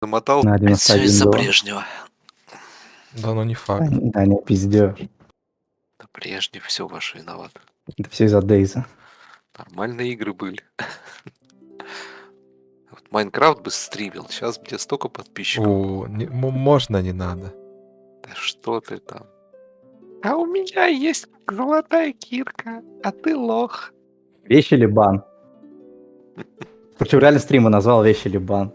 Замотал. На Это все 91 из-за до. Брежнева. Да, ну не факт. Да, не пиздёшь. Да Брежнев, все ваше виноват. Это все из-за DayZ. Нормальные игры были. Вот Майнкрафт бы стримил. Сейчас где столько подписчиков. Можно, не надо. Да что ты там? А у меня есть золотая кирка, а ты лох. Вещи или бан? Причем реально стрима назвал вещи или бан.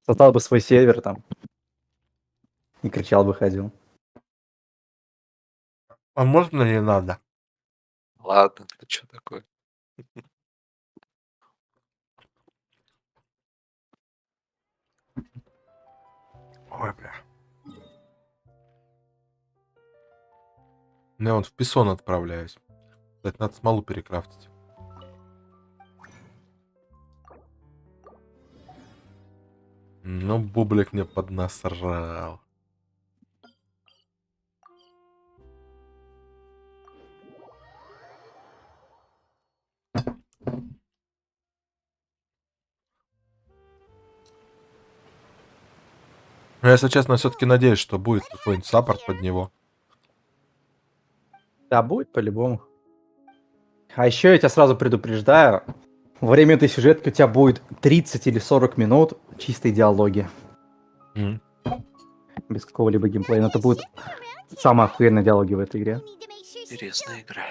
Создал бы свой сервер там. И кричал бы, ходил. А можно, не надо? Ладно, ты что такое? Ой, бля. Ну, я вон в Писон отправляюсь. Кстати, надо смолу перекрафтить. Ну, бублик мне поднасрал. Но, если честно, все-таки надеюсь, что будет какой-нибудь саппорт под него. Да, будет по-любому. А еще я тебя сразу предупреждаю. Во время этой сюжетки у тебя будет 30 или 40 минут чистой диалоги. Без какого-либо геймплея. Но это будет самые охуенные диалоги в этой игре. Интересная игра.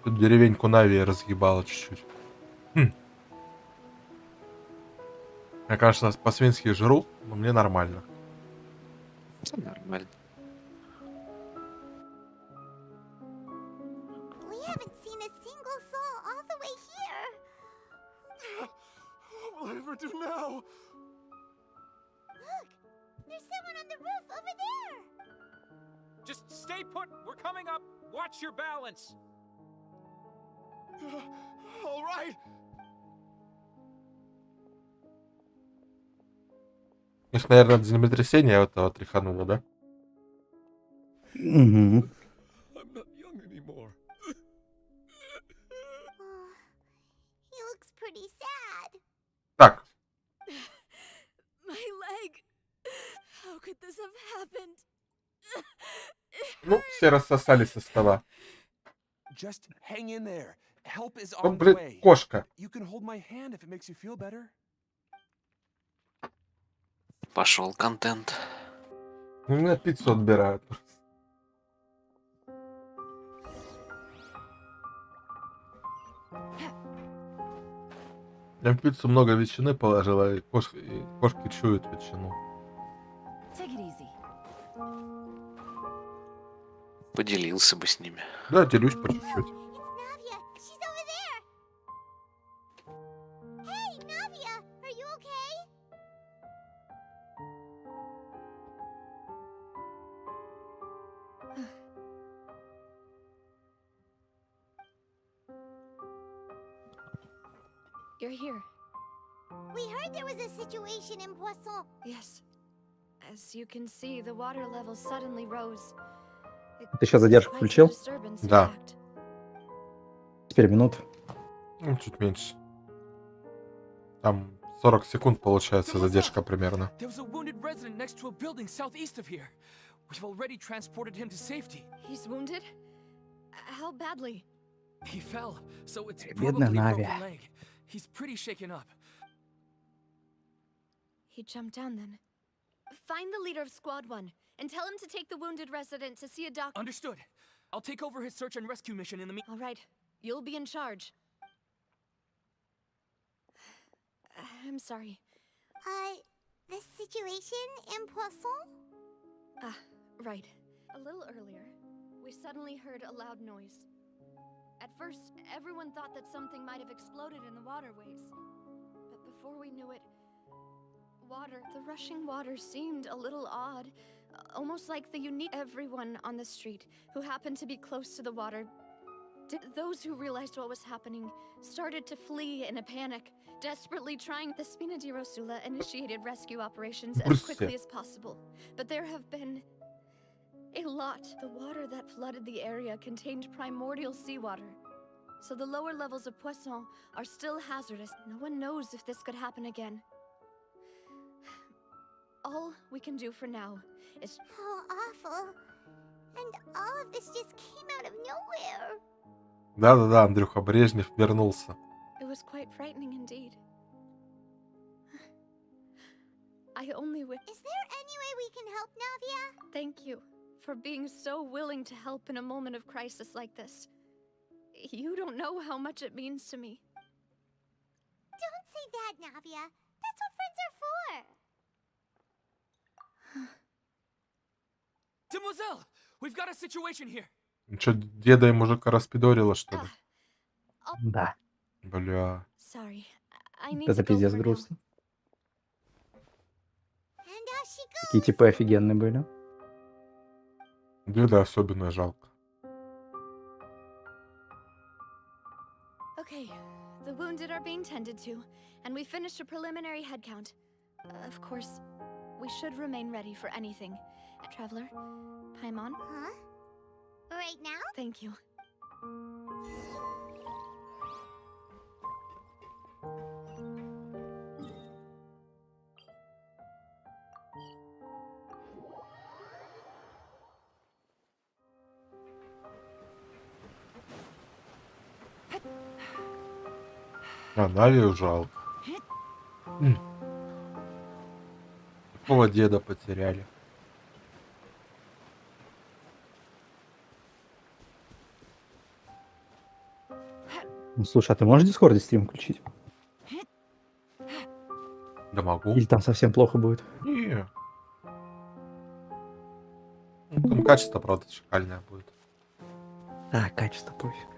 Тут деревеньку Нави разъебало чуть-чуть. Я, конечно, по-свински жру, но мне нормально. Нормально. Just stay put. We're coming up. Watch your balance. All right. Их, наверное, от землетрясения этого тряхануло, да? Угу. I'm not young anymore. He looks pretty sad. Так, My leg. How could this have happened? ну, все рассосались со стола. Just hang in there. Help is Ну, on the блин, way. кошка. You can hold my hand if it makes you feel better. Пошел контент. У меня пиццу отбирают. Я в пиццу много ветчины положила, и кошки чуют ветчину. Take it easy. Поделился бы с ними. Да, делюсь по чуть-чуть. It's Navia. She's over there. Hey, Navia, are you okay? You're here. We heard there was a situation in Poisson. Yes. As you can see, the water level suddenly rose. Ты сейчас задержку включил? Да. Теперь минут. Ну, чуть меньше. Там 40 секунд получается задержка примерно. There was a wounded resident next to a building southeast of here. We've already transported him to safety. He's wounded? How badly? He fell, so it's Бедная probably a Нави. broken leg. He's pretty shaken up. He jumped down then. Find the leader of Squad 1 and tell him to take the wounded resident to see a doctor. Understood. I'll take over his search and rescue mission in the All right, you'll be in charge. I'm sorry. The situation in Poisson? Ah, right. A little earlier, we suddenly heard a loud noise. At first, everyone thought that something might have exploded in the waterways. But before we knew it, the rushing water seemed a little odd, almost like the unique everyone on the street who happened to be close to the water. Those who realized what was happening started to flee in a panic, desperately trying. The Spina di Rosula initiated rescue operations as quickly as possible, but there have been a lot. The water that flooded the area contained primordial seawater, So the lower levels of poisson are still hazardous. No one knows if this could happen again. All we can do for now is... How awful. And all of this just came out of nowhere. Да-да-да, Андрюха, Брежнев вернулся. It was quite frightening indeed. I only wish... Is there any way we can help, Navia? Thank you for being so willing to help in a moment of crisis like this. You don't know how much it means to me. Don't say that, Navia. That's what friends are for. Demoiselle, we've got a situation here. Чё, деда и мужика распидорила, что ли? Да, Бля. Sorry, I need это to go пиздец for now. грустно. And off she goes. Такие типы офигенные были. Деда особенно жалко. Okay, the wounded are being tended to, and we finished a preliminary head count. Of course, we should remain ready for anything. Traveler, Paimon, Huh? Right now? thank you. А Навию жалко. Такого деда потеряли. Ну, слушай, а ты можешь в Дискорде стрим включить? Да могу. Или там совсем плохо будет? Не. Ну, там качество, правда, шикальное будет. А, качество пофиг.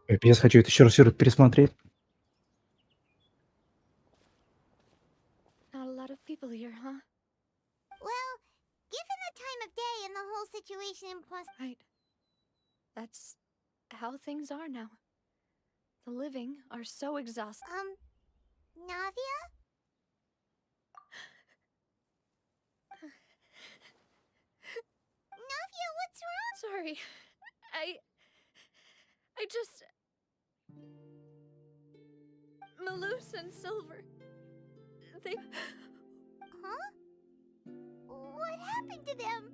Капец, хочу это еще раз пересмотреть. Not a lot of people here, huh? Well, given the time of day and the whole situation in Right. That's how things are now. The living are so exhausted. Navia? Navia, what's wrong? Sorry, I just... Maloose and Silver, they... Huh? What happened to them?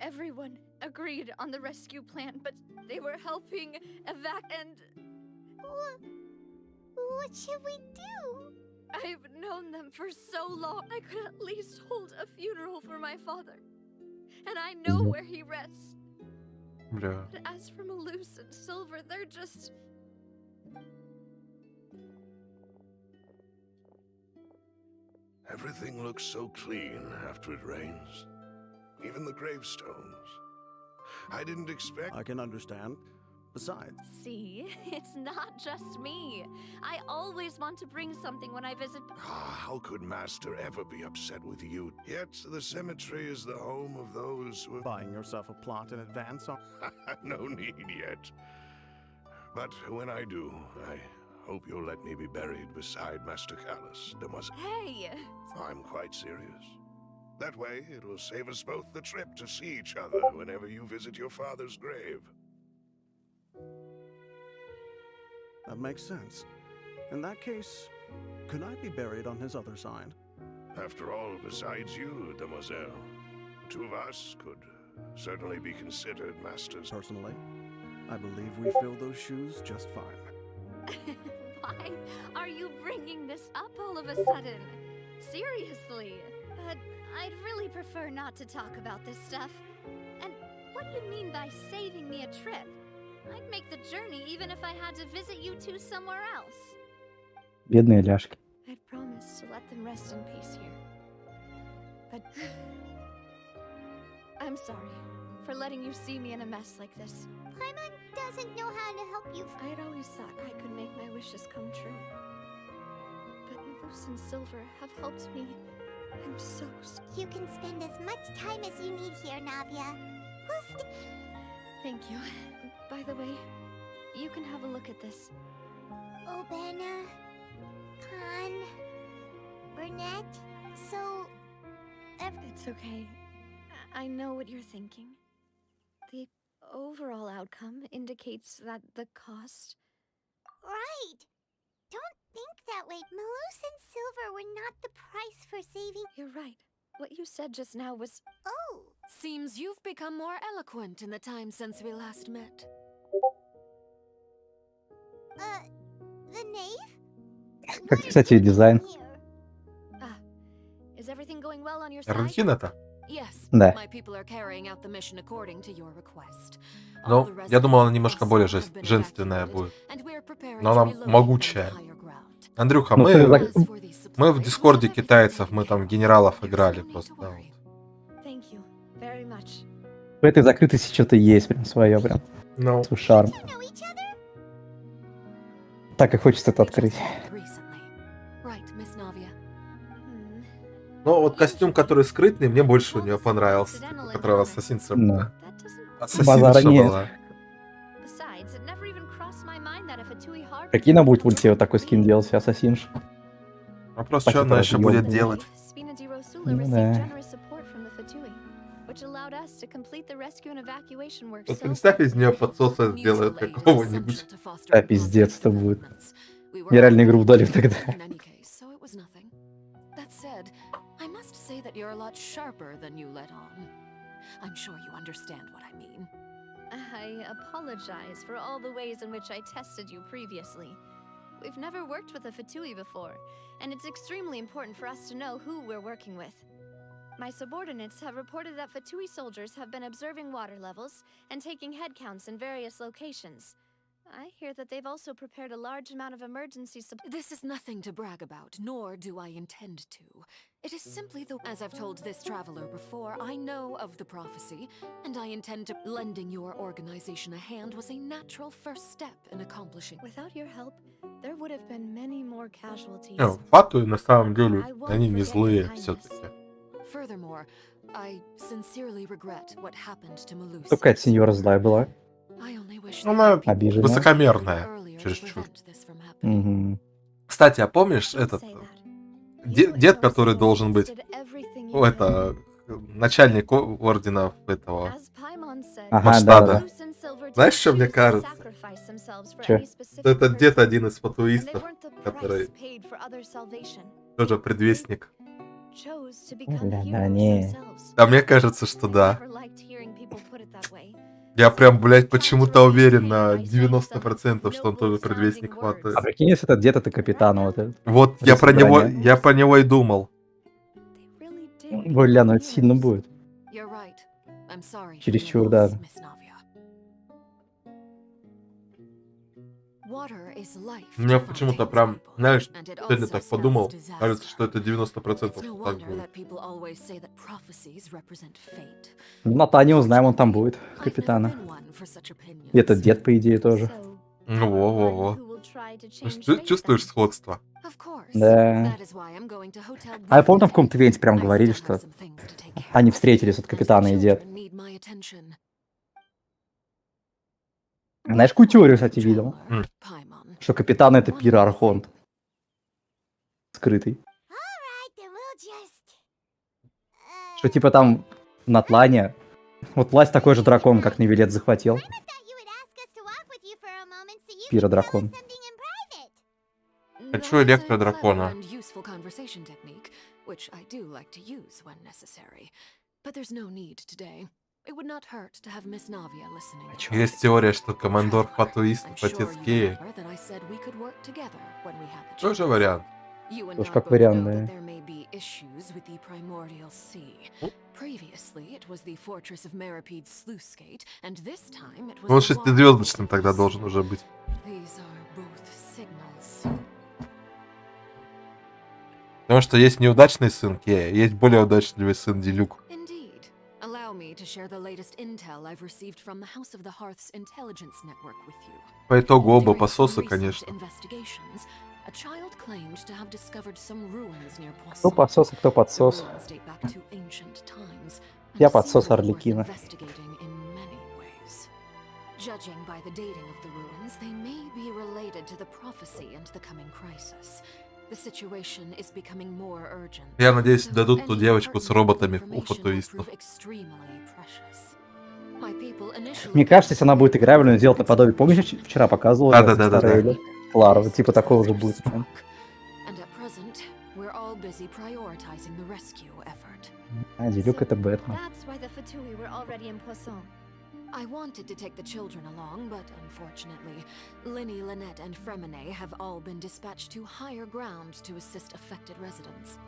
Everyone agreed on the rescue plan, but they were helping and... What should we do? I've known them for so long. I could at least hold a funeral for my father. And I know where he rests. Бля. But as for Maloose and Silver, they're just... Everything looks so clean after it rains. Even the gravestones. I didn't expect... I can understand. Besides, See, it's not just me. I always want to bring something when I visit... How could Master ever be upset with you? Yet the cemetery is the home of those who... buying yourself a plot in advance on... No need yet. But when I do, I hope you'll let me be buried beside Master Callus, Demoiselle. Hey! I'm quite serious. That way, it will save us both the trip to see each other whenever you visit your father's grave. That makes sense. In that case, could I be buried on his other side? After all, besides you, Demoiselle, the two of us could certainly be considered masters. Personally, I believe we fill those shoes just fine. Why are you bringing this up all of a sudden? Seriously? But I'd really prefer not to talk about this stuff. And what do you mean by saving me a trip? I'd make the journey even if I had to visit you two somewhere else. Бедные ляжки. I'd promised to let them rest in peace here. But I'm sorry for letting you see me in a mess like this. Paimon doesn't know how to help you. I'd always thought I could make my wishes come true. But Maloose and Silver have helped me. I'm so You can spend as much time as you need here, Navia. We'll Thank you. By the way, you can have a look at this. Obana, Khan, Burnett. So, It's okay. I know what you're thinking. The overall outcome indicates that the cost... Right. Don't think that way. Malus and silver were not the price for saving. You're right. What you said just now was... Oh, Seems you've become more eloquent in the time since we last met. the knave? Как, What are кстати, you дизайн. doing here? Ah. Is everything going well on your side? Рутина-то. Yes, Да. my people are carrying out the mission according to your request. Ну, я думал, она немножко более женственная будет. Но она могучая. Андрюха, Ну, ты мы в Дискорде китайцев, мы там генералов играли просто. Да, вот. Thank you very much. В этой закрытости что-то есть прям свое, прям. Ну, Свой шарм. You know each other? Так и хочется это открыть. Hmm. ну, вот костюм, который скрытный, мне больше у нее понравился. Которого ассасинца Да. была. That doesn't... Базара Ассасинша нет. была. Besides, it never even crossed my mind that if a Tui harbored... Прикинь, нам будет в ульте вот такой скин делать, ассасинш. Вопрос, что она еще будет делать? Ну да. Вот представь, из нее подсоса сделают какого-нибудь. А пиздец это будет. Мне реально игру удалил тогда. That said, I must say that you're a lot sharper than you let on. I'm sure you understand what I mean. I apologize for all the ways in which I tested you previously. We've never worked with a Fatui before, and it's extremely important for us to know who we're working with. My subordinates have reported that Fatui soldiers have been observing water levels and taking head counts in various locations. I hear that they've also prepared a large amount of emergency support. This is nothing to brag about, nor do I intend to. It is simply the... As I've told this traveler before, I know of the prophecy, and I intend to... Lending your organization a hand was a natural first step in accomplishing... Without your help, there would have been many more casualties. Ну, Фатуи на самом деле, они не злые все-таки. Furthermore, I sincerely regret what happened to Malus. Только от сеньора злая была. I only wish Она that people обиженная. высокомерная, earlier to чересчур. prevent this from happening. Угу. Кстати, а помнишь Don't этот say that. дед, который должен быть, Did everything you ну, это начальник ордена этого As Paimon said, Ага, Штада. да. Malus and Silver Знаешь, didn't что мне choose to кажется? sacrifice themselves for Чё? any specific Этот дед person, один из and they фатуистов, weren't the который price paid for other salvation. тоже предвестник. Chose to become Бля, да heroes не. themselves. А мне кажется, что I да. never liked hearing people put it that way. Я прям, блядь, почему-то уверен на 90%, что он тоже предвестник Фатуи. А прикинь, если этот дед, это капитан вот этот. Вот я про него- я про него и думал. They really did Бля, ну become это сильно heroes. будет. You're right. I'm sorry for Чересчур, your да. loss, Miss Navia. Water is life Мне to почему-то Fontaine's прям, people, знаешь, and it сегодня also так spells подумал, disaster. кажется, что это 90% It's no так wonder будет. that people always say that prophecies represent fate. Ну, на Тане узнаем, он там будет, I've never капитана. been one for such opinions. И этот дед, по идее, тоже. So, Ну, во-во-во. one who will try to change Ты fate чувствуешь then. сходство? Of course. Да. That is why I'm going to Hotel А я помню, там в Bluff каком-то ивенте прям today. I говорили, still что have some things to take care они of, встретились, вот and капитана и the дед. children need my attention. Знаешь, какую теорию, кстати, видел? Traveler, Paimon. Что капитан это пир-архонт. Скрытый. Alright, then we'll just... Что типа там в Натлане вот власть такой же дракон, как Невилет захватил. I thought you would ask us to walk with you for a moment so you could tell us Пиродракон. something in private. Хочу That is a электродракона. clever and useful conversation technique, which I do like to use when necessary. But there's no need today. It would not hurt to have Miss Navia listening. чё? Есть теория, что командор Traveler, фатуистов I'm sure отец you Кеи. remember that I said we could work together when we had the Тоже chance. вариант. You and Тоже I как both вариант, know да. that there may be issues with the primordial sea. Previously, it was the fortress of Maripede's sluice gate, and this time it was Он the water шестизвездочным of тогда the должен sea. уже быть. These are both signals. Потому что есть неудачный сын Кея, есть более удачливый сын Дилюк. Indeed. Allow me to share the latest intel I've received from the House of the Hearth's intelligence network with you. По итогу оба During some пососа, recent конечно. investigations, a child claimed to have discovered some ruins near Кто Poisson. подсос, а кто The подсос? ruins date back to ancient times, and Я seem подсос worth Арлекина. investigating in many ways. Judging by the dating of the ruins, they may be related to the prophecy and the coming crisis. The situation is becoming more urgent. Я надеюсь, So дадут ту any девочку с pertinent роботами у information will футуристов. prove extremely precious. My people initially Мне кажется, если она будет играбельной, сделать наподобие, помнишь, вчера показывал я Да-да-да-да-да. старый Элли? Клару, типа такого же будет. And at present, we're all busy prioritizing the rescue effort. А, Делюк это Бэтмен. That's why the Fatui were already in Poisson. I wanted to take the children along, but unfortunately, Linny, Lynette, and Fremine have all been dispatched to higher ground to assist affected residents.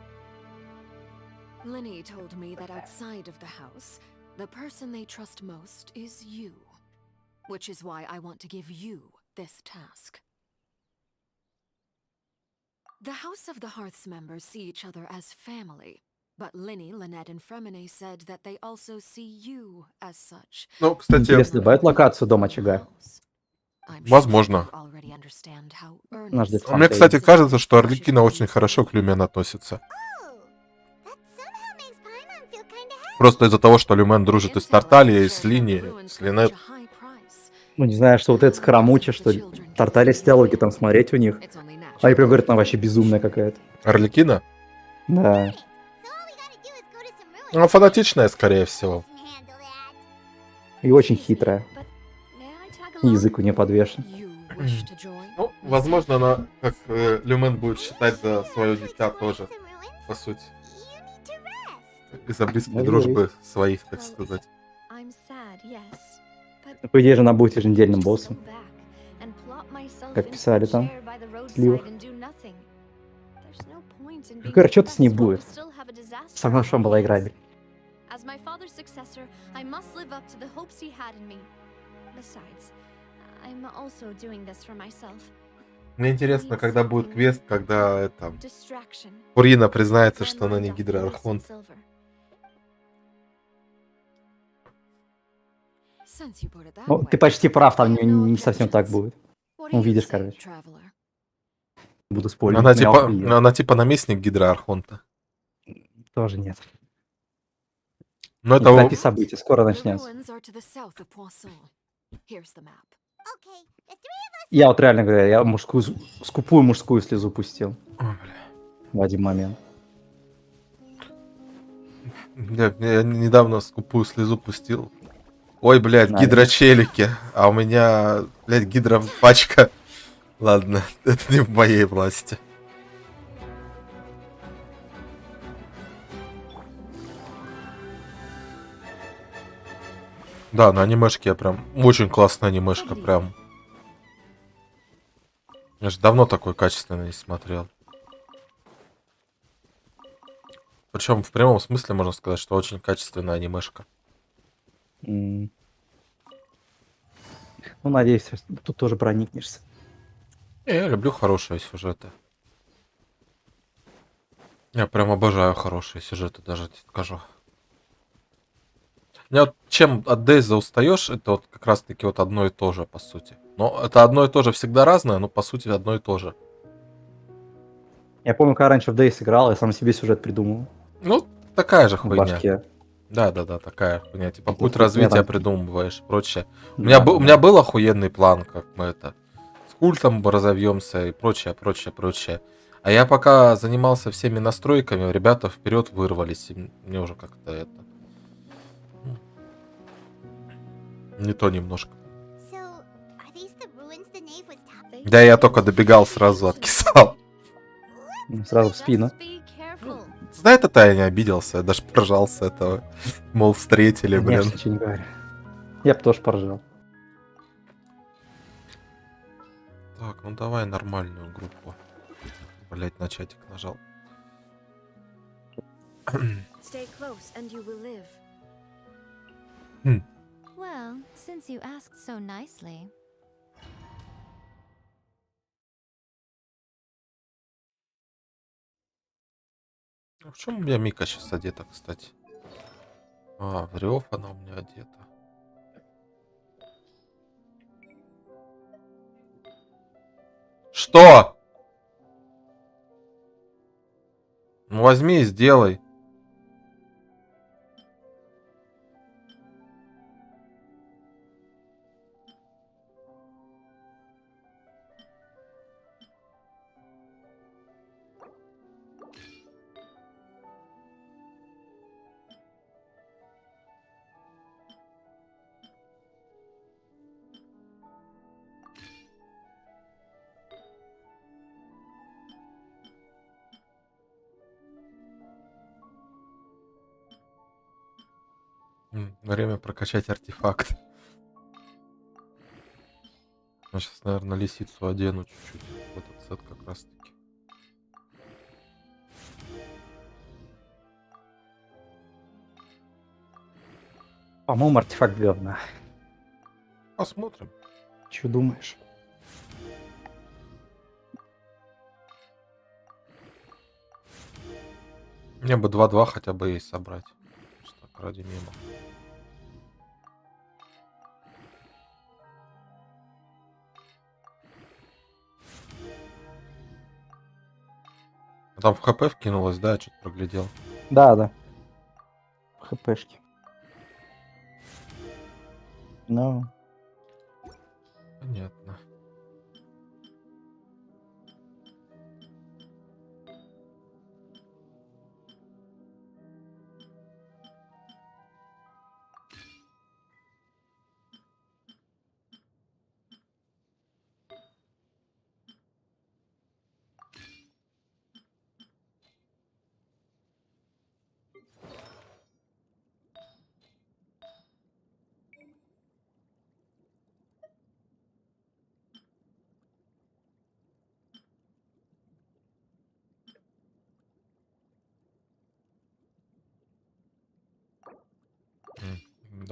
Linny told me that outside of the house, the person they trust most is you. Which is why I want to give you this task. The House of the Hearth's members see each other as family, but Linny, Lynette, and Fremine said that they also see you as such. Ну, кстати, Интересно, добавить локацию Дом очага? I'm Возможно. sure you already understand how Нас ждет earnest Мне, Фонтейн. кстати, кажется, что Арлекина очень хорошо к Люмен относится. Oh, that somehow makes Paimon feel kinda happy. Просто из-за того, что Люмен дружит и с Тартальей, и с Лини, с Линет. Ну, не знаю, что вот это скоромуче, что ли. Тартали с диалоги там смотреть у них. А и прям говорят, она вообще безумная какая-то. Арлекина? Да. So all we gotta do is go to some ruins. Она фанатичная, скорее всего. Can handle that. И очень хитрая. But may I tag И along? язык у нее подвешен. Ну, возможно, она, как Люмен, будет считать за свое дитя тоже, Some ruins? по сути. You need to rest. Из-за близкой Может дружбы своих, так сказать. I'm sad, yes. But Ну, по идее же она будет еженедельным just боссом. go back and plop myself Как into писали a там, chair by the roadside сливах. and do nothing. There's no point in being Какая что-то с ней successful будет. and still have a disaster Самое on что my была hands. играбель. As my father's successor, I must live up to the hopes he had in me. Besides, I'm also doing this for myself. Мне интересно, когда будет квест, когда это Distraction. Фурина признается, My что она mind не off the гидроархонт. lost silver. Ну, ты почти прав, там не совсем так будет. Увидишь, короче. Буду спорить. Она меня типа, охуел. она типа наместник гидроархонта. Тоже нет. Но Ну, это... кстати, события скоро начнется. Okay, the three of us. Я вот реально говорю, я скупую мужскую слезу пустил Ой, бля. в один момент. Я недавно скупую слезу пустил. Ой, блядь, Наверное. гидрочелики. А у меня, блядь, гидропачка. Ладно, это не в моей власти. Да, на анимешке я прям... Очень классная анимешка, прям. Я же давно такой качественный не смотрел. Причем в прямом смысле можно сказать, что очень качественная анимешка. Ну, надеюсь, тут тоже проникнешься. Я люблю хорошие сюжеты. Я прям обожаю хорошие сюжеты, даже скажу. Мне вот чем от DayZ устаешь, это вот как раз таки вот одно и то же, по сути. Но это одно и то же всегда разное, но по сути одно и то же. Я помню, когда раньше в DayZ играл, я сам себе сюжет придумывал. Ну, такая же В хуйня. башке. Да, такая хуйня. Типа Ну, путь тут у меня развития там- придумываешь и прочее. У Да, меня был охуенный план, как мы это с культом разовьемся и прочее. А я пока занимался всеми настройками, ребята вперед вырвались. И мне уже как-то это. Не то немножко. So, are these the ruins the knave was talking? Да, я только добегал, сразу откисал. Сразу в спину. Just be careful. За это-то я не обиделся, я даже поржал с этого. Мол, встретили, Нет, блин. ничего не говорю. Я бы тоже поржал. Так, ну давай нормальную группу. Блять, на чатик нажал. Stay close and you will live. Well, since you asked so nicely. А в чем у меня Мика сейчас одета, кстати? А, в рев она у меня одета. Что? Ну возьми и сделай. Время прокачать артефакт. Я сейчас, наверное, лисицу одену чуть-чуть в этот сет как раз таки. По-моему, артефакт говна. Посмотрим. Че думаешь? Мне бы 2-2 хотя бы есть собрать. Что так, ради мема. Там в ХП вкинулось, да, я что-то проглядел. Да. ХПшки. Ну, Понятно.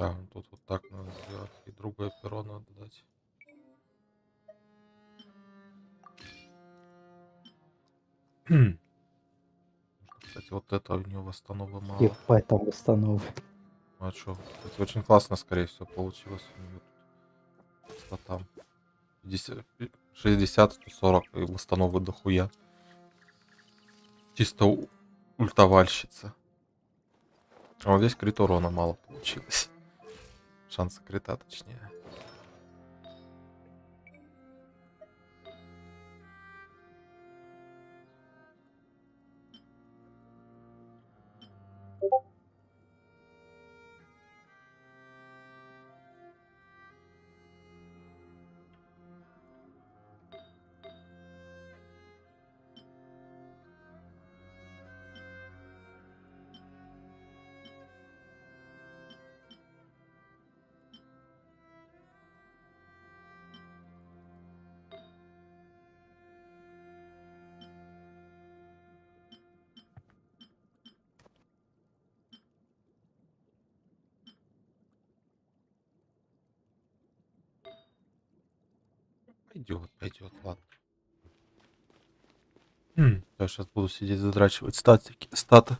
Да, тут вот так надо сделать. И другое перо надо дать. Кстати, вот это у него восстановы мало. ебать там установы. А что? Кстати, очень классно, скорее всего, получилось у него тут. Что там? 60, 140 и восстановы дохуя. Чисто ультовальщица. А вот здесь крит урона мало получилось. Шансы крита, точнее. Пойдет, ладно. Я сейчас буду сидеть задрачивать статы.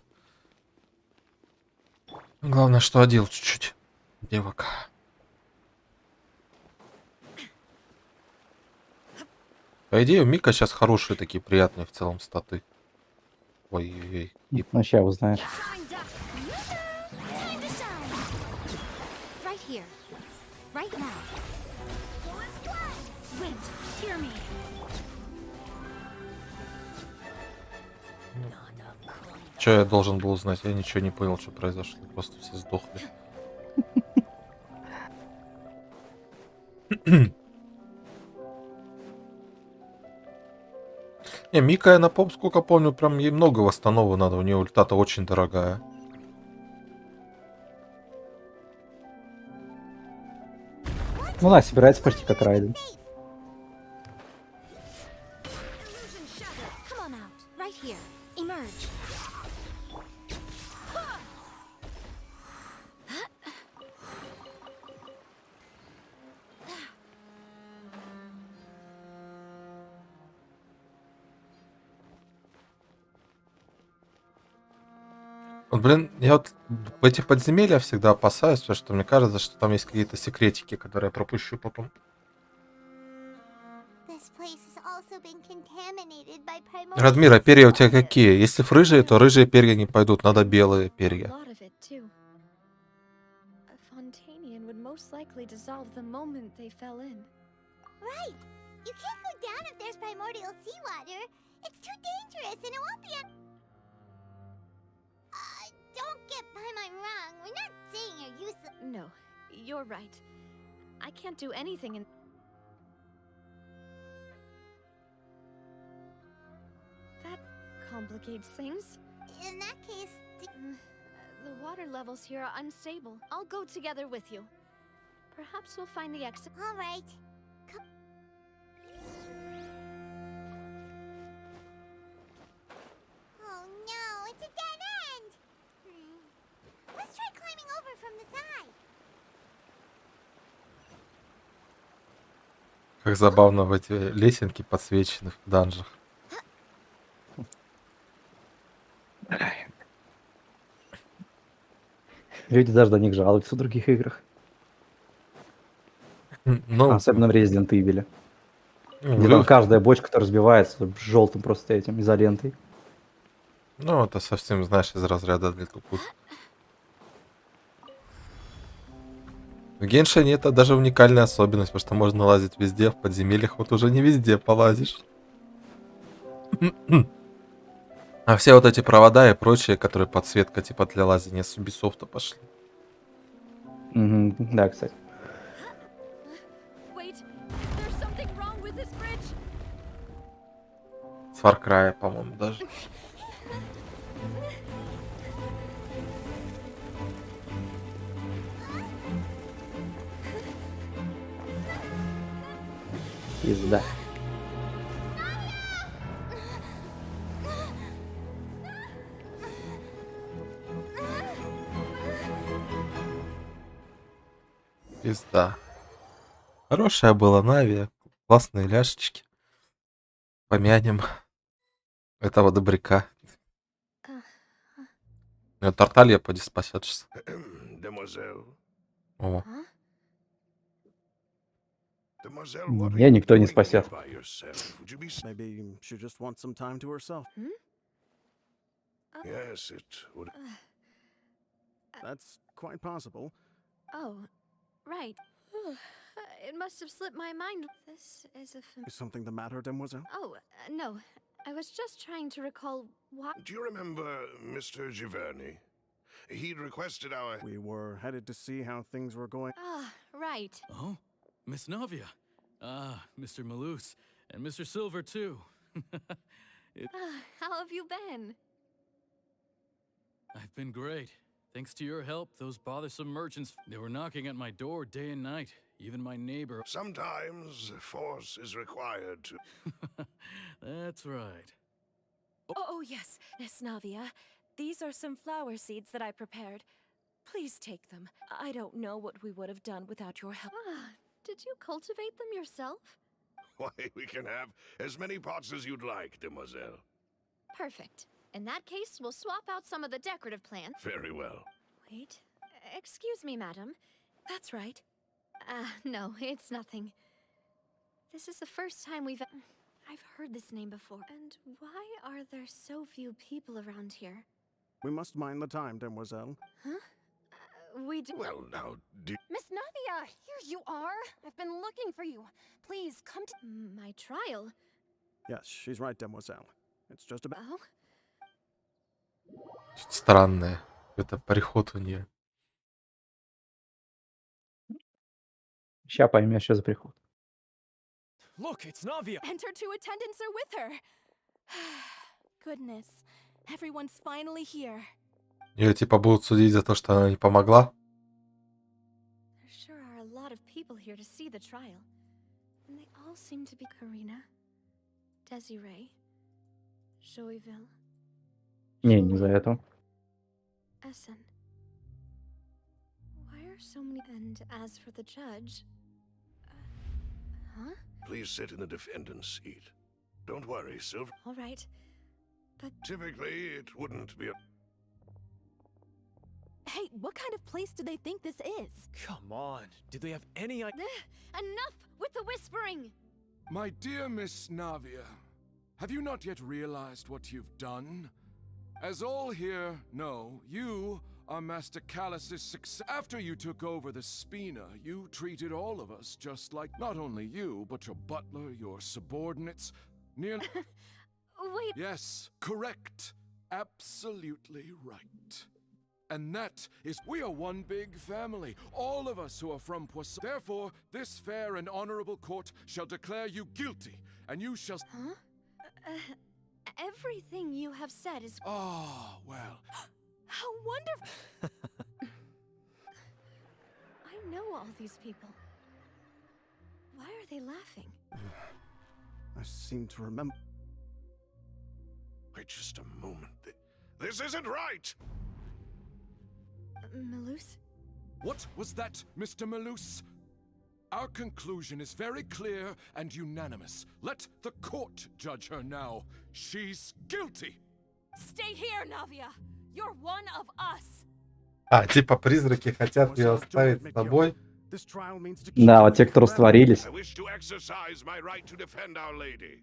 Главное, что одел чуть-чуть девок. По идее, у Мика сейчас хорошие такие приятные в целом статы. Ой-ой-ой. И Ну, сейчас узнаешь. Right here. Right now. Wait, hear me. что я должен был узнать? Я ничего не понял, что произошло. Просто все сдохли. Не, Мика, я сколько помню, прям ей много восстановы надо. У нее ульта-то очень дорогая. Ну, она собирается почти как Райден. Come on out. Right here. Emerge. Вот, блин, я вот в эти подземелья всегда опасаюсь, потому что мне кажется, что там есть какие-то секретики, которые я пропущу потом. This place has also been contaminated by primordial Радмира, перья у тебя seawater. какие? Если рыжие, то рыжие перья не пойдут, надо белые перья. A lot of it, too. A Fontanian would most likely dissolve the moment they fell in. Right. You can't go down if there's primordial seawater. It's too dangerous and it won't be a... don't get by my wrong. We're not saying you're useless. No, you're right. I can't do anything in... That complicates things. In that case, The water levels here are unstable. I'll go together with you. Perhaps we'll find the exit. All right. Oh no, it's a dead end! Let's try climbing over from the side. Как забавно в эти лесенки подсвечены в данжах. Люди даже до них жалуются в других играх. Ну, Особенно в Resident Evil. Где вы- там каждая бочка-то разбивается желтым просто этим изолентой. ну, это совсем, знаешь, из разряда для тупых. В Геншине это даже уникальная особенность, потому что можно лазить везде, в подземельях вот уже не везде полазишь. А все вот эти провода и прочие, которые подсветка типа для лазения с Ubisoft пошли. Мгм, да, кстати. Wait, there's something wrong with this bridge. С Far Cry, по-моему, даже. Пизда. Пизда. Хорошая была Нави, классные ляшечки. Помянем этого добряка. Тарталья поди спасет сейчас. Demoiselle. О, Demoiselle, what are Меня you никто не doing here спасет. by yourself? Would you be Maybe she just wants some time to herself. Yes, it would. That's quite possible. Oh, right. It must have slipped my mind. This is a Is something the matter, Demoiselle? Oh, no. I was just trying to recall what. Do you remember Mr. Giverny? He'd requested our. We were headed to see how things were going. Ah, right. Oh, Miss Navia. Ah, Mr. Malus. And Mr. Silver, too. How have you been? I've been great. Thanks to your help, those bothersome merchants, they were knocking at my door day and night. Even my neighbor. Sometimes force is required to. That's right. Oh, yes, Miss Navia. These are some flower seeds that I prepared. Please take them. I don't know what we would have done without your help. Ah, did you cultivate them yourself? Why, we can have as many pots as you'd like, Demoiselle. Perfect. In that case, we'll swap out some of the decorative plants. Very well. Wait. Excuse me, madam. That's right. No, it's nothing. This is the first time I've heard this name before. And why are there so few people around here? We must mind the time, Demoiselle. Huh? We do. Well, now, Miss Navia, here you are. I've been looking for you. Please come to My trial? Yes, she's right, Demoiselle. It's just about. Oh? что-то странное. Это приход у нее. Ща поймешь, что за приход. Look, it's Navia. And her two attendants are with her. Goodness, everyone's finally here. Ее типа будут судить за то, что она не помогла. There sure are a lot of people here to see the trial. And they all seem to be Karina, Desiree, Joyville, Не, не за этого. Essen. Why are so many? And as for the judge, huh? please sit in the defendant's seat. Don't worry, Silver. All right, but Typically, it wouldn't be a. Hey, what kind of place do they think this is? Come on. Do they have any idea? enough with the whispering. My dear Miss Navia, have you not yet realized what you've done? As all here know, you are Master Callus's success. After you took over the Spina, you treated all of us just like not only you, but your butler, your subordinates, near. Wait. Yes, correct. Absolutely right. And that is, we are one big family, all of us who are from Poisson. Therefore, this fair and honorable court shall declare you guilty, and you shall. Huh? Everything you have said is. Ah, well. How wonderful! know all these people. Why are they laughing? I seem to remember. Wait just a moment. This isn't right! Malus? What was that, Mr. Malus? Our conclusion is very clear and unanimous. Let the court judge her now. She's guilty. Stay here, Navia. You're one of us. А, типа призраки хотят ее оставить с собой. This trial means to Да, вот те, кто растворились. I wish to exercise my right to defend Our Lady.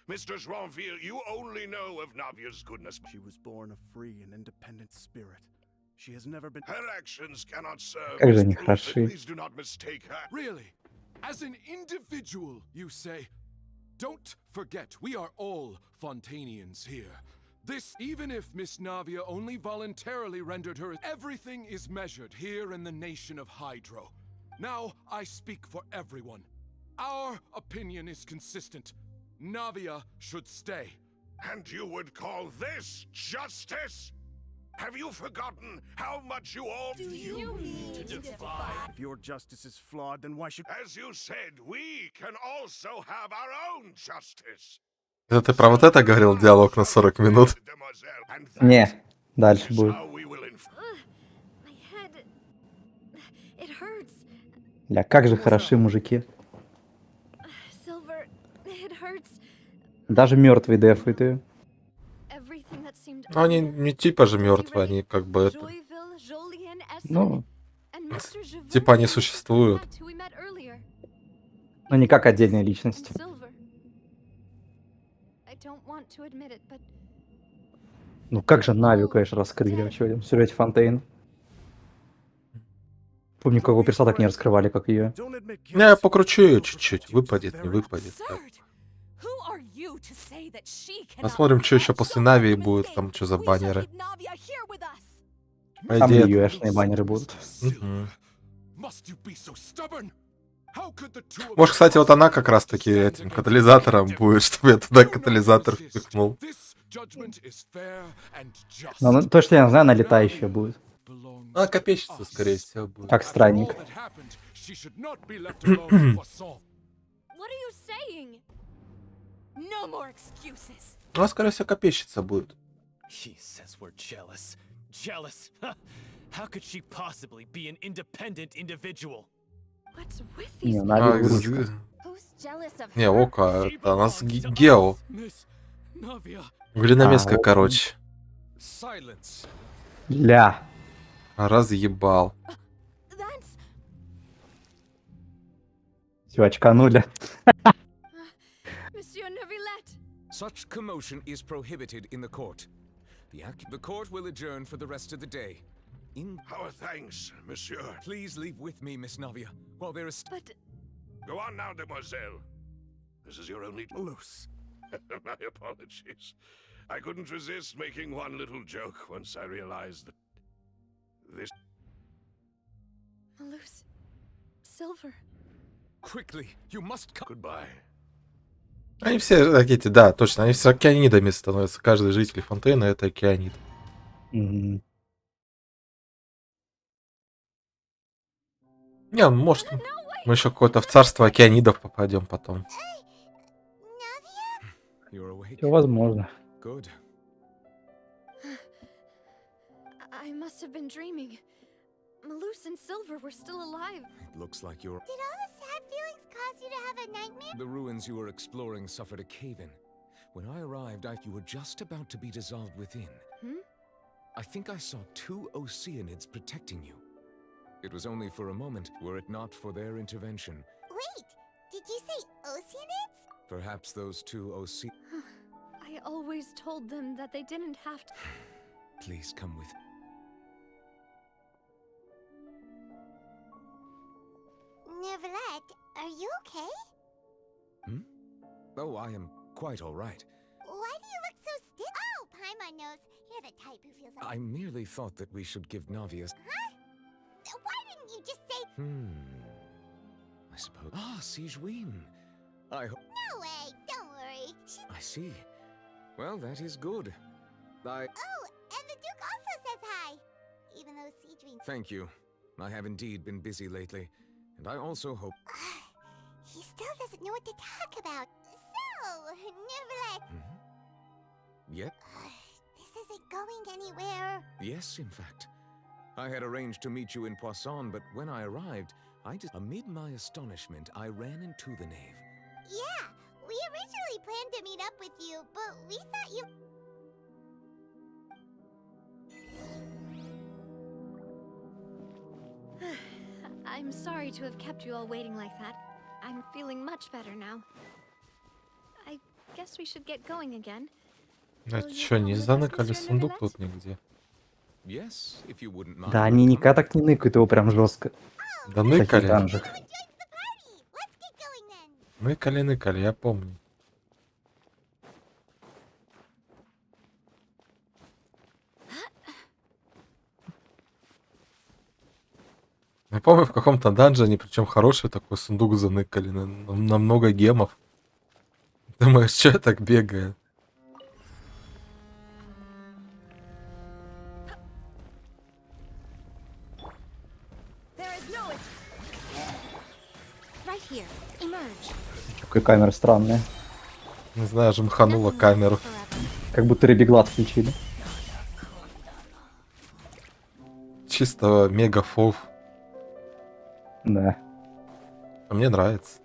Mr. Joinville, you only know of Navia's goodness. She was born a free and independent spirit. She has never been. Her actions cannot serve Как же as они proof, хороши. but please do not mistake her. Really? As an individual, you say? Don't forget, we are all Fontainians here. This, even if Miss Navia only voluntarily rendered her, everything is measured here in the nation of Hydro. Now, I speak for everyone. Our opinion is consistent. Navia should stay. And you would call this justice? Have you forgotten how much you all Do you mean to defy? If your justice is flawed, then why should? As you said, we can also have our own justice. Это ты про вот это говорил, диалог на 40 минут? Не, дальше будет. My head. It hurts. Ля, как же хороши мужики. Silver, it hurts. Даже мертвые дефают ее. Everything that seemed Ну, они не типа же мертвые, они как бы это... Joyville, Jolien, Essen, Ну, and Mr. Javon, типа они существуют. who we met earlier. ну не как отдельные личности. Silver. I don't want to admit it, but Ну как же Навию, конечно, раскрыли вообще в сюжете Фонтейн. Помню, какого перса так не раскрывали, как ее. Don't admit guilt. Не, я покручу ее чуть-чуть, выпадет, не выпадет. Так. Absurd. Who are you to say that she cannot Посмотрим, что еще prevent после your Навии own будет, mistake? там что за We shall баннеры. keep Navia here with us. По Там идее, и юэшные баннеры будут. Мгм. Must you be so stubborn? How could the two of Может, you кстати, вот она possibly как раз-таки stand этим against катализатором the будет, чтобы я туда Do not катализатор resist. впихнул. This judgment is fair and just. Но ну, то, что я знаю, она летающая будет. Belongs Она to копейщица, us. скорее всего, будет. Как After all странник. that happened, she should not be left alone for Saul. What are you saying? No more excuses. Ну, скорее всего, копейщица будет. She says we're jealous. Jealous? How could she possibly be an independent individual? what's with Не, these Навия А, выручка. Who's jealous of Не, her? Ока, это она с Гео. Miss Navia. Глиномеска, А, короче. Silence. Ля. Разъебал. That's Все, очканули. Monsieur Neuvillette. Such commotion is prohibited in the court. The court will adjourn for the rest of the day. Our thanks, monsieur. Please leave with me, Miss Navia, while there is... But Go on now, demoiselle. This is your only... Loose. My apologies. I couldn't resist making one little joke once I realized that this... Malus, Silver. Quickly, you must come. Goodbye. Они все такие, да, точно, они все океанидами становятся. Каждый житель Фонтейна — это океанид. Мгм. Не, может, мы еще какое-то в царство океанидов попадем потом. You're awake. Все возможно. Good. I must have been dreaming. Malus and Silver were still alive. It looks like you're... Did all the sad feelings cause you to have a nightmare? The ruins you were exploring suffered a cave-in. When I arrived, you were just about to be dissolved within. I think I saw 2 Oceanids protecting you. It was only for a moment, were it not for their intervention. Wait, did you say Oceanids? Perhaps those 2 I always told them that they didn't have to. Please come with me. Neuvillette, are you okay? Oh, I am quite all right. Why do you look so stiff? Oh, Paimon knows. You're the type who feels like... I merely thought that we should give Navia... Huh? Why didn't you just say... I suppose... Ah, Sigewin. I hope... No way, don't worry. I see. Well, that is good. I... Oh, and the Duke also says hi. Even though Sigewin... Thank you. I have indeed been busy lately. And I also hope... He still doesn't know what to talk about. So, nevertheless... Yet? This isn't going anywhere. Yes, in fact. I had arranged to meet you in Poisson, but when I arrived, amid my astonishment, I ran into the nave. Yeah, we originally planned to meet up with you, but we thought you... I'm sorry to have kept you all waiting like that. I'm feeling much better now. I guess we should get going again. А чё, не заныкали сундук тут нигде? Yes, if you wouldn't mind. Да, они никак так не ныкают его прям жестко. Да ныкали. Ныкали, я помню. Я помню, в каком-то данжене, причем хороший такой сундук заныкали на много гемов. Думаешь, что я так бегаю? Какая камера странная. Не знаю, жмханула камеру. Как будто ребеглад включили. Чисто мега фов. Да. А мне нравится.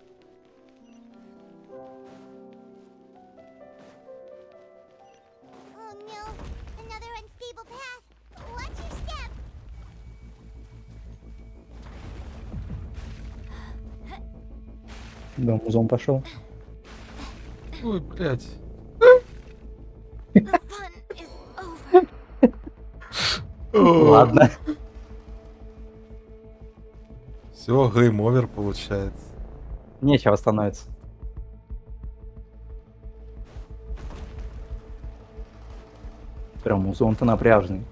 Да, музон пошел. Ой, блядь. Ладно. Все, гейм-овер получается. Нечего становится. Прям музон-то напряжный.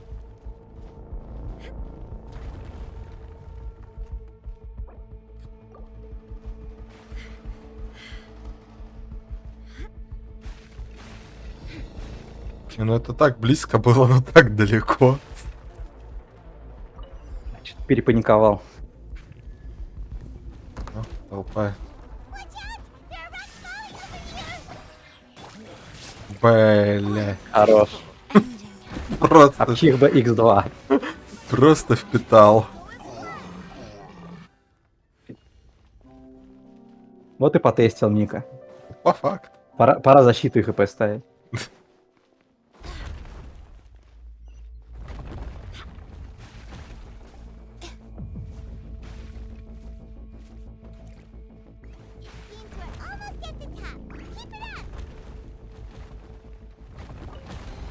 Ну это так близко было, но так далеко. Что-то перепаниковал. Толпа. Бля. Хорош. Просто. Обчих бы X2. Просто впитал. Вот и потестил Ника. По факту. Пора защиту и ХП ставить.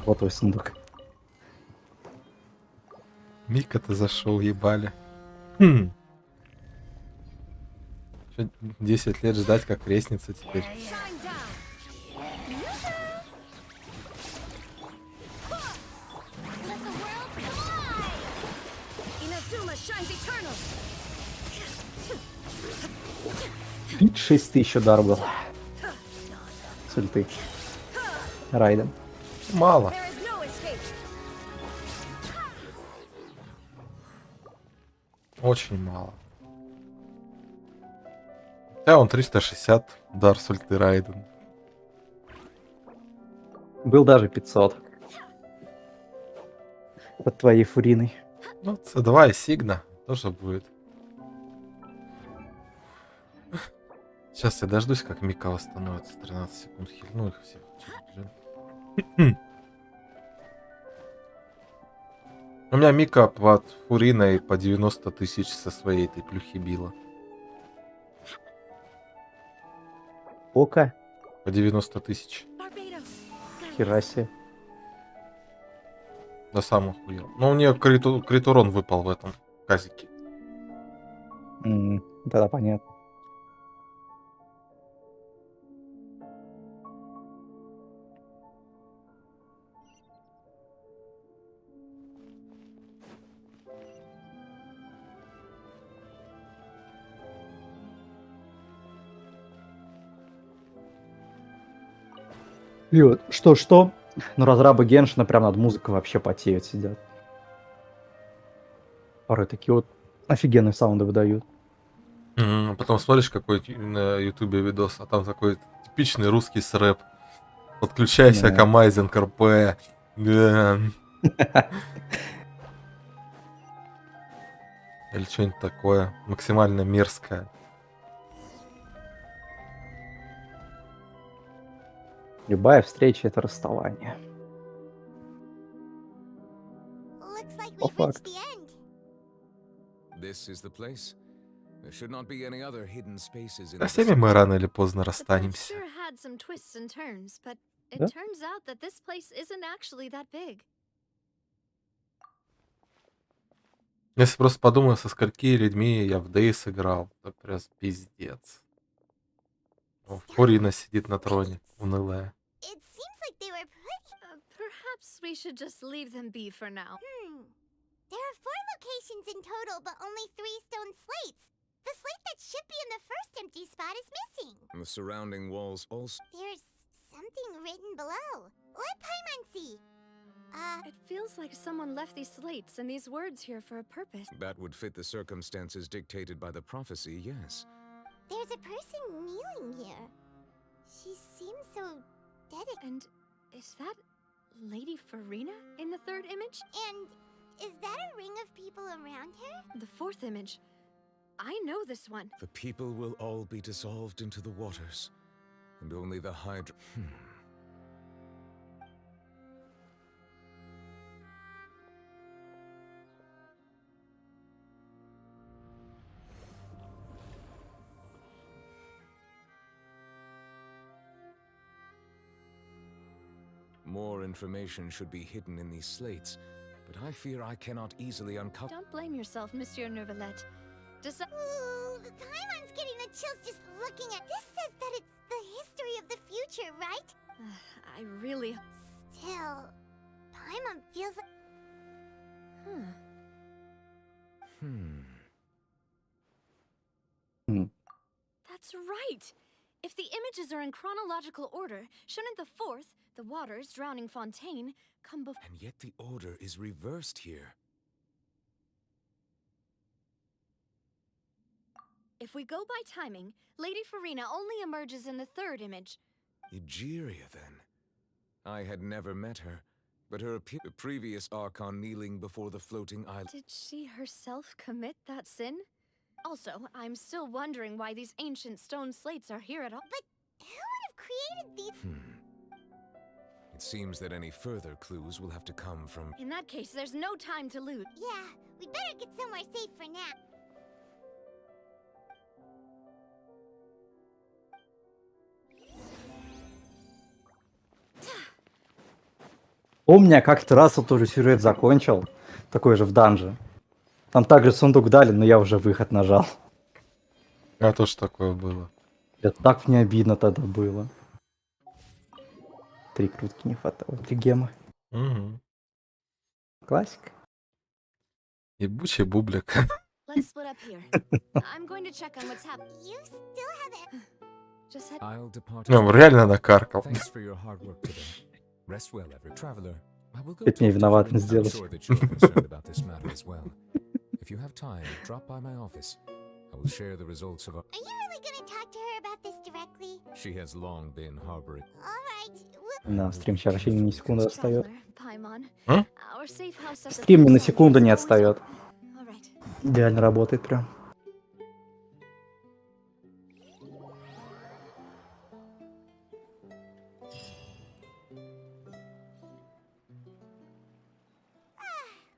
Вот твой сундук. Мика-то зашел, ебали. Хм. 10 лет ждать, как лестница теперь. Бит 6000 удар был. С ульты. Райден. Мало. Очень мало. Да, он 360 удар с ульты Райден. Был даже 500. Под твоей фуриной. Ну, C2 и Сигна тоже будет. Сейчас я дождусь, как Мика восстановится. 13 секунд хильну их всех. У меня Мика под фуриной по 90 тысяч со своей этой плюхи била. Ока. По 90 тысяч. Хера себе. Да сам охуел. Но у нее крит-урон выпал в этом казике. Тогда понятно. И вот, что, но разрабы Геншина прям над музыкой вообще потеют, сидят. Порой такие вот офигенные саунды выдают. А потом смотришь какой на ютубе видос, а там такой типичный русский рэп. Подключайся к Amazing РП. Или что-нибудь такое. Максимально мерзкое. Любая встреча — это расставание. По факту. Со всеми мы рано или поздно расстанемся. Sure had some twists and turns, but it Да? turns out that this place isn't actually that big. Если просто подумаю, со скольки людьми я в DayZ играл, то прям пиздец. О, Фурина сидит на троне, унылая. It seems like they were pretty. Perhaps we should just leave them be for now. There are 4 locations in total, but only 3 stone slates. The slate that should be in the first empty spot is missing. And the surrounding walls also. There's something written below. Let Paimon see. It feels like someone left these slates and these words here for a purpose. That would fit the circumstances dictated by the prophecy, yes. There's a person kneeling here. She seems so dedicated. And is that Lady Farina in the 3rd image? And is that a ring of people around her? The 4th image. I know this one. The people will all be dissolved into the waters, and only the Hydra. More information should be hidden in these slates, but I fear I cannot easily uncover. Don't blame yourself, Monsieur Neuvillette. Ooh, Paimon's getting the chills just looking at this. Says that it's the history of the future, right? I really... Still, Paimon feels like... That's right! If the images are in chronological order, shouldn't the 4th, the waters drowning Fontaine, come before... And yet the order is reversed here. If we go by timing, Lady Farina only emerges in the 3rd image. Egeria, then. I had never met her, but her the previous Archon kneeling before the floating island. Did she herself commit that sin? Also, I'm still wondering why these ancient stone slates are here at all. But who would have created these? It seems that any further clues will have to come from... In that case, there's no time to lose. Yeah, we'd better get somewhere safe for now. Помню, как-то раз вот тоже сюжет закончил, такой же в данже. Там также сундук дали, но я уже выход нажал. А то что такое было? Это так мне обидно тогда было. 3 крутки не хватало, 3 гемы. Угу. Классика. Ебучий бублик. Let's split up here. I'm going to check on what's happening. You still haven't... Just head... I'll depart. Ну, реально накаркал. Thanks for your hard work today. Rest well, every traveler. I will go Ведь мне talk to виноватым Farina. I'm сделать. sure that you're concerned about this matter as well. If you have time, drop by my office. I will share the results of our... Are you really gonna talk to her about this directly? She has long been harboring... Alright, На стрим сейчас вообще ни секунды отстает. Paimon. А? Our safe house at the Стрим ни на Trёхсот секунду не is отстает. All right. Идеально работает прям.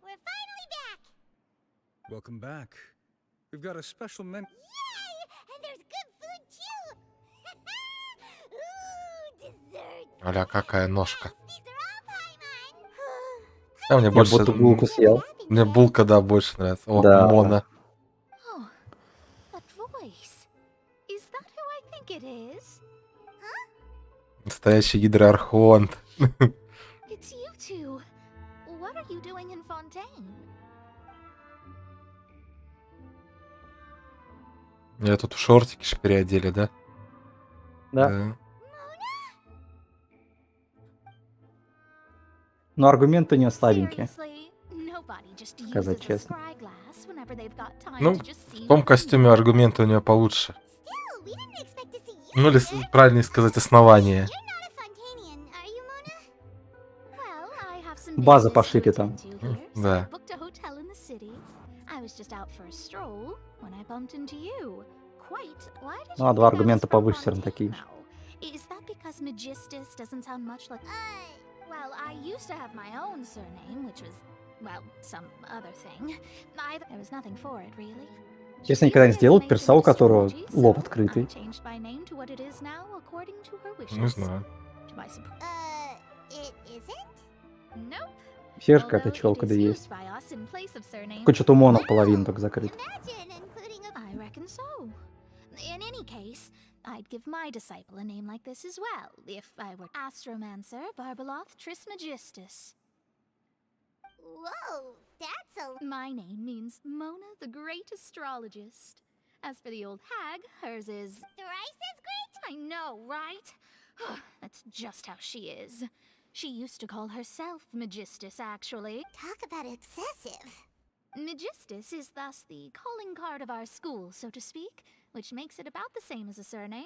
we're finally back! Welcome back. We've got a special menu. Yay! And there's good food too! Ooh, dessert! Аля, какая ножка. These are all Paimon! А мне Я больше... будто булку съел. Мне булка, да, больше нравится. О, Да. Мона. Oh, that voice. Is that who I think it is? Настоящий гидроархонт. It's you two. What are you doing in Fontaine? Я тут в шортики ж переодели, да? Да. Но аргументы не слабенькие. Seriously, nobody just Сказать uses a честно. spyglass. class whenever they've got time Ну, to just see в том you. костюме аргументы у нее получше. Still, we didn't expect to see you Ну, или here. правильнее сказать, основание. You're not a Fontainian, are you, Mona? Well, I have some База business по to шипе там. attend to here, so I Да. booked a hotel in the city. I was just out for a stroll when I bumped into you. Quite. Why did Ну, you а два think I was аргумента from повыше все равно Fontaine, такие же. though? Is that because Magistus doesn't sound much like... well, I used to have my own surname, which was, well, some other thing. There was nothing for it, really. Если никогда не сделают перса, у которого лоб открытый. Changed my name to what it is now, according to her wishes. Не знаю. To my surprise. It isn't? Nope. Все же какая-то челка да есть. By us in place of surname. Такой что-то у Мона половина так закрыт. Imagine including a... I reckon so. In any case, I'd give my disciple a name like this as well, if I were Astromancer Barbeloth Trismegistus. Whoa, that's a... My name means Mona the Great Astrologist. As for the old hag, hers is... Thrice as great? I know, right? That's just how she is. She used to call herself Magistus, actually. Talk about excessive. Magistus is thus the calling card of our school, so to speak, which makes it about the same as a surname.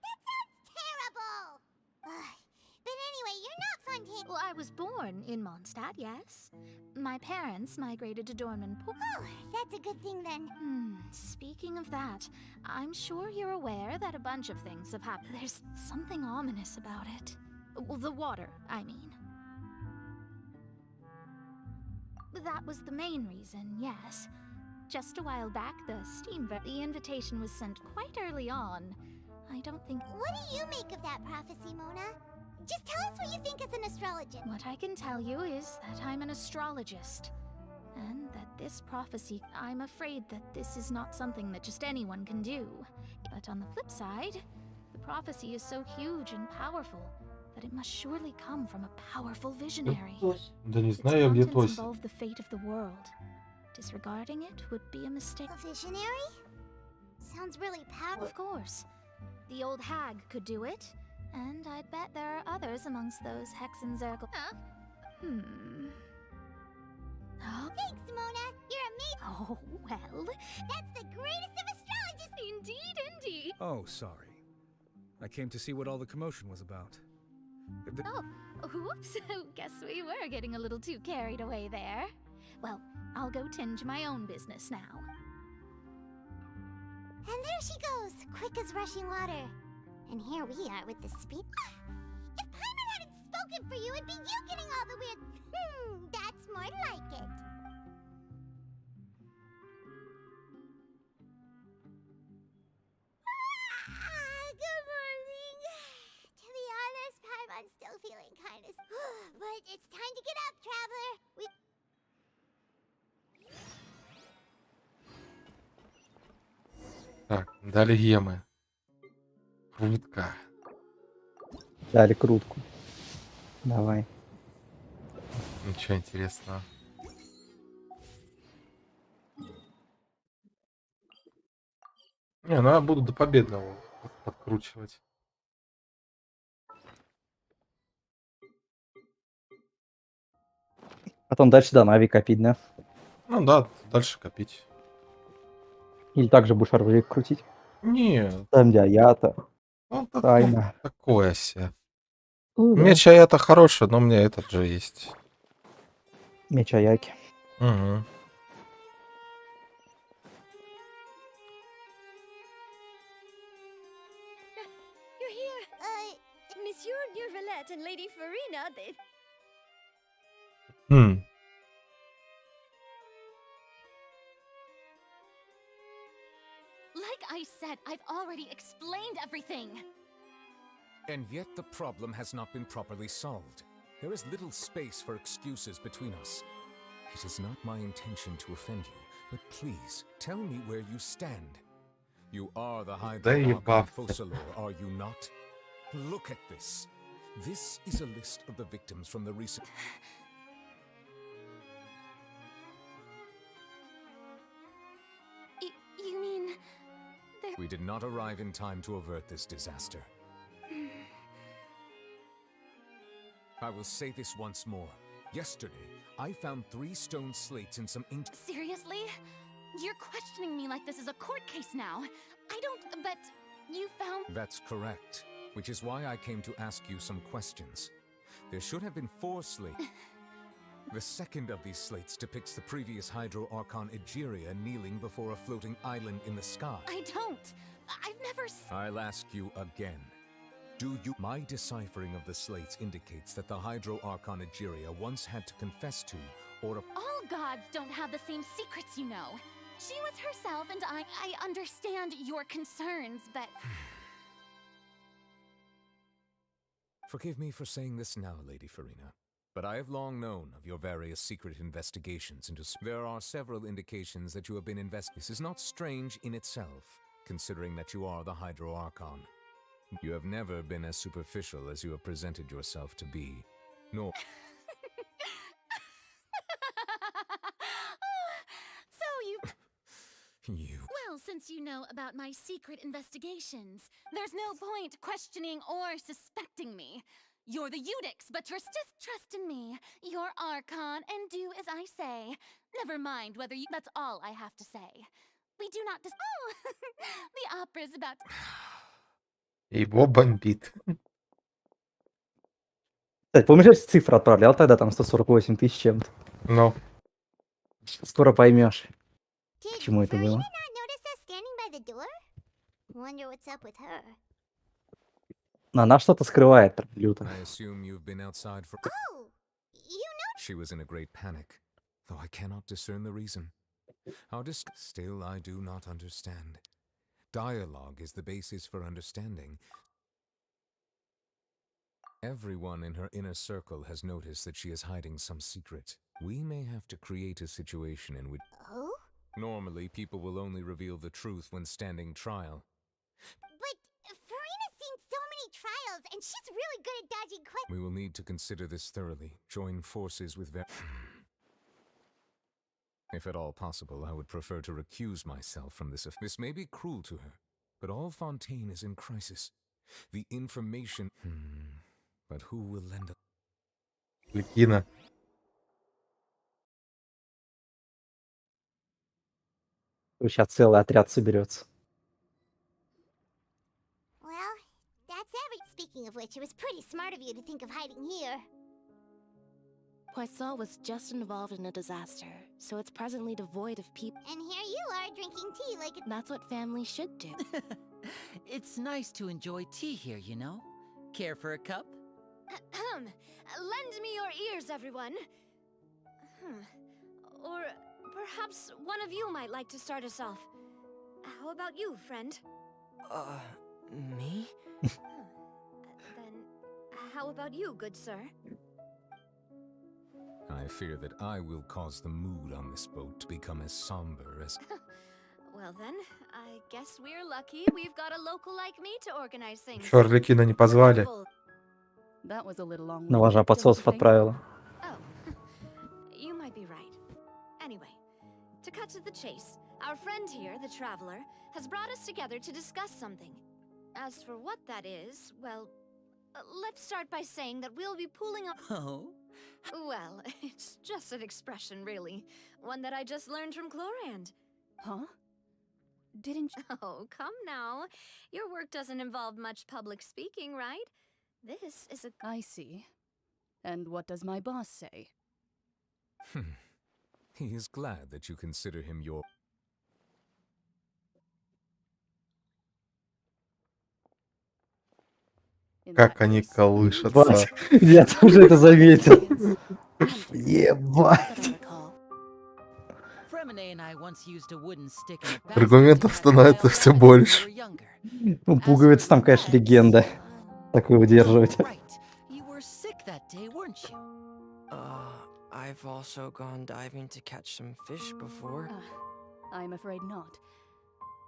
That sounds terrible! But anyway, you're not Fontaine. Well, I was born in Mondstadt, yes. My parents migrated to Dornmann-Pool. Oh, that's a good thing then. Speaking of that, I'm sure you're aware that a bunch of things have happened. There's something ominous about it. Well, the water, I mean. That was the main reason, yes. Just a while back, the invitation was sent quite early on. I don't think... What do you make of that prophecy, Mona? Just tell us what you think as an astrologist. What I can tell you is that I'm an astrologist. And that this prophecy, I'm afraid that this is not something that just anyone can do. But on the flip side, the prophecy is so huge and powerful that it must surely come from a powerful visionary. Да не Its знаю, где contents Тося. involve the fate of the world. Disregarding it would be a mistake. A visionary? Sounds really powerful. Of course. The old hag could do it, and I'd bet there are others amongst those Hexenzirkel. Huh? Oh. Thanks, Mona. You're amazing. Oh, well. That's the greatest of astrologists. Indeed, indeed. Oh, sorry. I came to see what all the commotion was about. Oh, whoops. Guess we were getting a little too carried away there. Well, I'll go tend to my own business now. And there she goes, quick as rushing water. And here we are with the speed. If Paimon hadn't spoken for you, it'd be you getting all the weird... that's more like it. Good morning. To be honest, Paimon's still feeling kind of... But it's time to get up, traveler. Так, дали гемы. Крутка. Дали крутку. Давай. Ничего интересного. Не, ну я буду до победного подкручивать. Потом дальше до Нави копить, да? Ну да, дальше копить. Или также будешь ролик крутить? Не. Там где я-то. Ну, Тайна. такое себе. Ну, да. Меч это хороший, но у меня этот же есть. Меч Аяки. Угу. You're here. Monsieur Neurvalette and Lady Farina, they... Like I said, I've already explained everything. And yet the problem has not been properly solved. There is little space for excuses between us. It is not my intention to offend you, but please, tell me where you stand. You are the High Primarch of Focalor, are you not? Look at this. This is a list of the victims from the recent... You mean... We did not arrive in time to avert this disaster. I will say this once more. Yesterday, I found 3 stone slates in some ancient... Seriously? You're questioning me like this is a court case now. I don't... but you found... That's correct. Which is why I came to ask you some questions. There should have been 4 slates. The second of these slates depicts the previous Hydro Archon Egeria kneeling before a floating island in the sky. I don't. I've never... I'll ask you again. Do you... My deciphering of the slates indicates that the Hydro Archon Egeria once had to confess to, or... All gods don't have the same secrets, you know. She was herself, and I understand your concerns, but... Forgive me for saying this now, Lady Farina, but I have long known of your various secret investigations into... There are several indications that you have been This is not strange in itself, considering that you are the Hydro Archon. You have never been as superficial as you have presented yourself to be, nor... So you... You... Well, since you know about my secret investigations, there's no point questioning or suspecting me. You're the Eudix, but just trust in me. You're Archon, and do as I say. Never mind whether you... That's all I have to say. We do not Oh! The opera's about to... Его бомбит. Кстати, помнишь, я цифры отправлял тогда, там 148 тысяч чем-то? Ну. Скоро поймешь, к чему это было. Но она что-то скрывает прям люто. I assume you've been outside for... She was in a great panic, though I cannot discern the reason. Still, I do not understand. Dialogue is the basis for understanding. Everyone in her inner circle has noticed that she is hiding some secret. We may have to create a situation in which... Oh? Normally, people will only reveal the truth when standing trial. But Farina's seen so many trials, and she's really good at dodging questions. We will need to consider this thoroughly. Join forces with If at all possible, I would prefer to recuse myself from this. This may be cruel to her, but all Fontaine is in crisis. The information... But who will lend a... Ликина. Сейчас целый отряд соберется. Well, that's Speaking of which, it was pretty smart of you to think of hiding here. Poisson was just involved in a disaster, so it's presently devoid of people. And here you are drinking tea like a... That's what families should do. It's nice to enjoy tea here, you know? Care for a cup? Lend me your ears, everyone. Or perhaps one of you might like to start us off. How about you, friend? Me? Then, how about you, good sir? I fear that I will cause the mood on this boat to become as somber as... Well then, I guess we're lucky we've got a local like me to organize things. Чё, Арлекина не позвали? That was a little long. На ложа подсосов отправила. Oh, you might be right. Anyway, to cut to the chase, our friend here, the traveler, has brought us together to discuss something. As for what that is, well, let's start by saying that we'll be pooling up... Oh? Well, it's just an expression, really. One that I just learned from Chlorand. Huh? Didn't you... Oh, come now. Your work doesn't involve much public speaking, right? This is a... I see. And what does my boss say? He is glad that you consider him your... Как они колышутся. Я тоже это заметил. Ебать. Аргументов становится все больше. Ну, пуговица там, конечно, легенда. Такое удерживать. I've also gone diving to catch some fish before. I'm afraid not.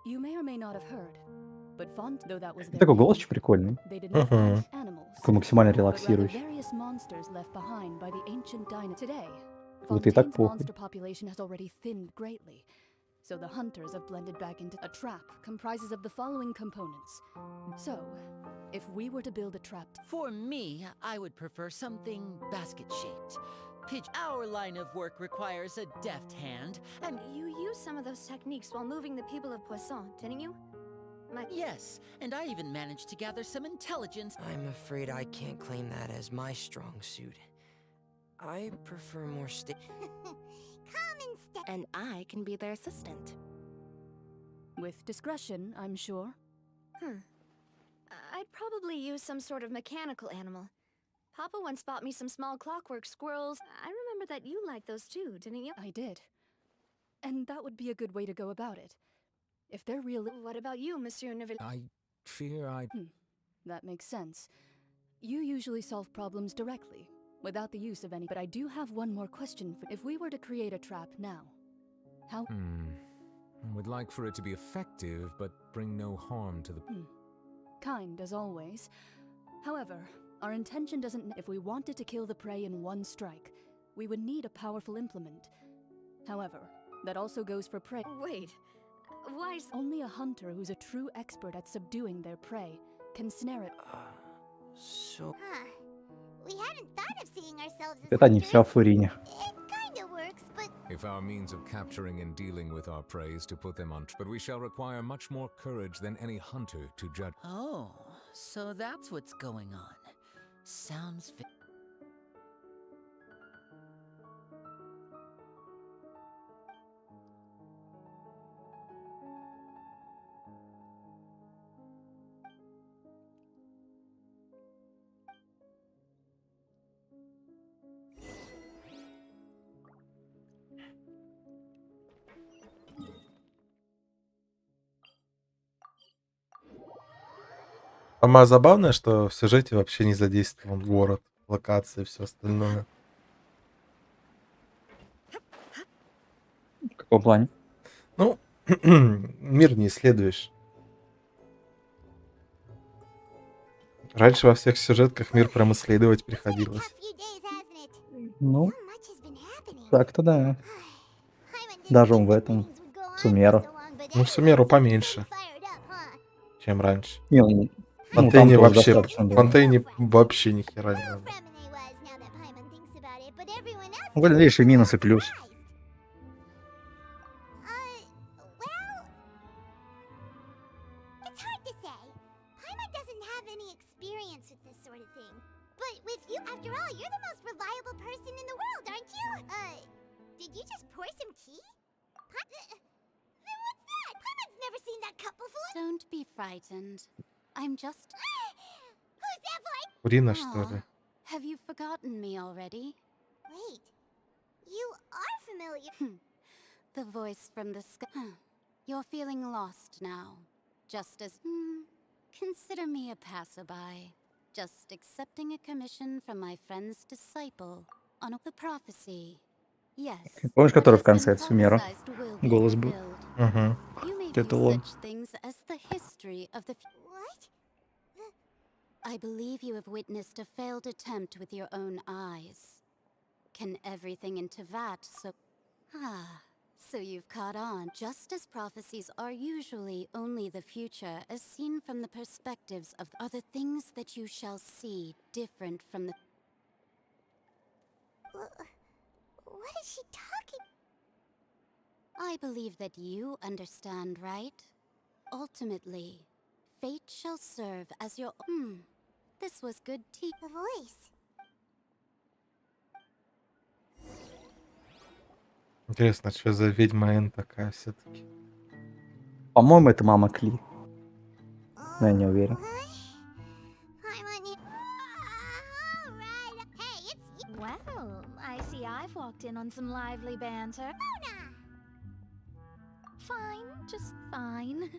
You may or may not have heard, but Font, though that was their Такой голос прикольный. they did not catch animals, Такой максимально but rather релаксирующий. various monsters left behind by the ancient dinosaurs. Today, Вот и так Fontaine's похуй. monster population has already thinned greatly, so the hunters have blended back into a trap comprises of the following components. So, if we were to build a trap, For me, I would prefer something basket-shaped. Our line of work requires a deft hand, and You used some of those techniques while moving the people of Poisson, didn't you? yes, and I even managed to gather some intelligence. I'm afraid I can't claim that as my strong suit. I prefer more And I can be their assistant. With discretion, I'm sure. I'd probably use some sort of mechanical animal. Papa once bought me some small clockwork squirrels. I remember that you liked those too, didn't you? I did. And that would be a good way to go about it. If they're real... What about you, Monsieur Neville? I fear I... That makes sense. You usually solve problems directly, without the use of any... But I do have one more question. If we were to create a trap now, how... Would like for it to be effective, but bring no harm to the... Kind, as always. However, our intention doesn't... If we wanted to kill the prey in one strike, we would need a powerful implement. However, that also goes for prey... Wait, why is... Only a hunter who's a true expert at subduing their prey can snare it. So... We hadn't thought of seeing ourselves as Это не вся Фурине. It kinda works, but If our means of capturing and dealing with our prey is to put them on... But we shall require much more courage than any hunter to judge... Oh, so that's what's going on. Sounds... Самое забавное, что в сюжете вообще не задействован город, локации и все остальное. В каком плане? Ну, мир не исследуешь. Раньше во всех сюжетках мир прям исследовать приходилось. Ну, так-то да. Даже в этом Сумеру. Ну, в Сумеру поменьше, чем раньше. Не, ну, В Фонтейне там тоже вообще, достаточно в было. Фонтейне вообще ни хера не было. Вот видишь, и минус, и плюс. it's hard to say. Paimon doesn't have any experience with this sort of thing. But with you, after all, you're the most reliable person in the world, aren't you? Did you just pour some tea? Then what's that? Paimon's never seen that cup before. Don't be frightened. I'm just... Who's that voice? Фурина, что ли? Have you forgotten me already? Wait, you are familiar. The voice from the sky. You're feeling lost now. Just as... Consider me a passerby. Just accepting a commission from my friend's disciple on the prophecy. Yes. Помнишь, который в конце от Сумеру? Голос был. Угу. You may Это view он. such things as the history of the... What? I believe you have witnessed a failed attempt with your own eyes. Can everything into that, so... So you've caught on. Just as prophecies are usually only the future, as seen from the perspectives of are the things that you shall see different from the... What is she talking? I believe that you understand, right? Ultimately, fate shall serve as your... This was good tea. The voice. Интересно, что за ведьма Н такая все-таки? По-моему, это мама Кли. Но я не уверен. Well, I see I've walked in on some lively banter. Fine, just fine.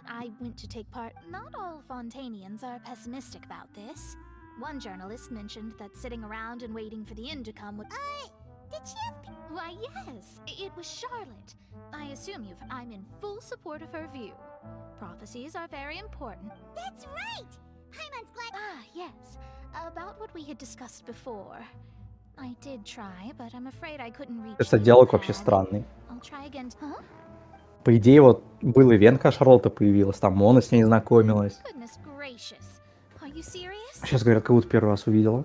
I went to take part. Not all Fontainians are pessimistic about this. One journalist mentioned that sitting around and waiting for the end to come would... Did she have... Why, yes, it was Charlotte. I assume I'm in full support of her view. Prophecies are very important. That's right! Paimon's glad... Yes. About what we had discussed before. I did try, but I'm afraid I couldn't reach... Кажется, диалог вообще странный. I'll try again. Huh? По идее, вот был ивент, когда Шарлотта появилась, там Мона с ней знакомилась. Goodness gracious. Are you serious? Сейчас, говорят, как будто первый раз увидела.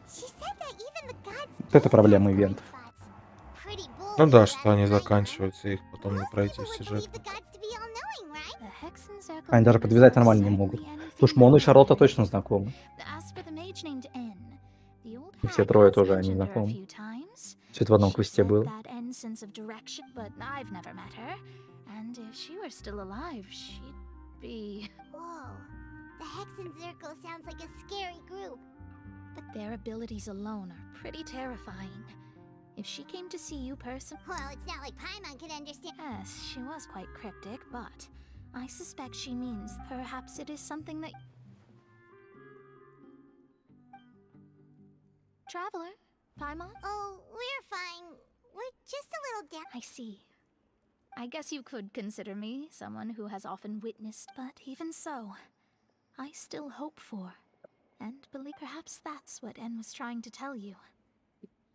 She said that even the gods Это проблема ивентов. Ну да, что они заканчиваются, их потом не пройти в сюжет. Они даже подвязать нормально не могут. Слушай, Мона и Шарлотта точно знакомы. И все трое тоже они знакомы. Все это в одном квесте было. The Hexen Circle sounds like a scary group. But their abilities alone are pretty terrifying. If she came to see you personally... Well, it's not like Paimon could understand. Yes, she was quite cryptic, but I suspect she means perhaps it is something that... Traveler, Paimon? Oh, we're fine. We're just a little down. I see. I guess you could consider me someone who has often witnessed, but even so, I still hope for, and believe perhaps that's what N was trying to tell you.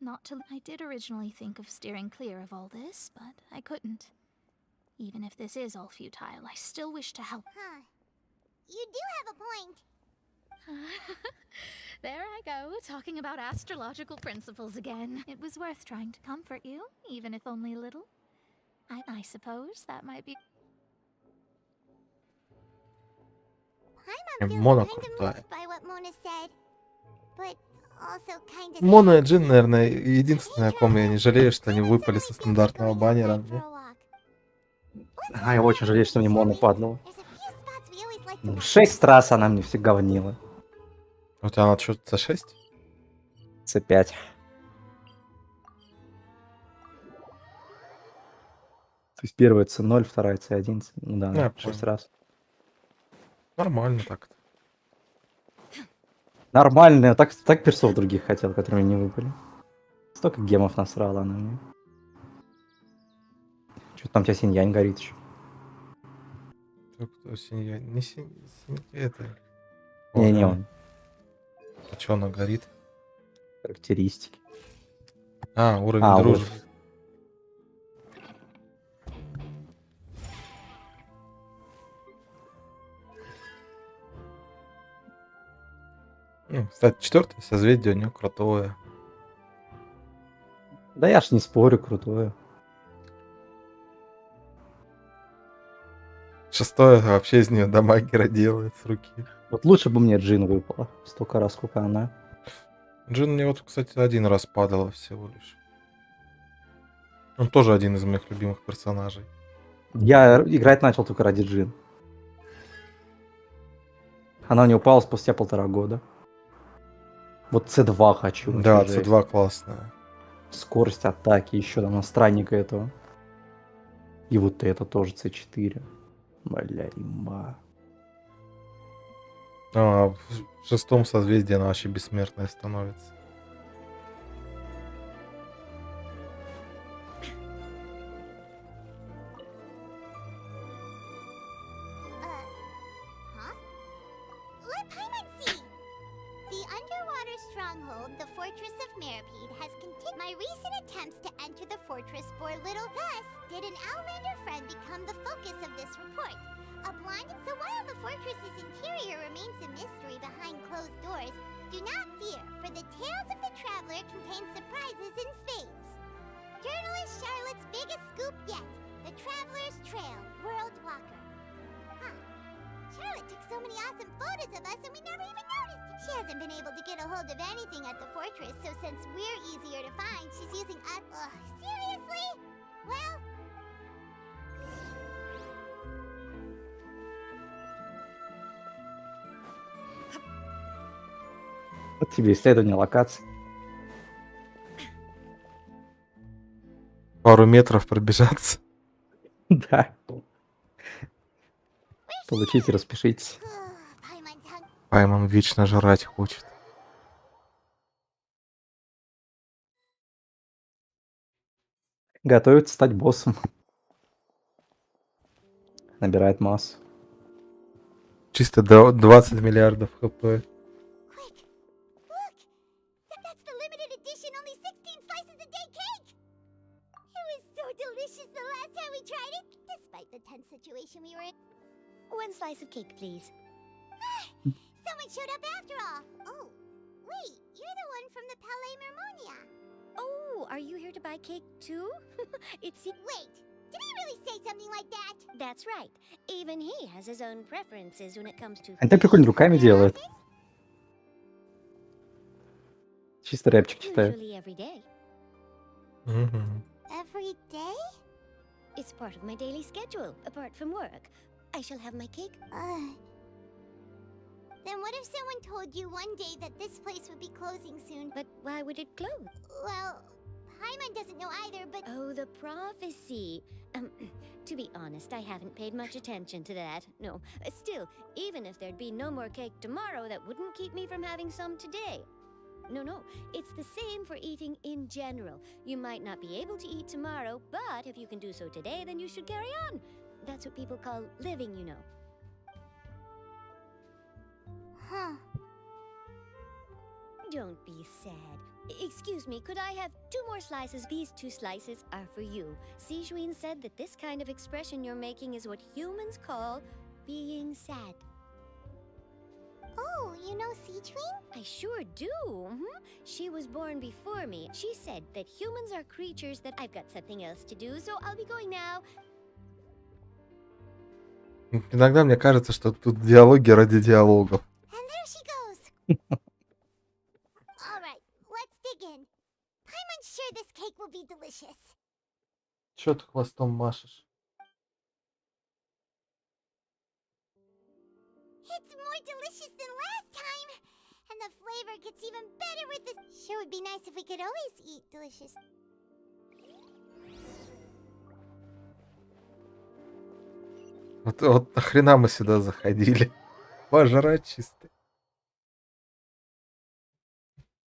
Not to... I did originally think of steering clear of all this, but I couldn't. Even if this is all futile, I still wish to help. Huh. You do have a point. There I go, talking about astrological principles again. It was worth trying to comfort you, even if only a little. I suppose that might be... Paimon feels Мона kind of крутая. moved by what Mona said, but also kind of... Мона и Джин, наверное, единственное, о ком я не жалею, что они выпали со стандартного баннера. А, я очень жалею, что мне Мона падала. 6 раз она мне все говнила. У тебя она что-то за 6? C5. То есть первая C0, вторая C1. Ну да, Я 6 понял. раз. Нормально так-то. Нормально, я так персов других хотел, которые мне не выпали. Столько гемов насрала она мне. Что-то там у тебя синьянь горит еще. Кто синья? Не это. Не он. А что она горит? Характеристики. А, уровень дружбы. Ну, кстати, 4-е созвездие у него крутое. Да я ж не спорю, крутое. 6-е вообще из нее дамагера делает с руки. Вот лучше бы мне Джин выпала. Столько раз, сколько она. Джин мне вот, кстати, один раз падала всего лишь. Он тоже один из моих любимых персонажей. Я играть начал только ради Джин. Она не упала спустя 1,5 года. Вот C2 хочу. Да, C2 классная. Скорость атаки еще там на странника этого. И вот это тоже C4. Бля, имба. А в 6-м созвездии она вообще бессмертная становится. Let Paimon see! The underwater stronghold, the Fortress of Meripede, has continued. My recent attempts to enter the fortress bore little. Thus, did an Outlander friend become the focus of this report? A blind. So while the fortress's interior remains a mystery behind closed doors, do not fear, for the tales of the traveler contain surprises in spades. Journalist Charlotte's biggest scoop yet: the Traveler's Trail, World Walker. Huh. Charlotte took so many awesome photos of us and we never even noticed. She hasn't been able to get a hold of anything at the fortress, so since we're easier to find, she's using us. Ugh, seriously? Well... Вот тебе исследование локаций. Пару метров пробежаться. Да. Получите, распишитесь. Паймон вечно жрать хочет. Готовится стать боссом. Набирает массу. Чисто 20 миллиардов хп. That's the limited edition, only 16 slices a day cake! It was so delicious the last time we tried it, despite the tense situation we were in. 1 slice of cake, please. Someone showed up after all! Oh, wait, you're the one from the Palais Mermonia. Oh, are you here to buy cake too? It's Wait, did he really say something like that? That's right. Even he has his own preferences when it comes to Они так прикольно руками делают. Чисто рэпчик читают. usually every day. Мгм. Every day? It's part of my daily schedule, apart from work. I shall have my cake. Then what if someone told you one day that this place would be closing soon? But why would it close? Well, Paimon doesn't know either, but... Oh, the prophecy. To be honest, I haven't paid much attention to that. No, still, even if there'd be no more cake tomorrow, that wouldn't keep me from having some today. No, it's the same for eating in general. You might not be able to eat tomorrow, but if you can do so today, then you should carry on. That's what people call living, you know. Huh. Don't be sad. Excuse me, could I have 2 more slices? These 2 slices are for you. Sijuin said that this kind of expression you're making is what humans call being sad. Oh, you know Sijuin? I sure do. She was born before me. She said that humans are creatures that I've got something else to do, so I'll be going now. Иногда мне кажется, что тут диалоги ради диалогов. And there she goes. All right, let's dig in. Paimon's sure this cake will be delicious. Чё ты хвостом машешь? It's more delicious than last time. And the flavor gets even better with this. Sure would be nice if we could always eat delicious. Вот нахрена мы сюда заходили? Пожрать чисто.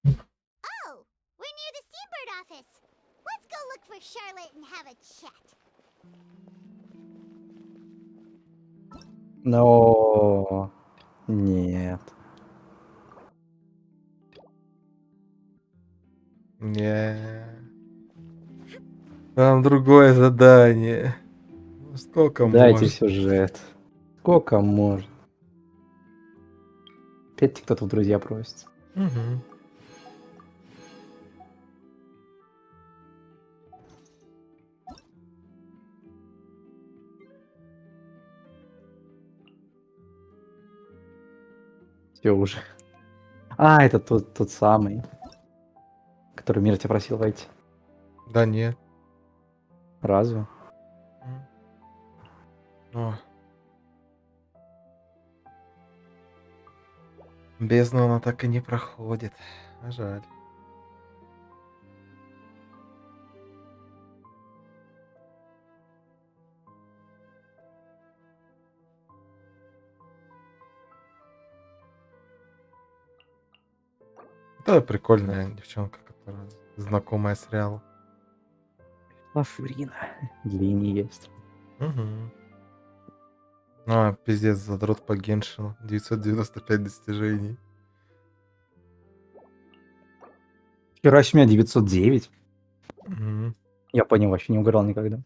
Oh, we're near the Steambird office. Let's go look for Charlotte and have a chat. Но нет. Не. Там другое задание. Ну, сколько Дайте можно? сюжет. Сколько можно? Опять кто-то в друзья просится. Мгм. Все уже. А, это тот самый, который Мир тебя просил войти. Да нет. Разве? О. Бездну она так и не проходит. А жаль. Да, прикольная девчонка, которая знакомая с Реалом. Лафурина. Линии есть. Мгм. А, пиздец, задрот по Геншину. 995 достижений. Вчера у меня 909. Мгм. Я по ним вообще не угорал никогда.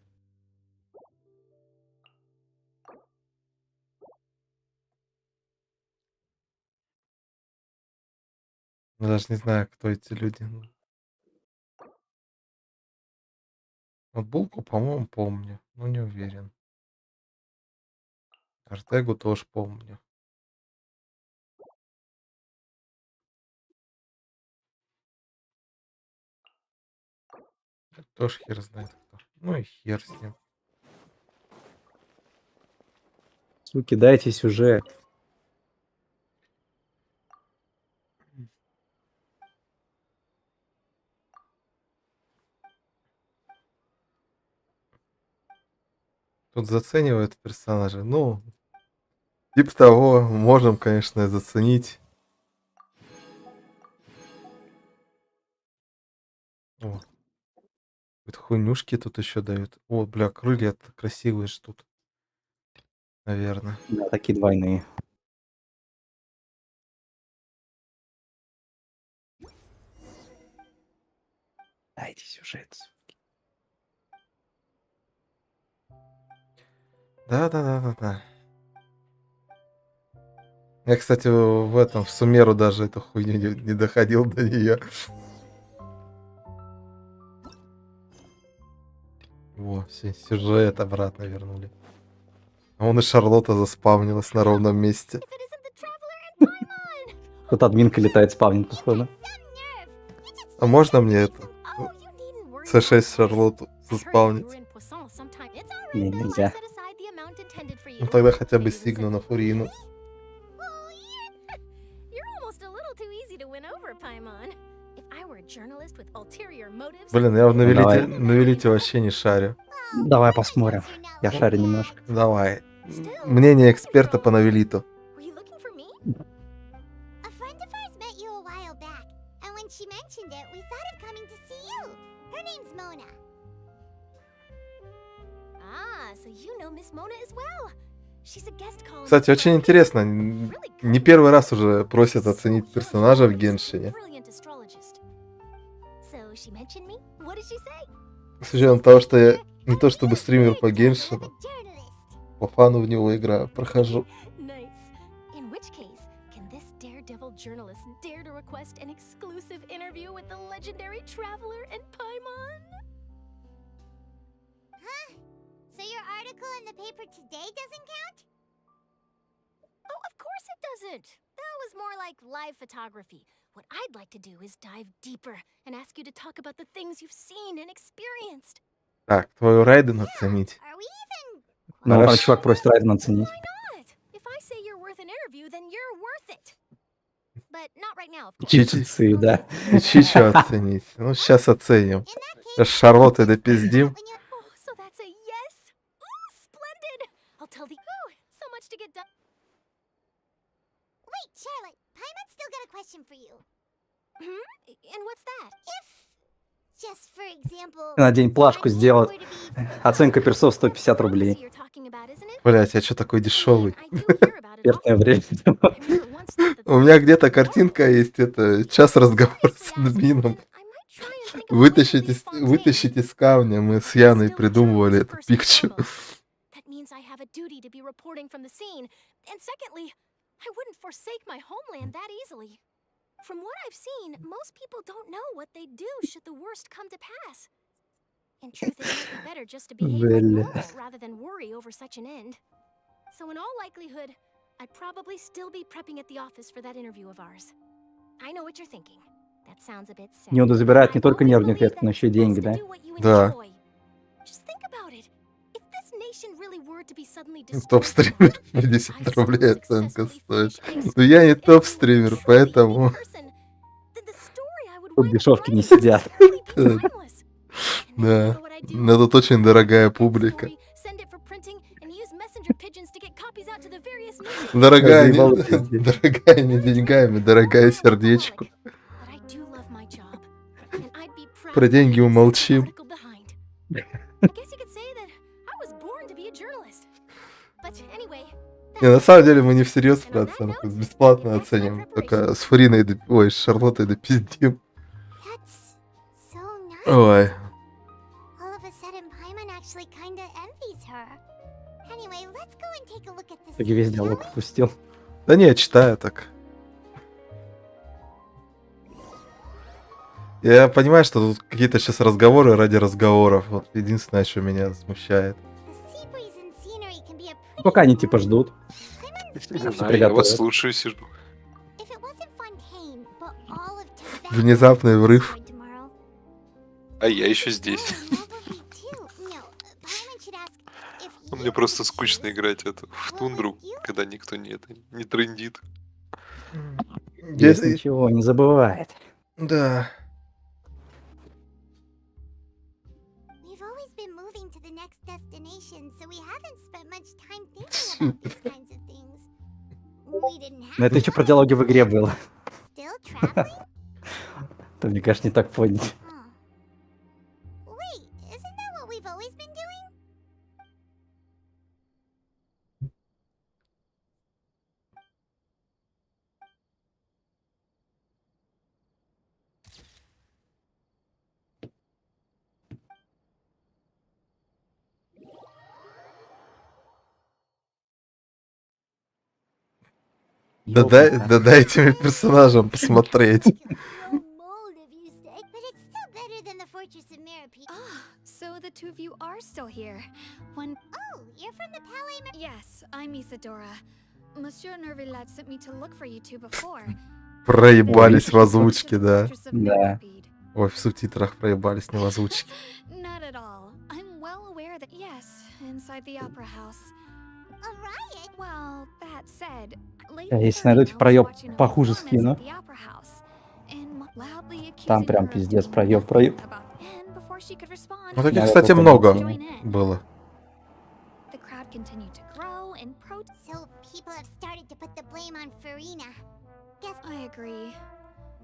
Я даже не знаю, кто эти люди. Вот Булку, по-моему, помню, но не уверен. Артегу тоже помню. Это тоже хер знает кто. Ну и хер с ним. Суки, дайте сюжет. Тут заценивают персонажа. Ну, типа того, можем, конечно, заценить. О. Вот хуйнюшки тут еще дают. О, бля, крылья красивые ж тут. Наверное. Да, такие двойные. Дайте сюжет. Да. Я, кстати, в этом, в Сумеру даже эту хуйню не доходил до нее. все, сюжет обратно вернули. А вон и Шарлотта заспавнилась на ровном месте. Тут админка летает, спавнит, походу. А можно мне это? С6 Шарлотту заспавнить? Не, нельзя. Ну тогда хотя бы Сигну на Фурину. Блин, я в Навелите вообще не шарю. Давай посмотрим. Я шарю немножко. Давай. Мнение эксперта по Навелиту. A friend of ours met you a while back, and when she mentioned it, we thought of coming to see you. Her name's Mona. Ah, so you know Miss Mona as well. She's a guest columnist. Кстати, очень интересно. Не первый раз уже просят оценить персонажа в Геншине. So she mentioned me? What did she say? С учетом того, что я не то чтобы стример по Геншину, по фану в него играю, прохожу. Nice. In which case, can this daredevil journalist dare to request an exclusive interview with the legendary traveler and Paimon? Huh? So your article in the paper today doesn't count? Oh, of course it doesn't. That was more like live photography. What I'd like to do is dive deeper and ask you to talk about the things you've seen and experienced. Так, твою Райден оценить. Ну, там чувак просит Райден оценить. If I say you're worth an interview, then you're worth it. But not right now, of course. Чичицы, да. И Чичу оценить. Ну, сейчас оценим. Сейчас Шарлоттой допиздим. So that's a yes? Ooh, splendid! I'll tell the... Ooh, so much to get done. Wait, Charlotte, Paimon's still got a question for you. And what's that? If, just for example... Надень плашку, сделать. Оценка персов 150 рублей. Блять, я что такой дешевый? Экспертное время. У меня где-то картинка есть, это час разговора с админом. Вытащить из камня, мы с Яной придумывали эту пикчу. That means I have a duty to be reporting from the scene. And secondly, I wouldn't forsake my homeland that easily. From what I've seen, most people don't know what they'd do should the worst come to pass. In truth, it might be better just to behave like normal rather than worry over such an end. So in all likelihood, I'd probably still be prepping at the office for that interview of ours. I know what you're thinking. That sounds a bit sad. Неуда забирает не только нервную клетку, но еще и деньги, да? Да. Just think about it. If this nation really were to be suddenly Топ-стример 50 рублей оценка стоит. Но я не топ-стример, поэтому... Тут дешевки не сидят. Да. Но тут очень дорогая публика. Дорогая не деньгами, дорогая сердечку. Про деньги умолчим. Не, на самом деле мы не всерьез про оценку, бесплатно оценим. Только с Фуриной, ой, с Шарлоттой допиздим. Ой. Так и весь диалог пропустил. Да не, я читаю так. Я понимаю, что тут какие-то сейчас разговоры ради разговоров. Вот единственное, что меня смущает. Пока они типа ждут. Я вас слушаю, сижу. Внезапный врыв. А я еще здесь. Мне просто скучно играть это в тундру, когда никто не трендит. Здесь ничего не забывает. Да. Но это еще про диалоги в игре было. Это, мне кажется, не так понять. Да дайте мне персонажам посмотреть. So So the two of you are still here. When Oh, you're from the Palais. Yes, I'm Isadora. Monsieur Nervilat sent me to look for you two before. Проебались в озвучке, да. Да. Ой, в субтитрах проебались, не в озвучке. Not at all. I'm well aware that yes, inside the opera house. A riot? Well, that said, Если найдете проеб похуже скину. Там прям пиздец проеб. Ну таких, кстати, много было. The crowd continued to grow and So people have started to put the blame on Farina. Guess I agree.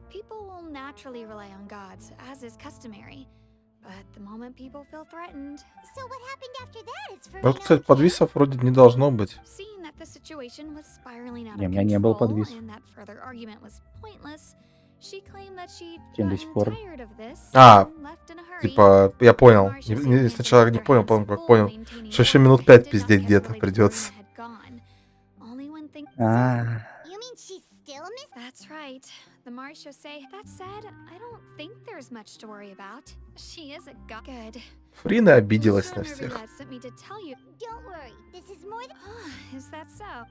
People will naturally rely on gods, as is customary. But the moment people feel threatened. So what happened after that? Is Ну, Farina кстати, подвисов вроде не должно быть. Seeing that the situation was spiraling out Не, у of меня не было control подвисов. and that further argument was pointless, she claimed that she'd Чем до сих пор? gotten tired of this А, and left in a hurry. типа, я понял. Сначала не понял, потом как понял. Что еще минут 5 пиздеть где-то придется. А, You mean she's still miss? That's right. The Marisho say. That said, I don't think there's much to worry about. She is a god. Good. Фрина обиделась на всех. Nervilat sent me to tell you. Don't worry. This is more than. Is that so?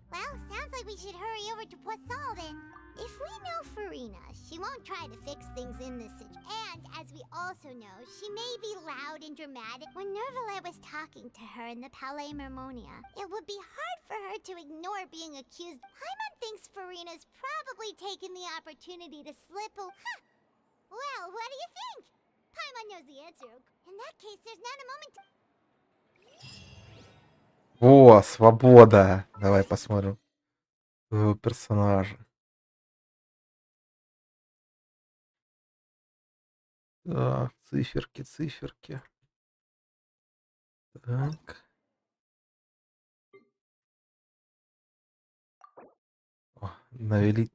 Well, sounds like we should hurry over to Poisson then. If we know Farina, she won't try to fix things in this situation. And as we also know, she may be loud and dramatic. When Nervilat was talking to her in the Palais Mermonia, it would be hard for her to ignore being accused. Paimon thinks Farina's probably taken the opportunity to slip a... Huh. Well, what do you think? Paimon knows the answer. In that case, there's not a moment to... О, свобода. Давай посмотрим персонажа. Так, циферки. Так. О, навелит.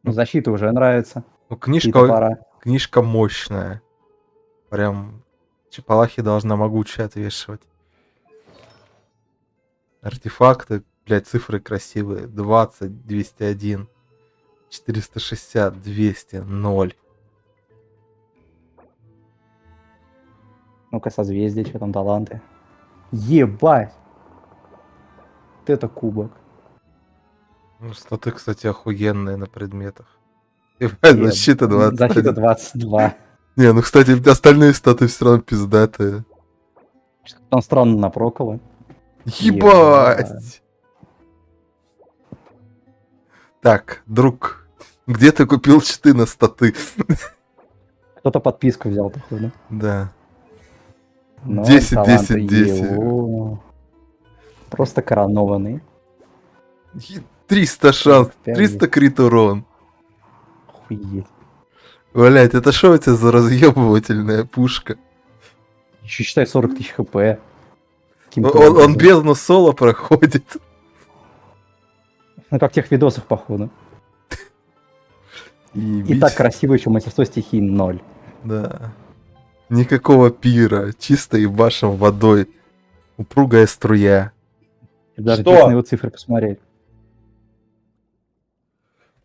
ну, защита уже нравится. Ну, Какие-то пора. книжка мощная. Прям Чапалахи должна могучая отвешивать. Артефакты, блядь, цифры красивые. 20, 201, 460, 200, 0. Ну-ка, созвездие, что там, таланты. Ебать! Вот это кубок. Ну, статы, кстати, охуенные на предметах. Ебать, защита 20. Защита 22. Не, ну, кстати, остальные статы все равно пиздатые. Там странно напрокало. Ебать! Так, друг, где ты купил читы на статы? Кто-то подписку взял, походу. Да. Ну, 10, таланты 10, 10. его. Просто коронованный. 300 шанс, 300 крит урон. Охуеть. Блять, это что у тебя за разъебывательная пушка? Еще считай 40 тысяч хп. Он бездну соло проходит. Ну как в тех видосах, походу. И так красиво еще мастерство стихий 0. Да. Никакого пира, чисто ебашим водой. Упругая струя. Даже на его цифры посмотреть.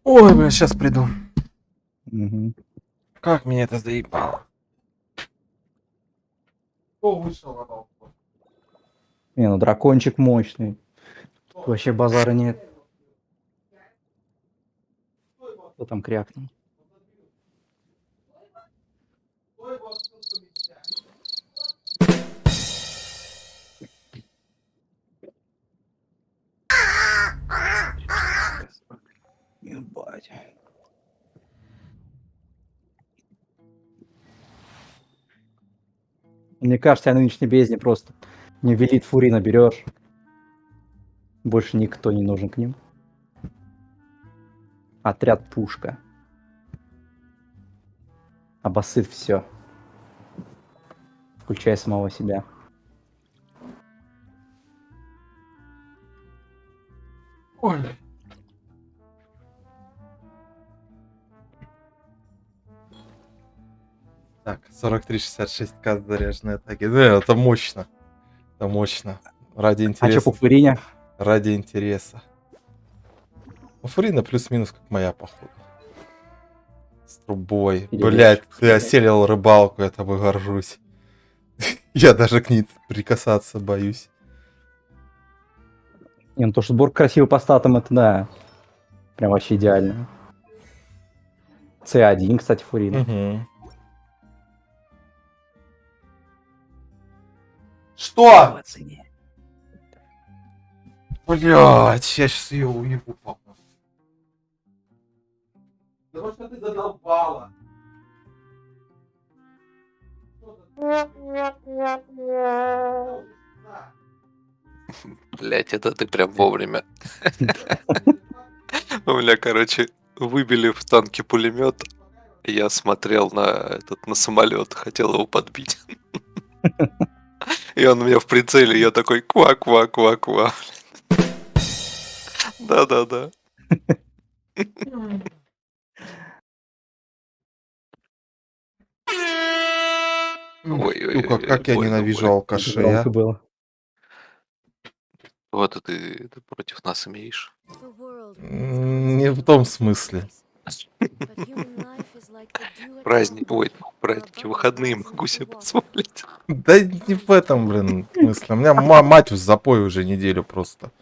Ой, бля, сейчас приду. Угу. Как меня это заебало. Кто вышел на балкон? Не, ну дракончик мощный. Тут вообще базара нет. Кто там крякнул? Ебать. Мне кажется, на нынешней бездне просто не велит Фурина берешь. Больше никто не нужен к ним. Отряд пушка. Обоссыт все. Включая самого себя. Ой. Так, 43-66к заряженной атаки. Да, это мощно. Это мощно. Ради интереса. А что по Фурине? Ради интереса. Фурина плюс-минус как моя, походу. С трубой. Или Блять, лучше. ты осилил рыбалку, я тобой горжусь. Я даже к ней прикасаться боюсь. Не, ну то, что сбор красивый по статам, это да. Прям вообще идеально. С1, кстати, Фурина. Угу. Что? Блять, я сейчас ее уебу, папа. Да что ты задолбала? Блять, это ты прям вовремя. У меня, короче, выбили в танке пулемет. Я смотрел на самолет, хотел его подбить. И он у меня в прицеле, я такой ква-ква-ква-ква. Да-да-да. Сука, как я ненавижу алкашей, а? Громко было. Вот и ты против нас имеешь. Не в том смысле. Праздники, выходные могу себе позволить. Да не в этом, блин, смысле. У меня мать в запой уже неделю просто.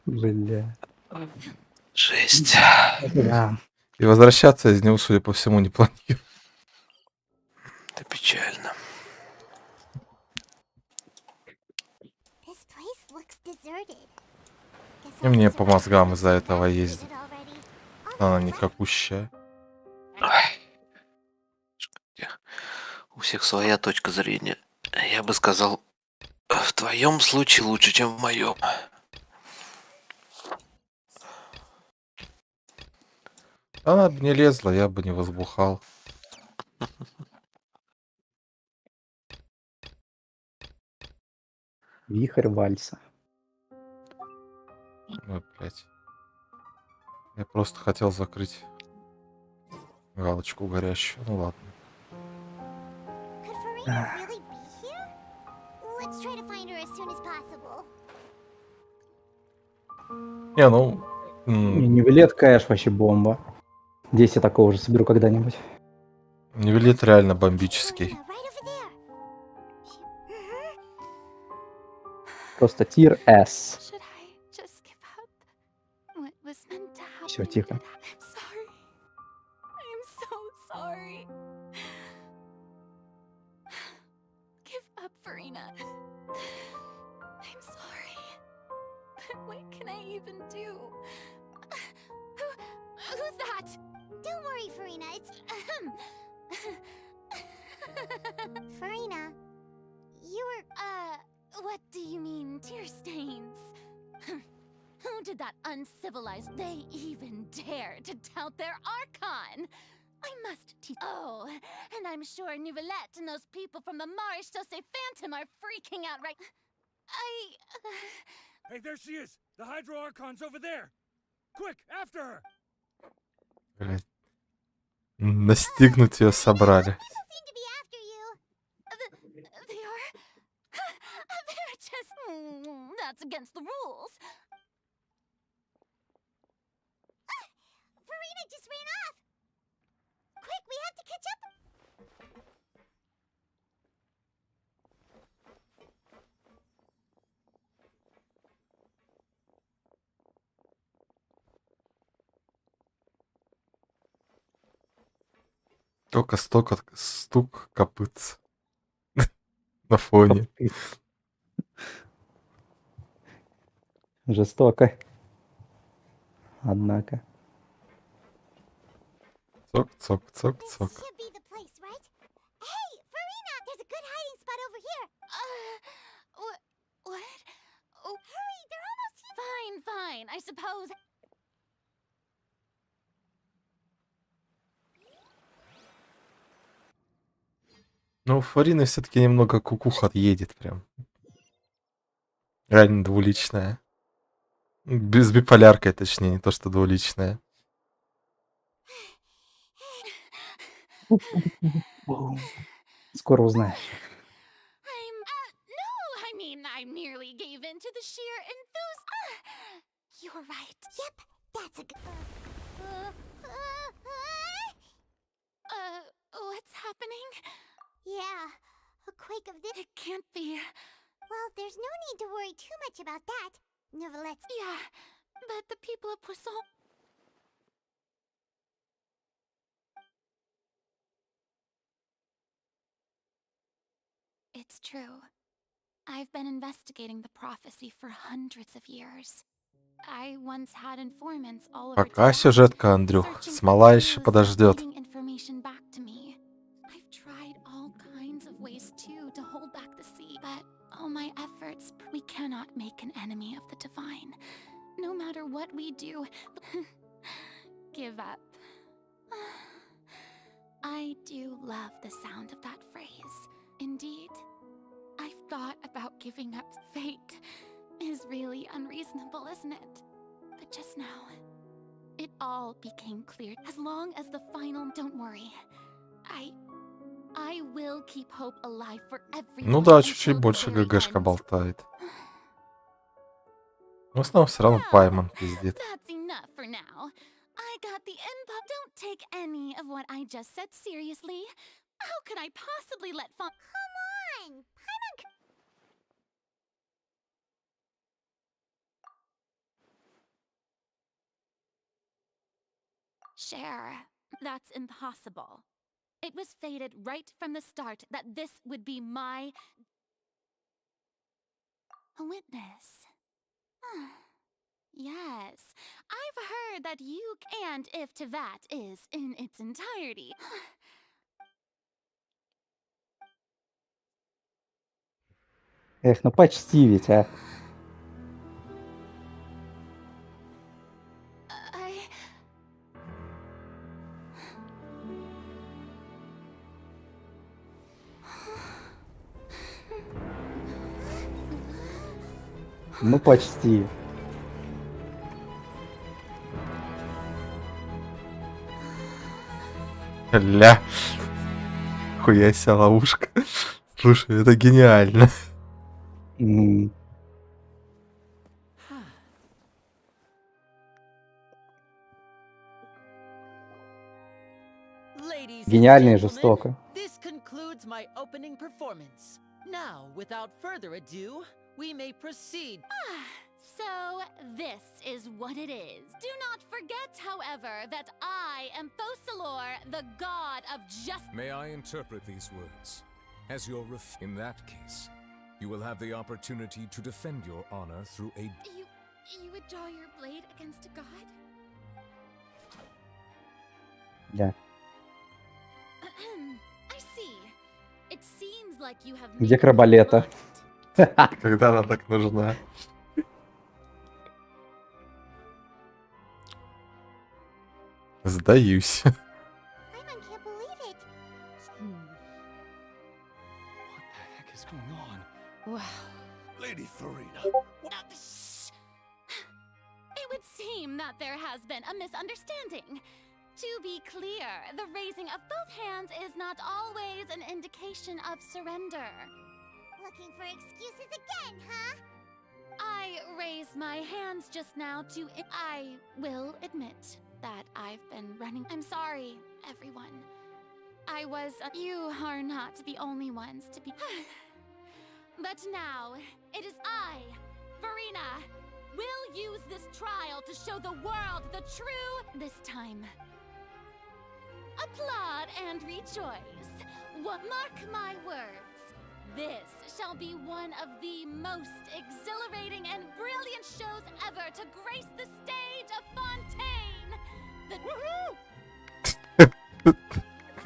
Бля. Жесть. Да. И возвращаться из него, судя по всему, не планирую. Это печально. И мне по мозгам из-за этого ездит. Она никакущая. У всех своя точка зрения. Я бы сказал, в твоем случае лучше, чем в моем. Она бы не лезла, я бы не возбухал. Вихрь вальса. Ой, блядь. Я просто хотел закрыть галочку горящую. Ну ладно. Не, ну... Нивелет, конечно, вообще бомба. Здесь я такого же соберу когда-нибудь. Нивелит реально бомбический. Просто тир S. Все, тихо. I'm so sorry. Give up, Farina. I'm sorry. But what can I even do? Who's that? Don't worry, Farina. It's Farina, you were What do you mean, tear stains? Who did that uncivilized? They even dare to tout their Archon! I must teach. Oh, and I'm sure Nouvellette and those people from the Maréchaussée Phantom are freaking out right. Hey, there she is! The Hydro Archon's over there! Quick, after her! Блядь. Настигнуть ее собрали. They are. They're just. That's against the rules. Farina just ran off. Quick, we have to catch up. Только стук копыт на фоне. Жестоко. Однако. Цок, цок, цок, цок. Should be the place, right? Hey, Farina, there's a good hiding spot over here. What? Oh, hurry, they're almost here. Fine, I suppose. Ну, у Фарины все-таки немного кукуха отъедет прям. Реально двуличная. Без биполяркой, точнее, не то, что двуличная. Скоро узнаешь. No, I mean, I merely gave in to the sheer enthus. You're right. Yep, That's a good. What's happening? Yeah, a quake of this. It can't be. Well, there's no need to worry too much about that. Nevertheless. Yeah, but the people of Poisson. It's true. I've been investigating the prophecy for hundreds of years. I once had informants all over Пока town, сюжетка, Андрюх. searching Смола for еще clues, подождет. feeding information back to me. I've tried all kinds of ways too to hold back the sea, but all my efforts, we cannot make an enemy of the divine. No matter what we do, give up. I do love the sound of that phrase. Indeed, I've thought about giving up. Fate is really unreasonable, isn't it? But just now, it all became clear. As long as the final, don't worry. I will keep hope alive for everyone. Ну да, чуть-чуть больше ГГшка болтает. В основном все равно Пайман пиздит. That's enough for now. I got the info. Don't take any of what I just said seriously. How could I possibly let Come on! Paimon. Share. That's impossible. It was fated right from the start that this would be my witness. Yes, I've heard that you and if Tevat is in its entirety. Эх, ну почти ведь, а. Ну почти. Ля. Хуя себе ловушка. Слушай, это гениально. Гениально и жестоко. This concludes my opening performance. Now, without further ado, we may proceed. So, this is what it is. Do not forget, however, that I am Fosalor, the god of justice. May I interpret these words? As your in that case, you will have the opportunity to defend your honor through a... You would draw your blade against a god? Yeah. I see. It seems like you have... Где краболета? Когда она так нужна. Сдаюсь. Paimon can't believe it. What the heck is going on? Wow. Lady Farina. It would seem that there has been a misunderstanding. To be clear, the raising of both hands is not always an indication of surrender. Looking for excuses again, huh? I raised my hands just now to... I will admit that I've been running... I'm sorry, everyone. I was... You are not the only ones to be... But now, it is I, Farina, will use this trial to show the world the true... This time. Applaud and rejoice. Mark my words. This shall be one of the most exhilarating and brilliant shows ever to grace the stage of Fontaine. The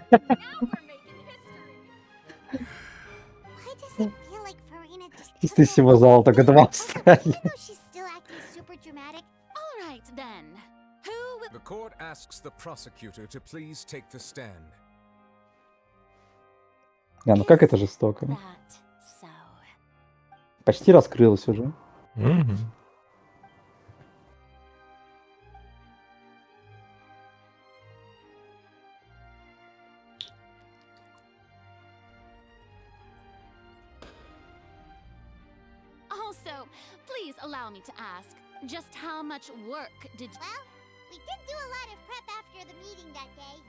Now we're making history. Why does it feel like Farina just... Чисто всего зала только два встали. She's still acting super dramatic. All right, then. The court asks the prosecutor to please take the stand. Ну как это жестоко. Почти раскрылось уже. Also, please allow me to ask, just how much work did... Well, did do a lot of prep after the meeting that day.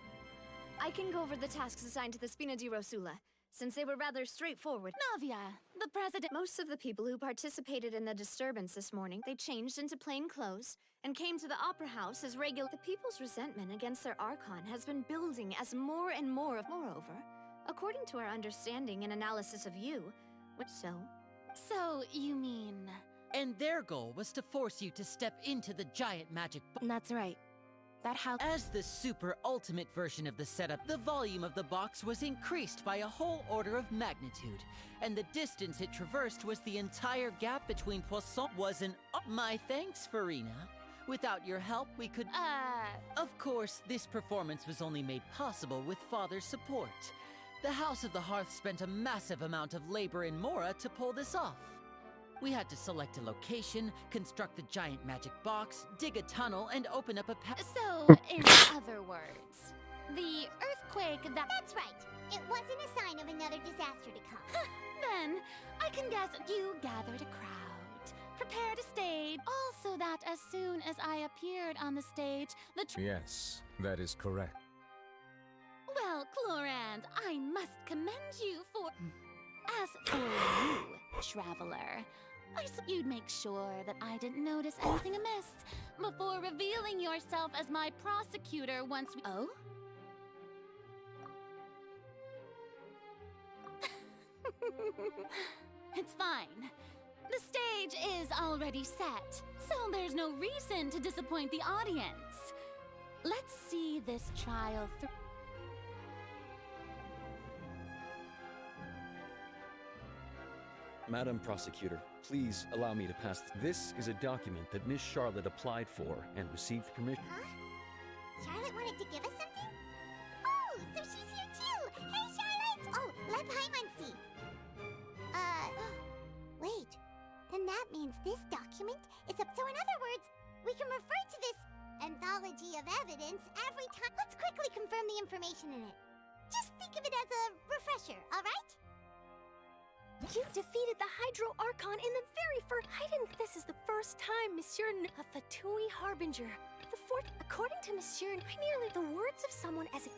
I can go over the tasks assigned to the Spina di Rosula, since they were rather straightforward. Navia, the president. Most of the people who participated in the disturbance this morning, they changed into plain clothes and came to the Opera House as regular. The people's resentment against their Archon has been building as more and more of. Moreover, according to our understanding and analysis of you, So, you mean... And their goal was to force you to step into the giant magic box. That's right. That how... As the super ultimate version of the setup, the volume of the box was increased by a whole order of magnitude, and the distance it traversed was the entire gap between Poisson was an... My thanks, Farina. Without your help, we could... Of course, this performance was only made possible with Father's support. The House of the Hearth spent a massive amount of labor in Mora to pull this off. We had to select a location, construct the giant magic box, dig a tunnel, and open up a So, in other words, the earthquake that... That's right. It wasn't a sign of another disaster to come. Then, I can guess you gathered a crowd, prepared a stage. Also that as soon as I appeared on the stage, the... Yes, that is correct. Well, Clorand, I must commend you for... As for you, traveler, you'd make sure that I didn't notice anything amiss before revealing yourself as my prosecutor once we... Oh? It's fine. The stage is already set, so there's no reason to disappoint the audience. Let's see this trial through. Madam Prosecutor, please allow me to pass. This is a document that Miss Charlotte applied for and received permission. Huh? Charlotte wanted to give us something? Oh, so she's here too! Hey, Charlotte! Oh, let Paimon see. Wait. Then that means this document is up. So in other words, we can refer to this anthology of evidence every time. Let's quickly confirm the information in it. Just think of it as a refresher, alright? You defeated the Hydro Archon in the very first... I didn't... This is the first time, Monsieur... A Fatui Harbinger. According to Monsieur... The words of someone as...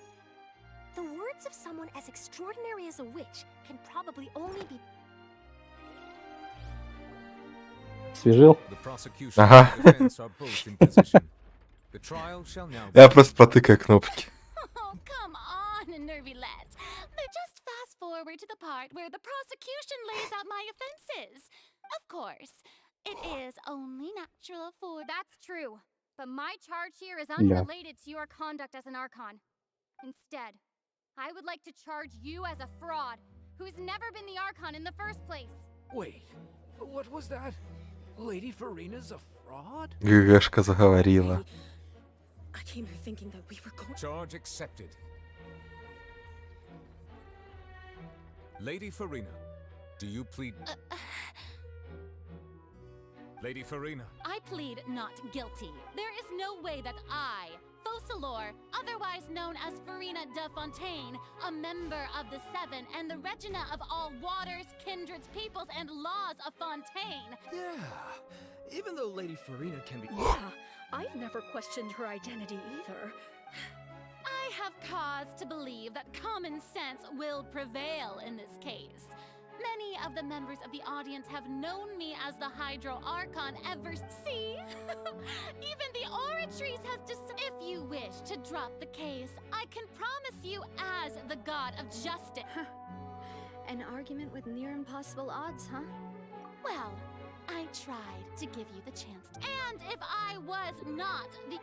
The words of someone as extraordinary as a witch can probably only be... Свежил? The prosecution and defense are both in position. The trial shall now... Я просто протыкаю кнопки. Oh, come on, Nervylette. Just fast forward to the part where the prosecution lays out my offenses. Of course, it is only natural for... That's true, but my charge here is unrelated to your conduct as an Archon. Instead, I would like to charge you as a fraud, who's never been the Archon in the first place. Wait, what was that? Lady Farina's a fraud? ГГшка заговорила. I came here thinking that we were going... Charge accepted. Lady Farina, do you plead... Lady Farina. I plead not guilty. There is no way that I, Focalor, otherwise known as Farina de Fontaine, a member of the Seven and the Regina of all waters, kindreds, peoples, and laws of Fontaine. Yeah, even though Lady Farina can be... Yeah, I've never questioned her identity either. I have cause to believe that common sense will prevail in this case. Many of the members of the audience have known me as the Hydro Archon ever see. Even the Oratrice has If you wish to drop the case, I can promise you as the god of justice. An argument with near impossible odds, huh? Well, I tried to give you the chance. And if I was not the...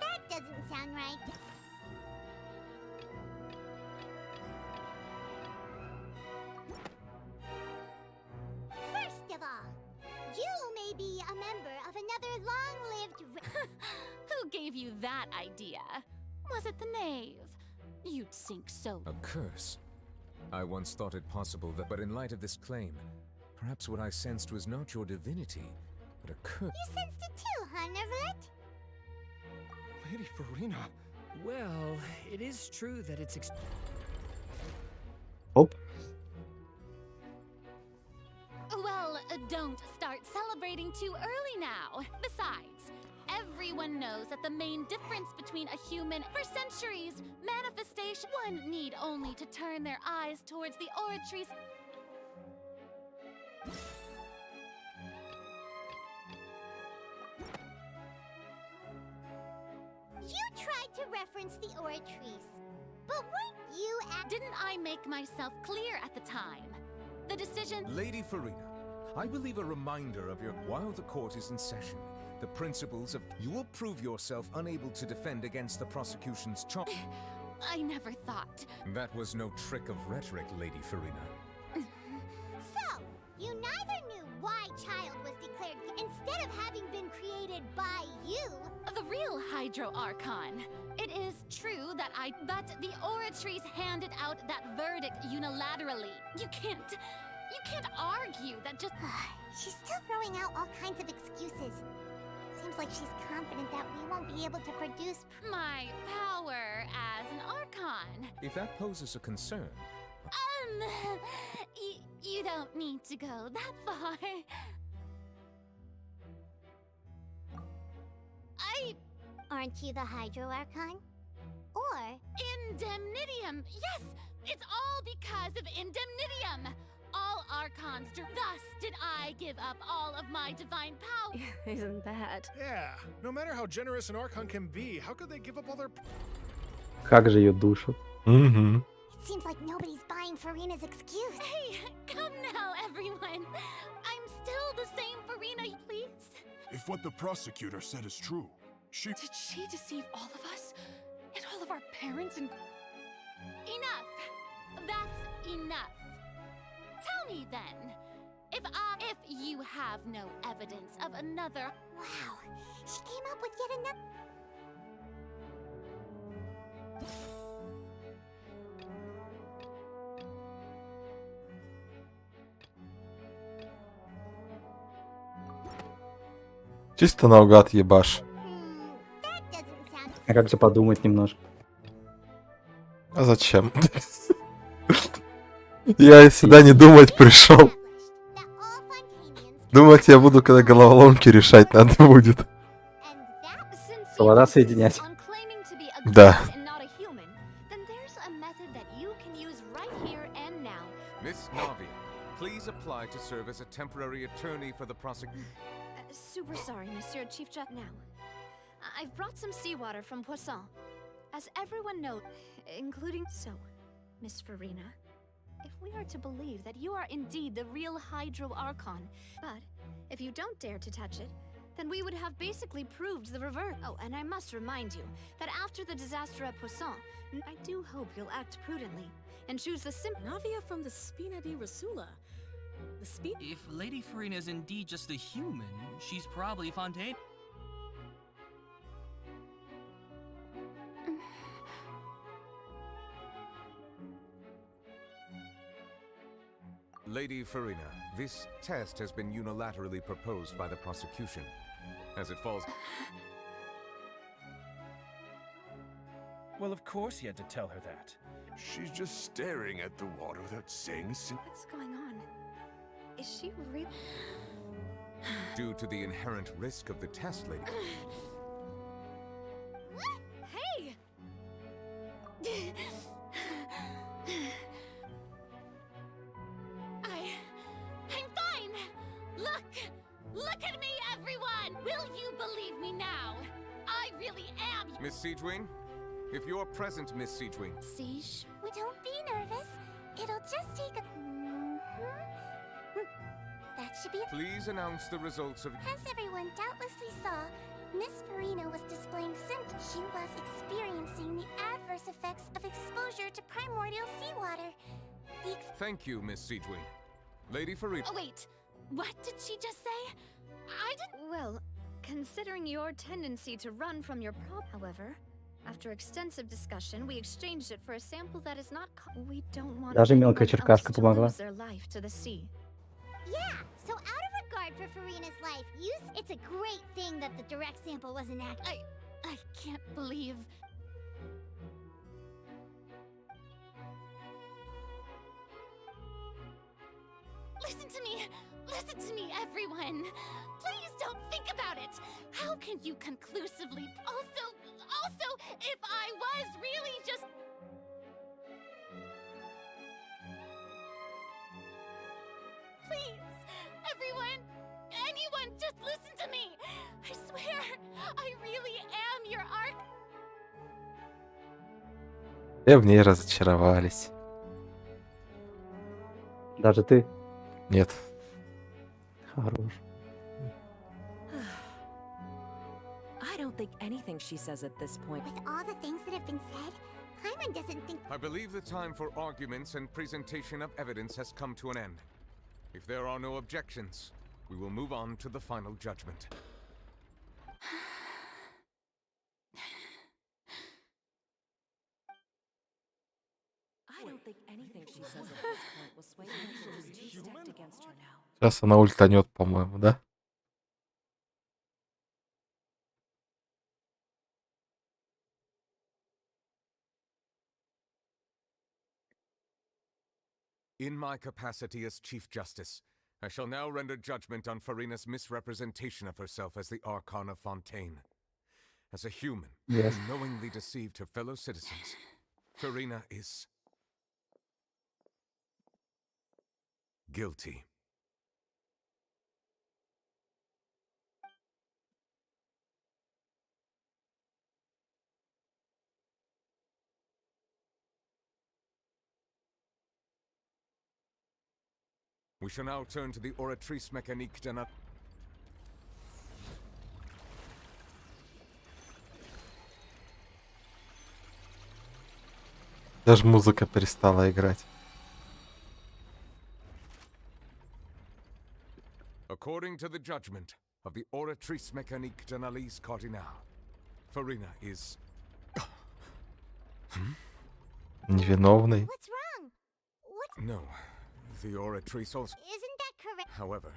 That doesn't sound right. First of all, you may be a member of another long-lived... Who gave you that idea? Was it the knave? You'd think so. A curse. I once thought it possible that, but in light of this claim, perhaps what I sensed was not your divinity, but a curse. You sensed it too, huh, Neverlet? Lady Farina, Well, it is true that it's Оп. Well, don't start celebrating too early now. Besides, everyone knows that the main difference between a human for centuries, manifestation, one need only to turn their eyes towards the oratories. You tried to reference the oratories, but weren't you at— Didn't I make myself clear at the time? The decision— Lady Farina, I will leave a reminder of your while the court is in session. The principles of you will prove yourself unable to defend against the prosecution's charge. I never thought. That was no trick of rhetoric, Lady Farina. So, you neither knew why child was declared instead of having been created by you. The real Hydro Archon. It is true that but the oratories handed out that verdict unilaterally. You can't argue that just— She's still throwing out all kinds of excuses. Seems like she's confident that we won't be able to produce my power as an Archon. If that poses a concern... You don't need to go that far. Aren't you the Hydro Archon? Or... Indemnitium! Yes! It's all because of Indemnitium! All Archons, thus did I give up all of my divine power. Isn't that? Yeah, no matter how generous an Archon can be, how could they give up all their... Как же ее душат. Угу. It seems like nobody's buying Farina's excuse. Hey, come now, everyone. I'm still the same Farina, please. If what the prosecutor said is true, Did she deceive all of us? And all of our parents and... Enough! That's enough. Tell me then, if you have no evidence of another... Wow, she came up with yet another... Чисто наугад ебашь. А как же подумать немножко? А зачем? Я сюда не думать пришел. Думать я буду, когда головоломки решать надо будет. Свобода соединять. Да. Miss Navi, please apply to serve as a temporary attorney for the prosecution. Super sorry, Monsieur Chief Judge. Now, I've brought some seawater from Poisson. As everyone knows, including... So, Miss Farina, if we are to believe that you are indeed the real Hydro Archon, but if you don't dare to touch it, then we would have basically proved the reverse. Oh, and I must remind you that after the disaster at Poisson, I do hope you'll act prudently and choose the Navia from the Spina di Rasula. If Lady Farina is indeed just a human, she's probably Fontaine. Lady Farina, this test has been unilaterally proposed by the prosecution. As it falls... Well, of course he had to tell her that. She's just staring at the water without saying a single... What's going on? Is she really... Due to the inherent risk of the test, Lady... Hey! I'm fine! Look at me, everyone! Will you believe me now? I really am... Miss Siegewing? If you're present, Miss Siegewing. Siege? Well, don't be nervous. It'll just take a... That should be... Please announce the results of... As everyone doubtlessly saw, Miss Farina was displaying symptoms. She was experiencing the adverse effects of exposure to primordial seawater. Thank you, Miss Siegewing. Lady Farina... Oh, wait. What did she just say? I didn't... Well, considering your tendency to run from your however, after extensive discussion, we exchanged it for a sample that is not... We don't want Даже мелкая черкашка помогла. their life to the sea. Yeah, so out of regard for Farina's life, it's a great thing that the direct sample wasn't accurate. I can't believe... Listen to me. Listen to me, everyone. Please don't think about it. How can you conclusively... Also, if I was really just... Please, everyone, anyone, just listen to me. I swear, I really am your arc. Все в ней разочаровались. Даже ты? Нет. Хорош. I don't think anything she says at this point. With all the things that have been said, Paimon doesn't think... I believe the time for arguments and presentation of evidence has come to an end. If there are no objections, we will move on to the final judgment. I don't think anything she says at this point will sway her. She's too stacked against her now. Сейчас она ультанет, по-моему, да? In my capacity as Chief Justice, I shall now render judgment on Farina's misrepresentation of herself as the Archon of Fontейn. As a human Yes. who knowingly deceived her fellow citizens, Farina is... guilty. We shall now turn to the oratrice mécanique de notre... Даже музыка перестала играть. According to the judgment of the oratrice mécanique d'analyse cardinale, Farina is... Невиновный. What's wrong? What? No, the oratrice also... Isn't that correct? However,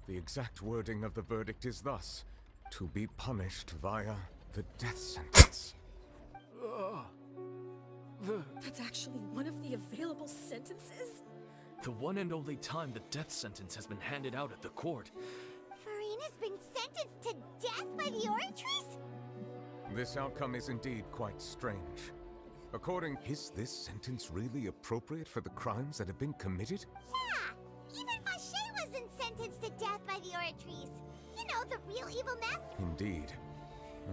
the exact wording of the verdict is thus: to be punished via the death sentence. That's actually one of the available sentences? The one and only time the death sentence has been handed out at the court. Farina's been sentenced to death by the oratrice? This outcome is indeed quite strange. According, is this sentence really appropriate for the crimes that have been committed? Yeah! Even Fauché wasn't sentenced to death by the oratrice. You know, the real evil master. Indeed.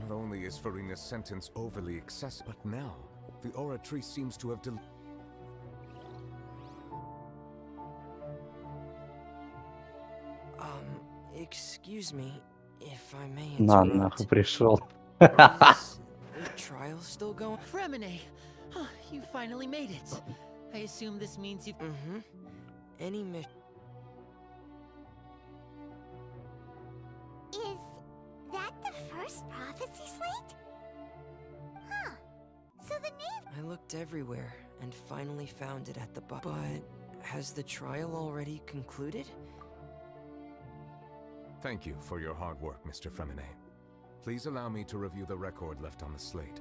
Not only is Farina's sentence overly excessive, but now the oratrice seems to have Excuse me, if I may На, interrupt. нахуй пришел. Is the trial still going? Remine, you finally made it. I assume this means you've... Any mission? Is that the first prophecy slate? Huh. So the name... I looked everywhere and finally found it at the bottom. But has the trial already concluded? Thank you for your hard work, Mr. Fremine. Please allow me to review the record left on the slate.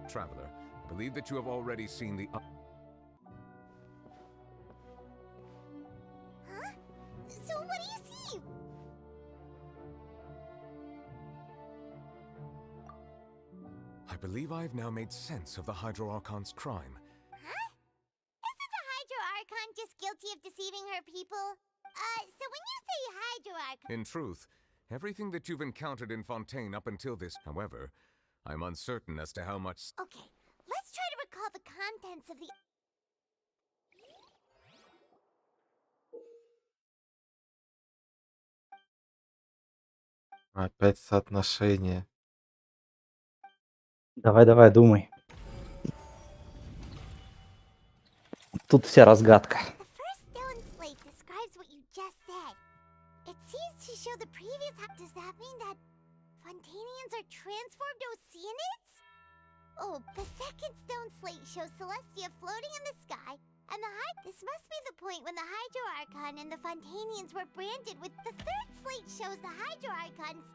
Traveler, I believe that you have already seen the... Huh? So what do you see? I believe I have now made sense of the Hydro Archon's crime. Huh? Isn't the Hydro Archon just guilty of deceiving her people? So when you say Hydro Archon... In truth, everything that you've encountered in Fontейn up until this... However, I'm uncertain as to how much... Okay, let's try to recall the contents of the... Опять соотношение. Давай, думай. Тут вся разгадка. The first stone slate describes what you just said. It seems to show the previous... Does that mean that Fontainians are transformed Oceanids? Oh, the second stone slate shows Celestia floating in the sky, and this must be the point when the Hydro Archon and the Fontainians were branded with... The third slate shows the Hydro Archons...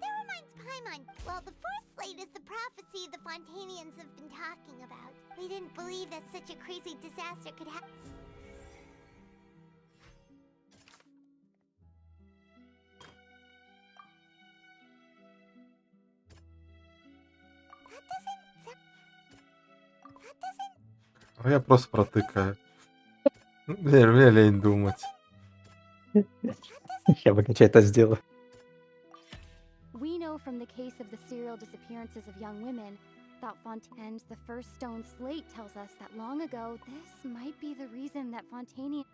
There were finds Paimon? Well, the fourth slate is the prophecy the Fontainians have been talking about. They didn't believe that such a crazy disaster could happen. Я просто протыкаю. Мне лень думать. Я бы качать это сделал. We know from the case of the serial disappearances of young women that Fontaine and the first stone slate tells us that long ago this might be the reason that Fontaine.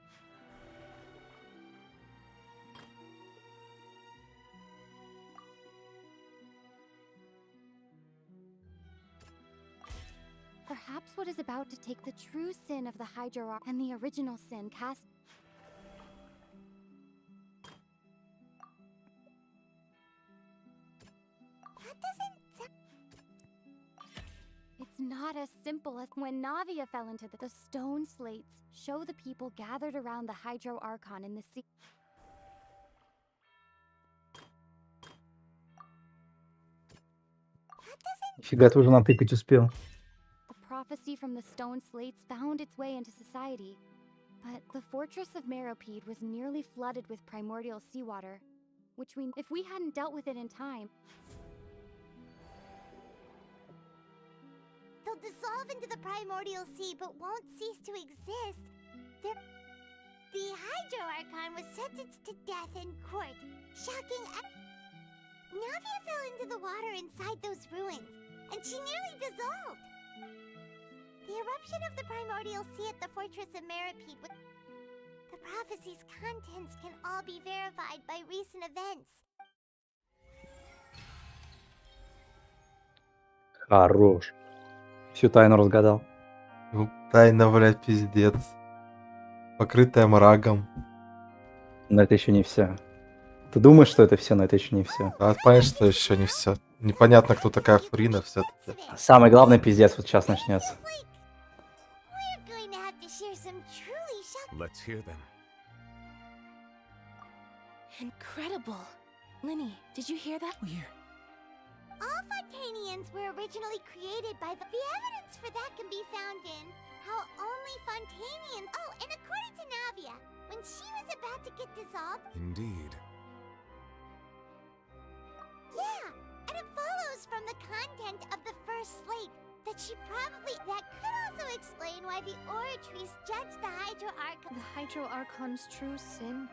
Perhaps what is about to take the true sin of the Hydro and the original sin cast. It's not as simple as when Navia fell into the stone slates show the people gathered around the Hydro Archon in the sea. Фига, ты уже натыкать успел. Prophecy from the stone slates found its way into society, but the fortress of Meropide was nearly flooded with primordial seawater, which if we hadn't dealt with it in time, they'll dissolve into the primordial sea but won't cease to exist. The Hydro Archon was sentenced to death in court. Shocking. Navia fell into the water inside those ruins, and she nearly dissolved. The eruption of the primordial sea at the fortress of Meropide. The prophecy's contents can all be verified by recent events. Хорош. Всю тайну разгадал. Ну, тайна, блядь, пиздец. Покрытая мрагом. Но это еще не все. Ты думаешь, что это все, но это еще не все. А понимаешь, что еще не все. Непонятно, кто такая Фрина все-таки. Самый главный пиздец вот сейчас начнется. Let's hear them. Incredible. Linny, did you hear that? Weird. All Fontainians were originally created by the evidence for that can be found in how only Fontainians. Oh, and according to Navia, when she was about to get dissolved. Indeed. Yeah, and it follows from the content of the first slate that she probably. That could also explain why the Oratrice judged the Hydro Archon. The Hydro Archon's true sin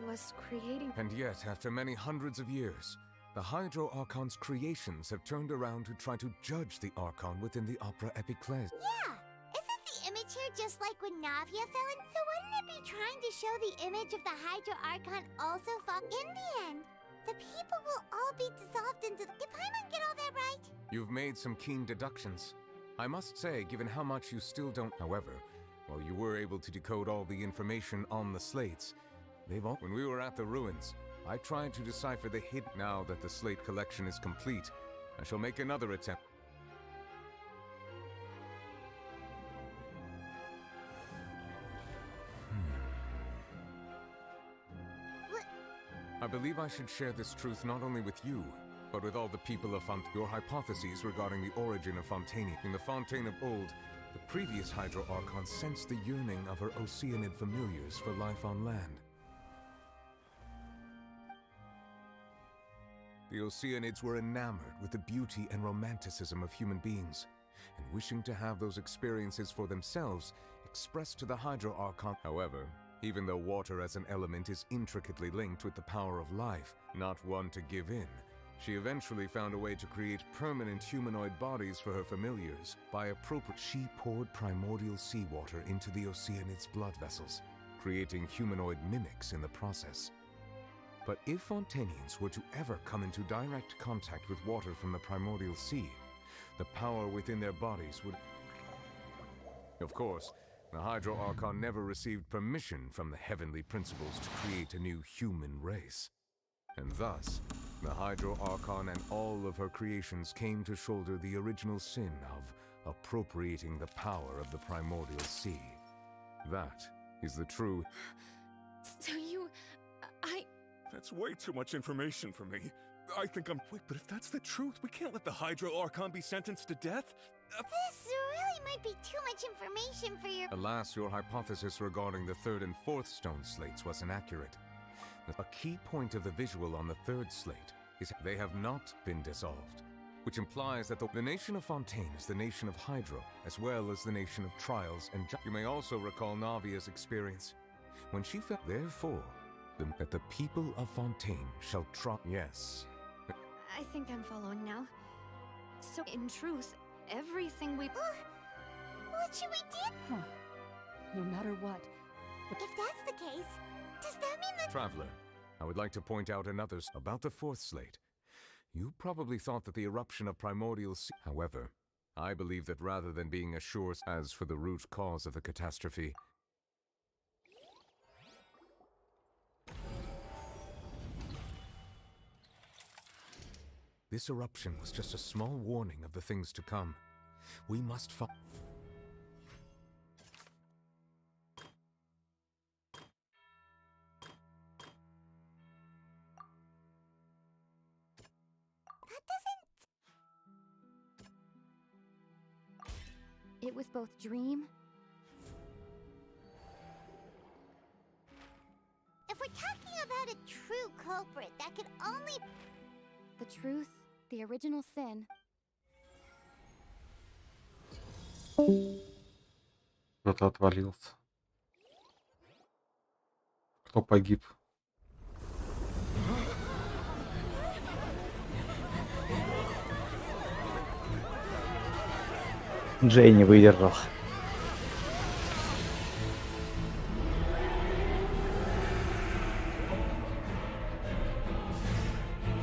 was creating. And yet, after many hundreds of years, the Hydro Archon's creations have turned around to try to judge the Archon within the opera Epiclese. Yeah, isn't the image here just like when Navia fell in? So wouldn't it be trying to show the image of the Hydro Archon also fall? In the end, the people will all be dissolved into. Did Paimon get all that right? You've made some keen deductions. I must say, given how much you still don't. However, while you were able to decode all the information on the slates, they've all. When we were at the ruins, I tried to decipher the hidden. Now that the slate collection is complete, I shall make another attempt. I believe I should share this truth not only with you, but with all the people of your hypotheses regarding the origin of Fontaine. In the Fontaine of old, the previous Hydro Archon sensed the yearning of her Oceanid familiars for life on land. The Oceanids were enamored with the beauty and romanticism of human beings, and wishing to have those experiences for themselves, expressed to the Hydro Archon. However, even though water as an element is intricately linked with the power of life, not one to give in, she eventually found a way to create permanent humanoid bodies for her familiars. By appropriate, she poured primordial seawater into the Oceanids' blood vessels, creating humanoid mimics in the process. But if Fontainians were to ever come into direct contact with water from the primordial sea, the power within their bodies would... Of course, the Hydro Archon never received permission from the heavenly principles to create a new human race. And thus, the Hydro Archon and all of her creations came to shoulder the original sin of appropriating the power of the primordial sea. That is the true... So you... That's way too much information for me. I think I'm... Wait, but if that's the truth, we can't let the Hydro Archon be sentenced to death. This really might be too much information for your... Alas, your hypothesis regarding the third and fourth stone slates was inaccurate. A key point of the visual on the third slate is they have not been dissolved, which implies that the nation of Fontaine is the nation of Hydro, as well as the nation of Trials and You may also recall Navia's experience. When she felt, therefore, that the people of Fontaine shall try... Yes. I think I'm following now. So, in truth, everything we... What should we do? Huh. No matter what. If that's the case, does that mean that... Traveler, I would like to point out another about the fourth slate. You probably thought that the eruption of primordial sea... However, I believe that rather than being a sure as for the root cause of the catastrophe... This eruption was just a small warning of the things to come. We must find... It was both dream. If we're talking about a true culprit, that could only... The truth, the original sin. Кто-то отвалился. Кто погиб? Джей не выдержал.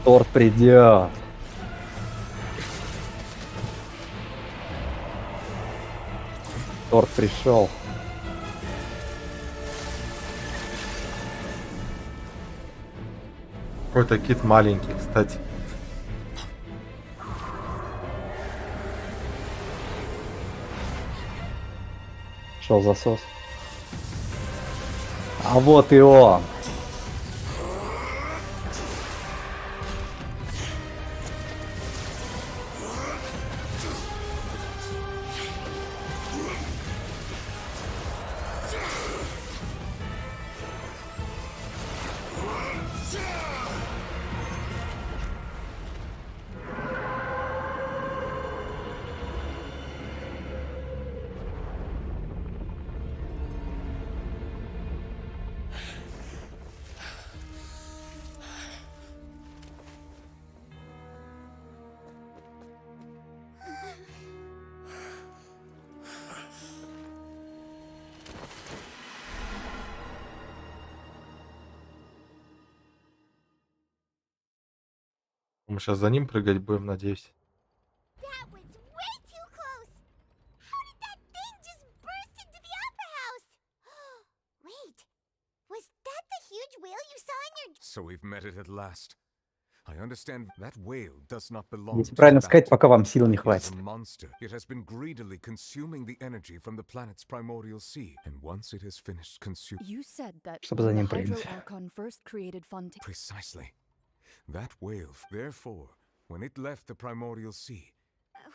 Торт придет. Торт пришел. Какой-то кит маленький, кстати. Шел засос. А вот и он. Мы сейчас за ним прыгать будем, надеюсь. That was way too close! How did that thing just burst into the opera house? Wait, was that the huge whale you saw in your... So we've met it at last. I understand that whale does not belong Если to правильно the сказать, bounty. пока вам сил не It is хватит. a monster. It has been greedily consuming the energy from the planet's primordial sea, and once it has finished consuming... You said that Чтобы за when ним the Hydro прыгнуть. Archon first created Fontaine. Precisely. That whale, therefore, when it left the primordial sea...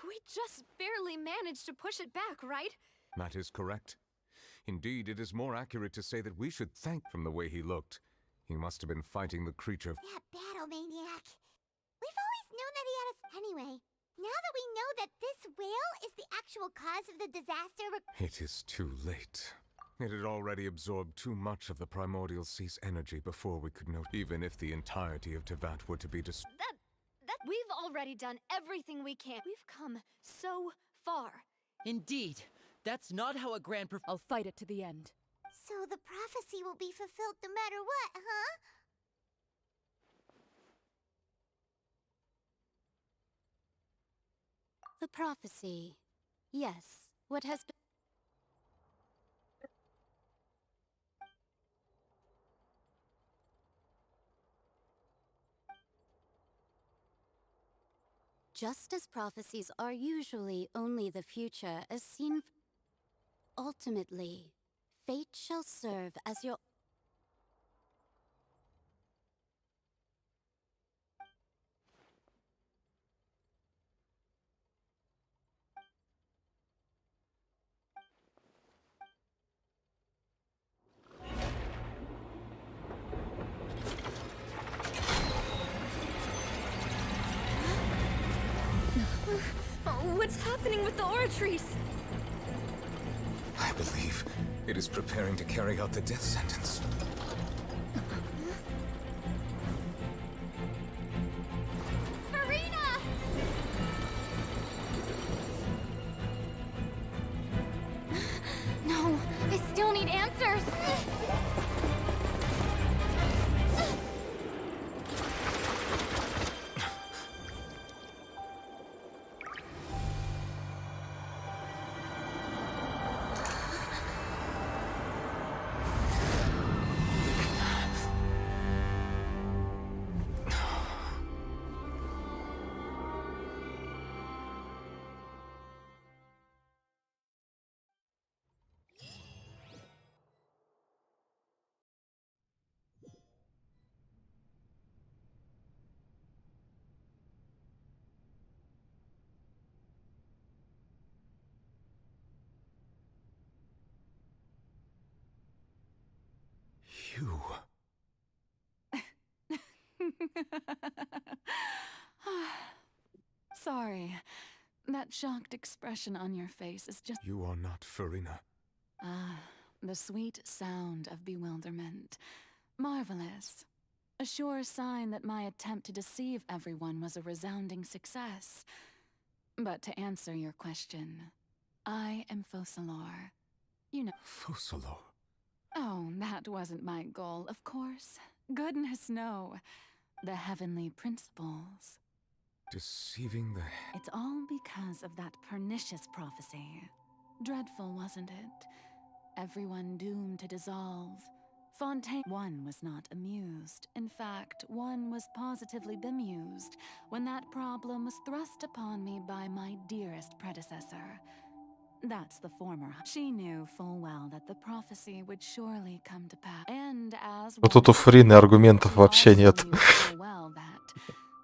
We just barely managed to push it back, right? That is correct. Indeed, it is more accurate to say that we should thank from the way he looked. He must have been fighting the creature... That battle maniac. We've always known that he had us... Anyway, now that we know that this whale is the actual cause of the disaster... It is too late. It had already absorbed too much of the primordial sea's energy before we could know... Even if the entirety of Tevat were to be destroyed... We've already done everything we can. We've come so far. Indeed. That's not how a grand... I'll fight it to the end. So the prophecy will be fulfilled no matter what, huh? The prophecy. Yes. What has been... Just as prophecies are usually only the future as seen... Ultimately, fate shall serve as your... What's happening with the oratories? I believe it is preparing to carry out the death sentence. Farina! No, I still need answers. You. Sorry. That shocked expression on your face is just... You are not Farina. Ah, the sweet sound of bewilderment. Marvelous. A sure sign that my attempt to deceive everyone was a resounding success. But to answer your question, I am Focalor. You know... Focalor? Oh, that wasn't my goal, of course. Goodness, no. The heavenly principles. Deceiving the... It's all because of that pernicious prophecy. Dreadful, wasn't it? Everyone doomed to dissolve. Fontein... One was not amused. In fact, one was positively bemused when that problem was thrust upon me by my dearest predecessor. That's the former. She knew full well that the prophecy would surely come to pass. And as Вот тут у Фрины аргументов вообще нет. well that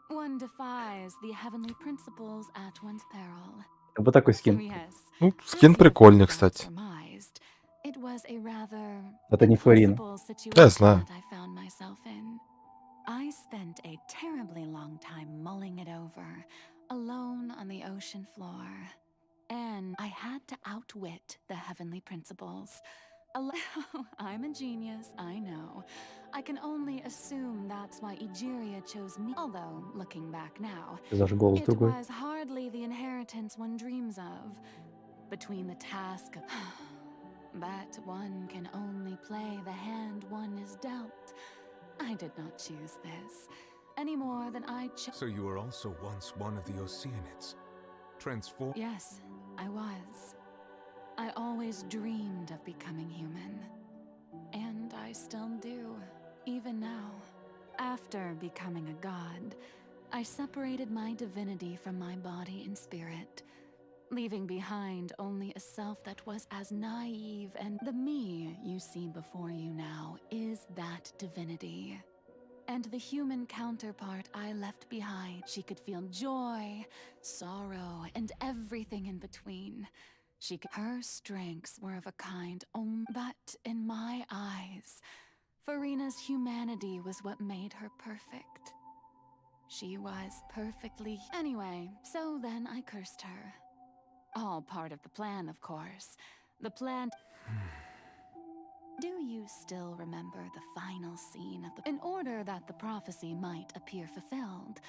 one defies the heavenly principles at one's peril. Вот такой скин. Ну, скин прикольный, кстати. It was a rather Это не Фарина. Я знаю. I found myself in. I spent a terribly long time mulling it over, alone on the ocean floor. And I had to outwit the heavenly principles. I'm a genius, I know. I can only assume that's why Egeria chose me. Although, looking back now, it was hardly the inheritance one dreams of. Between the task of... But one can only play the hand one is dealt. I did not choose this, any more than I chose... So you were also once one of the Oceanids? Transformed? Yes, I was. I always dreamed of becoming human. And I still do, even now. After becoming a god, I separated my divinity from my body and spirit, leaving behind only a self that was as naive, and the me you see before you now is that divinity. And the human counterpart I left behind, she could feel joy, sorrow, and everything in between. Her strengths were of a kind but in my eyes, Farina's humanity was what made her perfect. She was perfectly... Anyway, so then I cursed her. All part of the plan, of course. The plan... Do you still remember the final scene of the... In order that the prophecy might appear fulfilled,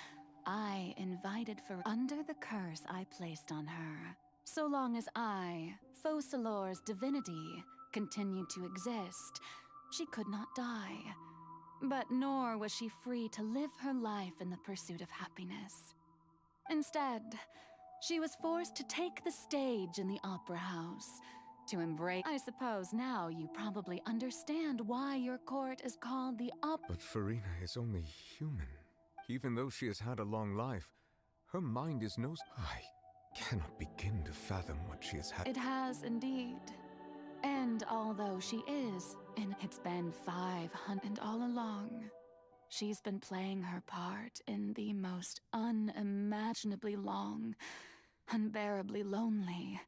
I invited under the curse I placed on her. So long as I, Focalor's divinity, continued to exist, she could not die. But nor was she free to live her life in the pursuit of happiness. Instead, she was forced to take the stage in the opera house, to embrace... I suppose now you probably understand why your court is called the But Farina is only human. Even though she has had a long life, her mind is no... I cannot begin to fathom what she has had. It has indeed. And although she is, and it's been 500, and all along, she's been playing her part in the most unimaginably long, unbearably lonely...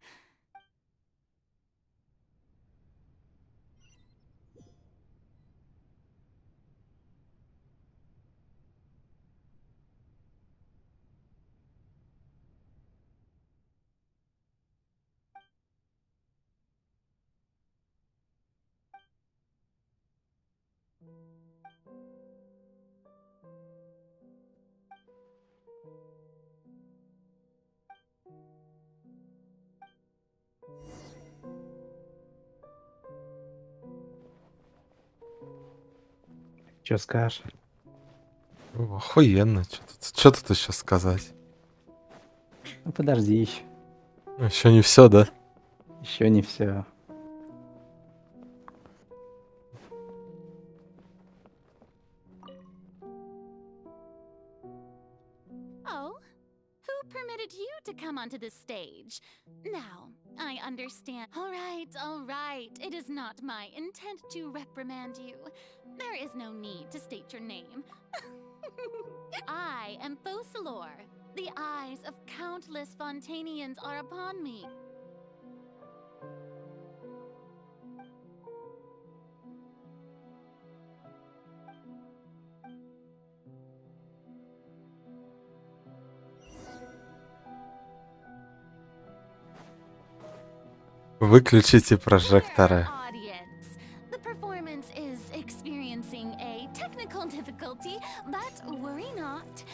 Чё скажешь? Охуенно. Что тут еще сказать? Ну, подожди еще. Еще не все, да? Еще не все. Oh, who permitted you to come onto the stage? Now, I understand. All right. It is not my intent to reprimand you. There is no need to state your name. I am Fosalor. The eyes of countless Fontainians are upon me. Выключите прожекторы. The performance is experiencing a technical difficulty, but worry not.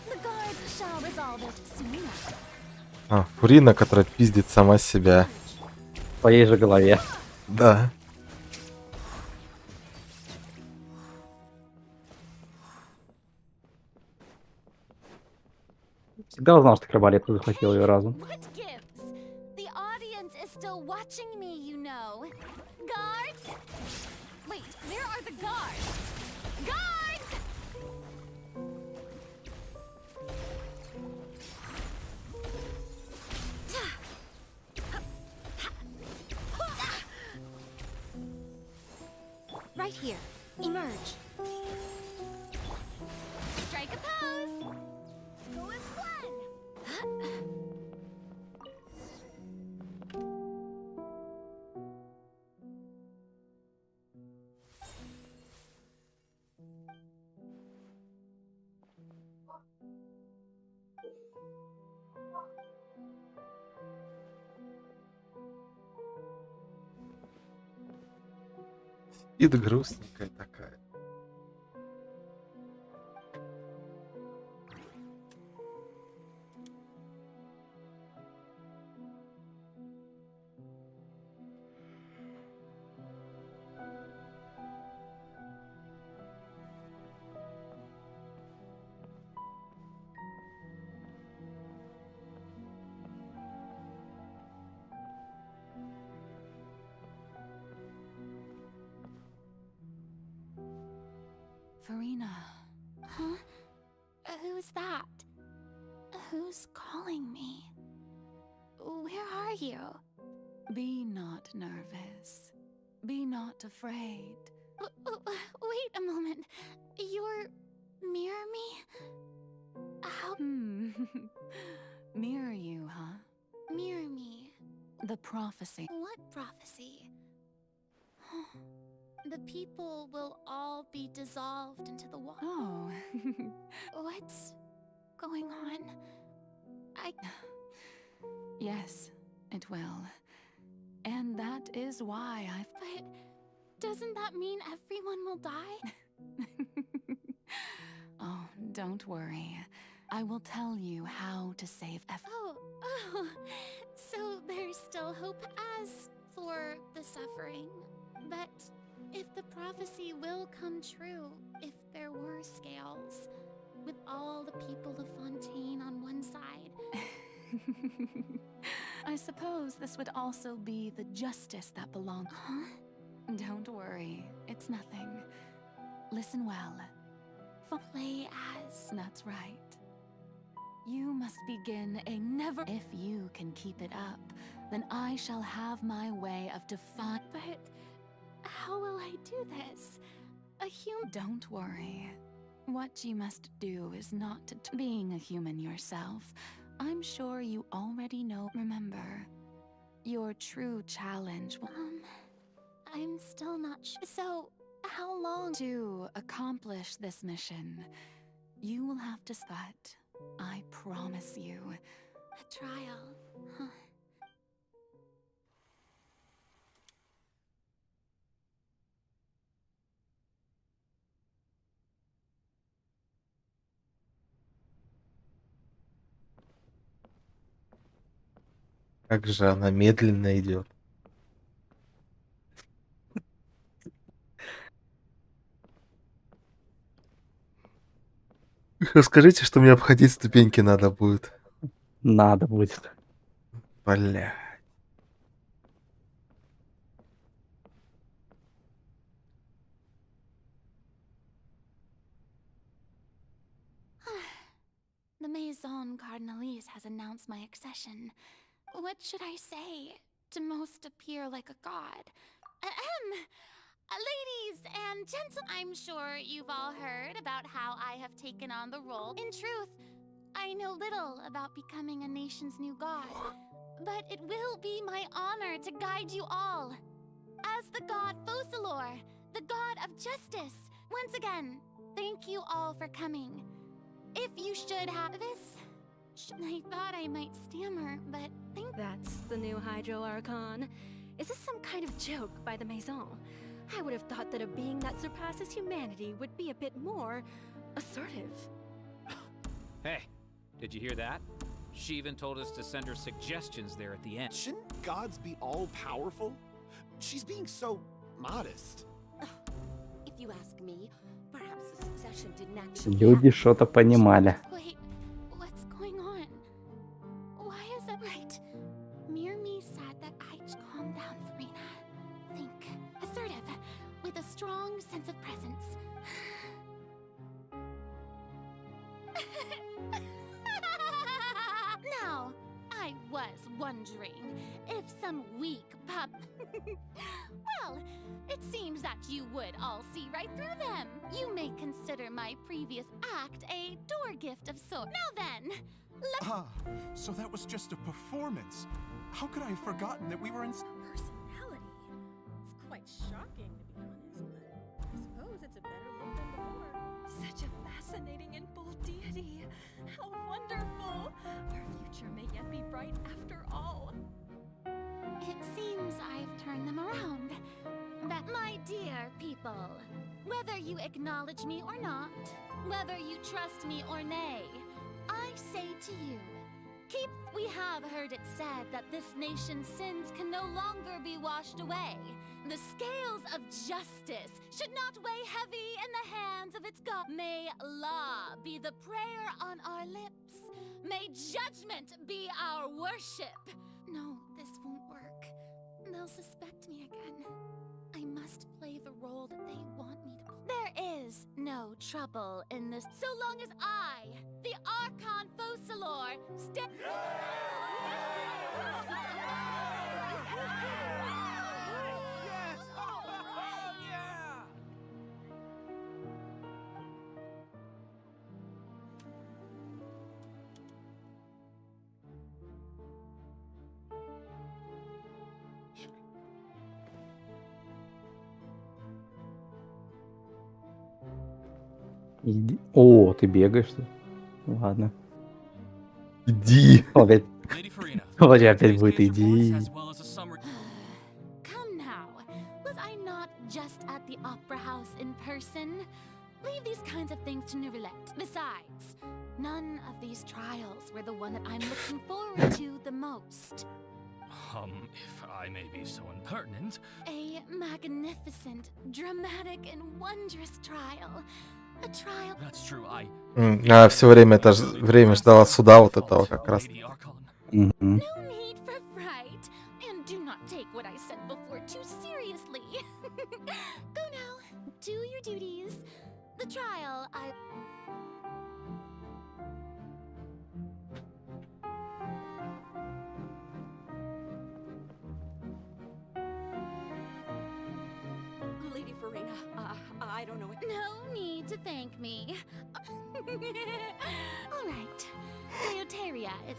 The guards shall resolve it soon enough. Фурина, которая пиздит сама себя. В твоей же голове. Да. Всегда знал, что арбалет захватил ее разум. The audience is still watching me, you know. Guards? Wait, where are the guards? Guards! Right here. Emerge. Strike a pose. Go as one. И грустненькая такая. Farina. Huh? Who's that? Who's calling me? Where are you? Be not nervous. Be not afraid. Wait a moment. You're... mirror me? How... Mirror you, huh? Mirror me? The prophecy. What prophecy? The people will all be dissolved into the water. Oh. What's going on? Yes, it will. And that is why I've... But doesn't that mean everyone will die? Oh, don't worry. I will tell you how to save Oh, so there's still hope as for the suffering. But if the prophecy will come true, if there were scales, with all the people of Fontaine on one side. I suppose this would also be the justice that belongs. Huh? Don't worry, it's nothing. Listen well. Play as. That's right. You must begin a never. If you can keep it up, then I shall have my way of defying. But how will I do this? A human. Don't worry. What you must do is not to being a human yourself. I'm sure you already know. Remember, your true challenge will. I'm still not sure. So, how long? To accomplish this mission, you will have to start. I promise you. A trial, huh? Как же она медленно идет. Скажите, что мне обходить ступеньки надо будет. Надо будет. Бля. The Maison Cardinalise has announced my accession. What should I say to most appear like a god? Ahem! Ladies and gentlemen, I'm sure you've all heard about how I have taken on the role. In truth, I know little about becoming a nation's new god, but it will be my honor to guide you all. As the god Focalor, the god of justice, once again, thank you all for coming. If you should have this, I thought I might stammer, but think That's the new Hydro Archon. Is this some kind of joke by the Maison? I would have thought that a being that surpasses humanity would be a bit more assertive. Hey, did you hear that? She even told us to send her suggestions there at the end. Shouldn't gods be all-powerful? She's being so modest. If you ask me, perhaps the succession didn't actually Люди что-то понимали. Wait, what's going on? Why is it right? Mere me said that I should calm down, Farina. Think. Assertive, with a strong sense of presence. Now, I was wondering if some weak pup... Well, it seems that you would all see right through them. You may consider my previous act a door gift of sorts. Now then, So that was just a performance. How could I have forgotten that we were in... Personality. It's quite shocking, to be honest, but I suppose it's a better look than before. Such a fascinating and bold deity. How wonderful! Our future may yet be bright after all. it seems I've turned them around. That, my dear people, whether you acknowledge me or not, whether you trust me or nay, I say to you, we have heard it said that this nation's sins can no longer be washed away. The scales of justice should not weigh heavy in the hands of its God. May law be the prayer on our lips. May judgment be our worship. No, this won't work. They'll suspect me again. I must play the role that they want me to play. There is no trouble in this so long as I, the Archon Focalor, Иди. О, ты бегаешь, что ли? Ладно. Иди. Опять. Вроде опять будет иди. Come now, was I not just at the Opera House in person? Leave these kinds of things to Neuvillette. Besides, none of these trials were the one that I'm looking forward to the most. If I may be so impertinent. A magnificent, dramatic, and wondrous trial. A trial. That's true, А все время это время ждала суда вот этого как раз. No need for fright, and do not take what I said before too seriously. Go now, do your duties. The trial, Lady Farina, I don't know what... No need to thank me. All right. Leoteria is...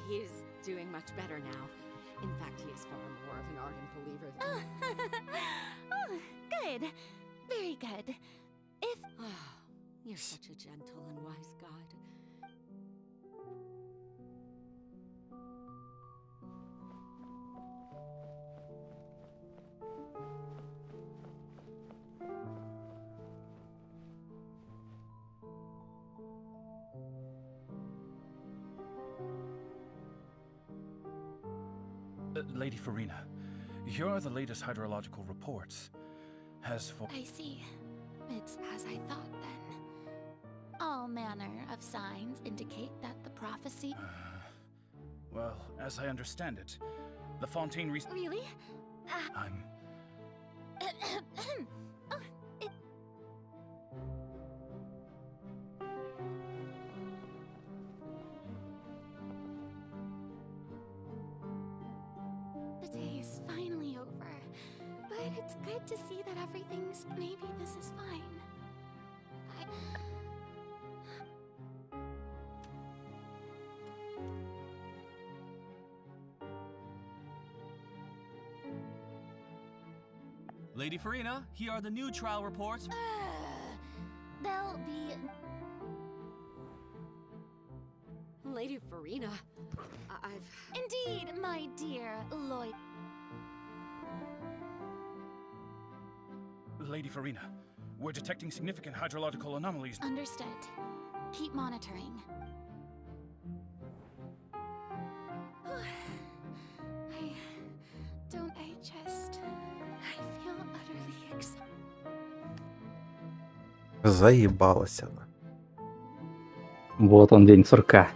He's doing much better now. In fact, he is far more of an ardent believer than... Oh, good. Very good. If... You're such a gentle and wise god. Lady Farina, here are the latest hydrological reports. As for... I see. It's as I thought then. All manner of signs indicate that the prophecy... Well, as I understand it, the Fontaine... Really? I'm... The day is finally over, but it's good to see that everything's... Maybe this is fine. Lady Farina, here are the new trial reports. They'll be... Lady Farina, I've... Indeed, my dear Lloyd. Lady Farina, we're detecting significant hydrological anomalies. Understood. Keep monitoring. I feel utterly exhausted. Заебалась она. Вот он, день сурка.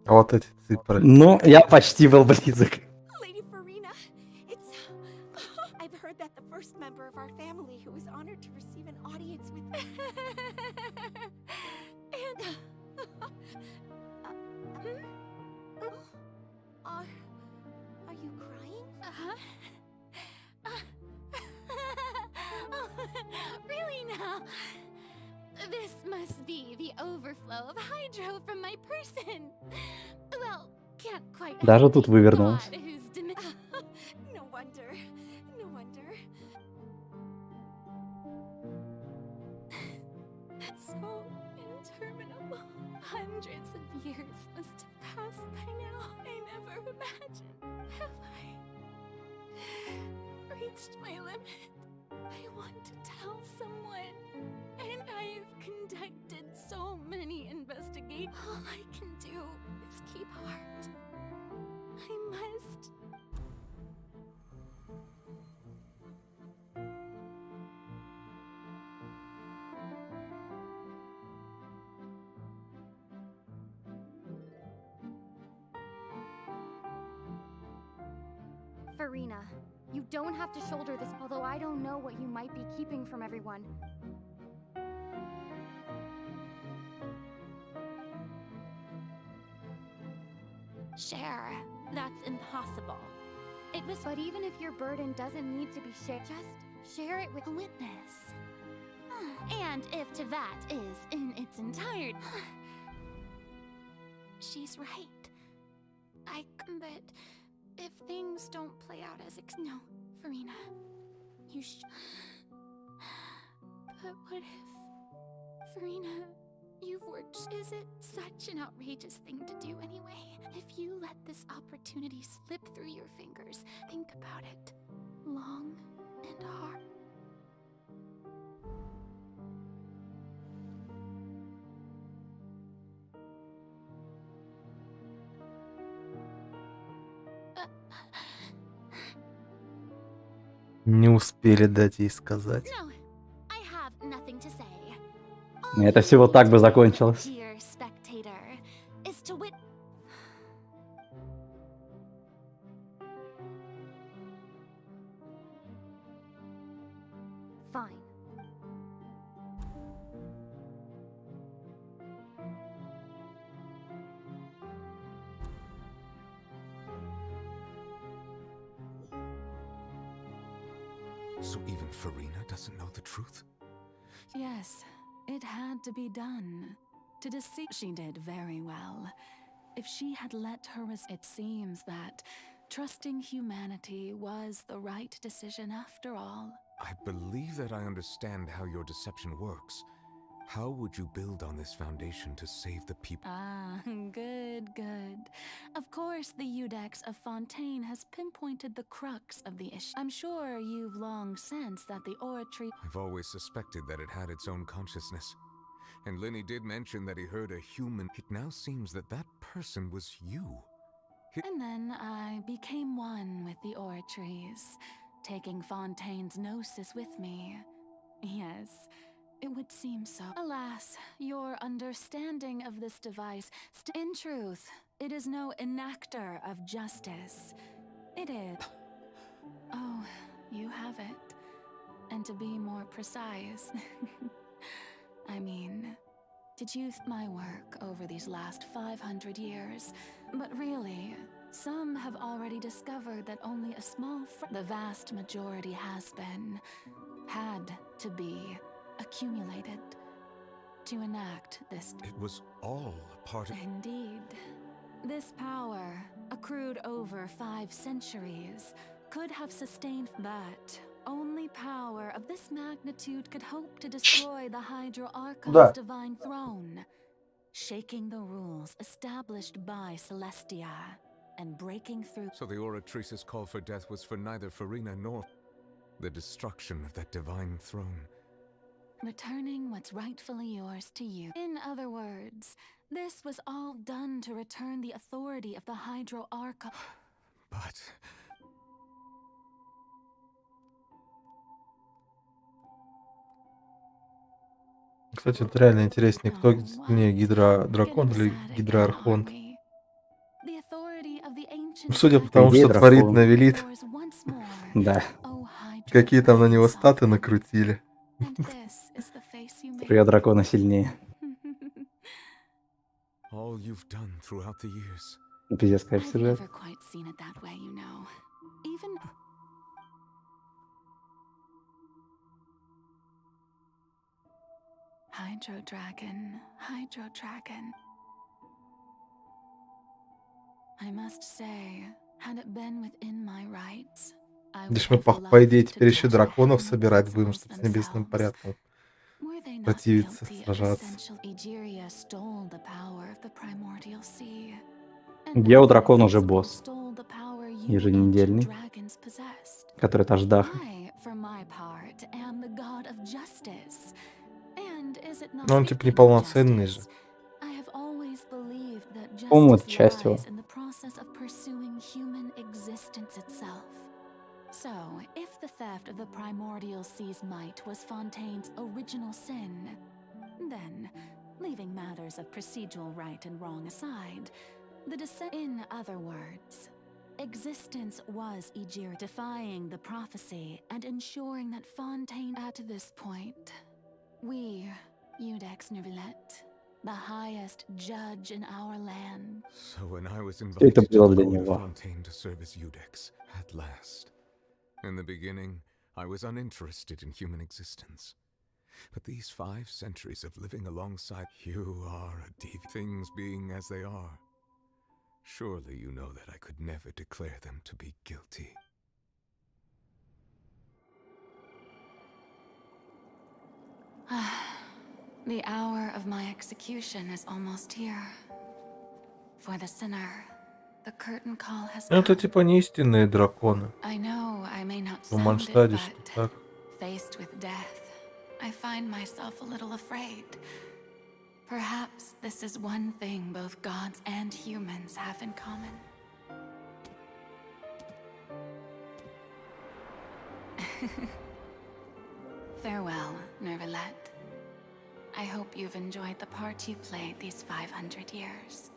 А вот эти цифры. Ну, я почти был близок. Lady Farina, it's... I've heard that the first member of our family who was honored to receive an audience with... and... Are you crying? Really now? This must be the overflow of hydro from my person. Well, can't quite... Даже тут вывернулась. No wonder. No wonder. So interminable. Hundreds of years must have passed by now. I never imagined. Have I reached my limit? I want to tell someone, and I've conducted so many investigations. All I can do is keep heart. I must. Farina, you don't have to shoulder this, although I don't know what you might be keeping from everyone. Share. That's impossible. It was... But even if your burden doesn't need to be shared, just share it with a witness. And if Tevat is in its entirety... She's right. But if things don't play out as no, Farina, you But what if... Farina, you've worked... Is it such an outrageous thing to do anyway? If you let this opportunity slip through your fingers, think about it. Long and hard. Не успели дать ей сказать. No, I have nothing to say. Это всего так бы закончилось. Dear spectator, is to wit... Fine. So even Farina doesn't know the truth? Yes, it had to be done. To deceive, she did very well. If she had let her, it seems that trusting humanity was the right decision after all. I believe that I understand how your deception works. How would you build on this foundation to save the people? Ah, good, good. Of course, the Udex of Fontaine has pinpointed the crux of the issue. I'm sure you've long sensed that the oratory... I've always suspected that it had its own consciousness. And Lenny did mention that he heard a human. It now seems that that person was you. And then I became one with the oratories, taking Fontaine's gnosis with me. Yes, it would seem so. Alas, your understanding of this device... In truth, it is no enactor of justice. It is... Oh, you have it. And to be more precise... I mean... Did you my work over these last 500 years? But really, some have already discovered that only a small the vast majority had to be accumulated to enact this. It was all a part of... Indeed. This power, accrued over 5 centuries, could have sustained that. Only power of this magnitude could hope to destroy the Hydro-Archon's divine throne, shaking the rules established by Celestia and breaking through. So the Oratrice's call for death was for neither Farina nor the destruction of that divine throne. Returning what's rightfully yours to you. In other words, this was all done to return the authority of the Hydro-Archon. But... Кстати, это реально интереснее, кто не гидродракон или гидроархонт. Судя по тому, что творит Навелит, Да. какие там на него статы накрутили. Струя дракона сильнее. Пиздец, конечно, сюжет. Hydro Dragon. I must say, had it been within my rights, Лишь мы, по идее, теперь еще драконов собирать будем, чтобы с небесным порядком противиться, сражаться. Геодракон уже босс. Еженедельный. Который Таждаха. Но он типа неполноценный же. По-моему, это часть его. So, if the theft of the primordial sea's might was Fontaine's original sin, then, leaving matters of procedural right and wrong aside, the descent... In other words, existence was Aegir defying the prophecy and ensuring that Fontaine... At this point, we, Udex Neuvillette, the highest judge in our land... So when I was invited to go to Fontaine to serve as Udex, at last... In the beginning, I was uninterested in human existence. But these 5 centuries of living alongside you are a deep... Things being as they are. Surely you know that I could never declare them to be guilty. The hour of my execution is almost here. For the sinner... The curtain call has come. Это типа не истинные драконы. I know I may not В sound Манштаде, it, что but так. faced with death, I find myself a little afraid. Perhaps this is one thing both gods and humans have in common. Farewell, Neuvillette. I hope you've enjoyed the part you played these 500 years.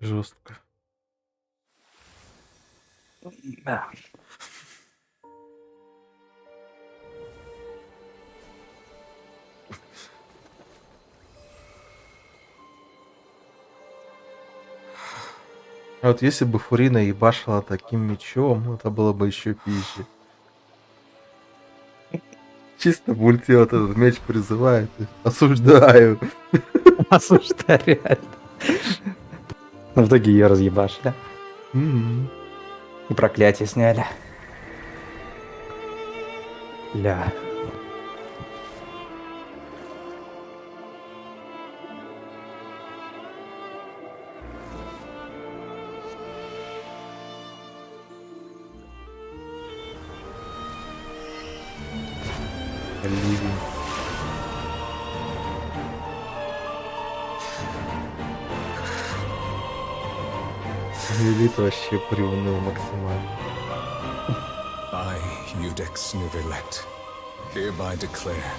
Жестко. Да. А вот если бы Фурина ебашила таким мечом, это было бы еще пизже. Чисто в ульте вот этот меч призывает. Осуждаю. Осуждаю, реально. Но в итоге ее разъебашили. И проклятие сняли. Ля. Ливень. Элит вообще приуныл максимально. I, Eudex Nuvelet, hereby declare,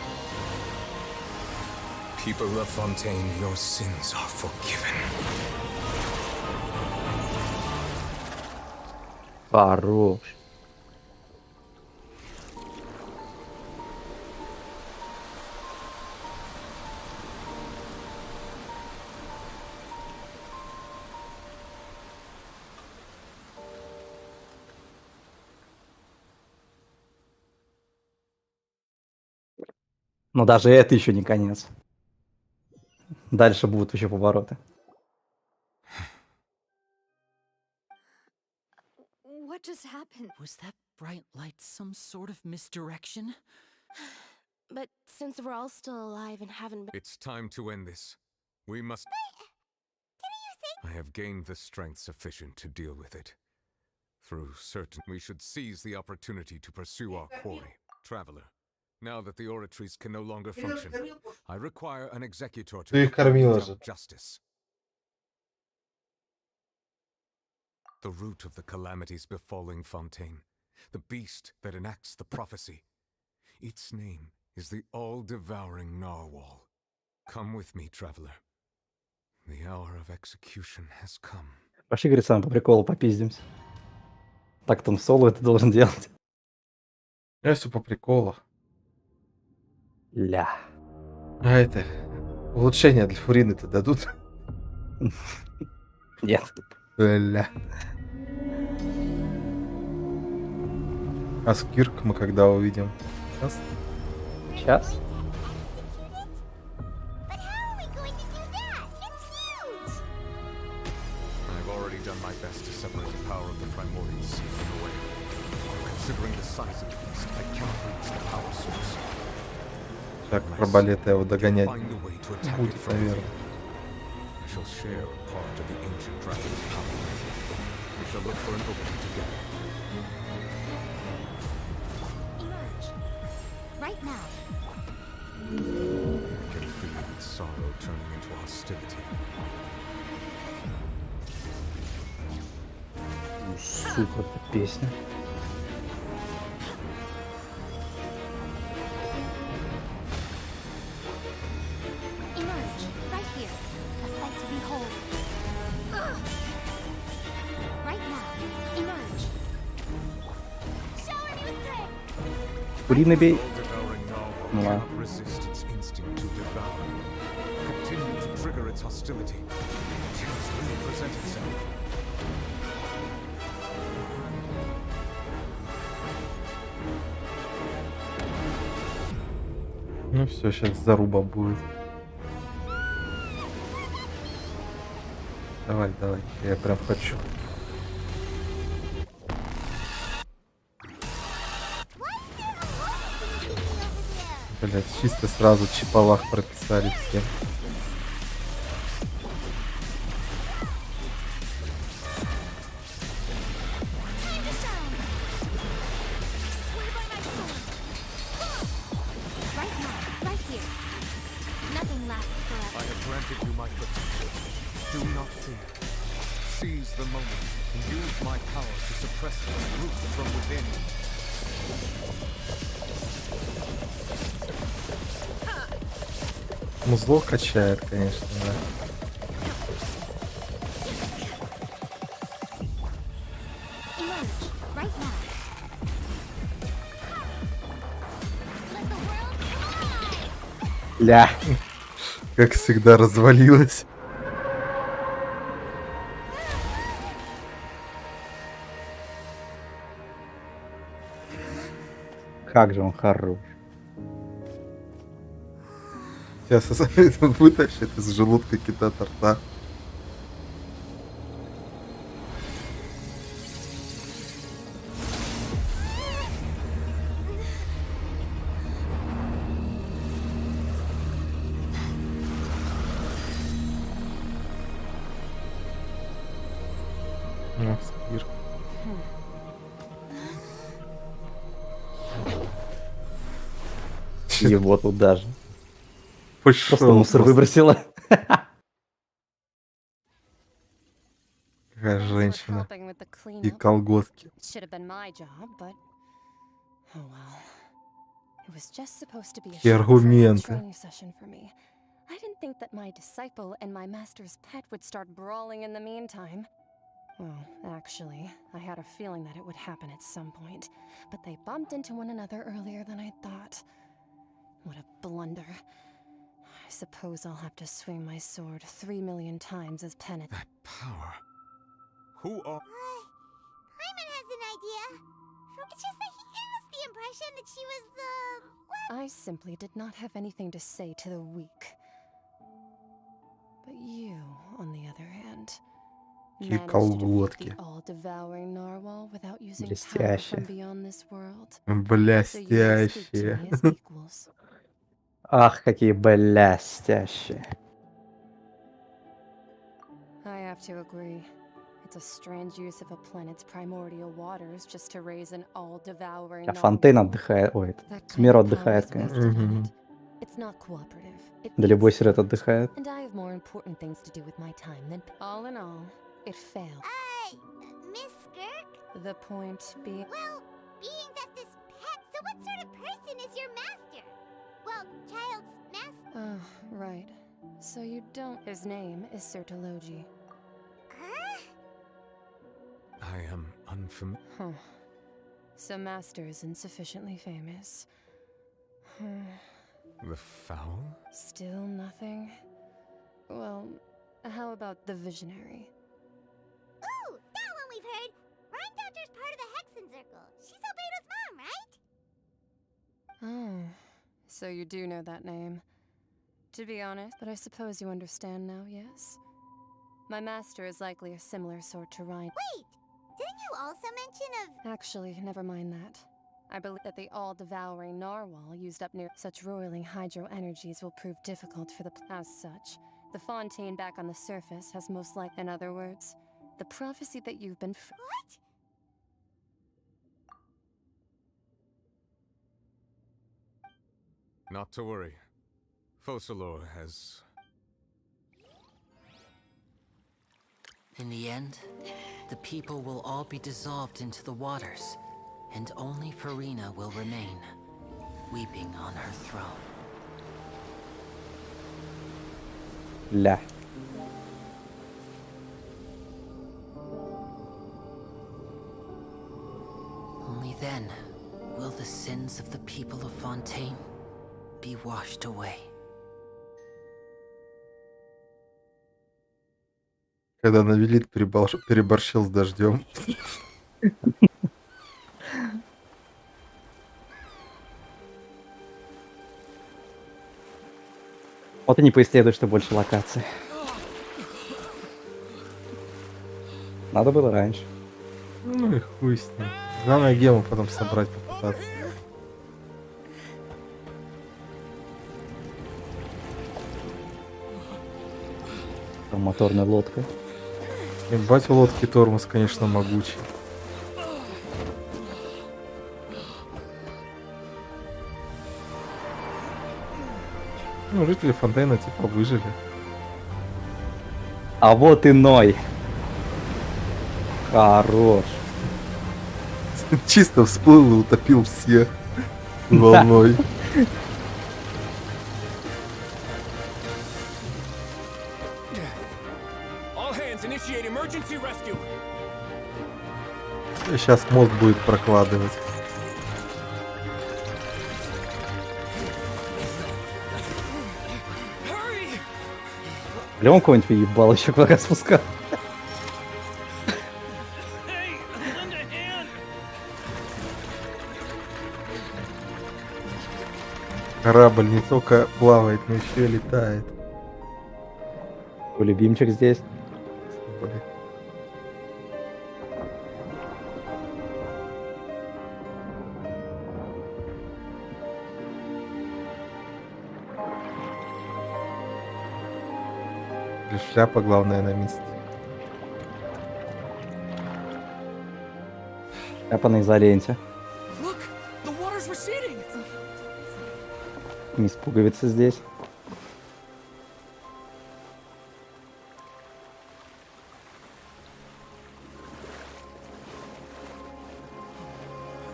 people of Fontaine, your sins are forgiven. Хорош. Но даже это еще не конец. Дальше будут еще повороты. What just happened? Was that bright light some sort of misdirection? But since we're all still alive and haven't been... It's time to end this. We must... I have gained the strength sufficient to deal with it. Through certain... We should seize the opportunity to pursue our quarry. Traveler, now that the oratories can no longer function, I require an executor to conduct justice. The root of the calamities befalling Fontaine, the beast that enacts the prophecy. Its name is the all-devouring narwhal. Come with me, traveler. The hour of execution has come. Пошли, говорит, сам по приколу попиздимся. Так-то он в соло это должен делать. Я все по приколу. Ля. А это... Улучшения для Фурины-то дадут? Нет. Ля. А Скирк мы когда увидим? Сейчас? Сейчас? I've already done my best to separate the power of the primordial sea from the whale. Considering the size of the beast, I cannot reach the power source. Так, пробалета его догонять будет, наверное. I shall share a part of the ancient dragon's power with you. We shall look for an opening together. Emerge. Right now. I can feel its sorrow turning into hostility. Сука, эта песня. Emerge. Right here. A sight to behold. Right now. Emerge. Shower me with thread. Фурины бей. All-devouring narwhal Ну ладно. cannot resist its instinct to devour. Continue to trigger its hostility. Chance will present itself. Ну все, сейчас заруба будет. Давай, давай, я прям хочу. Блять, чисто сразу чипалах прописали всем. Right now. Right here. Nothing lasts I forever. have granted you my protection. Do not fear. Seize the moment and use my power to suppress the root from within. Музло качает, конечно, да. Ля. Как всегда развалилась. Как же он хорош. Сейчас он вытащит из желудка кита торта. Сбер. Его туда же. Пошел. Просто мусор выбросила. Какая женщина. И колготки. И аргументы. I didn't think that my disciple and my master's pet would start brawling in the meantime. Well, actually, I had a feeling that it would happen at some point, but they bumped into one another earlier than I thought. What a blunder. I suppose I'll have to swing my sword 3 million times as penance. That power. Who are... Paimon has an idea. It's just that he gave us the impression that she was the... I simply did not have anything to say to the weak. But you, on the other hand, managed to defeat the all-devouring narwhal without using power from beyond this world. Блестяще. Ах, какие блестящие. I have to agree. It's a strange use of a planet's primordial waters just to raise an all-devouring А Фонтейн отдыхает. Ой, Мир отдыхает, конечно. It's not cooperative. Да любой сюжет отдыхает. And I have more important things to do with my time than... All in all, it failed. Miss Skirk? The point being... Well, being that this pet... So what sort of person is your master? Well, child's master? Oh, right. So you don't... His name is Sertologi. I am unfamiliar. Huh. So master is insufficiently famous. The foul? Still nothing? Well, how about the visionary? Ooh, that one we've heard. Rhine part of the Hexen Circle. She's Albedo's mom, right? Oh, so you do know that name. To be honest, but I suppose you understand now, yes? My master is likely a similar sort to Rhine. Wait! Didn't you also mention of... Actually, never mind that. I believe that the all-devouring narwhal used up near such roiling hydro energies will prove difficult for the... As such, the Fontaine back on the surface has most likely... In other words, the prophecy that you've been... What? Not to worry. Focalor has... In the end, the people will all be dissolved into the waters, and only Farina will remain, weeping on her throne. Ля. Only then will the sins of the people of Fontaine be washed away. Когда Навелит переборщил с дождем. Вот и не поисследуешь, что больше локаций. Надо было раньше. Ну и хуй с ним. Главное гему потом собрать, попытаться. Там моторная лодка. Ебать, у лодки тормоз, конечно, могучий. Ну, жители Фонтейна типа выжили. А вот и Ной. Хорош. Чисто всплыл и утопил всех волной. Сейчас мост будет прокладывать. Леон кого-нибудь ебал еще пока спускал. Корабль не только плавает, но еще и летает. Твой любимчик здесь. Блин. Шляпа главная на месте. Шляпа на изоленте. Look, the water's receding. Мисс Пуговица здесь.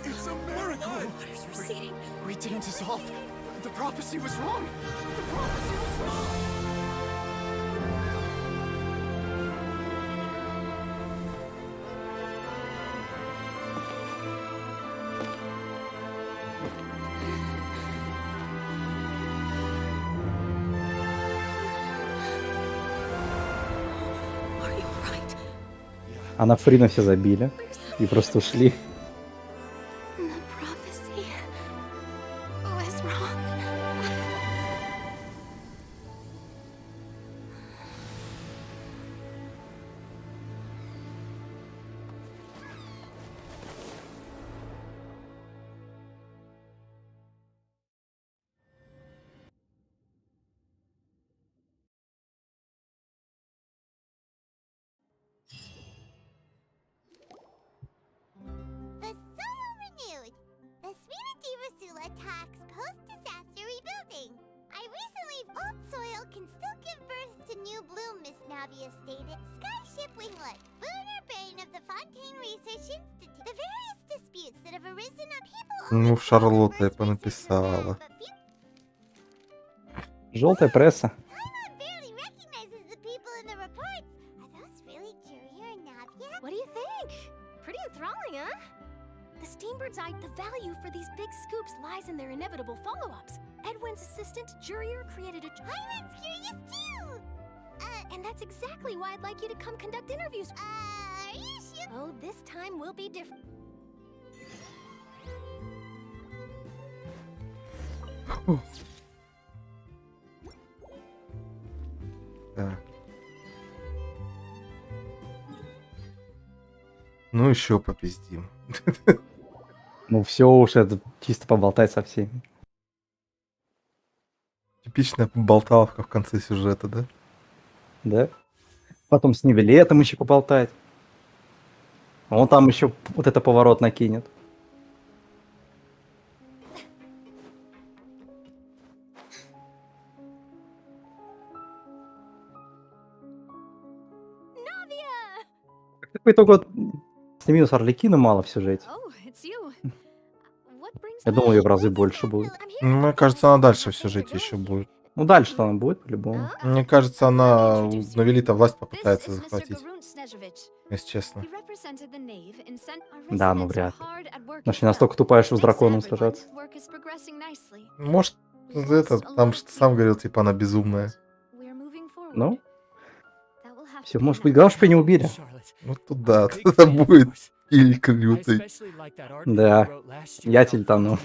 It's a miracle! Water's receding. We didn't dissolve. The prophecy was wrong. The prophecy was wrong. А на Фрина все забили. И просто ушли. The prophecy was wrong. attacks post-disaster rebuilding. I recently old soil can still give birth to new bloom, Miss Navia stated. Skyship Winglet, lunar brain of the Fontaine Research Institute. The various disputes that have arisen on people. Ну, Шарлотта я понаписала. Желтая пресса. What do you think? Pretty enthralling, huh? The Steambird's eye, the value for these big scoops lies in their inevitable follow-ups. Edwin's assistant, Jurier, created a... Hyman's curious too! And that's exactly why I'd like you to come conduct interviews. Are you sure? Oh, this time will be different. Так. Ну еще попиздим. Ну все уж, это чисто поболтать со всеми. Типичная болталовка в конце сюжета, да? Да. Потом с Нивелетом еще поболтать. Он там еще вот это поворот накинет. По итогу с минус Арлекина мало в сюжете. Я думал, ее в разы больше будет. Мне кажется, она дальше в сюжете еще будет. Ну, дальше-то она будет, по-любому. Мне кажется, она на Велита власть попытается захватить. Если честно. Да, ну вряд ли. Значит, настолько тупая, что с драконом сражаться. Может, это, там что сам говорил, типа, она безумная. Ну? Все, может быть, главное, что не убили. Ну, тут да, это будет или лютый. Да, я тильтану.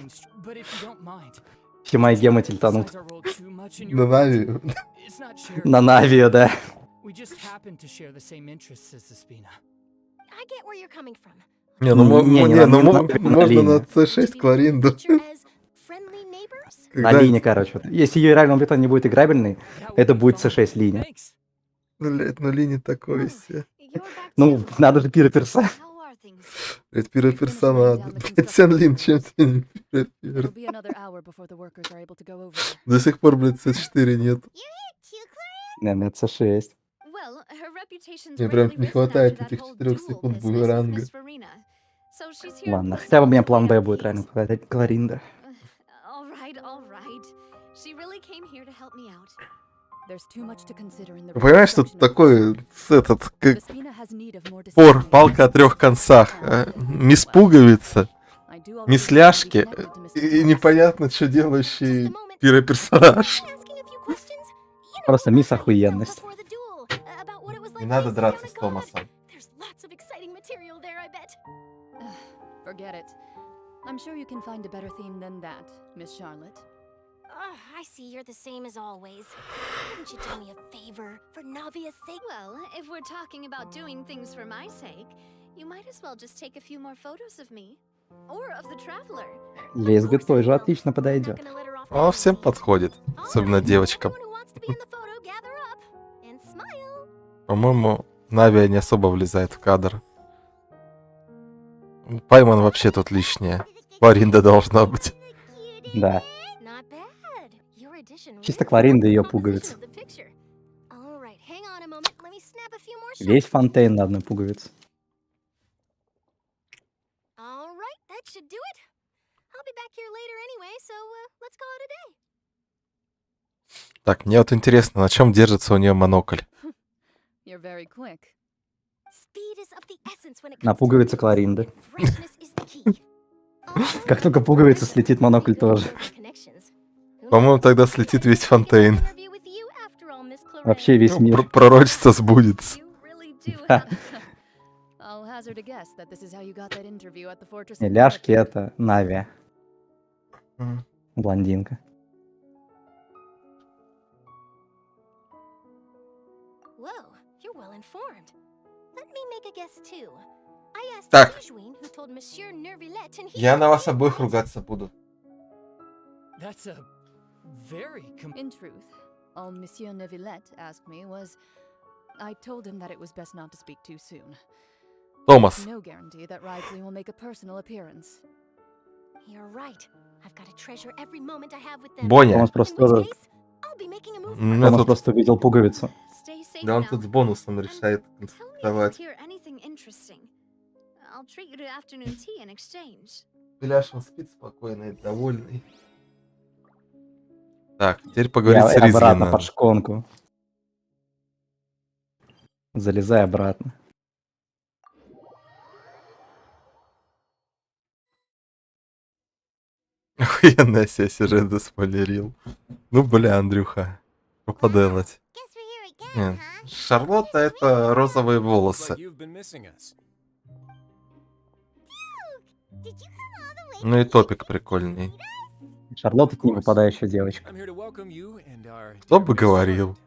Все мои гемы тильтанут. На Навию. На Навию, да. Не, ну можно на C6 Кларинду. На линии, короче. Если ее реально убьет, она не будет играбельной, это будет C6 линия. Блять, ну линия такой себе. Ну, надо же пироперса. Блять, пироперса надо. Блять, Сянлин, чем ты не пироперс? До сих пор, блять, C4 нет. Наверное, C6. Мне прям не хватает этих 4 секунд бумеранга. Ладно, хотя бы у меня план Б будет реально хватать Кларинда. Понимаешь, что такой этот как палка о трех концах. Мисс Пуговица, мисс Ляшки и непонятно, что делающий пироперсонаж. Просто мисс Охуенность. Не надо драться с Томасом. There's lots of exciting material there, I bet. Forget it. I'm sure you can find a better theme than that, Miss Charlotte. I see you're the same as always. Wouldn't you do me a favor for Navia's sake? Well, if we're talking about doing things for my sake, you might as well just take a few more photos of me. Or of the traveler. Лесбы тоже отлично подойдет. О, всем подходит. Особенно девочкам. По-моему, Навия не особо влезает в кадр. Пайман вообще тут лишняя. Кларинда должна быть. Да. Чисто Кларинда и ее пуговица. Весь Фонтейн на одной пуговице. Так, мне вот интересно, на чем держится у нее монокль? На пуговице Кларинды. Как только пуговица слетит, монокль тоже. По-моему, тогда слетит весь Фонтейн. Вообще весь мир. Пророчество сбудется. Ляшки это Навия. Блондинка. Так. Я на вас обоих ругаться буду. In truth, all Monsieur Neuvillette asked me was, I told him that it was best not to speak too soon. Томас. No guarantee that Ridley will make a personal appearance. You're right. I've got to treasure every moment I have with them. Боня. Томас просто увидел пуговицу. Да он тут с бонусом решает конфликтовать. Беляш, он спит спокойно и довольный. Так, теперь поговорить с Ризой обратно надо. под шконку. Залезай обратно. Охуенно себе сюжет заспойлерил. Ну, бля, Андрюха. Что поделать? Нет. Шарлотта — это розовые волосы. Ну и топик прикольный. Шарлотта — не попадающая девочка. Кто бы говорил?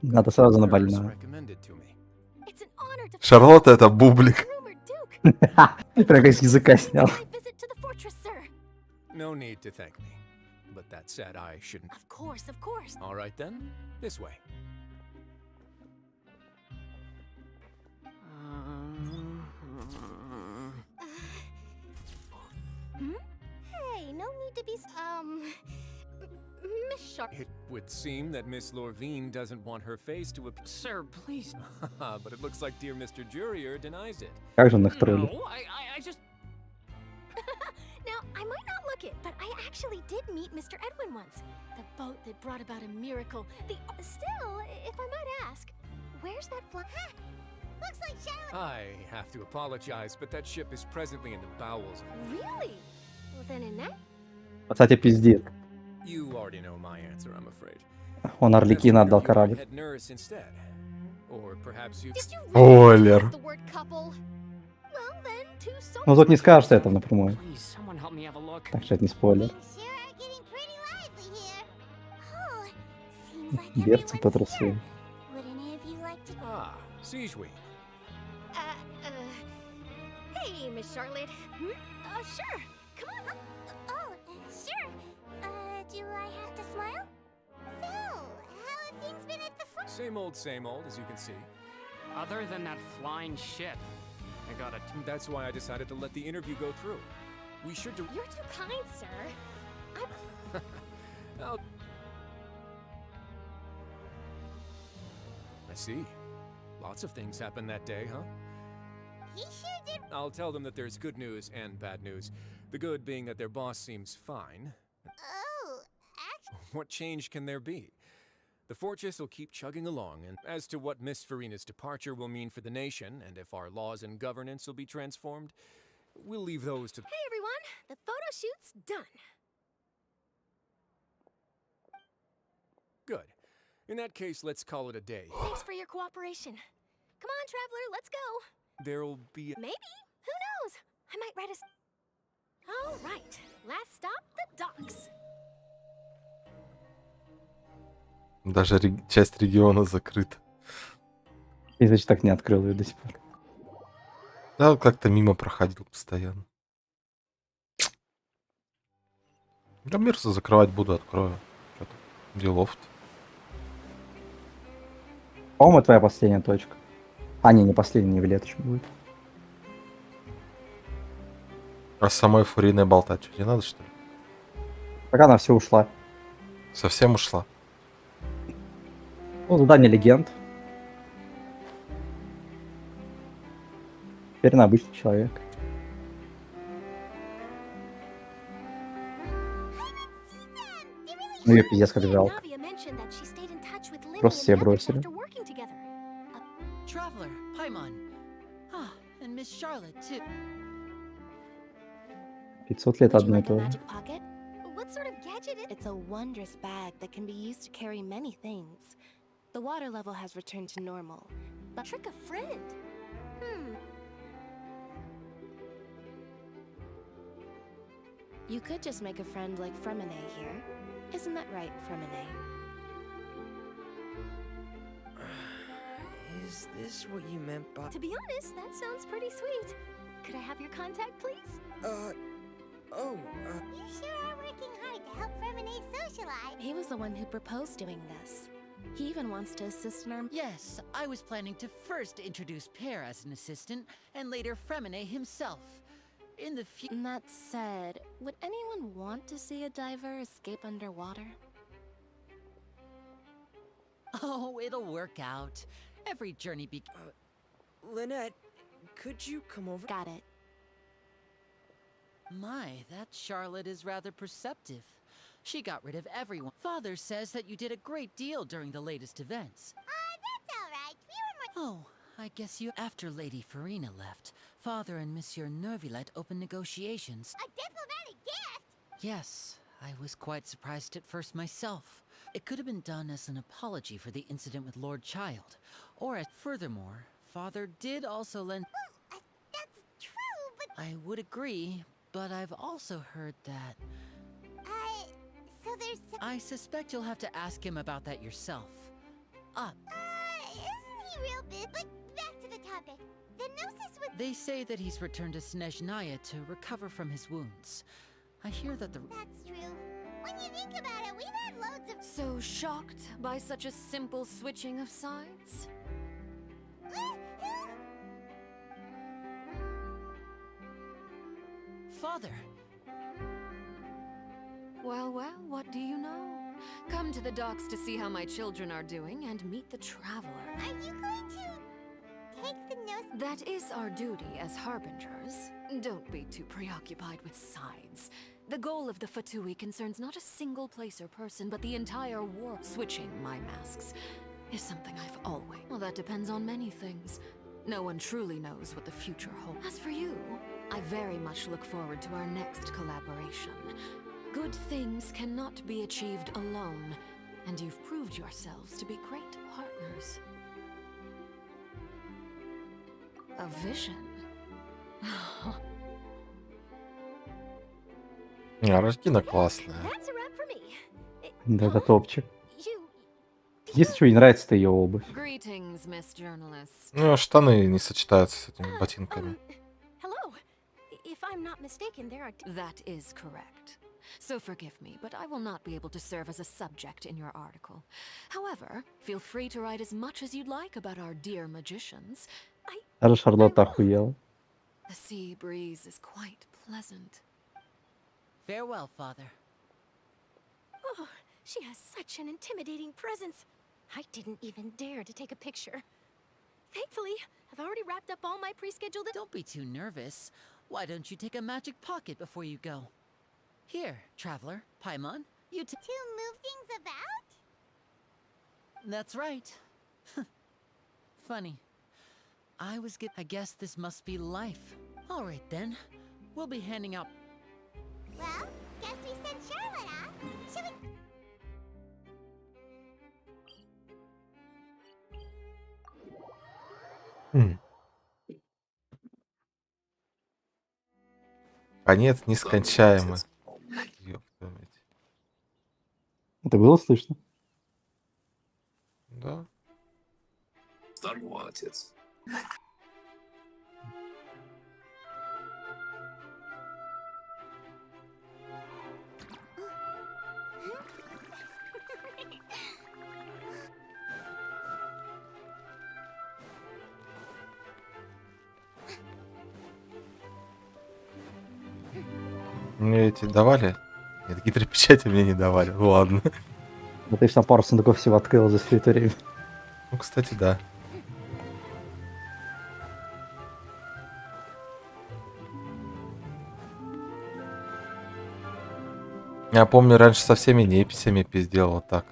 Надо сразу на больную. Шарлотта — это бублик. Прям как с языка снял. No need to thank me. But that said, I shouldn't. Of course, of course. All right then, this way. Hey, no need to be Miss Sharp. It would seem that Miss Lorvine doesn't want her face to appear. Sir, please. But it looks like dear Mr. Jurier denies it. Как же он их троллит? No, I just... Now, I might not look it, but I actually did meet Mr. Edwin once. The boat that brought about a miracle. Still, if I might ask, where's that Looks like Charlotte. I have to apologize, but that ship is presently in the bowels. Really? Well, then in that... Кстати, пиздит. You already know my answer, I'm afraid. Он Арлекина отдал корабль. Спойлер. Ну тут не скажешь, что это напрямую. Так что это не спойлер. Берцы по трусы. Hey, Miss Charlotte. Sure. Come on. Oh, sure. Do I have to smile? So, how have things been at the front? Same old, as you can see. Other than that flying ship, I got it. That's why I decided to let the interview go through. We should do. You're too kind, sir. I see. Lots of things happened that day, huh? He sure did. I'll tell them that there's good news and bad news. The good being that their boss seems fine. Oh, actually... What change can there be? The fortress will keep chugging along, and as to what Miss Farina's departure will mean for the nation, and if our laws and governance will be transformed, we'll leave those to... Hey, everyone! The photo shoot's done. Good. In that case, let's call it a day. Thanks for your cooperation. Come on, traveler, let's go. There'll be. Maybe. Who knows? I might write a. All right. Last stop, the docks. Даже часть региона закрыта. И значит так не открыл ее до сих пор. Да, вот как-то мимо проходил постоянно. Да мерзко закрывать буду, открою. Что-то делов-то. По-моему, твоя последняя точка. А, не последняя, не в леточем будет. А с самой Фуриной болтать что, не надо, что ли? Пока она все ушла. Совсем ушла? Ну, задание легенд. Теперь она обычный человек. Ну ее пиздец как жалко. Просто все бросили. Traveler, Paimon. Ah, and Miss Charlotte too. 500 лет одно и то же. What sort of gadget is? It's a wondrous bag that can be used to carry many things. The water level has returned to normal, but Trick a friend. You could just make a friend like Fremine here. Isn't that right, Fremine? Is this what you meant by... To be honest, that sounds pretty sweet. Could I have your contact, please? You sure are working hard to help Fremine socialize. He was the one who proposed doing this. He even wants to assist in our... Yes, I was planning to first introduce Pear as an assistant, and later Fremine himself. In the That said, would anyone want to see a diver escape underwater? Oh, it'll work out. Every journey Lynette, could you come over? Got it. My, that Charlotte is rather perceptive. She got rid of everyone. Father says that you did a great deal during the latest events. That's all right. We were more... Oh, I guess you... After Lady Farina left, Father and Monsieur Nervilette opened negotiations. A diplomatic gift? Yes, I was quite surprised at first myself. It could have been done as an apology for the incident with Lord Child. Or furthermore, Father did also lend... Well, that's true, but... I would agree, but I've also heard that... So there's... I suspect you'll have to ask him about that yourself. Isn't he real big? But back to the topic. The gnosis with... They say that he's returned to Snezhnaya to recover from his wounds. I hear that the... That's true. When you think about it, we've had loads of... So shocked by such a simple switching of sides? Father! Well, what do you know? Come to the docks to see how my children are doing and meet the traveler. Are you going to take the gnosis? That is our duty as harbingers. Don't be too preoccupied with sides. The goal of the Fatui concerns not a single place or person, but the entire war. Switching my masks is something I've always... Well, that depends on many things. No one truly knows what the future holds. As for you, I very much look forward to our next collaboration. Good things cannot be achieved alone, and you've proved yourselves to be great partners. A vision? Рождина классная. That's a wrap for me. Да, это топчик. Единственное, что ей нравится, это ее обувь. Greetings, Miss Journalist. Ну, штаны не сочетаются с этими ботинками. Hello. If I'm not mistaken, there are... That is correct. So forgive me, but I will not be able to serve as a subject in your article. However, feel free to write as much as you'd like about our dear magicians. Даже Шарлотта охуела. The sea breeze is quite pleasant. Farewell, Father. Oh, she has such an intimidating presence. I didn't even dare to take a picture. Thankfully, I've already wrapped up all my pre-scheduled... Don't be too nervous. Why don't you take a magic pocket before you go? Here, traveler, Paimon, you To move things about? That's right. Funny. I guess this must be life. All right then. We'll be handing out... Well, guess we sent Charlotte off. Should we... Конец нескончаемый. Ёб твою мать. Это было слышно? Да. Здорово, отец. Мне эти давали? Нет, гидропечати мне не давали. Ну ладно. Да ты ж на пару сундуков всего открыл за все это время. Ну, кстати, да. Я помню, раньше со всеми неписями пиздел вот так.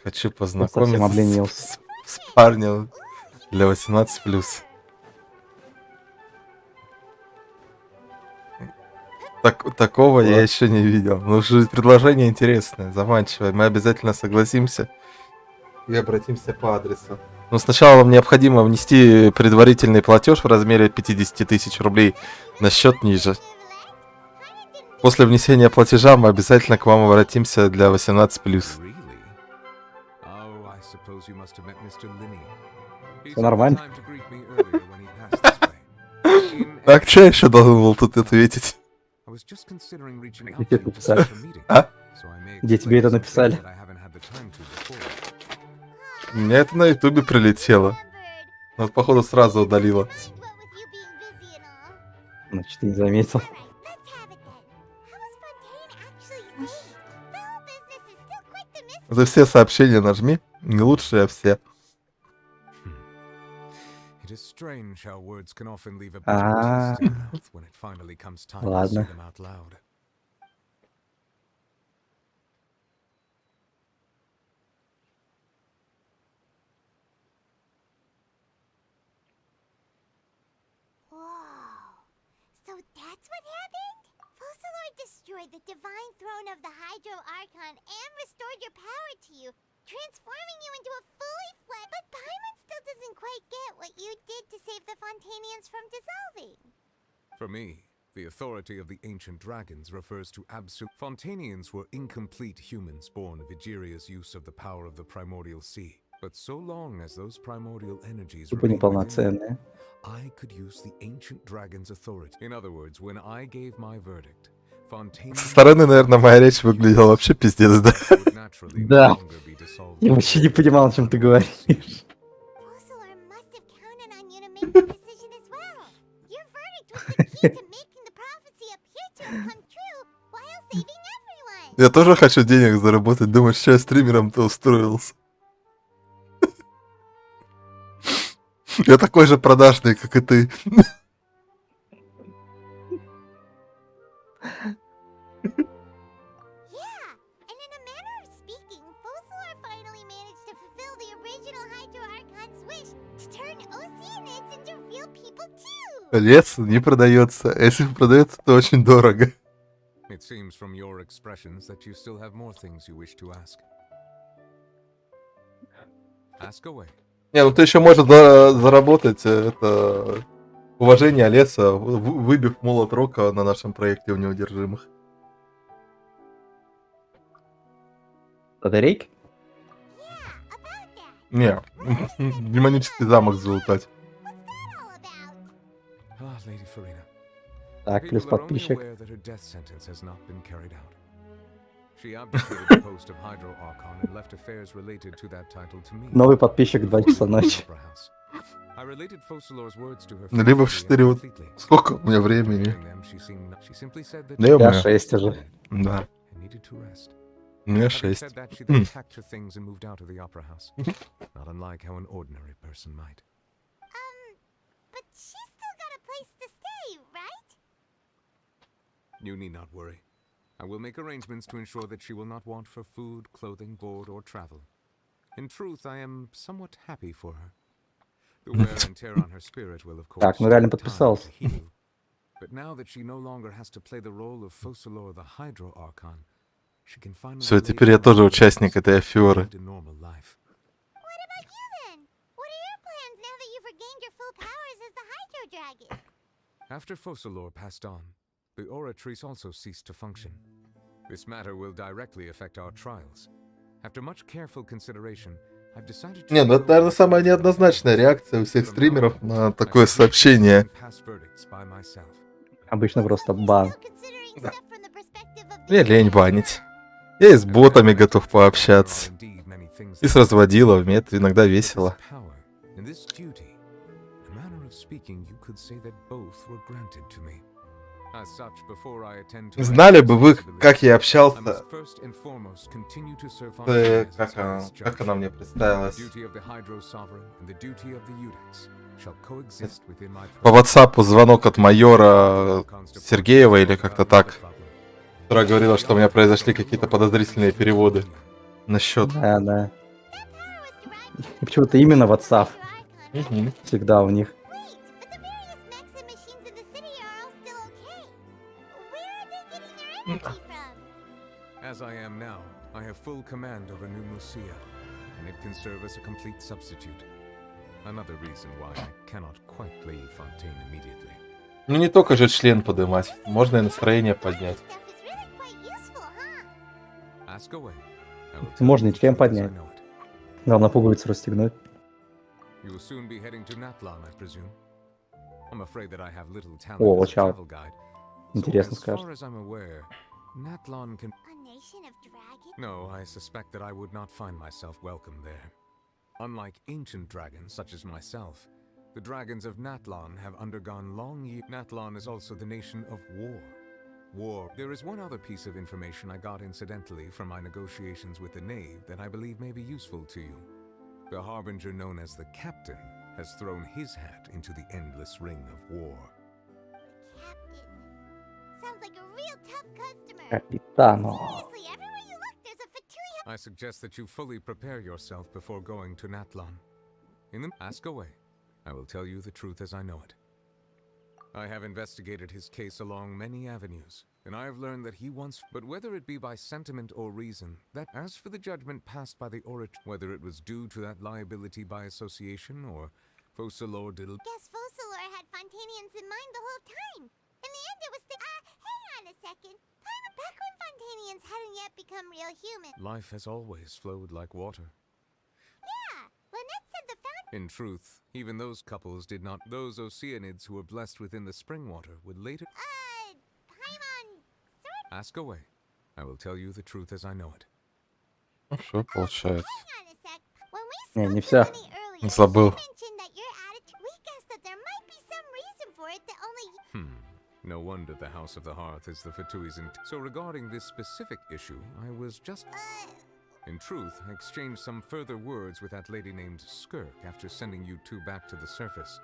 Хочу познакомиться обленился. с парнем для 18+. Такого я еще не видел. Ну, предложение интересное, заманчивое. Мы обязательно согласимся и обратимся по адресу. Но сначала вам необходимо внести предварительный платеж в размере 50 тысяч рублей на счет ниже. После внесения платежа мы обязательно к вам обратимся для 18+. Все нормально. Так, что я еще должен был тут ответить? Где тебе это написали? А? Где тебе это написали? Мне это на ютубе прилетело. Но, походу, сразу удалило. Значит, ты не заметил. За все сообщения нажми. Не лучшие, а все. Ладно. So that's what happened? Fossilor destroyed the divine throne of the Hydro Archon and restored your power to you, transforming you into a fully fledged. But Paimon still doesn't quite get what you did to save the Fontainians from dissolving. For me, the authority of the ancient dragons refers to absolute. Fontainians were incomplete humans born of Egeria's use of the power of the primordial sea. But so long as those primordial energies remained within me, I could use the ancient dragon's authority. In other words, when I gave my verdict, Со стороны, наверное, моя речь выглядела вообще пиздец, да? Да. Я вообще не понимал, о чем ты говоришь. Я тоже хочу денег заработать. Думаешь, что я стримером-то устроился? Я такой же продажный, как и ты. Лесу не продается. Если продается, то очень дорого. It seems from your expressions that you still have more things you wish to ask. Ask away. Не, ну ты еще можешь заработать это уважение Леса, выбив молот рока на нашем проекте у неудержимых. Батарейки? Не, демонический замок залутать. Так, плюс подписчик. Новый подписчик 2 часа ночи. Либо в 4 вот. Сколько у меня времени? Я 6 уже. Да. У меня 6. You need not worry. I will make arrangements to ensure that she will not want for food, clothing, board, or travel. In truth, I am somewhat happy for her. The wear and tear on her spirit will, of course, Так, ну реально подписался. But now that she no longer has to play the role of Focalor the Hydro Archon, she can finally. Все, теперь я тоже участник этой аферы. are your plans now that you've regained your full powers as the Hydro Dragon? After Focalor passed on, the aura trees also ceased to function. This matter will directly affect our trials. After much careful consideration, I've decided to... Не, ну это, наверное, самая неоднозначная реакция у всех стримеров на такое сообщение. Обычно просто бан. Мне лень банить. Я и с ботами готов пообщаться. И с разводиловыми, это иногда весело. Знали бы вы, как я общался... Как она мне представилась? По WhatsApp звонок от майора Сергеева или как-то так, которая говорила, что у меня произошли какие-то подозрительные переводы насчет... Да. И почему-то именно WhatsApp. Всегда у них. As I am now, I have full command over New Musia, and it can serve as a complete substitute. Another reason why I cannot quite leave Фонтейн immediately. Ну не только же член подымать, можно и настроение поднять. Можно и член поднять. Главное пуговицу расстегнуть. You will soon be heading to Natlan, I presume. I'm afraid that I have little talent О, as a watch travel guide. Интересно So, as скажешь. far as I'm aware, Natlan can... A nation of dragons? No, I suspect that I would not find myself welcome there. Unlike ancient dragons such as myself, the dragons of Natlan have undergone long years. Natlan is also the nation of war. There is one other piece of information I got incidentally from my negotiations with the Knave that I believe may be useful to you. The harbinger known as the Captain has thrown his hat into the endless ring of war. Captain. Sounds like a real tough customer. Капитано. Seriously, everywhere you look, there's a Fatui. I suggest that you fully prepare yourself before going to Natlan. Ask away. I will tell you the truth as I know it. I have investigated his case along many avenues, and I have learned that he once... But whether it be by sentiment or reason, that as for the judgment passed by the orator, whether it was due to that liability by association or Focalor did... Guess Focalor had Fontainians in mind the whole time. In the end, it was the... hang on a second. Back when Fontainians hadn't yet become real human. Life has always flowed like water. Yeah, Lynette said the fountain... In truth, even those couples did not... Those Oceanids who were blessed within the spring water would later... Paimon... Ask away. I will tell you the truth as I know it. Ну что получается? Hang on a sec. When we Не, spoke не to вся. Lenny earlier, Забыл. she mentioned that your attitude... We guessed that there might be some reason for it that only... No wonder the House of the Hearth is the Fatui's in... So regarding this specific issue, I was just... In truth, I exchanged some further words with that lady named Skirk after sending you two back to the surface.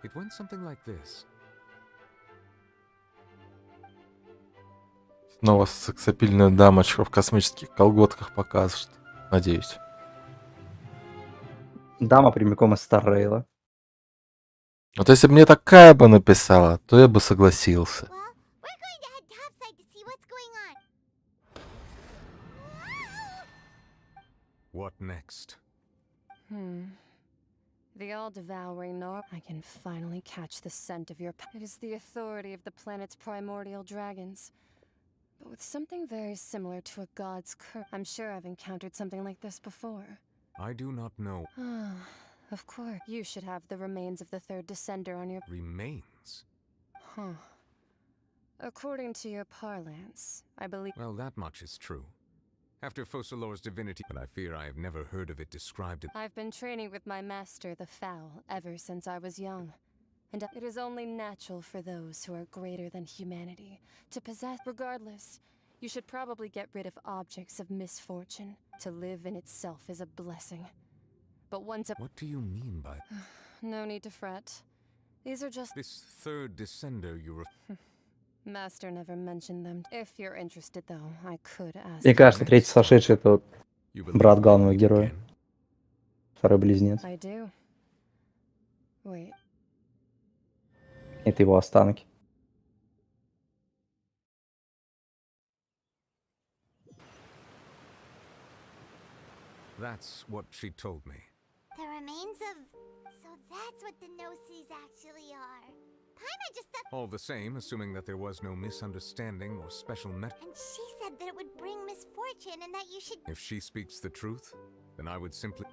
It went something like this. Снова сексапильную дамочку в космических колготках покажет. Надеюсь. Дама прямиком из Старрейла. Вот если бы мне такая бы написала, то я бы согласился. We're going to head topside to see what's going on. What next? The all-devouring Nor... I can finally catch the scent of your... It is the authority of the planet's primordial dragons. But with something very similar to a god's curse. I'm sure I've encountered something like this before. I do not know. Of course. You should have the remains of the third descender on your... Remains? Huh. According to your parlance, I believe... Well, that much is true. After Focalor's divinity, but I fear I have never heard of it described. I've been training with my master, the Foul, ever since I was young. And it is only natural for those who are greater than humanity to possess... Regardless, you should probably get rid of objects of misfortune. To live in itself is a blessing. But once a... What do you mean by... No need to fret. These are just... This third descender you Master never mentioned them. If you're interested, though, I could ask... Мне кажется, третий сошедший — это вот брат главного героя. Второй близнец. I do. Wait. Это его останки. That's what she told me. The remains of... So that's what the no-seas actually are. Paimon just thought... All the same, assuming that there was no misunderstanding or special And she said that it would bring misfortune and that you should... If she speaks the truth, then I would simply...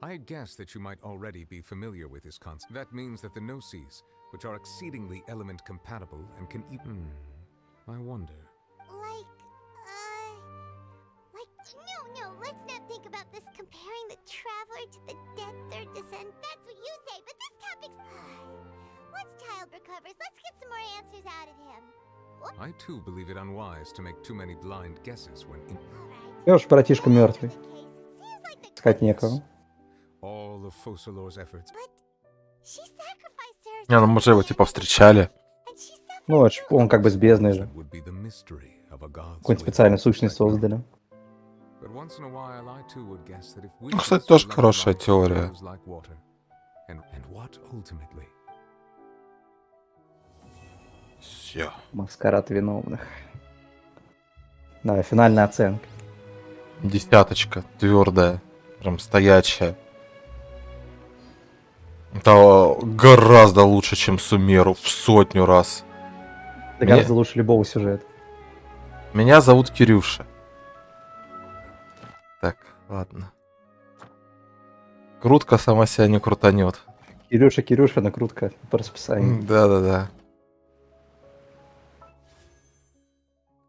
I guess that you might already be familiar with this concept. That means that the no-seas, which are exceedingly element compatible and can even... I wonder... No, let's not think about this comparing the traveler to the dead third descent. That's what you say, but this topic's... Once child recovers, let's get some more answers out of him. I too believe it unwise to make too many blind guesses when in... Уж братишка мертвый. Искать некого. All of Fossilor's efforts. Не, ну мы же его типа встречали. Ну, это ж он как бы с бездной же. Какую-нибудь специальную сущность создали. Ну, кстати, тоже хорошая теория. Все. Маскарад виновных. Да, финальная оценка. 10, твердая, прям стоячая. Это гораздо лучше, чем Сумеру, в 100 раз. Это гораздо лучше любого сюжета. Меня зовут Кирюша. Так, ладно. Крутка сама себя не крутанет. Кирюша, накрутка по расписанию. Да.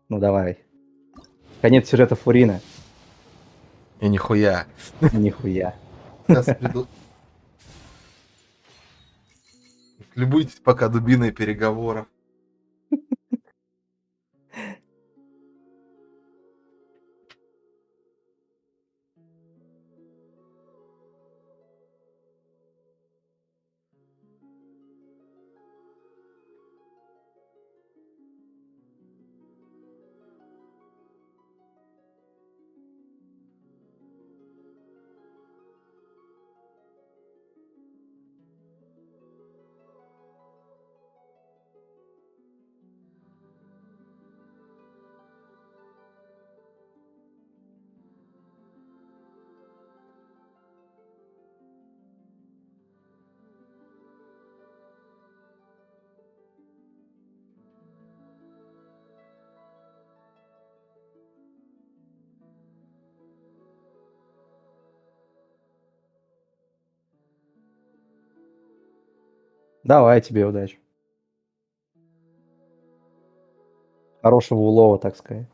Ну давай. Конец сюжета Фурина. И нихуя. Нихуя. Сейчас приду. Любуйтесь пока дубиной переговоров. Давай тебе удачи. Хорошего улова, так сказать.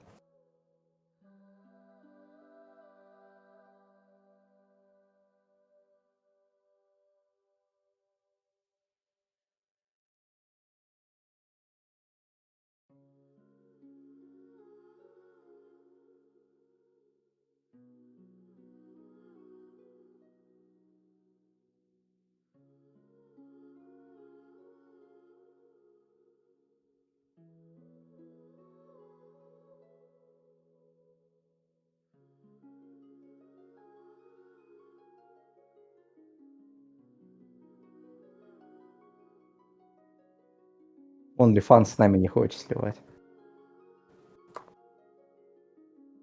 OnlyFans с нами не хочет сливать.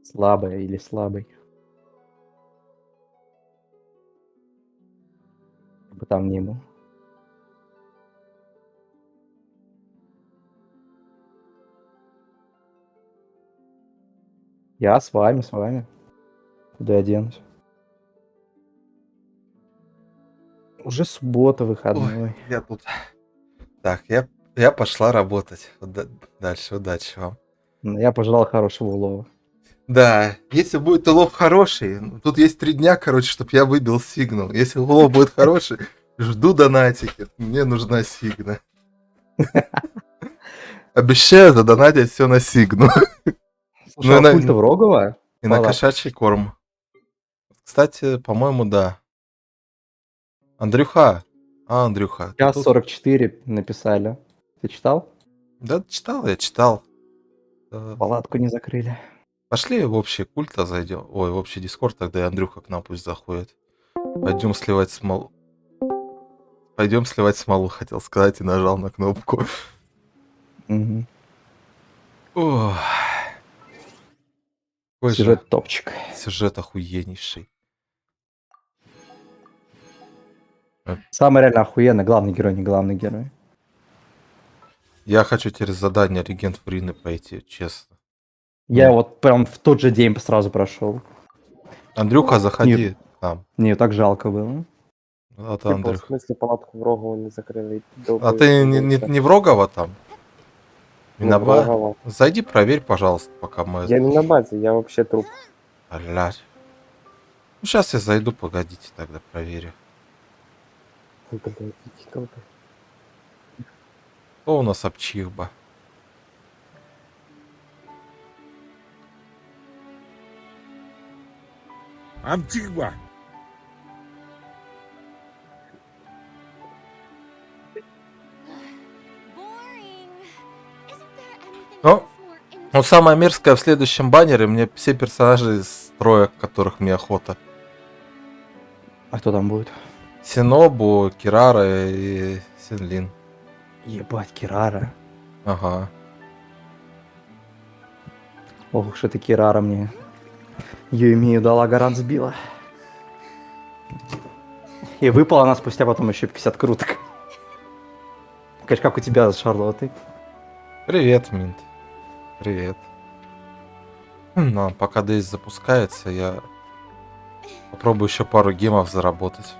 Слабая или слабый. Как бы там ни был. Я с вами. Куда я денусь? Уже суббота, выходной. Ой, я тут. Так, я пошла работать. Дальше, удачи вам. Я пожелал хорошего улова. Да, если будет улов хороший, тут есть 3 дня, короче, чтобы я выбил сигнал. Если улов будет хороший, жду донатики. Мне нужна сигна. Обещаю задонатить все на сигну. Слушай, а культа в Рогова? И на кошачий корм. Кстати, по-моему, да. Андрюха. Андрюха. Час 44 написали. Ты читал? Да, я читал. Палатку не закрыли. Пошли в общий культ зайдем. Ой, в общий дискорд, тогда и Андрюха к нам пусть заходит. Пойдем сливать смолу. Пойдем сливать смолу, хотел сказать, и нажал на кнопку. Мгм. Ох. Какой же Сюжет топчик. сюжет охуеннейший. Самый реально охуенный, главный герой, не главный герой. Я хочу через задание Регент Фрины пойти, честно. Я вот прям в тот же день сразу прошел. Андрюха, заходи к нам. Мне так жалко было. Вот, Типа, в Андрюх. смысле палатку в Рогово не закрыли? А ты не в Рогово там? Не На в Рогово. Зайди, проверь, пожалуйста, пока мы... Я не на базе, я вообще труп. Блядь. Ну, сейчас я зайду, погодите, тогда проверю. Блядь, какие толпы. Кто у нас обчихба? Обчихба! Ну, вот самое мерзкое в следующем баннере, мне все персонажи из троек, которых мне охота. А кто там будет? Синобу, Кирара и Синлин. Ебать, Кирара. Ага. Ох уж это Кирара мне. Юэмию дала, гарант сбила. И выпала она спустя потом еще 50 круток. Конечно, как у тебя с Шарлоттой. Привет, Минт. Привет. Ну, пока DayZ запускается, я попробую еще пару гемов заработать.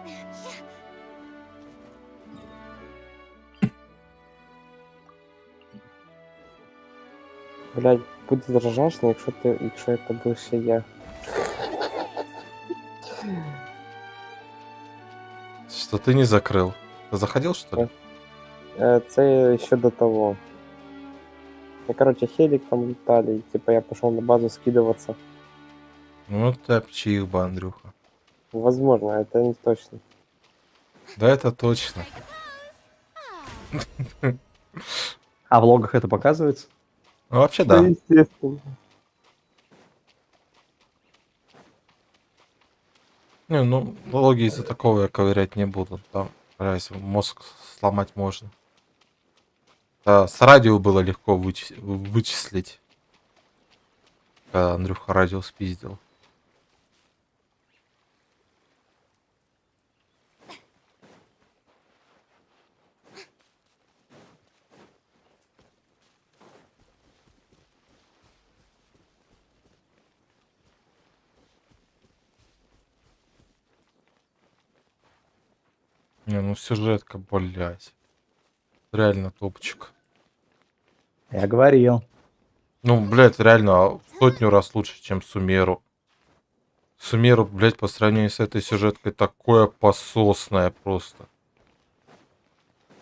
Блядь, буде ржачно, якщо це був ще я. Что ты не закрыл? Ты заходил, что ли? Це ще до того. Я, короче, хелик там летали, и, типа я пошел на базу скидываться. Ну, ты обчихба, Андрюха. Возможно, это не точно. Да, это точно. А в логах это показывается? Ну, вообще, да. Естественно. Не, ну, логи из-за такого я ковырять не буду. Там, блядь, мозг сломать можно. Да, с радио было легко вычислить. Когда Андрюха радио спиздил. Не, ну сюжетка, блядь. Реально топчик. Я говорил. Ну, блядь, реально в 100 раз лучше, чем Сумеру. Сумеру, блядь, по сравнению с этой сюжеткой, такое пососное просто.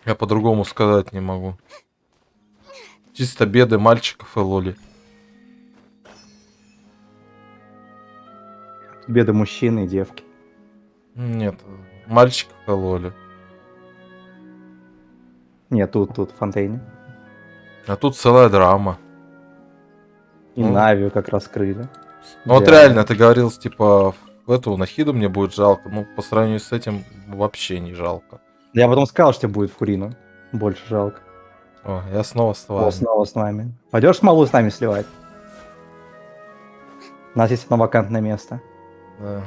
Я по-другому сказать не могу. Чисто беды мальчиков и лоли. Беды мужчины и девки. Нет, мальчиков и лоли. Нет, тут Фонтейне. А тут целая драма. И Навию как раскрыли. Ну вот реально, ты говорил, типа, эту Нахиду мне будет жалко. Ну, по сравнению с этим, вообще не жалко. Я потом сказал, что тебе будет Фурину. Больше жалко. О, я снова с вами. О, снова с нами. Пойдешь смолу с нами сливать? У нас есть одно вакантное место. Да.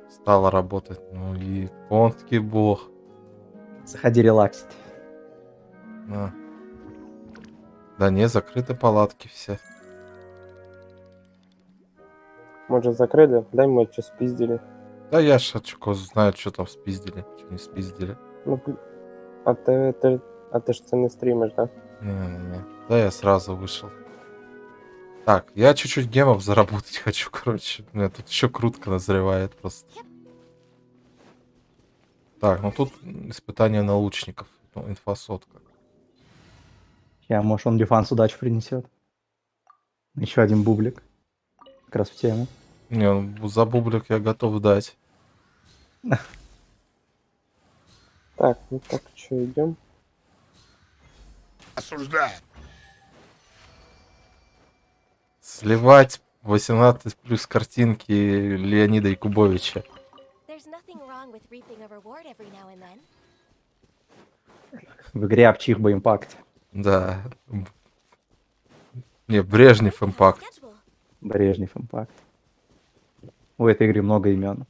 Стало работать. Ну и конский бог. Заходи релаксить. Да. Да не, закрыты палатки все. Может, закрыли? Дай мы что спиздили. Да я ж знаю, что там спиздили, что не спиздили. Ну, а ты ж це не стримишь, да? Не-не-не. Да я сразу вышел. Так, я чуть-чуть гемов заработать хочу, короче. У меня тут еще крутка назревает просто. Так, ну тут испытание на лучников. Ну, инфосотка. Я, может, он дефанс удачу принесет. Еще один бублик. Как раз в тему. Не, ну, за бублик я готов дать. Так, ну так, что, идем? осуждает. Сливать 18 плюс картинки Леонида Якубовича. В игре Авчихба Импакт. Да. Не, Брежнев Импакт. Брежнев Импакт. У этой игры много имен.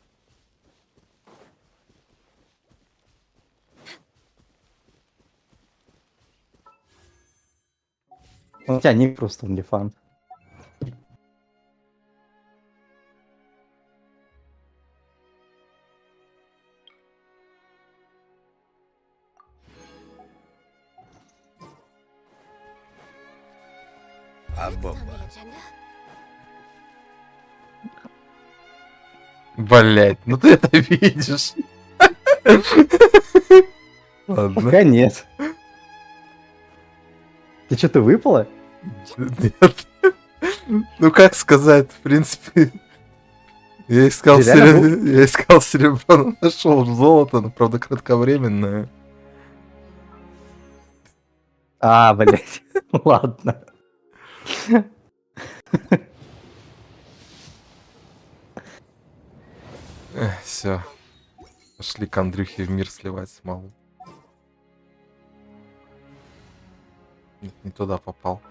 У тебя ник просто OnlyFans. Блять, ну ты это видишь. Ладно. Пока нет. Ты что-то выпало? Нет. Ну как сказать, в принципе. Я искал серебро, но нашел золото, но правда кратковременное. А, блять. Ладно. Все. Пошли к Андрюхе в мир сливать смолу. Нет, не туда попал.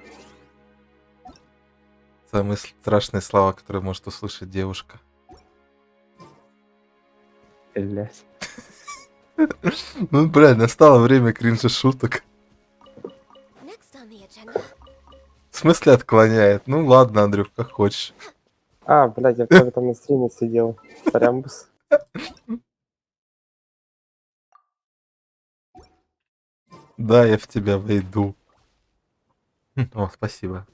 Самые страшные слова, которые может услышать девушка. Блять. Ну, блядь, настало время кринжа шуток. В смысле отклоняет? Ну ладно, Андрюх, как хочешь. А, блядь, я только там на стриме сидел. Сорямбус. Да, я в тебя войду. О, спасибо.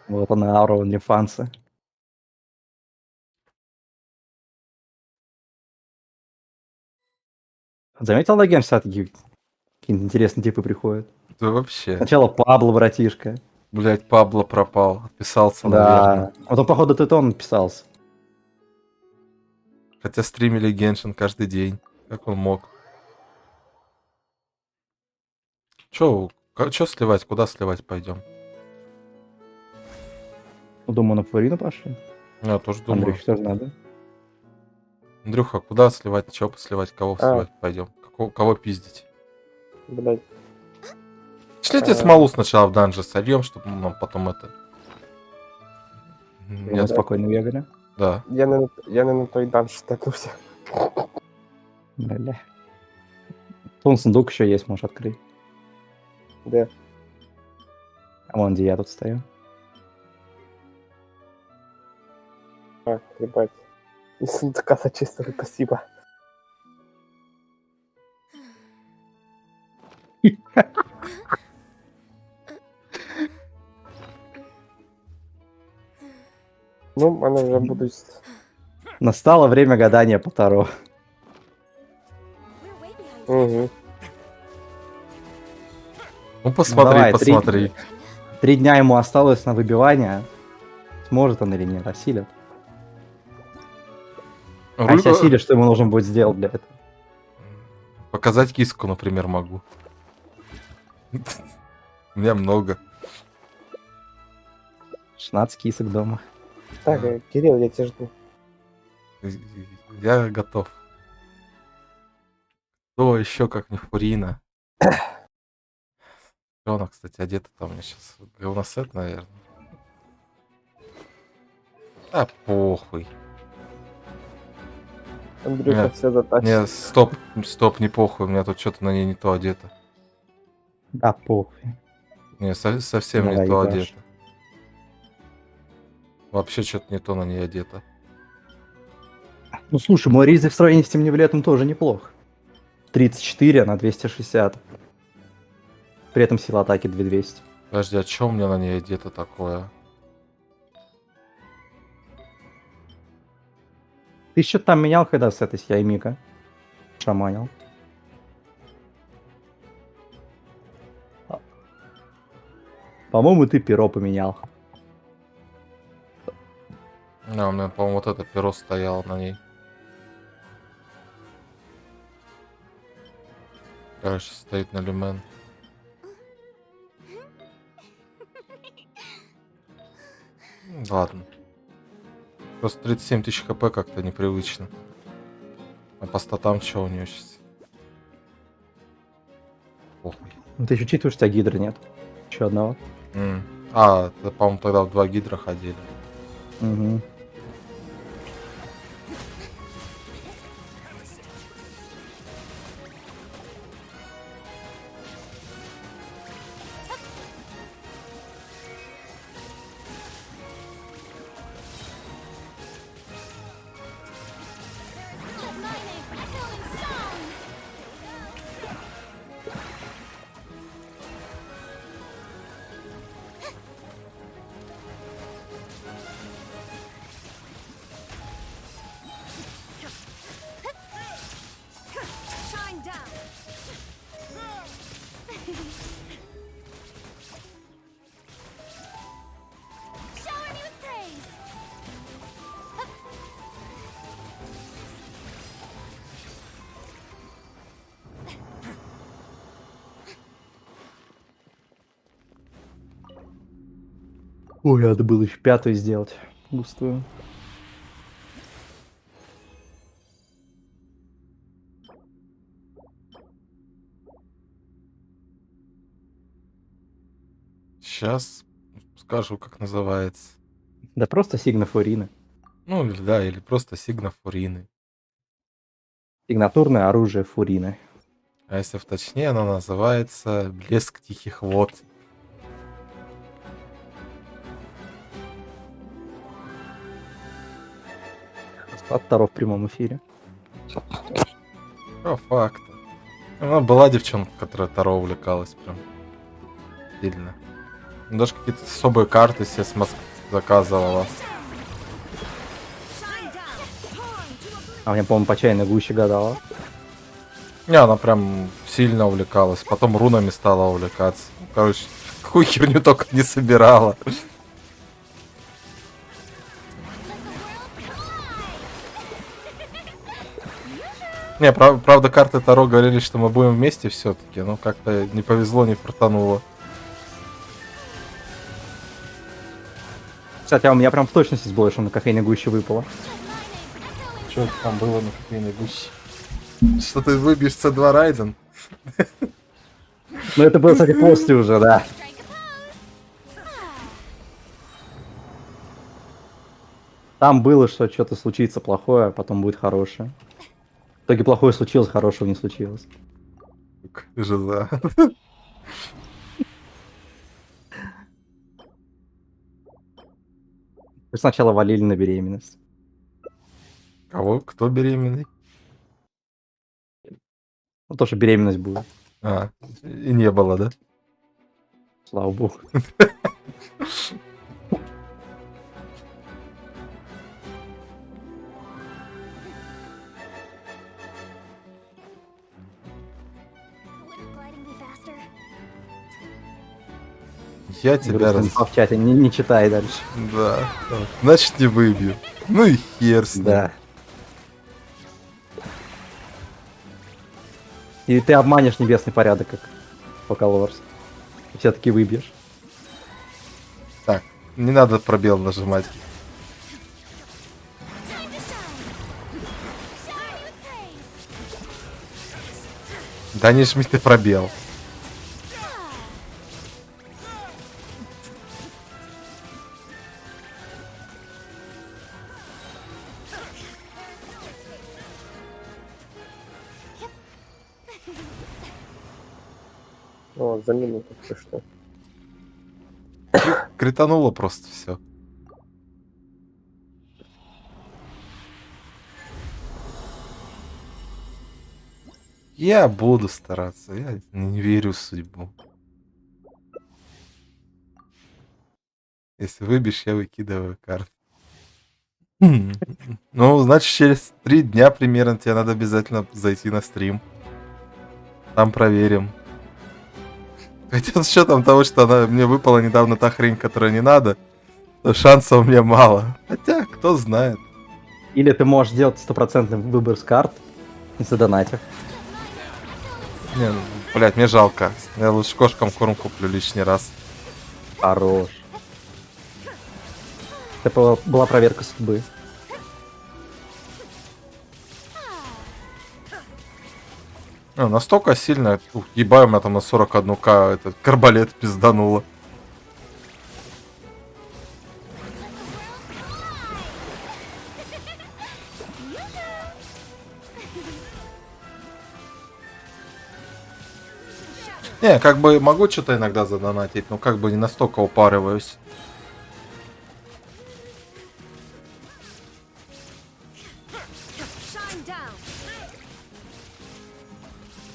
Вот она, аура OnlyFans. Заметил, на Геншин какие-то интересные типы приходят? Да вообще. Сначала Пабло, братишка. Блять, Пабло пропал. Отписался, Да. наверное. Вот он, походу, он отписался. Хотя стримили Геншин каждый день. Как он мог? Чё сливать? Куда сливать пойдем? Думаю, на Флорину пошли. Я тоже думаю. Андрюхе тоже надо. Андрюха, куда сливать? Чего посливать? Кого сливать пойдем? Кого пиздить? Блять. Шлите смолу сначала в данже сольем, чтобы нам потом это... Мы спокойно бегали. Да. Я на той данж статусе. Бля. Вон сундук еще есть, можешь открыть. Да. А вон где я тут стою. А, ебать. Из сундука зачистили, спасибо. Ну, она уже будет... Настало время гадания по Таро. Угу. Ну посмотри, давай, посмотри. 3 дня ему осталось на выбивание. Сможет он или нет, осилит. А если осилит, что ему нужно будет сделать для этого? Показать киску, например, могу. У меня много. 16 кисок дома. Так, Кирилл, я тебя жду. Я готов. Кто еще как не Фурина? Она, кстати, одета там у меня сейчас говносет, наверное. А похуй. Андрюха Нет, все затащит. нет, стоп, не похуй, у меня тут что-то на ней не то одето. Да похуй. Не, совсем Давай, не то ебашь. одето. Вообще что-то не то на ней одето. Ну слушай, мой ризы в сравнении с тем невлетом тоже неплохо. 34 на 260. При этом сила атаки 2200. Подожди, а что у меня на ней одето такое? Ты что-то там менял, когда с этой Яймика шаманил? По-моему, ты перо поменял. Да, у меня, по-моему, вот это перо стояло на ней. Короче, стоит на люмен. Ладно. Просто 37 тысяч хп как-то непривычно. А по статам что у нее сейчас? Похуй. Ну ты еще учитываешь, что у тебя гидры нет. Еще одного. А, по-моему, тогда в 2 гидра ходили. Угу. Ой, надо было еще 5-ю сделать. Густую. Сейчас скажу, как называется. Да просто сигнафурины. Ну, да, или просто сигнафурины. Сигнатурное оружие фурины. А если вточнее, оно называется блеск тихих вод. От Таро в прямом эфире. По факту. Она была девчонка, которая Таро увлекалась прям сильно. Даже какие-то особые карты себе с Москвы заказывала. А мне, по-моему, по чайной гуще гадала. Не, она прям сильно увлекалась. Потом рунами стала увлекаться. Короче, какую херню только не собирала. Не, правда, карты Таро говорили, что мы будем вместе все-таки, но как-то не повезло, не фартануло. Кстати, а у меня прям в точности с что на кофейной гуще выпало. Что это там было на кофейной гуще? Что ты выбьешь C2 Райден? Ну это было, кстати, после уже, да. Там было, что что-то случится плохое, а потом будет хорошее. В итоге плохое случилось, хорошего не случилось. Жиза. Вы сначала валили на беременность. Кого? Кто беременный? Ну, то, что беременность будет. А, и не было, да? Слава богу. Я тебя в чате, не читай дальше. Да. Значит, не выбью. Ну и хер с ним. Да. И ты обманешь небесный порядок, как Покалорс. И все-таки выбьешь. Так, не надо пробел нажимать. Да не жми ты пробел. О, за минуту что. Критануло просто все. Я буду стараться. Я не верю в судьбу. Если выбьешь, я выкидываю карту. Ну, значит, через 3 дня примерно тебе надо обязательно зайти на стрим. Там проверим. Хотя с учетом того, что мне выпала недавно та хрень, которая не надо, то шансов у меня мало. Хотя, кто знает. Или ты можешь сделать стопроцентный выбор с карт и задонатив. Не, ну, блядь, мне жалко. Я лучше кошкам корм куплю лишний раз. Хорош. Это была проверка судьбы. Настолько сильно, ебаю, у меня там на 41к этот карбалет пиздануло. Не, как бы могу что-то иногда задонатить, но как бы не настолько упарываюсь.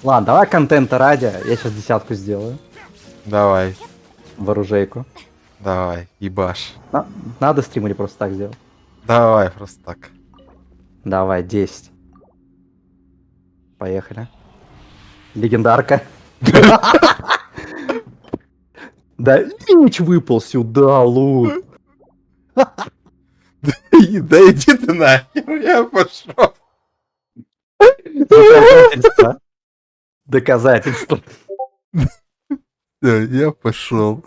Ладно, давай контента ради, я сейчас 10 сделаю. Давай. В оружейку. Давай, ебаш. Надо стрим или просто так сделать? Давай, просто так. Давай, 10. Поехали. Легендарка. Да, меч выпал сюда, лут. Да иди ты нахер, я пошел. Доказательство. Доказательство. Да, я пошел.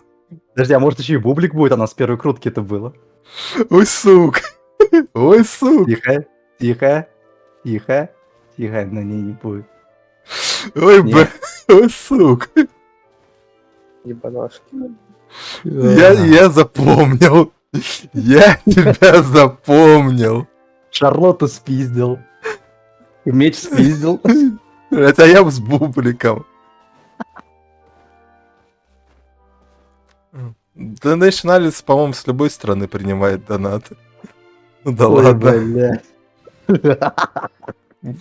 Подожди, а может еще и бублик будет? А нас с первой крутки это было. Ой, сука. Ой, сука. Тихо, тихо, тихо, тихо, на ней не будет. Ой, ой, сука. Ебанашки. Я запомнил. Я тебя запомнил. Шарлотту спиздил. Меч спиздил. Это я с бубликом. Donation Alice, по-моему, с любой страны принимает донаты. Ну да ой, ладно. Бля.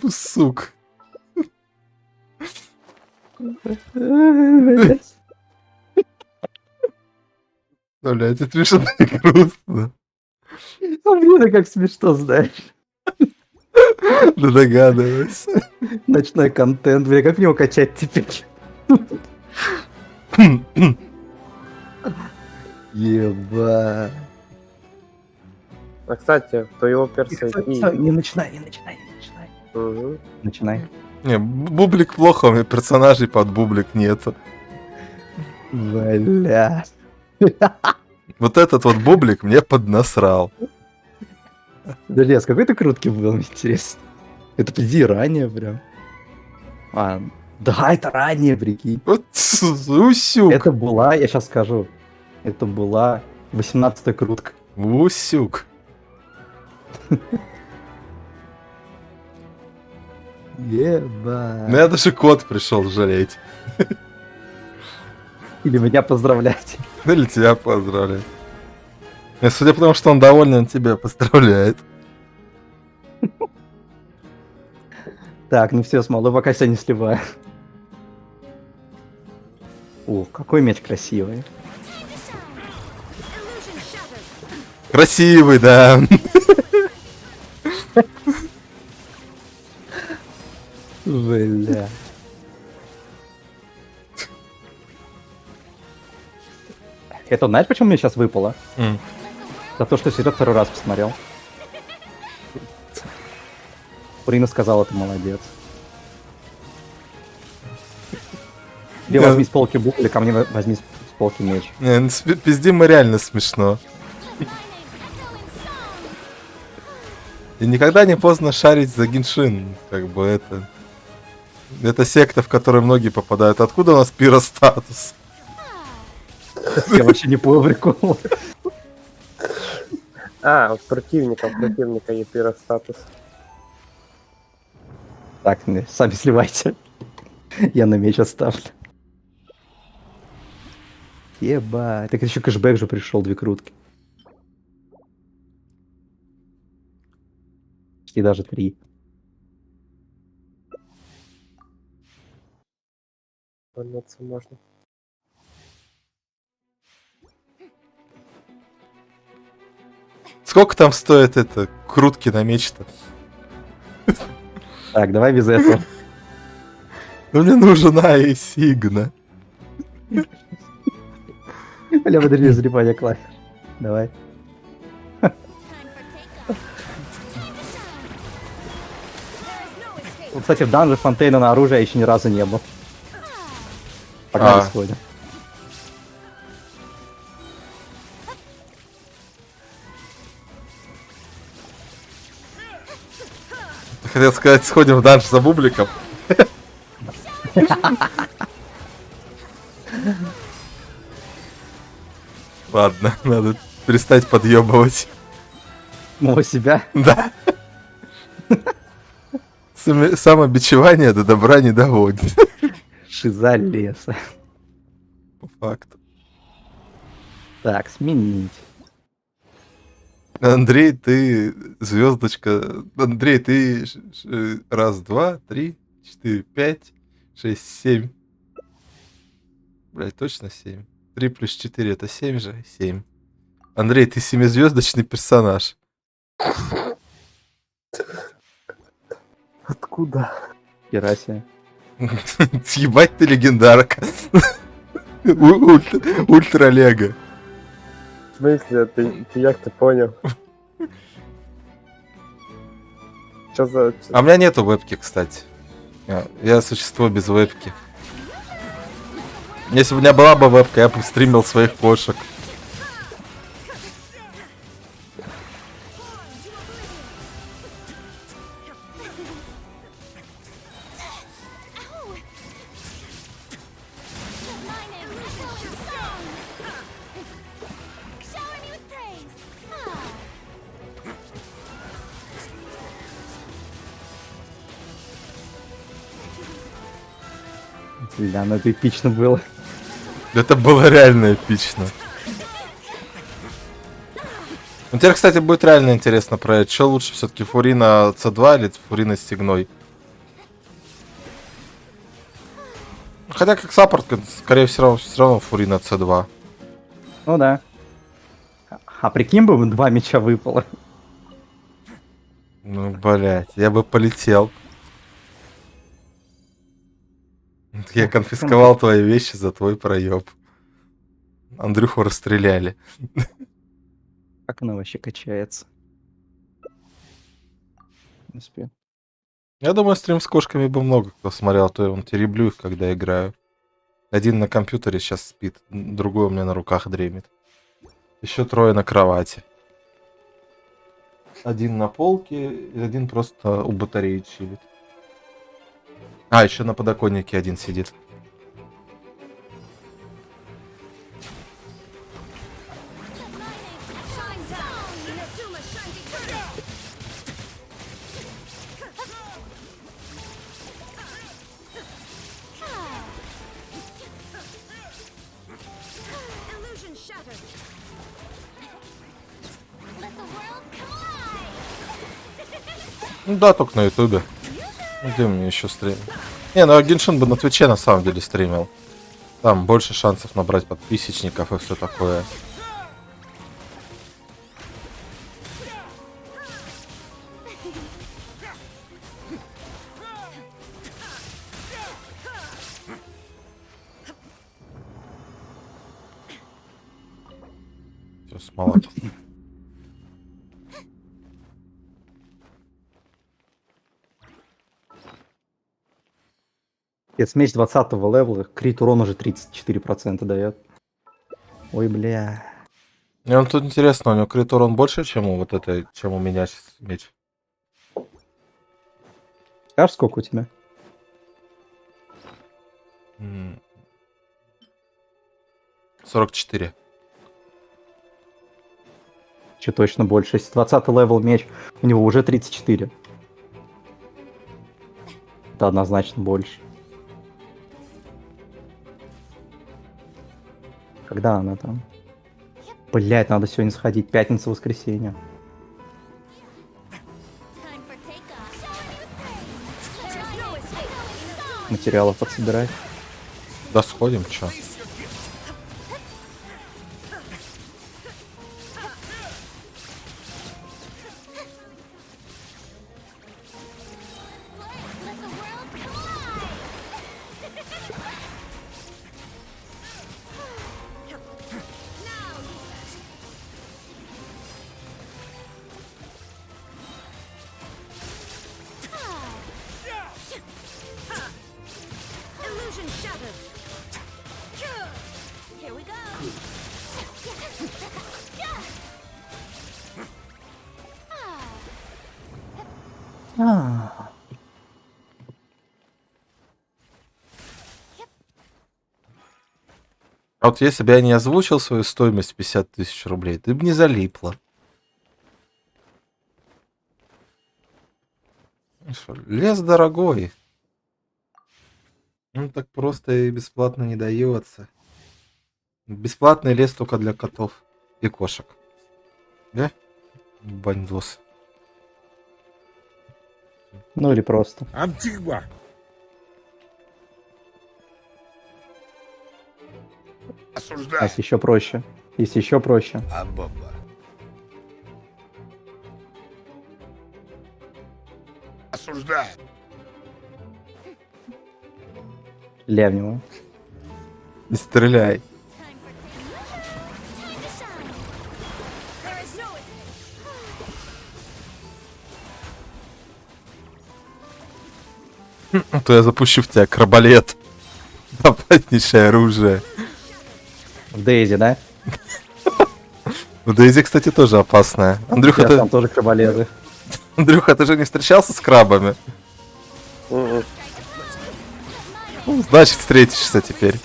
Сука. Блядь, это смешно и грустно. А мне-то как смешно, знаешь. Да догадываюсь. Ночной контент, бля, как мне его качать теперь? Еба. А кстати, твоего перса... Не начинай, не начинай, не начинай. Угу. Начинай. Не, бублик плохо, у меня персонажей под бублик нету. Бля. Вот этот вот бублик мне поднасрал. Подожди, а с какой-то крутки был, мне интересно. Это приди ранее прям. А, да, это ранее, прикинь. Вот усюк. Это была, я сейчас скажу, это была 18-я крутка. Усюк. Еба. У меня даже кот пришел жалеть. Или меня поздравлять. Или тебя поздравлять. И судя по тому, что он доволен, он тебя поздравляет. Так, ну все, смолу пока все не сливаю. О, какой меч красивый. Красивый, да. Бля. Это знаешь, почему мне сейчас выпало? За то, что Серег второй раз посмотрел. Урина сказала, ты молодец. Тебе возьми с полки бублик, а мне возьми с полки меч. Не, ну, пиздим мы реально смешно. И никогда не поздно шарить за Геншин. Как бы это... Это секта, в которой многие попадают. Откуда у нас пиростатус? Я вообще не понял прикол. А, вот противника и пиростатус. Так, сами сливайте. Я на меч оставлю. Еба. Так еще кэшбэк же пришел, 2 крутки. И даже 3. Вернуться можно. Сколько там стоит это крутки на меч-то? Так, давай без этого. Ну мне нужна и сигна. Бля, подожди, залипание клавиш. Давай. Вот, кстати, в данже Фонтейна на оружие еще ни разу не был. Погнали сходим. Хотел сказать, сходим в данж за бубликом. Ладно, надо перестать подъебывать. Самого себя? Да. Самобичевание до добра не доводит. Шиза леса. По факту. Так, сменить. Андрей, ты звездочка. Андрей, ты раз, два, три, 4, 5, 6, 7. Блять, точно 7. 3 плюс 4 это 7 же? 7. Андрей, ты семизвездочный персонаж. Откуда? Херасия. Съебать ты легендарка. Ультра Лего. В смысле? Ты як ты понял? Что за... А у меня нету вебки, кстати. Я существо без вебки. Если бы у меня была бы вебка, я бы стримил своих кошек. Бля, ну это эпично было. Это было реально эпично. Ну, теперь, кстати, будет реально интересно проверить, что лучше все-таки Фурина C2 или Фурина с Стигной. Хотя как саппорт, скорее всего, все равно Фурина C2. Ну да. А прикинь бы, 2 мяча выпало. Ну, блять, я бы полетел. Я конфисковал твои вещи за твой проеб. Андрюху расстреляли. Как она вообще качается? В принципе. Я думаю, стрим с кошками бы много кто смотрел, а то я вон тереблю их, когда играю. Один на компьютере сейчас спит, другой у меня на руках дремит. Еще 3 на кровати. Один на полке, и один просто у батареи чилит. А, еще на подоконнике один сидит. Ну да, только на ютубе. Где мне еще стримить? Не, ну Геншин бы на Твиче на самом деле стримил. Там больше шансов набрать подписчиков и все такое. Все, смола. Меч 20-го левела, крит урон уже 34% дает. Ой, бля. Мне он тут интересно, у него крит урон больше, чем у вот этой, чем у меня сейчас меч. Скажешь, сколько у тебя? 44. Че точно больше. Если 20 левел меч, у него уже 34. Это однозначно больше. Когда она там? Блять, надо сегодня сходить. Пятница, воскресенье. Материалов подсобирать. Да сходим, чё? А вот если бы я не озвучил свою стоимость 50 тысяч рублей, ты бы не залипла. Ну что, лес дорогой. Ну так просто и бесплатно не дается. Бесплатный лес только для котов и кошек. Да? Бандос. Ну или просто. Антигва! А Осуждаю! если еще проще? Если еще проще. Абаба. Осуждаю! Левнево. Не стреляй. То я запущу в тебя крабалет. Опаснейшее оружие. В DayZ, да? В DayZ, кстати, тоже опасная. Андрюха, Сейчас там тоже крабалеты. Андрюха, ты же не встречался с крабами? Ну, значит, встретишься теперь.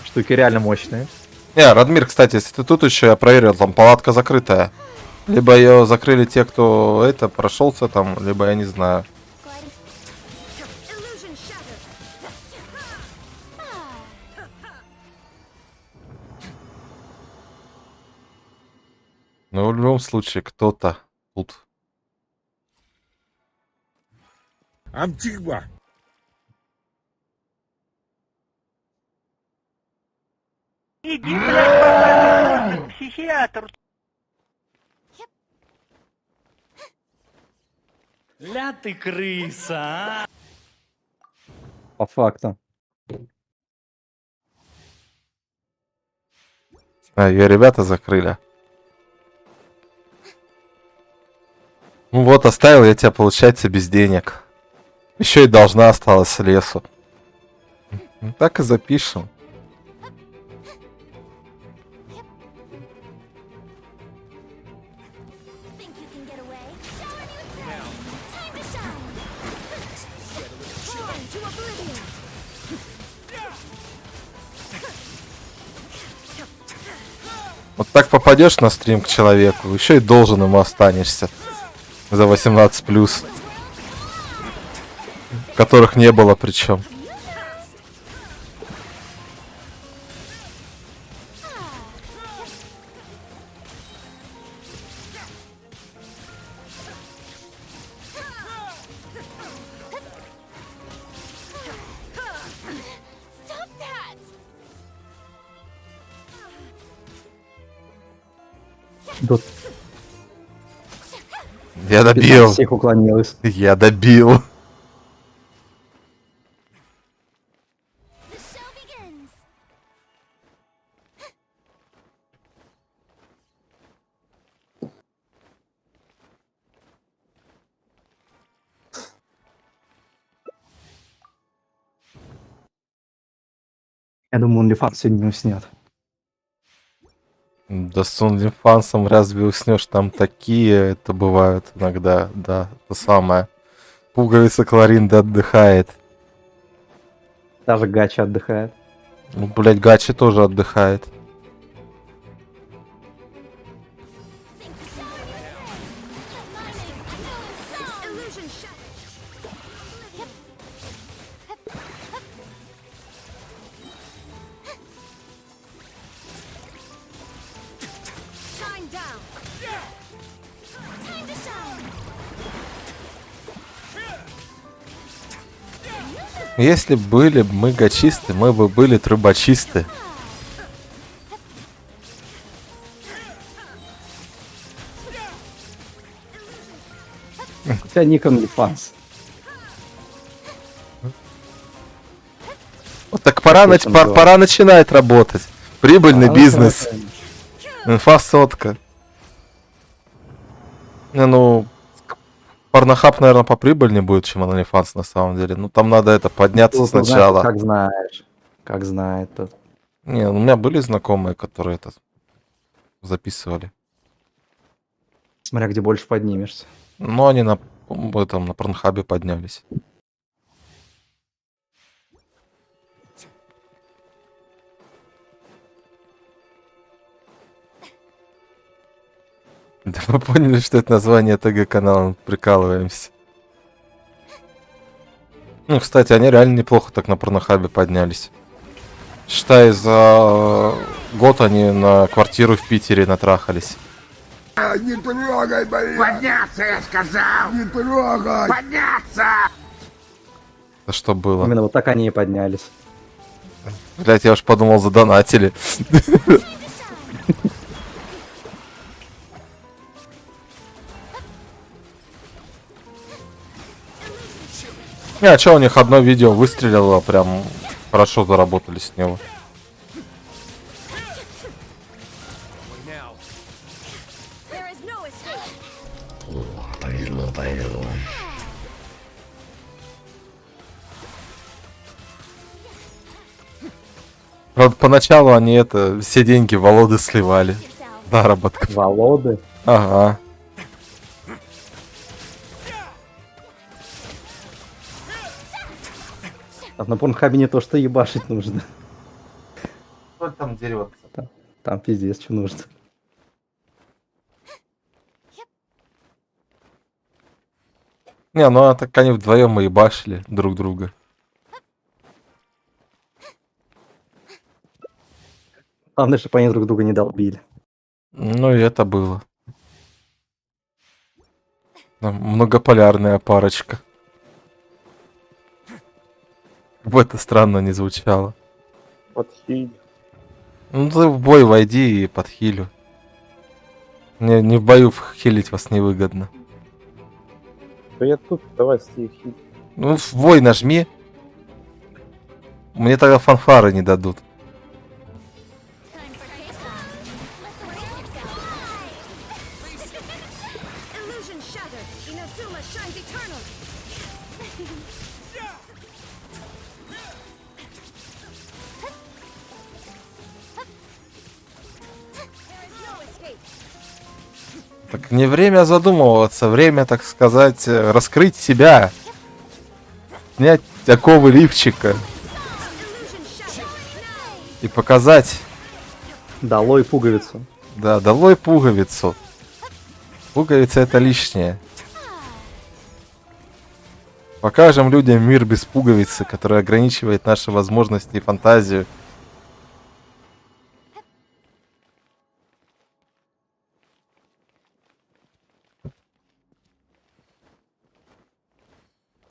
Штуки реально мощные. Не, Радмир, кстати, если ты тут еще, я проверил, там палатка закрытая. Либо ее закрыли те, кто это прошелся там, либо я не знаю. Но в любом случае кто-то тут. Антигва! Иди, блядь, к психиатру. Ля ты крыса, а! По факту. А, ее ребята закрыли. Ну вот, оставил я тебя, получается, без денег. Еще и должна осталась лесу. Ну, так и запишем. Вот так попадешь на стрим к человеку, еще и должен ему останешься. За 18+. Которых не было причем. Тут Я добил. всех уклонилась. Я добил. Я думаю, OnlyFans сегодня уснет. Да с OnlyFans'ом разве уснешь? Там такие это бывают иногда, да, то самое. Пуговица Кларинда отдыхает. Даже Гача отдыхает. Ну, блять, Гачи тоже отдыхает. Если были бы мы гачисты, мы бы были трубочисты. У тебя ник OnlyFans. Вот так пора начинать работать. Прибыльный бизнес. Инфа сотка. Не, ну, Порнохаб, наверное, поприбыльнее будет, чем OnlyFans на самом деле. Ну, там надо это подняться Ну, сначала. Как знаешь. Как знает тут. Не, у меня были знакомые, которые это записывали. Смотря где больше поднимешься. Но они на Порнхабе поднялись. Да мы поняли, что это название ТГ-канала, прикалываемся. Ну, кстати, они реально неплохо так на порнохабе поднялись. Считай, за год они на квартиру в Питере натрахались. Не трогай, блин! Подняться, я сказал! Не трогай! Подняться! Это что было? Именно вот так они и поднялись. Блять, я уж подумал, задонатили. Не, а чё, у них одно видео выстрелило, прям хорошо заработали с него. Правда, поначалу они все деньги Володы сливали. Заработка. Володы? Ага. А на порнхабе не то, что ебашить нужно. Что там дерется? Там пиздец, что нужно. Не, ну так они вдвоем и ебашили друг друга. Главное, чтобы они друг друга не долбили. Ну и это было. Многополярная парочка. Как бы это странно не звучало. Подхиль. Ну ты в бой войди и подхилю. Не в бою хилить вас невыгодно. Да я тут, давай Стив хиль. Ну в бой нажми. Мне тогда фанфары не дадут. Так не время задумываться, время, так сказать, раскрыть себя. Снять оковы лифчика. И показать. Долой пуговицу. Да, долой пуговицу. Пуговица это лишнее. Покажем людям мир без пуговицы, который ограничивает наши возможности и фантазию.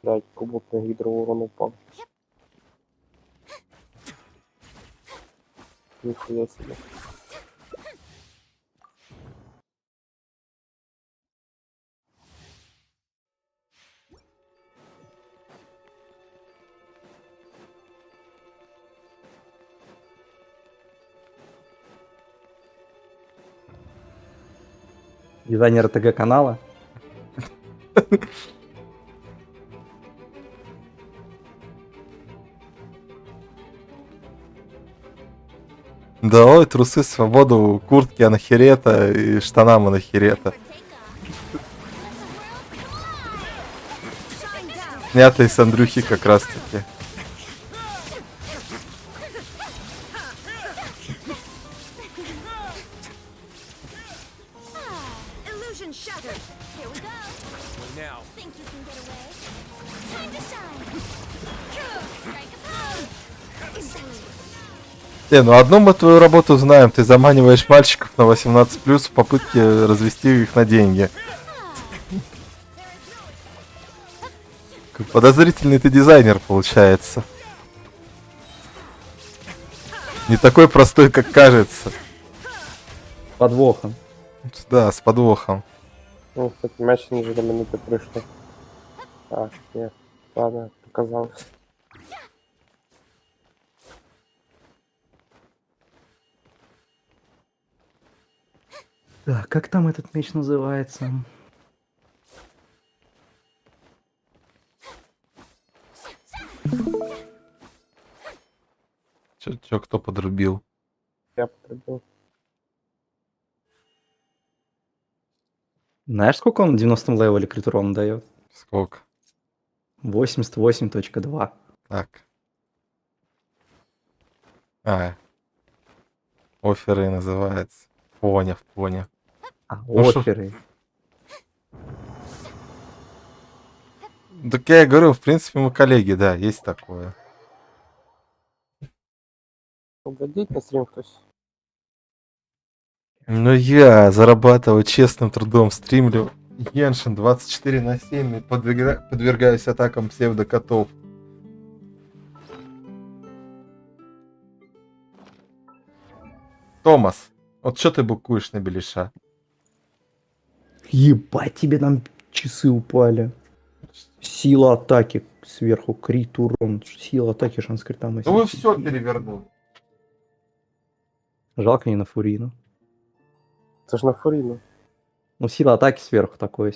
Да, кубок на гидроурон упал. Нихуя себе. Дизайнер ТГ канала. Долой трусы, свободу, куртки анахерета и штанам анахерета. Снятые с Андрюхи как раз таки. Ну одну мы твою работу знаем, ты заманиваешь мальчиков на 18+ в попытке развести их на деньги. Как подозрительный ты дизайнер получается. Не такой простой, как кажется. С подвохом. Да, с подвохом. Ну, кстати, мяч ниже до минуты пришло. А, нет, ладно, показалось. Так, как там этот меч называется? Чё, кто подрубил? Я подрубил. Знаешь, сколько он в 90-м левеле крит урона дает? Сколько? 88.2. Так. Оферы называется. Понял. Ну шо? Оперы. Так я и говорю, в принципе, мы коллеги, да, есть такое. Угодить на стрим кто-то. Но я зарабатываю честным трудом, стримлю Genshin 24/7 и подвергаюсь атакам псевдокотов. Томас, вот что ты букуешь на Белиша? Ебать, тебе там часы упали. Сила атаки сверху, крит, урон. Сила атаки, шанс крита. Ну вы все перевернули. Жалко не на Фурину. Это ж на Фурину. Ну, сила атаки сверху такой.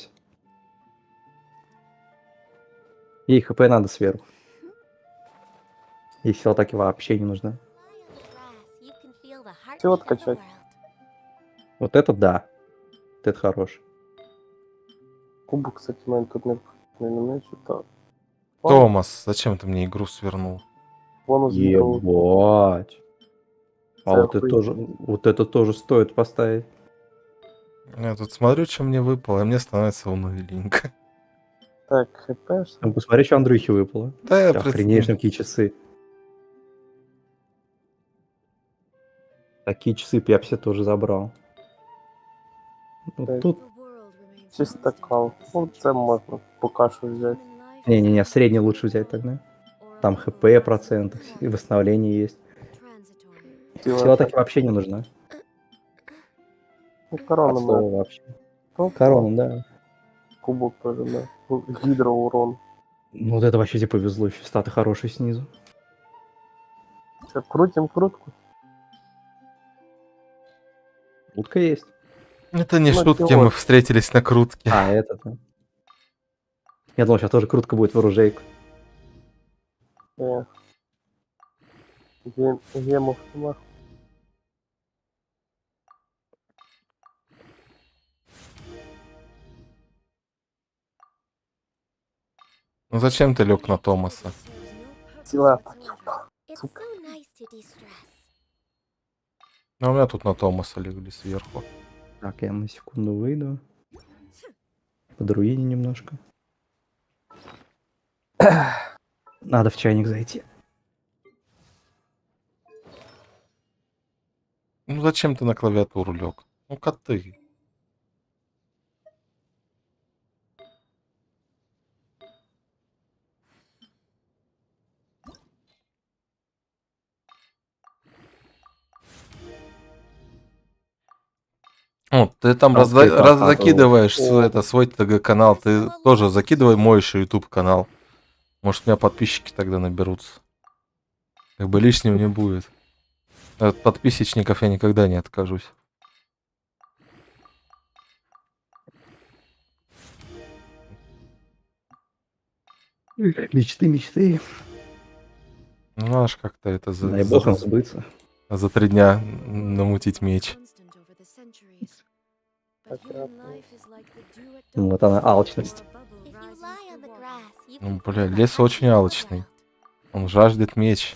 Ей хп надо сверху. Ей сила атаки вообще не нужна. Все откачать. Вот это да. Вот это хорош. Кубок, кстати, мой тут наверное, что-то. Томас, зачем ты мне игру свернул? Бонус Ебать. А вот Целый. это тоже стоит поставить. Я тут смотрю, что мне выпало, и мне становится уныленько. Так, хп. Ну, посмотри, что Андрюхе выпало. Да, я Ты охренеешь, какие часы. Такие часы б я все тоже забрал. Ну, тут... Чисто кал. Ну, це можно пока что взять. Не-не-не, средний лучше взять тогда. Там хп процентов, и восстановление есть. Сила атаки вообще не нужна. Ну, корона, От слова да. вообще. Ну, Корона, да. Кубок тоже, да. Ну, гидроурон. Ну вот это вообще тебе повезло, еще статы хорошие снизу. Все, крутим крутку. Утка есть. Это не Ну, шутки, чего? мы встретились на крутке. А, это да. Я думал, сейчас тоже крутка будет в оружейку. Гемов нема. Ну зачем ты лег на Томаса? Сила атаки. Сука. Ну у меня тут на Томаса легли сверху. Так, я на секунду выйду. Подруини немножко. Надо в чайник зайти. Ну зачем ты на клавиатуру лег? Ну коты. О, ты там закидываешь свой ТГ-канал, ты тоже закидывай мой еще YouTube канал. Может, у меня подписчики тогда наберутся. Как бы лишним не будет. От подписчиков я никогда не откажусь. Мечты. Ну, знаешь, как-то это Дай бог им сбыться. за 3 дня намутить меч. Вот она, алчность. Ну, бля, лес очень алчный. Он жаждет меч.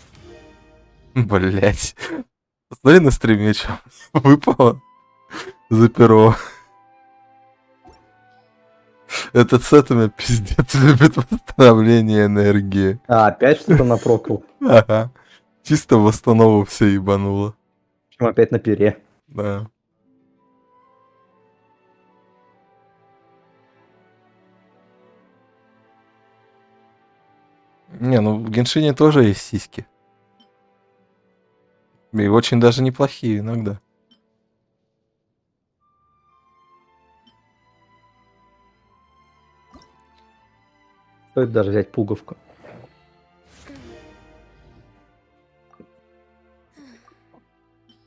Блять. Посмотри на стриме, что выпало за перо. Этот сет у меня пиздец любит восстановление энергии. А, опять что-то напрокал? Ага. Чисто в восстанову все ебануло. Почему опять на пере? Да. Не, ну в Геншине тоже есть сиськи. И очень даже неплохие иногда. Стоит даже взять пуговку.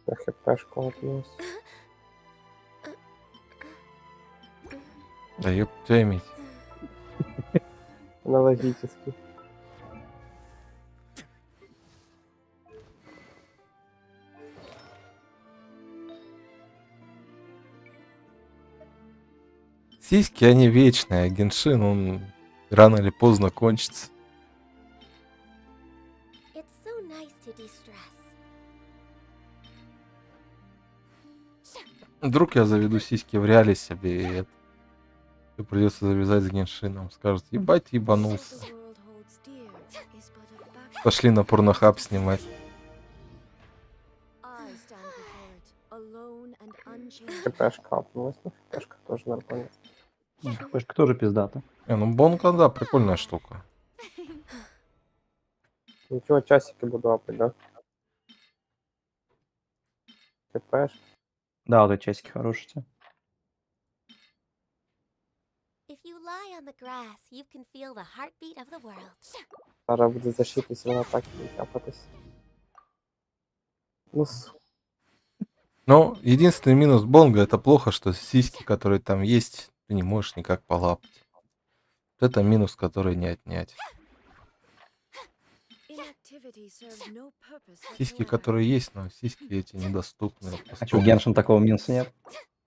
Я хпшку отнес. Да ёб твою иметь. Аналогически. Сиськи, они вечные, а Геншин, он рано или поздно кончится. Вдруг я заведу сиськи в реале себе, и придется завязать с Геншином. Скажут, ебать, ебанулся. Пошли на порнохаб снимать. КПшка апнулась, ну КПшка тоже нормально. КПшка тоже пиздата. Ну бонка, да, прикольная штука. Ничего, часики буду апать, да? КПшка. Да, вот эти часики хорошие. If you lie on the grass, you can feel the heartbeat of the world. Зараз буде защита, если на атаке будет апатись. Ну, Но единственный минус бонга — это плохо, что сиськи, которые там есть, ты не можешь никак полапать. Вот это минус, который не отнять. Сиськи, которые есть, но сиськи эти недоступны. А что, Геншин такого минуса нет?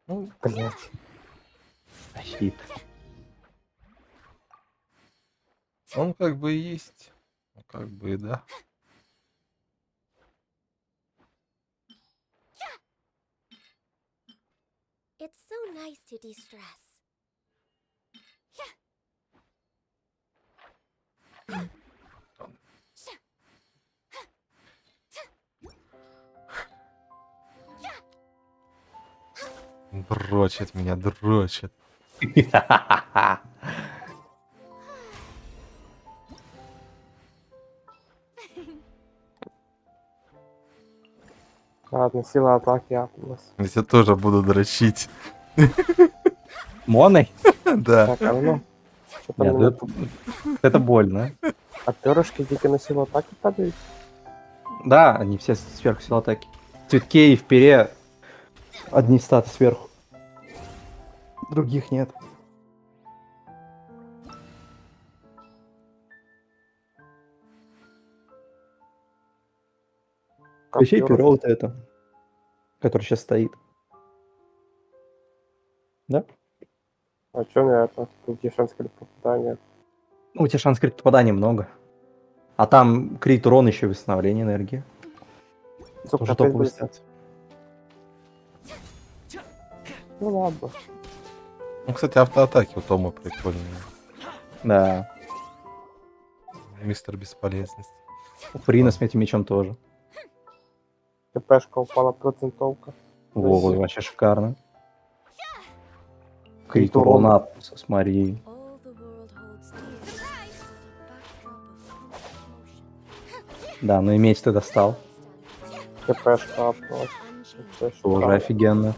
Ну, блять. Щит. Он как бы и есть. Ну, как бы и да. It's so nice to de-stress. Дрочит меня, дрочит. Ладно, сила атаки апнулась. Я тебя тоже буду дрочить. Моной? Да. Так, а ну. Что-то Нет, мне- это больно. А перышки дико на силу атаки падают? Да, они все сверху сил атаки. В цветке и в пере одни статы сверху. Других нет. Вообще перо? перо вот это, который сейчас стоит. Да? А чё мне это? Какие шансы крит попадания? Ну, у тебя шанс крит попадания много. А там крит урон еще и восстановление энергии. Сука, Тоже опять топовый будет. стат. Ну ладно. Ну, кстати, автоатаки у Тома прикольные. Да. Мистер Бесполезность. У Фрина с этим мечом тоже. КПшка упала процентовка. Во, Спасибо. вообще шикарно. Крит Крит урон урон. Атмоса с Марией. Да, но и меч ты достал. КПшка апнулась. Вообще Тоже шикарно. офигенно.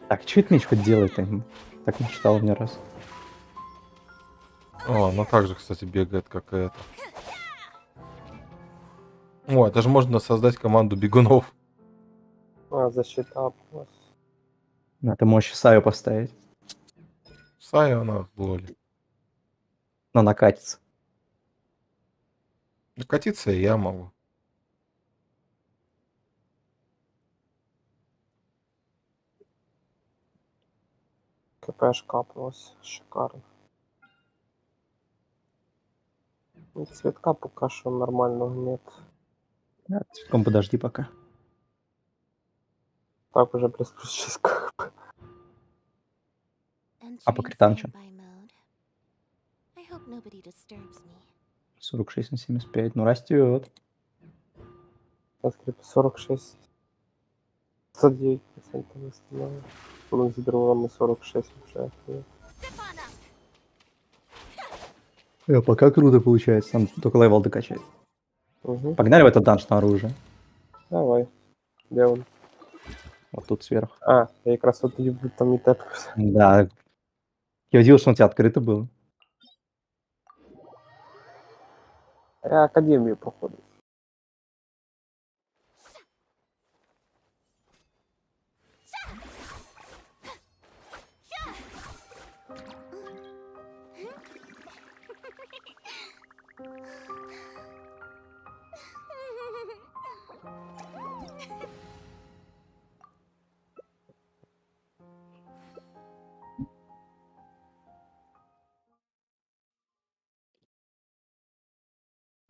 Так, что этот меч хоть делает-то? Так не читал ни раз. О, ну так же, кстати, бегает, как и это. О, это же можно создать команду бегунов. А, защита апнулась. Надо мощь Саю поставить. Сая она в лоле. Но накатится. Катиться и я могу. КПшка апнулась. Шикарно. Ну, цветка пока что нормального нет. Да, цветком подожди пока. Так уже плюс 6 КП. А по критам что? I hope nobody disturbs me. 46 на 75. Ну, растет. 46. 109% восстановлено. Ну, сбервом 46 вообще. Пока круто получается. Там только левел докачать. Угу. Погнали в этот данж снаружи. Давай. Где он? Вот тут сверху. А, я как раз вот люблю там и так. Да. Я удивился, что у тебя открыто было. Я академию, походу.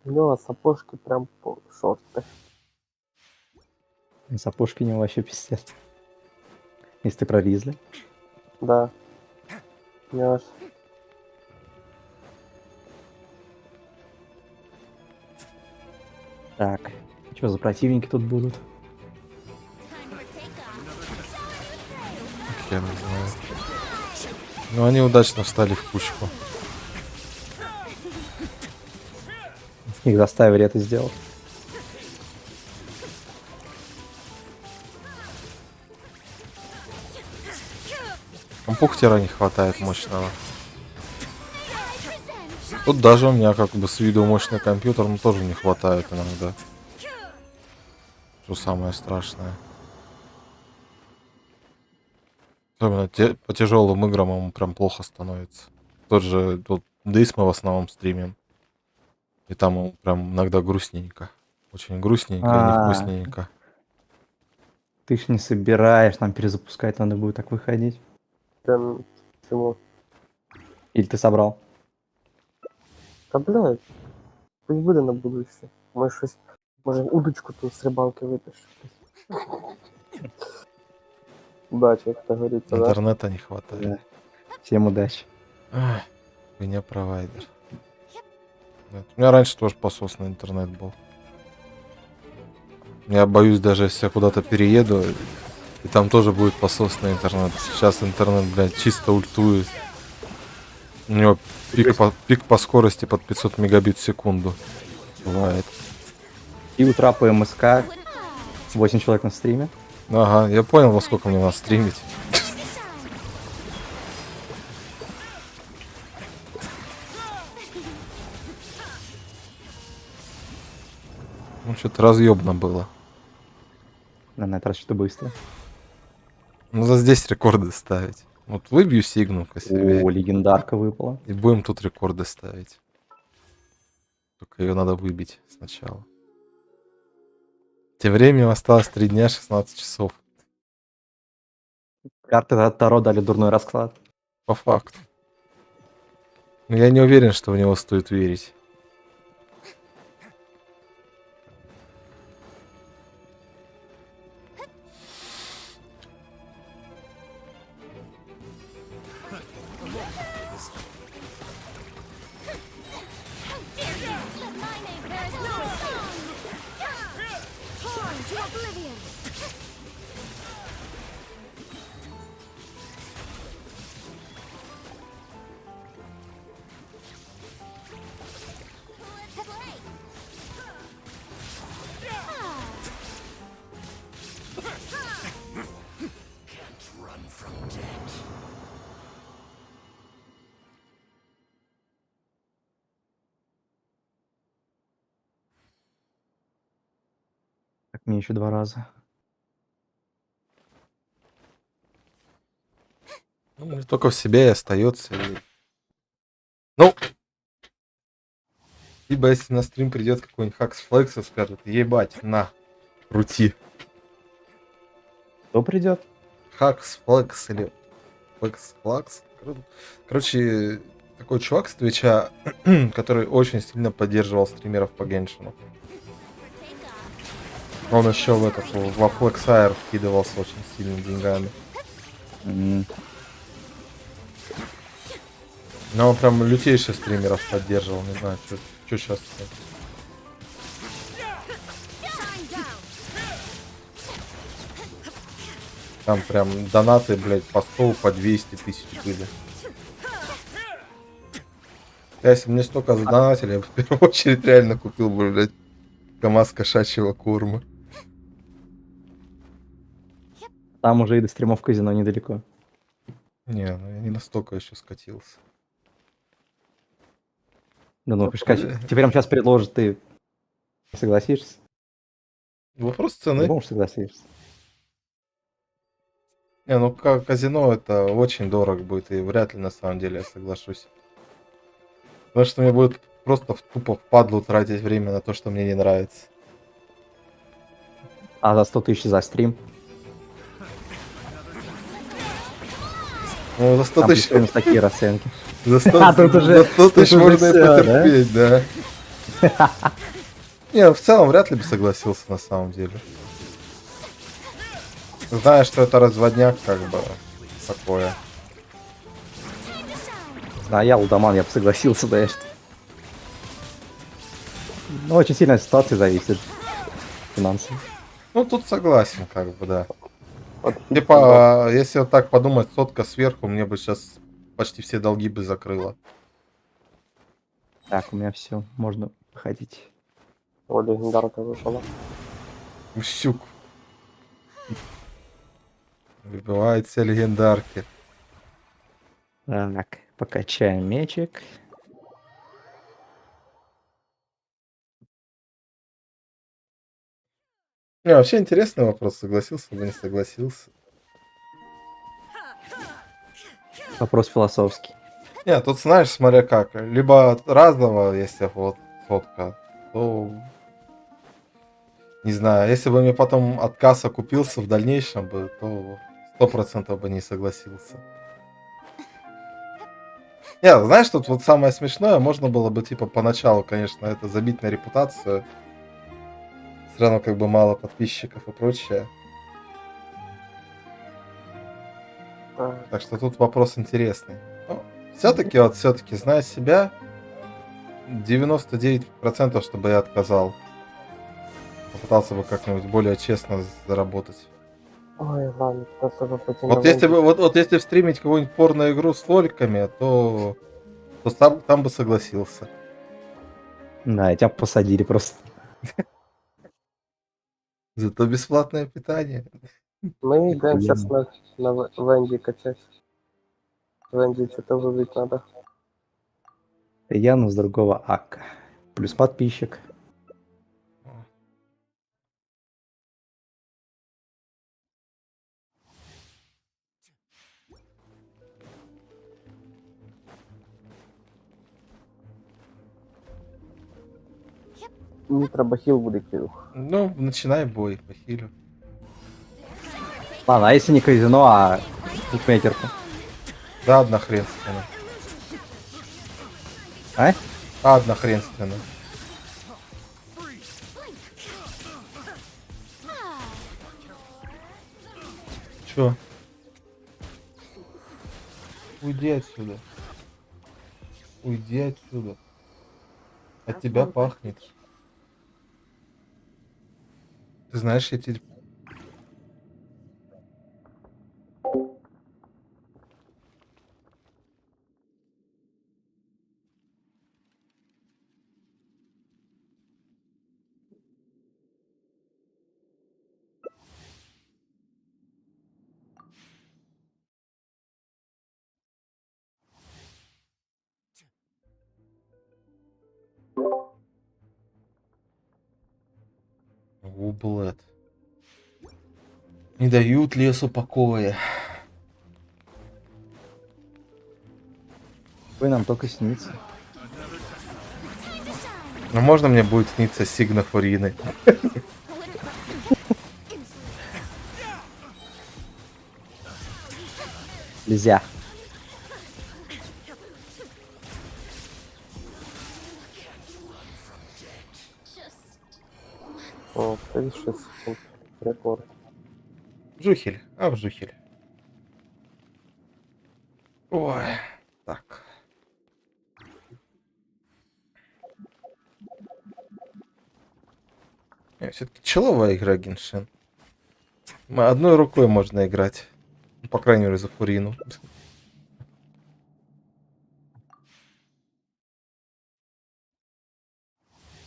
Ну, а сапожки прям по шорты. Сапожки не вообще пиздец. Если ты про Ризли. Да. Нёс. Так, что за противники тут будут? Я не знаю. Ну, они удачно встали в кучку. Их заставили это сделать. Компьютера не хватает мощного. Тут даже у меня как бы с виду мощный компьютер, но тоже не хватает иногда. Что самое страшное. Особенно по тяжелым играм ему прям плохо становится. Тот же тут DayZ мы в основном стримим. И там ему прям иногда грустненько. Очень грустненько и невкусненько. Ты ж не собираешь, нам перезапускать надо будет так выходить. Почему? Или ты собрал? Да блядь. Пусть буде на будущее. Може удочку тут с рыбалки вытащить. Удачи, как говорится, да? Интернета не хватает. Да. Всем удачи. У меня провайдер. Нет, у меня раньше тоже пососный интернет был. Я боюсь, даже если я куда-то перееду, и там тоже будет пососный интернет. Сейчас интернет, блядь, чисто ультует. У него пик по скорости под 500 мегабит в секунду. Бывает. И утра по МСК. 8 человек на стриме. Ага, я понял, во сколько мне надо стримить. Ну, что-то разъебно было. На этот раз что быстро. Ну, за здесь рекорды ставить. Вот выбью сигну-ка себе. О, легендарка выпала. И будем тут рекорды ставить. Только ее надо выбить сначала. Тем временем осталось 3 дня, 16 часов. Карты от Таро дали дурной расклад. По факту. Но я не уверен, что в него стоит верить. Так, мне еще 2 раза. Ну, только в себе и остается. Ну, либо если на стрим придет какой-нибудь хакс флекс и скажет: ебать, на, крути. Кто придет? Хакс флекс или флекс. Короче, такой чувак с Твича, который очень сильно поддерживал стримеров по Геншину. Он еще во Флексайр вкидывался очень сильными деньгами. Но он прям лютейших стримеров поддерживал, не знаю, что сейчас. Там прям донаты, блядь, по 100, по 200 тысяч были. Если бы мне столько задонатили, я бы в первую очередь реально купил бы, блядь, КамАЗ кошачьего корма. Там уже и до стримов казино недалеко. Не, ну я не настолько еще скатился. Да ну, тебе прям сейчас предложат, ты согласишься? Вопрос цены. Можешь согласишься. Не, ну казино это очень дорого будет, и вряд ли на самом деле я соглашусь. Потому что мне будет просто тупо впадлу тратить время на то, что мне не нравится. А за 100 тысяч за стрим? Ну, за 100 тысяч... такие расценки. За 100 тысяч можно и потерпеть, да. Не, в целом вряд ли бы согласился на самом деле. Зная, что это разводняк, как бы, такое. А я лудоман, я бы согласился, да, что. Ну, очень сильно от ситуации зависит. Финансово. Ну, тут согласен, как бы, да. Типа, если вот так подумать, сотка сверху, мне бы сейчас почти все долги бы закрыло. Так, у меня все, можно выходить. О, легендарка вышла. Щук. Выбивают все легендарки. Так, покачаем мечик. Не, вообще интересный вопрос, согласился бы, не согласился. Вопрос философский. Не, тут знаешь, смотря как. Либо разово, если вот сотка, то... Не знаю, если бы мне потом отказ окупился в дальнейшем бы, то 100% бы не согласился. Не, знаешь, тут вот самое смешное, можно было бы, типа, поначалу, конечно, это забить на репутацию. Все равно как бы мало подписчиков и прочее. Так что тут вопрос интересный. Все-таки, вот все-таки, зная себя, 99% чтобы я отказал. Попытался бы как-нибудь более честно заработать. Ой, ладно, просто бы пойти Вот на если бы, войну. вот если стримить какую-нибудь порно-игру с лоликами, то там бы согласился. Да, тебя посадили просто. Зато бесплатное питание. Мы играем сейчас на Венди качать. Венди что-то выбить надо. Я, но с другого ака. Плюс подписчик. Нитро бахил будет, Кирюх. Ну, начинай бой по хилю. Ладно, а если не казино, а букмекерку? Да, однохренственно. А? Однохренственно. Чё? Уйди отсюда. Уйди отсюда. От тебя пахнет. Ты знаешь, я тебе... Ублэд. Не дают лесу покоя. Вы нам только снится. Ну можно мне будет сниться Сигна Фурины? Нельзя. О, 36 секунд. Рекорд. Жухель, а в жухель. Ой, так. Все-таки человая игра Геншин. Одной рукой можно играть. По крайней мере, за Фурину.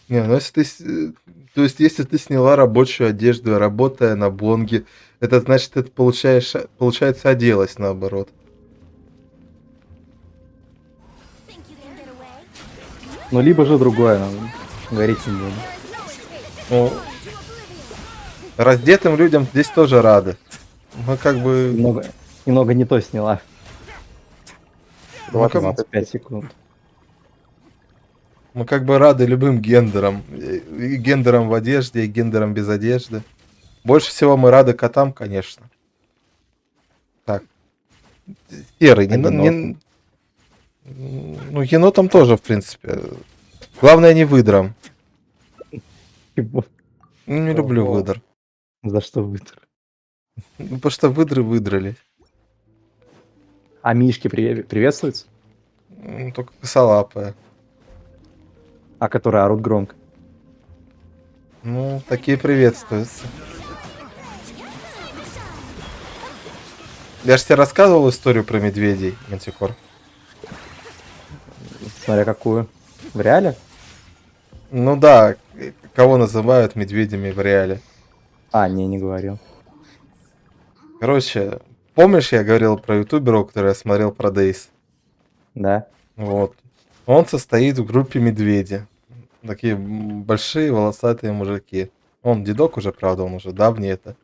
Не, ну если ты... То есть, если ты сняла рабочую одежду, работая на бонге, это значит, ты получается, оделась наоборот. Ну, либо же другое, нам говорить не буду. Ну, раздетым людям здесь тоже рады. Мы как бы... Немного не то сняла. Мы как... 25 секунд. Мы как бы рады любым гендерам. И гендерам в одежде, и гендерам без одежды. Больше всего мы рады котам, конечно. Так. Серый. Ну, енотам тоже, в принципе. Главное, не выдрам. Не люблю выдр. За что выдр? Ну, потому что выдры выдрали. А мишки приветствуются? Только косолапая. А которые орут громко? Ну, такие приветствуются. Я же тебе рассказывал историю про медведей, Мантикор. Смотря какую. В реале? Ну да, кого называют медведями в реале. А, не говорил. Короче, помнишь, я говорил про ютубера, который я смотрел про DayZ? Да. Вот. Он состоит в группе медведи. Такие большие волосатые мужики. Он дедок уже, правда, он уже давний это.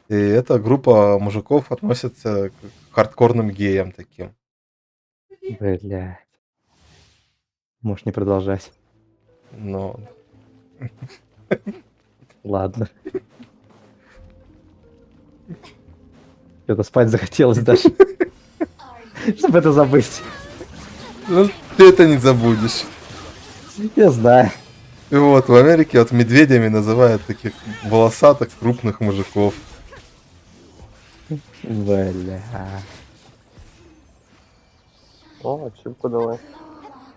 И эта группа мужиков относится к хардкорным геям таким. Блядь. Можешь не продолжать. Но... Ладно. Что-то спать захотелось даже. Чтобы это забыть. Ну, ты это не забудешь. Я знаю. И вот в Америке вот медведями называют таких волосатых крупных мужиков. Бля. О, ачивку давай.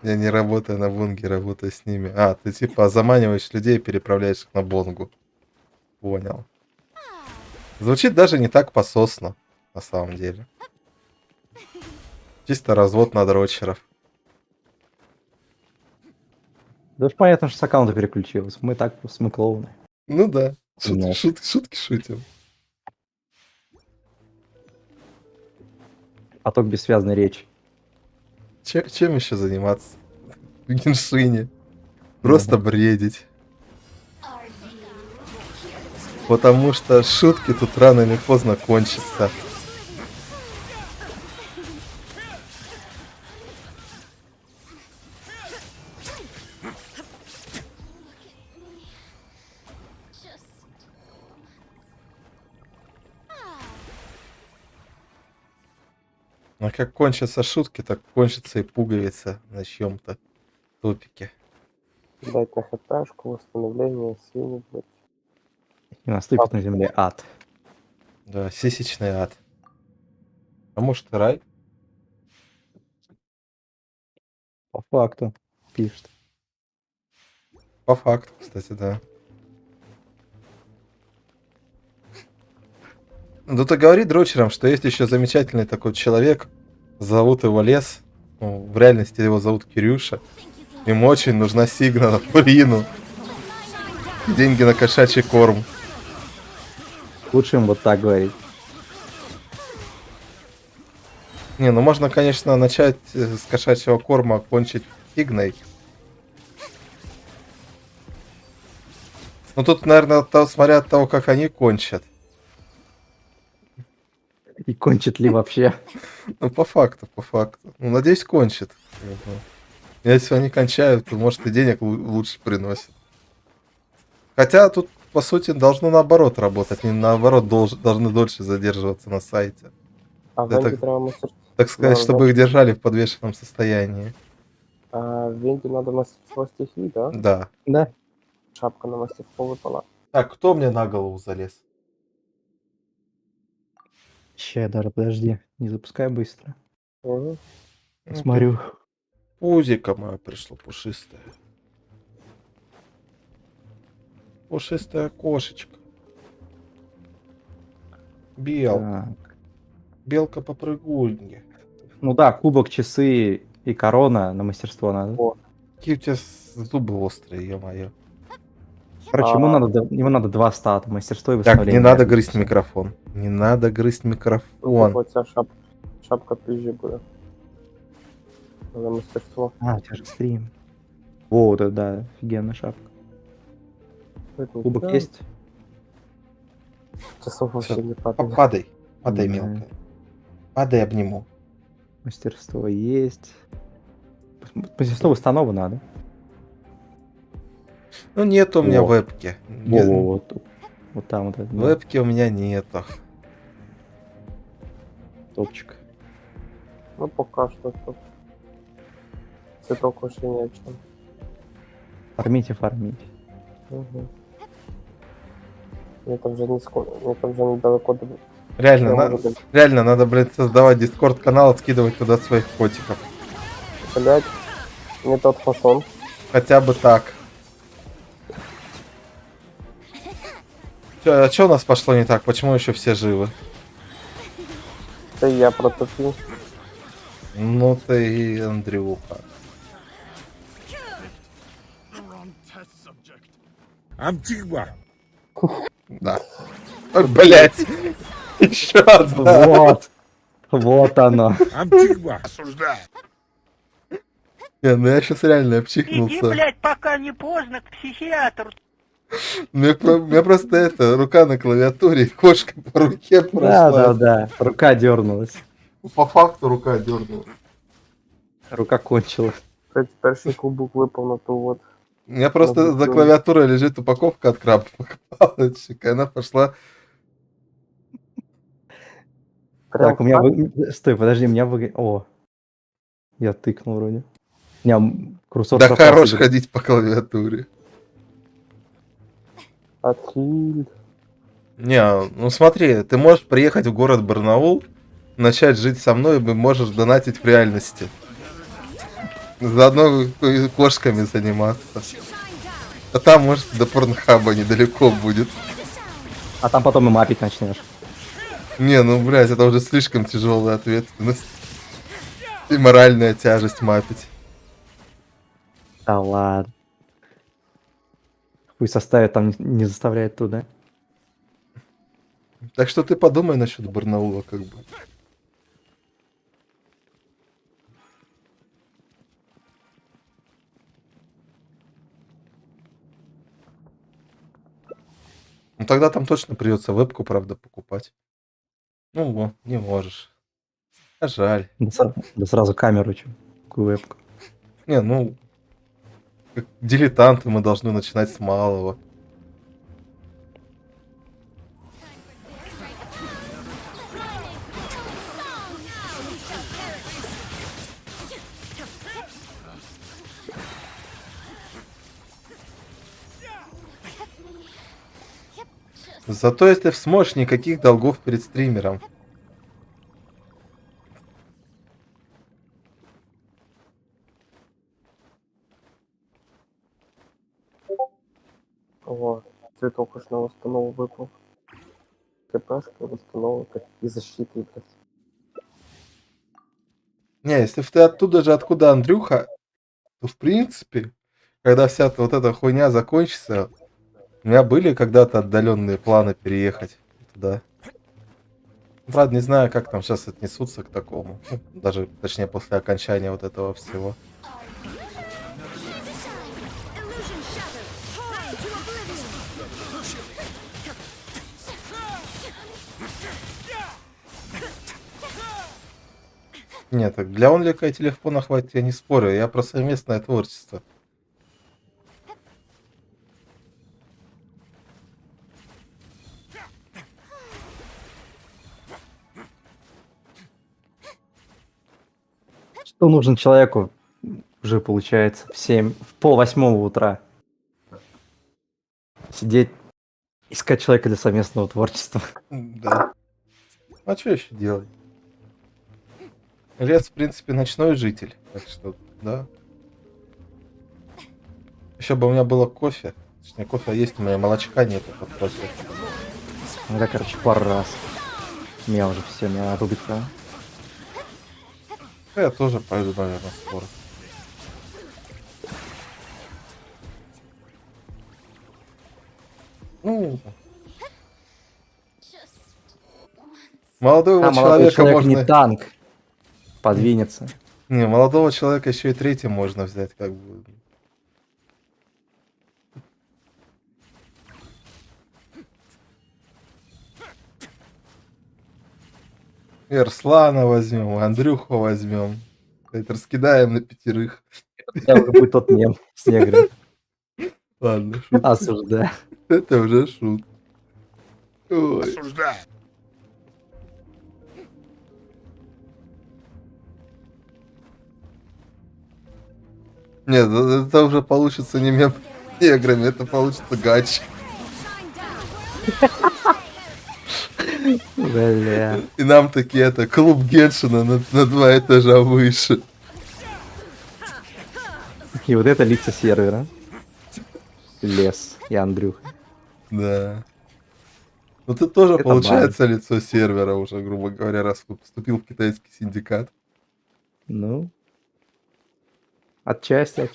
Я не работаю на бонге, работаю с ними. А, ты типа заманиваешь людей, переправляешь их на бонгу. Понял. Звучит даже не так пососно, на самом деле. Чисто развод на дрочеров. Да уж понятно, что с аккаунта переключилась. Мы так просто, мы клоуны. Ну да. Нет. Шутки шутим. Поток бессвязной речи. Чем еще заниматься? В Геншине. Просто бредить. Потому что шутки тут рано или поздно кончатся. А как кончатся шутки, так кончится и пуговица на чьем-то топике. Дать на хпшку, восстановление силы, блядь. И наступит на земле ад. Да, сисечный ад. А может и рай? По факту. Пишет. По факту, кстати, да. Ну ты говори дрочерам, что есть еще замечательный такой человек. Зовут его Лес. Ну, в реальности его зовут Кирюша. Ему очень нужна сигна на Фурину. Деньги на кошачий корм. Лучше им вот так говорить. Не, ну можно, конечно, начать с кошачьего корма, а кончить фигной. Ну тут, наверное, смотря от того, как они кончат. И кончит ли вообще? Ну, по факту, по факту. Ну, надеюсь, кончит. Если они кончают, то, может, и денег лучше приносит. Хотя тут, по сути, должно наоборот работать. Они, наоборот, должны дольше задерживаться на сайте. А в Венде треба мастерство. Так сказать, чтобы их держали в подвешенном состоянии. А в Венде надо мастерство стихий, да? Да. Да. Шапка на мастерство выпала. Так, кто мне на голову залез? Ща, даже подожди. Не запускай быстро. Угу. Смотрю. Пузико мое пришло пушистое. Пушистая кошечка. Белка. Так. Белка попрыгунья. Ну да, кубок, часы и корона на мастерство надо. О. Какие у тебя зубы острые, ё-моё. Короче, ему надо 2 стата, мастерство и Так, восстановление. не надо грызть микрофон. Не надо грызть микрофон. Вот ця шапка пизжи буде. За мастерство. А, у тебя же стрим. Во, вот это да, офигенная шапка. Кубок Да. есть? Часов вообще не падает. Падай. Падай, Да. мелкая. Падай, обниму. Мастерство есть. Мастерство восстанова надо. Ну, нет у меня вебки. Вот там вот это. да. Вебки у меня нету. Топчик. Ну, пока что тут. Цветок вообще ни о чем. Фармите. Угу. Мне там же недалеко Реально надо, блядь, создавать дискорд-канал, откидывать туда своих котиков. Блять, не тот фасон. Хотя бы так. А что у нас пошло не так? Почему еще все живы? Это я протупил. Ну ты и Андрюха. Антигва. Да. Блять. Еще одна. Вот оно. Антигва. Осуждаю. Ну я сейчас реально Иди, обчихнулся. блядь, пока не поздно, к психиатру. У меня просто рука на клавиатуре, кошка по руке прошла. Да. Рука дернулась. По факту рука дернулась. Рука кончила. Перший кубок выпал на ту вот. У меня просто за клавиатурой лежит упаковка от крабовых палочек, и она пошла. Так, у меня... Стой, подожди, у меня О, я тыкнул вроде. У меня курсор... Да хорош ходить по клавиатуре. Отхиль. Не, ну смотри, ты можешь приехать в город Барнаул, начать жить со мной, и можешь донатить в реальности. Заодно кошками заниматься. А там, может, до порнхаба недалеко будет. А там потом и мапить начнешь. Не, ну, блядь, это уже слишком тяжелая ответственность. И моральная тяжесть мапить. Да ладно. Хуй составит там не заставляет туда. Так что ты подумай насчет Барнаула, как бы. Ну тогда там точно придется вебку, правда, покупать. Ну, не можешь. А жаль. Да сразу камеру, какую вебку. Не, ну, как дилетанты мы должны начинать с малого. Зато если сможешь, никаких долгов перед стримером. О, цветок уж на установу выпал. КПшка, установка и защиты, блядь. Не, если ты оттуда же, откуда Андрюха, то в принципе, когда вся вот эта хуйня закончится, у меня были когда-то отдаленные планы переехать туда. Правда, не знаю, как там сейчас отнесутся к такому. Ну, даже, точнее, после окончания вот этого всего. Нет, так для онлика и телефона хватит, я не спорю. Я про совместное творчество. Что нужен человеку уже получается в 7:30 утра? Сидеть, искать человека для совместного творчества. Да. А что еще делать? Лес, в принципе, ночной житель. Так что, да. Еще бы у меня было кофе. Точнее, кофе есть, у меня молочка нету под кофе. Да, короче, пару раз. Меня уже все, меня рубит, да? Я тоже пойду, наверное, скоро. Ну, молодого молодой человека человек можно... не танк. Подвинется. Не, молодого человека еще и третьим можно взять, как бы. И Арслана возьмем, и Андрюху возьмем. Это раскидаем на 5. Это уже будет тот мем с негром. Ладно, шутка. Осуждаю. Это уже шут. Ой. Осуждаю. Нет, это уже получится не мем с неграми, это получится гач. Бля. И нам такие это клуб Геншина на 2 этажа выше. И вот это лица сервера. Лес и Андрюха. Да. Ну тут тоже Это получается лицо сервера уже, грубо говоря, раз вступил в китайский синдикат. Ну. Отчасти.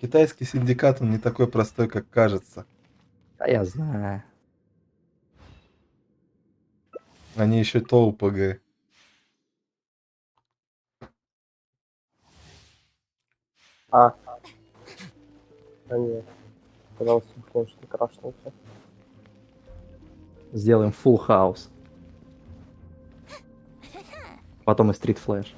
Китайский синдикат, он не такой простой, как кажется. Да я знаю. Они еще то УПГ. А нет. Пожалуйста, конечно, крашнулся. Сделаем full house. Потом и стрит флэш.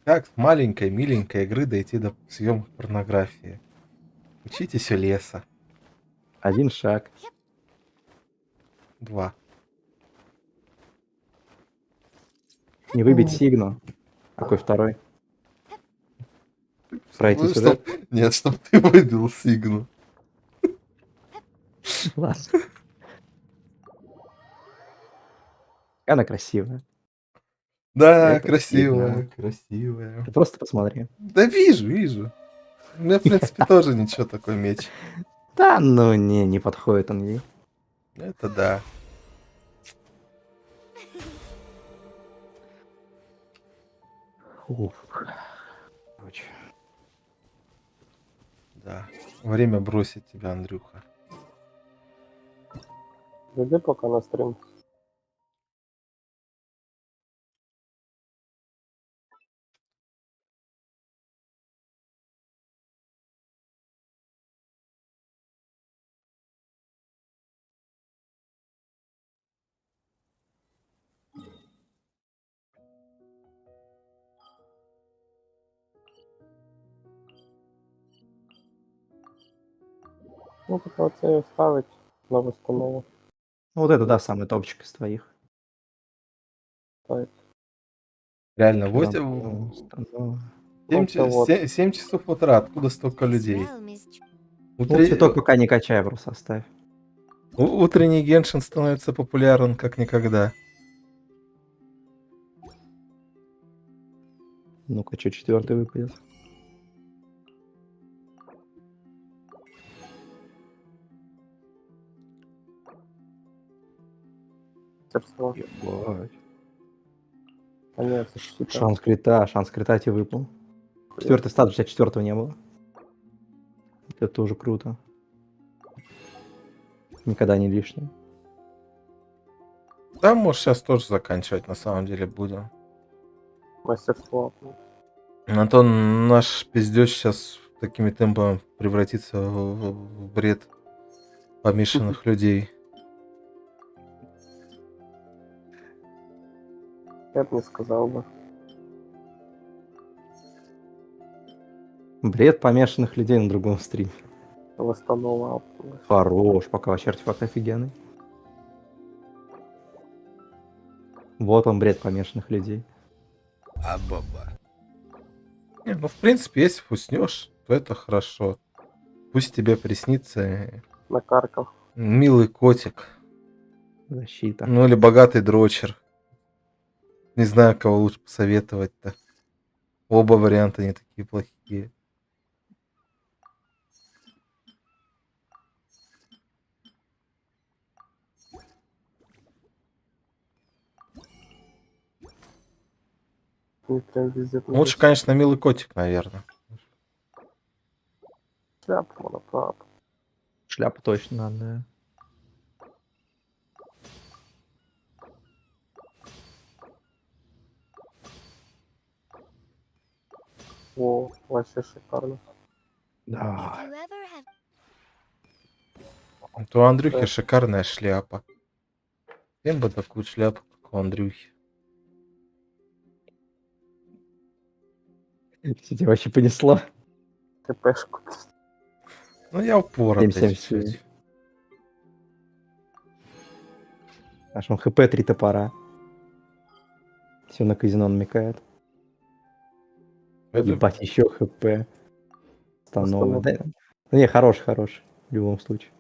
Как с маленькой, миленькой игры дойти до съемок порнографии? Учитесь у Леса. 1 шаг. 2. Не выбить сигну. Какой второй? Пройти сюжет. Нет, чтоб ты выбил сигну. Ладно. Она красивая. Да, Это красивая, сигна. красивая. Ты просто посмотри. Да вижу. У меня, в принципе, тоже ничего такой меч. Да, ну не подходит он ей. Это да. Уф. Короче. Да. Время бросить тебя, Андрюха. Зайди пока на стрим. Ну, только вот це ставить на установу. Ну, вот это, да, самый топчик из твоих. Так. Реально, Да, 8... ну, установа. 7 часов утра, откуда столько людей? Ну, цветок пока не качай, просто оставь. Утренний Геншин становится популярен как никогда. Ну-ка, что 4-й выпадет? Мастерство. Ебать. А нет, защита. Шанс крита тебе выпал. 4-й статус, у тебя 4-го не было. Это тоже круто. Никогда не лишнее. Да, может, сейчас тоже заканчивать, на самом деле, будем. Мастерство. А то наш пиздеж сейчас такими темпами превратится в бред помешанных людей. Я бы не сказал бы. Бред помешанных людей на другом стриме. Восстанова. Хорош, пока вообще артефакт офигенный. Вот он, бред помешанных людей. А-баба. Не, ну, в принципе, если уснешь, то это хорошо. Пусть тебе приснится На карках. милый котик. Защита. Ну, или богатый дрочер. Не знаю, кого лучше посоветовать-то. Оба варианта не такие плохие. Прям везде. Лучше, конечно, милый котик, наверное. Шляпа, монопап. Шляпу точно надо, да. О, вообще шикарно. Да. Вот у Андрюхи шикарная шляпа. Всем бы такую шляпу, как у Андрюхи. Тебя вообще понесло. КПшку. Ну я упоротый 7-7. чуть-чуть. Аж он ХП 3 топора. Все на казино намекает. Это- Ебать, еще ХП. Становый. Установка. Да, ну, не, хороший. В любом случае.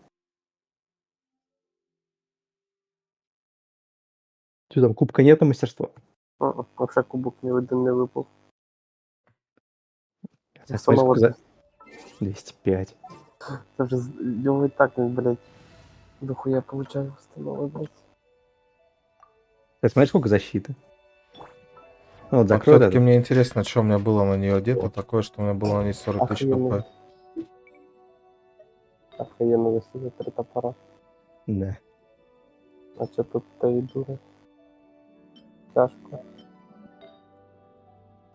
Что там, кубка нет на мастерство? Вообще кубок не один не выпал. Я Самого сколько за 205. Это же его и так, блядь, дохуя получаю установы, блядь. Ты смотри, сколько защиты. Ну, вот Вот закрой все-таки это. мне интересно, что у меня было на нее одето такое, что у меня было на ней 40 тысяч Охуенно. хп. Охуенно высадить 3 топора. Да. А что тут стоит дура? Тяжко.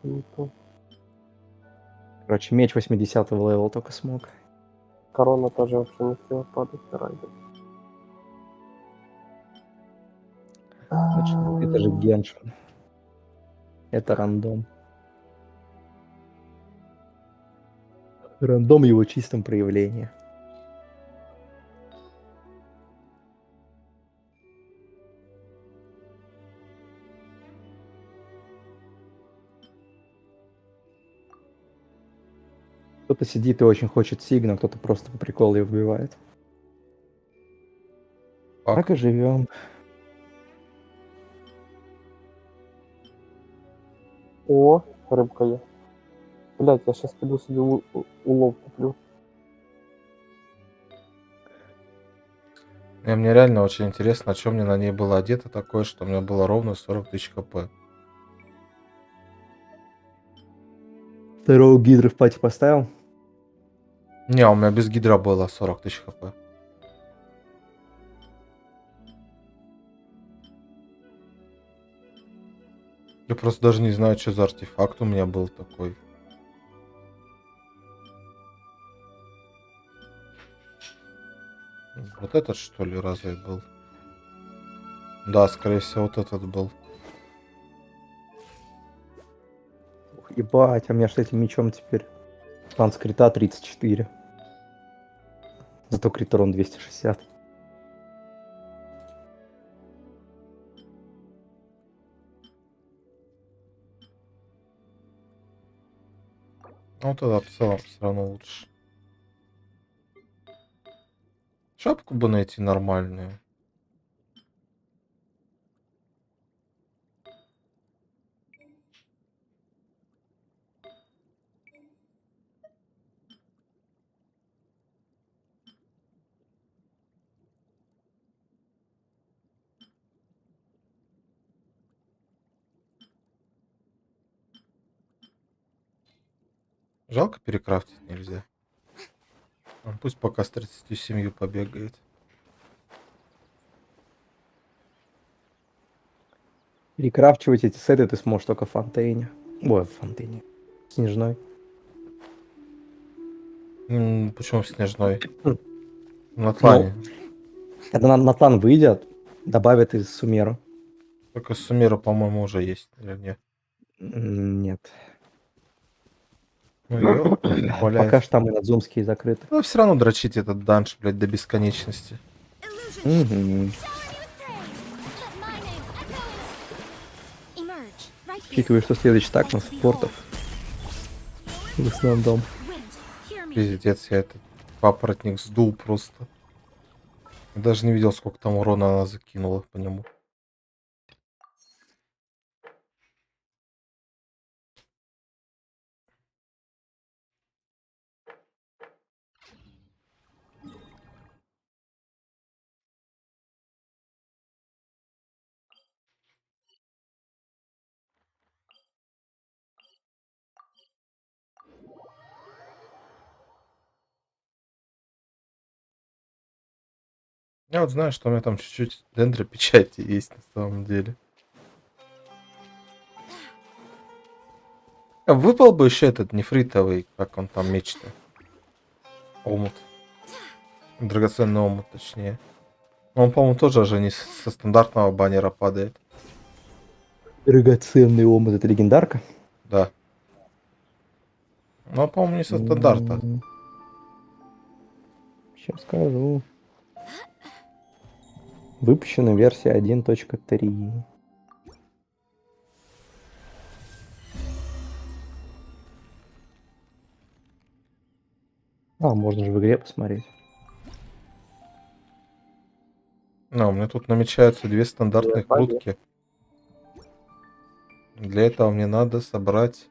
Не то. Короче, меч 80-го левела только смог. Корона тоже вообще не хотела падать ради. Значит, это же Геншин. Это рандом. Рандом в его чистом проявлении. Кто-то сидит и очень хочет сигна, кто-то просто по приколу ее вбивает. Так и живем. О, рыбка я. Блять, я сейчас пойду себе улов куплю. Мне реально очень интересно, что мне на ней было одето такое, что у меня было ровно 40 тысяч хп. Второго гидра в пати поставил. Не, у меня без гидра было 40 тысяч хп. Я просто даже не знаю, что за артефакт у меня был такой. Вот этот, что ли, разве был? Да, скорее всего, вот этот был. Ух, ебать, а у меня с этим мечом теперь шанс крита 34. Зато крит урон 260. Ну тогда в целом все равно лучше. Шапку бы найти нормальную. Жалко, перекрафтить нельзя. Он пусть пока с 37 побегает. Перекрафчивать эти сеты ты сможешь только в Фонтейне. Ой, в Фонтейне. Снежной. Почему снежной? Хм. На тлане. Когда на тлан выйдет, добавят из Сумеру. Только Сумера, по-моему, уже есть, или нет? Нет. Ну, её, Пока что там и надзумские закрыты. Ну, все равно дрочить этот данж, блядь, до бесконечности. Угу. Учитывая, что следующий так на саппортов. В основном. Пиздец, я этот папоротник сдул просто. Даже не видел, сколько там урона она закинула по нему. Я вот знаю, что у меня там чуть-чуть дендропечати есть на самом деле. А выпал бы еще этот нефритовый, как он там меч-то. Омут. Драгоценный омут, точнее. Но он, по-моему, тоже же не со стандартного баннера падает. Драгоценный омут, это легендарка? Да. Ну, по-моему, не со стандарта. Сейчас скажу. Выпущена версия 1.3. Можно же в игре посмотреть. У меня тут намечаются 2 стандартные крутки. Для этого мне надо собрать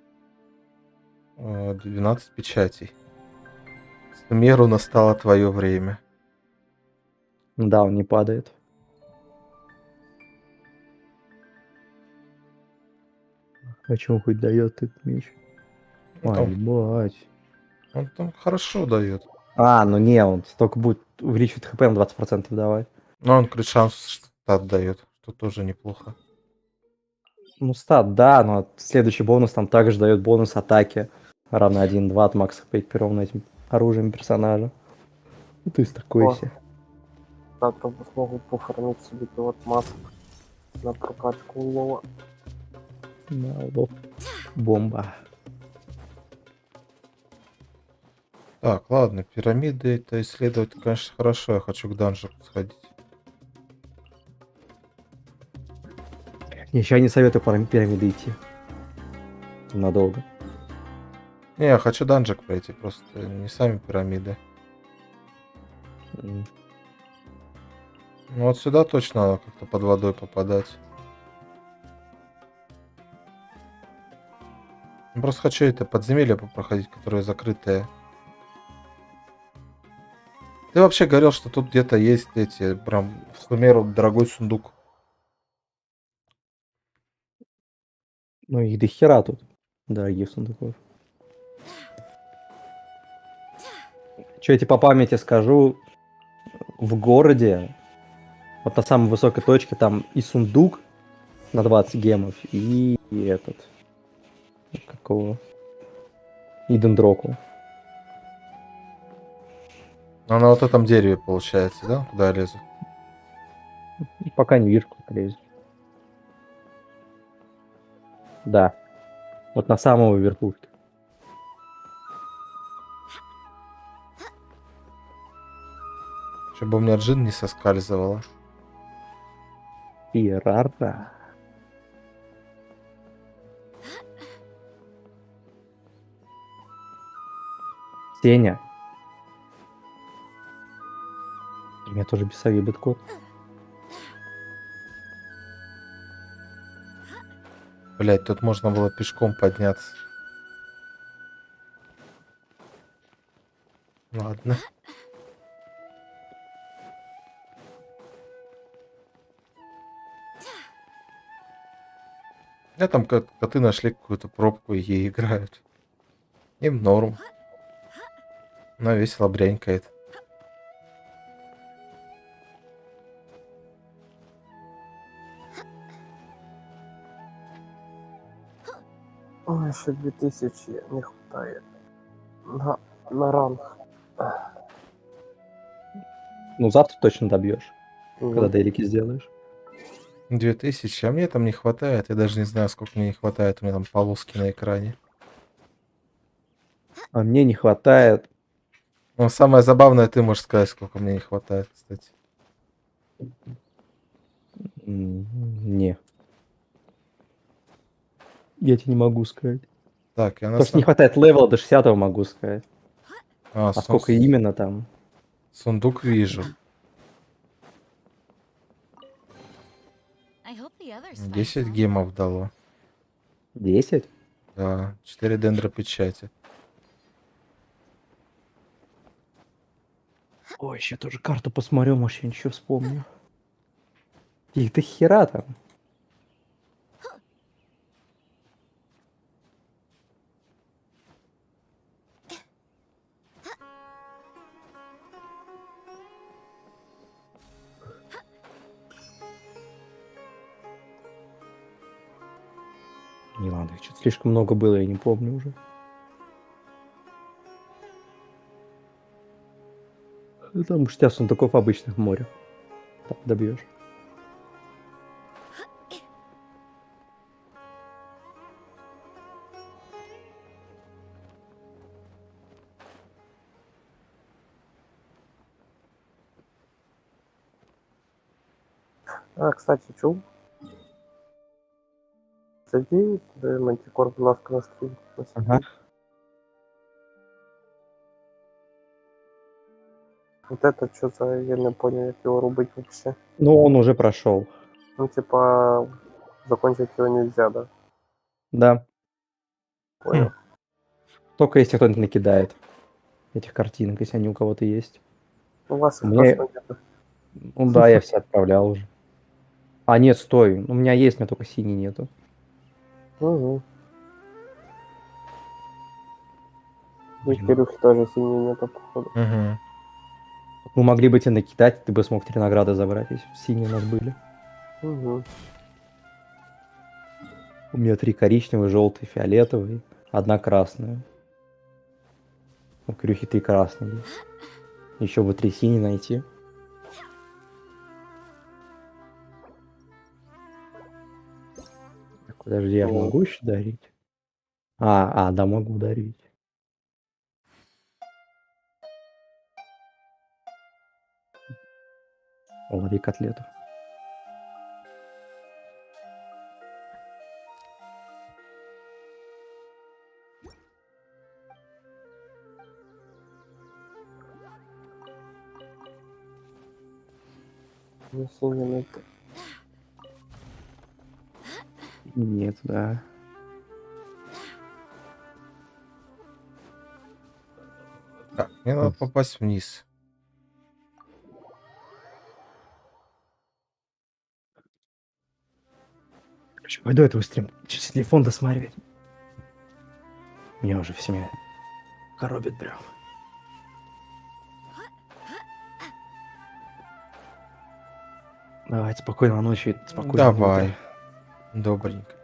12 печатей. С меру настало твое время. Да, он не падает. А чё он хоть дает этот меч? Ебать. Он там хорошо дает. Ну не, он столько будет увеличивать хп на 20% давать. Но он крит шанс стат дает, что тоже неплохо. Ну, стат, да, но следующий бонус там также дает бонус атаки. Равно 1-2 от макса хп пером этим оружием персонажа. Ну, то есть такой себе. Завтра смогу пофармить себе пилот масок на прокачку улова. Бомба. Так, ладно, пирамиды это исследовать, конечно, хорошо. Я хочу к данжу сходить. Еще не советую по пирамиды идти. Надолго. Не, я хочу данжик пройти, просто не сами пирамиды. Ну вот сюда точно надо как-то под водой попадать. Просто хочу это подземелье попроходить, которое закрытое. Ты вообще говорил, что тут где-то есть эти, прям, в суммеру дорогой сундук. Ну их до хера тут. Дорогих сундуков. Что я тебе по памяти скажу. В городе, вот на самой высокой точке, там и сундук на 20 гемов, и этот... Какого? И дендроку. А на вот этом дереве получается, да? Куда я лезу? Пока не вижу, куда лезет. Да. Вот на самого верхушке. Чтобы у меня джин не соскальзывала. Пирата. Сеня. У меня тоже бесовый биткод. Блять, тут можно было пешком подняться. Ладно. Я там коты нашли какую-то пробку и ей играют. Им норм. Она весело брянькает. Ой, еще 2000 не хватает. На ранг. Ну, завтра точно добьешь. Когда дейлики сделаешь. 2000, а мне там не хватает. Я даже не знаю, сколько мне не хватает. У меня там полоски на экране. А мне не хватает. Ну, самое забавное, ты можешь сказать, сколько мне не хватает, кстати. Не. Я тебе не могу сказать. Так, я на То, что не хватает левела до 60-го, могу сказать. А сколько именно там? Сундук вижу. 10 гемов дало. 10? Да, 4 дендропечати. Ой, еще тоже карту посмотрю, может, я ничего вспомню. Их до хера там. Не надо, что-то слишком много было, я не помню уже. Там у тебя сундуков обычных море. Так добьешь. А, кстати, чув? Зайди, Мантикор, будь ласка, на стрім. Ага. Вот это что за, я не понял, як его рубить вообще. Ну, он уже прошел. Ну, типа, закончить его нельзя, да? Да. Понял. Только если кто-нибудь накидает этих картинок, если они у кого-то есть. У вас их Мне... просто нет. Ну да, я все отправлял уже. А, нет, стой. У меня есть, у меня только синий нету. Угу. У Кирюхи тоже синий нету, походу. Угу. Мы могли бы тебе накидать, ты бы смог 3 награды забрать, если бы синие у нас были. Угу. У меня 3 коричневые, желтый, фиолетовый, 1 красная. У Кирюхи 3 красные есть. Еще бы 3 синие найти. Так, подожди, я могу еще дарить? Да, могу дарить. Лови котлету. Не синий найти. Нет, да. Так, мне надо попасть вниз. Короче, пойду этого стрим через телефон досматривать. Меня уже все меня коробит прям. Давайте, спокойной ночи, спокойной Давай. утра. Добренько.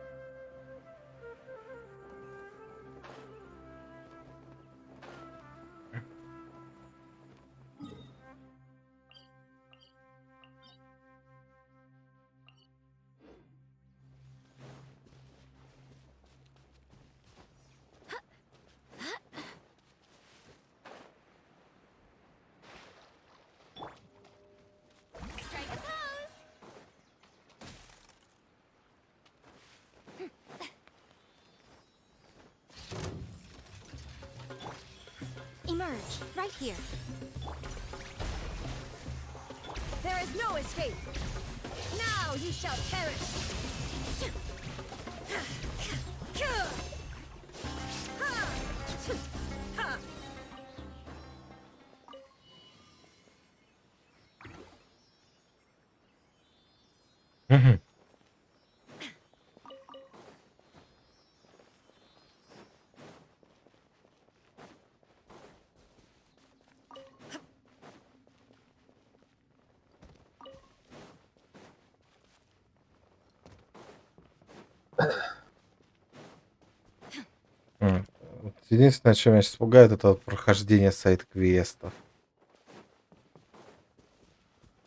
Emerge, right here. There is no escape. Now you shall perish. Угу. Единственное, что меня сейчас пугает, это вот прохождение сайт-квестов.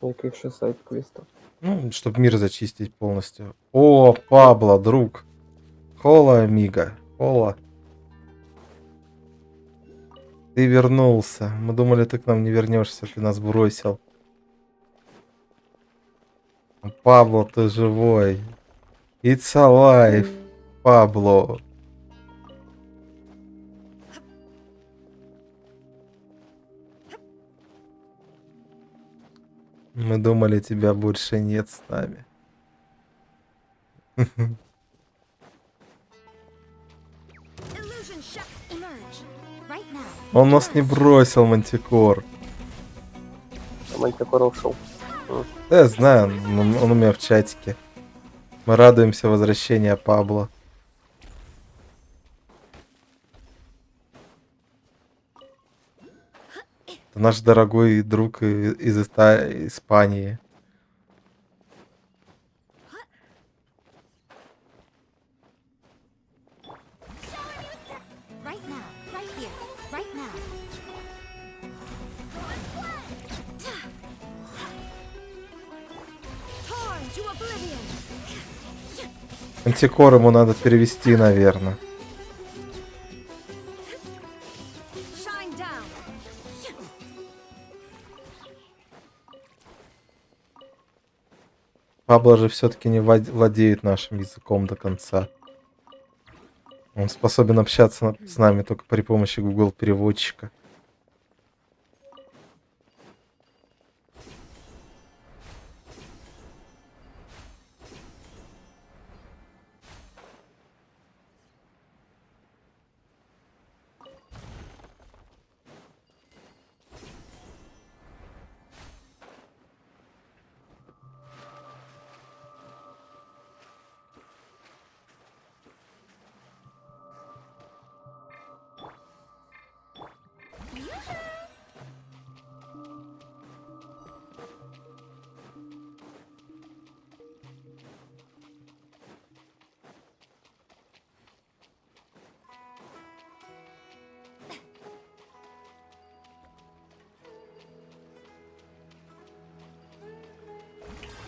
Яких ще сайт-квестов? Ну, чтобы мир зачистить полностью. О, Пабло, друг. Хола, амиго. Хола. Ты вернулся. Мы думали, ты к нам не вернешься, ты нас бросил. Пабло, ты живой. It's alive, Пабло. Мы думали, тебя больше нет с нами. Он нас не бросил, Мантикор. Мантикор ушел. Да, я знаю, он у меня в чатике. Мы радуемся возвращению Пабло. Это наш дорогой друг из Испании. Антикор ему надо перевести, наверное. Пабло же все-таки не владеет нашим языком до конца. Он способен общаться с нами только при помощи Google переводчика.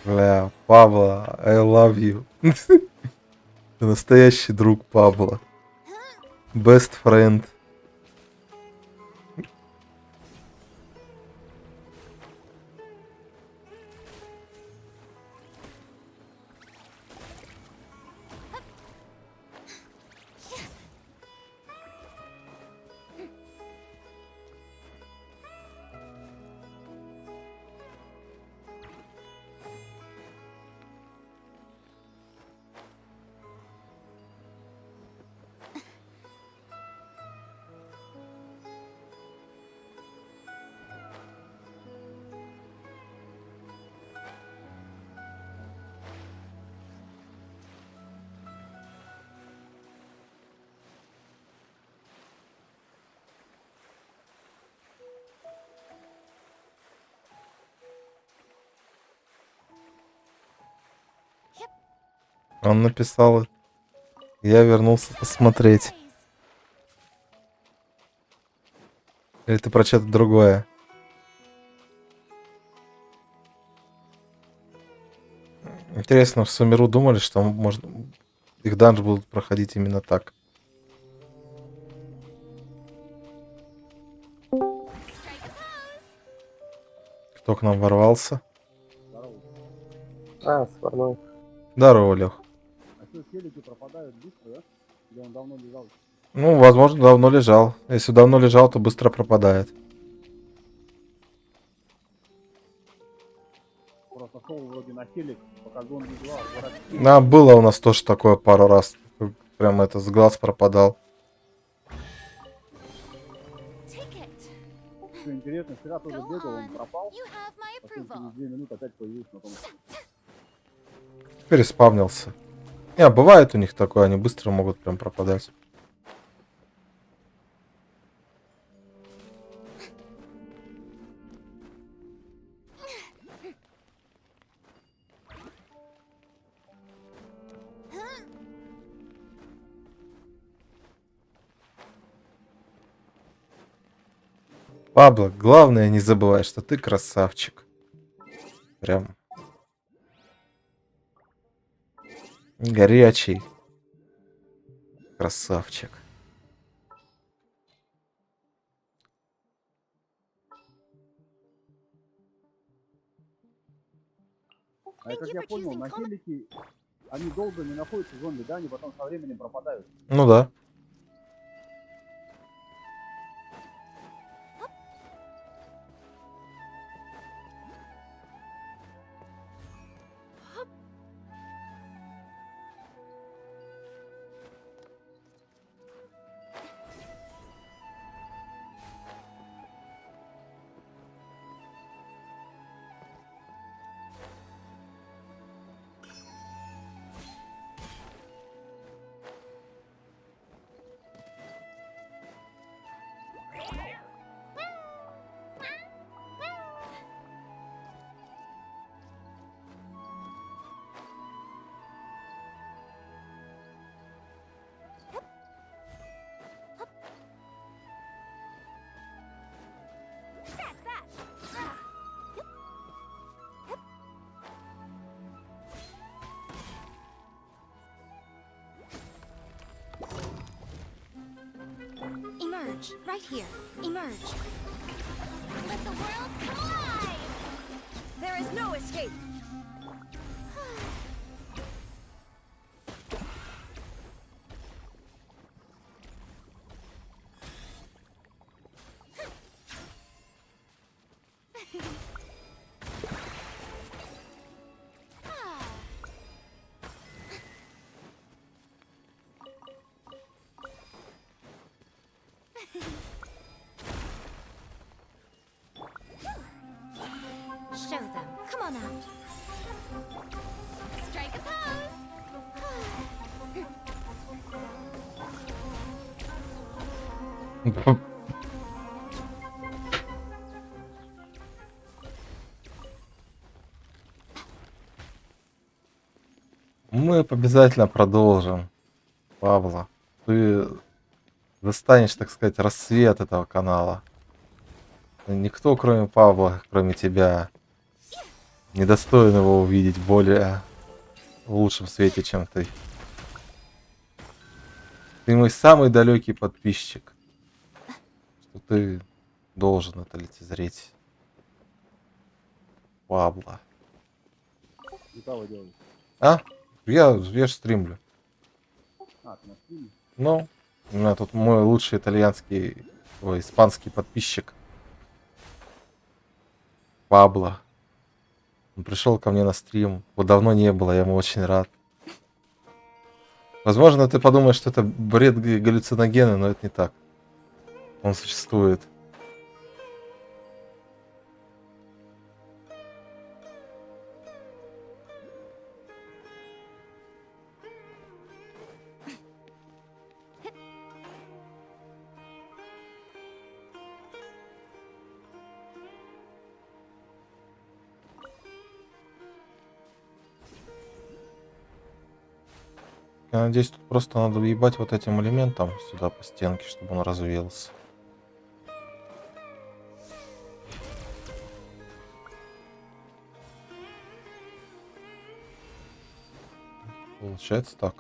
Бля, Пабло, I love you. Ты настоящий друг Пабло. Best friend. Он написал, я вернулся посмотреть. Или ты про что-то другое? Интересно, в Сумеру думали, что может их данжи будут проходить именно так. Кто к нам ворвался? Сварной. Здорово, Лех. А что, челики пропадают быстро, да? Или он давно лежал? Ну, возможно, давно лежал. Если давно лежал, то быстро пропадает. Просто шел вроде на челик, пока гон лежал. Да, было у нас тоже такое пару раз. Прям это с глаз пропадал. Что интересно, вчера тоже бегал, он пропал. Потом через 2 минуты опять появился на том. Переспавнился. Не, бывает у них такое, они быстро могут прям пропадать. Пабло, главное не забывай, что ты красавчик. Прям. Горячий. Красавчик. А как я понял, на челике они долго не находятся в зоне, да? Они потом со временем пропадают. Ну да. Emerge, right here. Emerge. Let the world collide! There is no escape! Мы обязательно продолжим, Павла. Ты застанешь, так сказать, рассвет этого канала. Никто, кроме Павла, кроме тебя, не достоин его увидеть более в лучшем свете, чем ты. Ты мой самый далекий подписчик. Что ты должен это лицезреть. Павла. И кого делаешь? А? Я ж стримлю. А, ты на стриме? Ну, у меня тут мой лучший итальянский, ой, испанский подписчик. Пабло. Он пришел ко мне на стрим. Его давно не было, я ему очень рад. Возможно, ты подумаешь, что это бред галлюциногена, но это не так. Он существует. Я надеюсь, тут просто надо въебать вот этим элементом сюда по стенке, чтобы он развеялся. Получается так.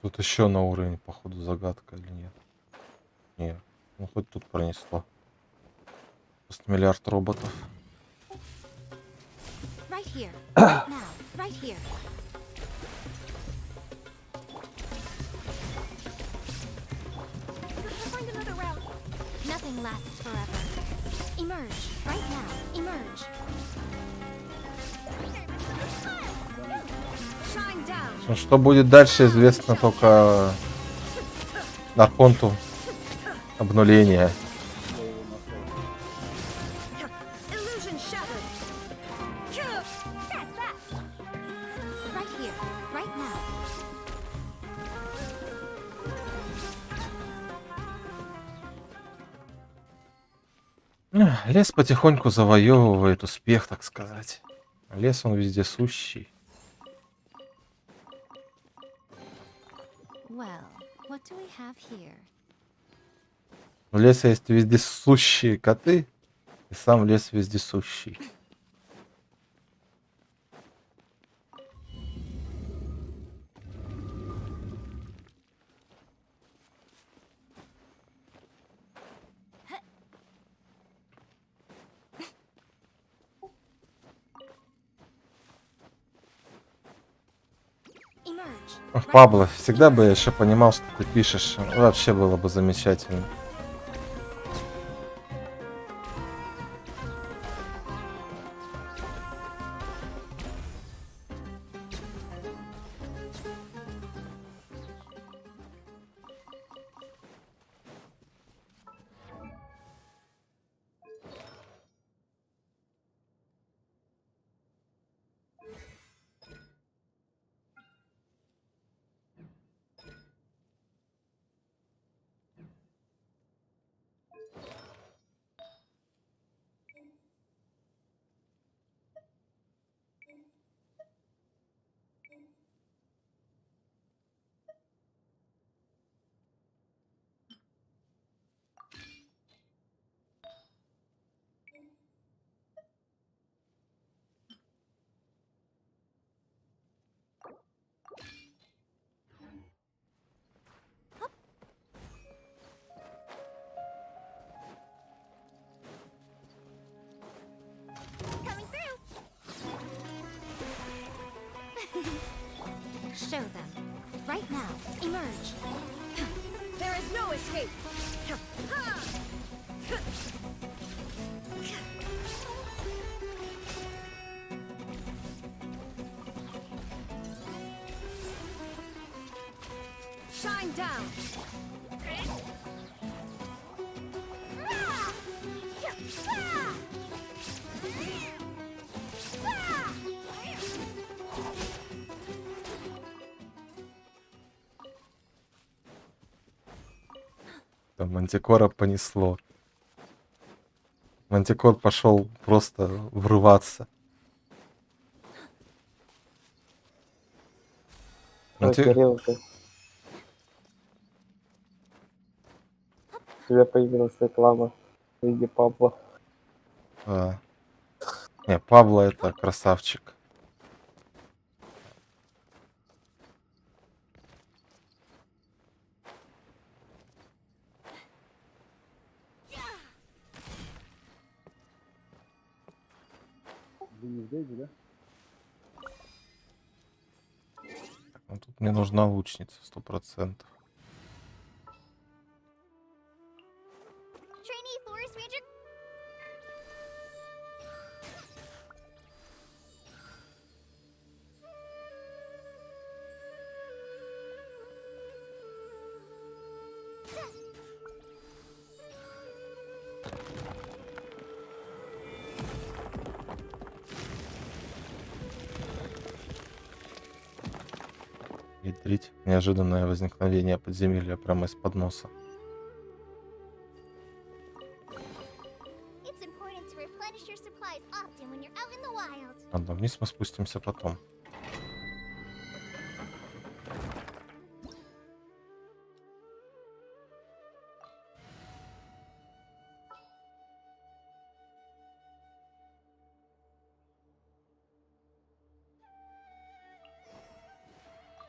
Тут еще на уровень, походу, загадка или нет? Нет. Ну хоть тут пронесло. Просто миллиард роботов. Right here. Now. Right here. Find another route. Nothing lasts forever. Emerge. Right now. Emerge. Shine down. Что будет дальше, известно только Архонту. Обнуление. Illusion shattered. Right here. Right now. Лес потихоньку завоевывает успех, так сказать. Лес он вездесущий. Well, what do we have here? У леса есть вездесущие коты, и сам лес вездесущий. Ох, Пабло, всегда бы я еще понимал, что ты пишешь. Вообще было бы замечательно. Show them. Right now. Emerge. There is no escape. Shine down. Там Мантикора понесло. Мантикор пошел просто врываться. Горелка. У тебя появилась реклама в виде Павла. Не, Пабло это красавчик. Вы не в DayZ, да? Ну, тут мне нужна лучница 100%. Trainee Forest Ranger. Ядрить. Неожиданное возникновение подземелья прямо из-под носа. It's important to replenish your supplies often when you're out in the wild. Ладно, вниз мы спустимся потом.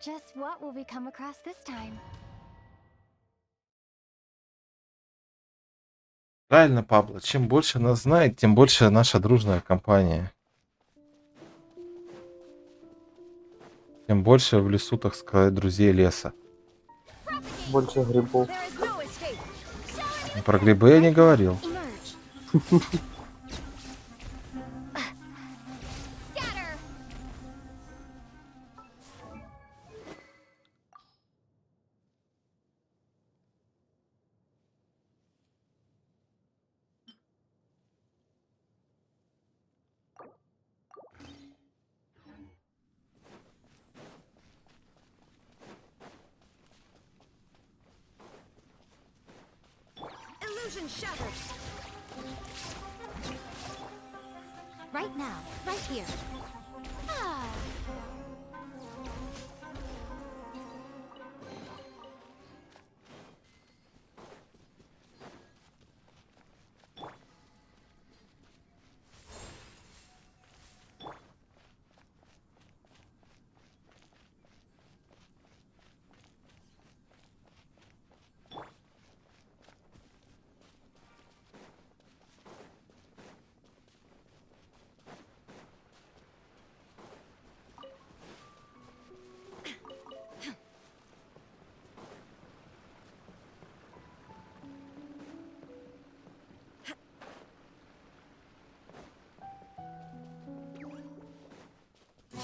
Just what will we come across this time? Правильно, Пабло. Чем больше нас знает, тем больше наша дружная компания. Тем больше в лесу, так сказать, друзей леса. Больше грибов. Про грибы я не говорил. Illusion shattered. Right now, right here. Ah.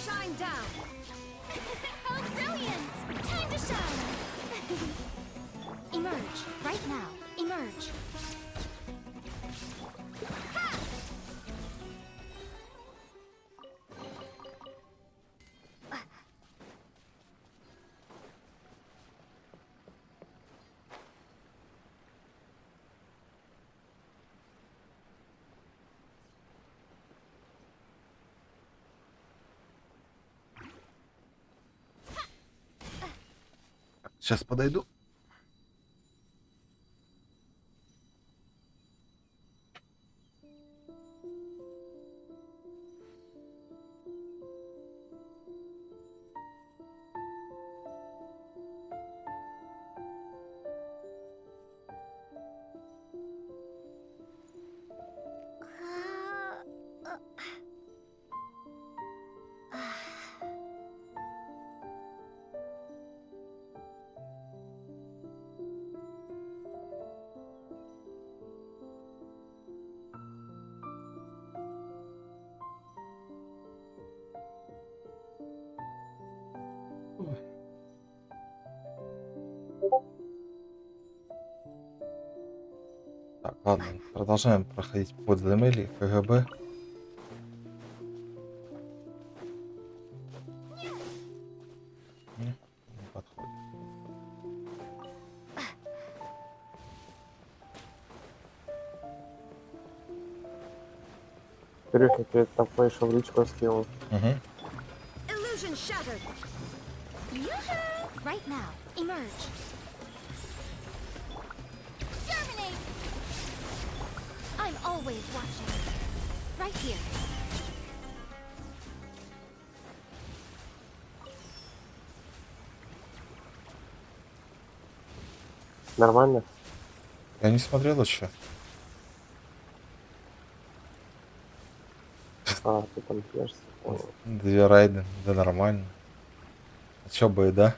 Shine down. Oh, brilliant! Time to shine. Emerge right now. Emerge. Ha! Сейчас подойду. Так, ладно, продолжаем проходить подземелье КГБ. Кирюх, я тебе там кое-что в личку скинул. Illusion shattered. Right now, emerge. Germinate. I'm always watching. Right here. Нормально? Я не смотрел еще. А, ты там пьешься. 2 райды, да нормально. А чё бы и да?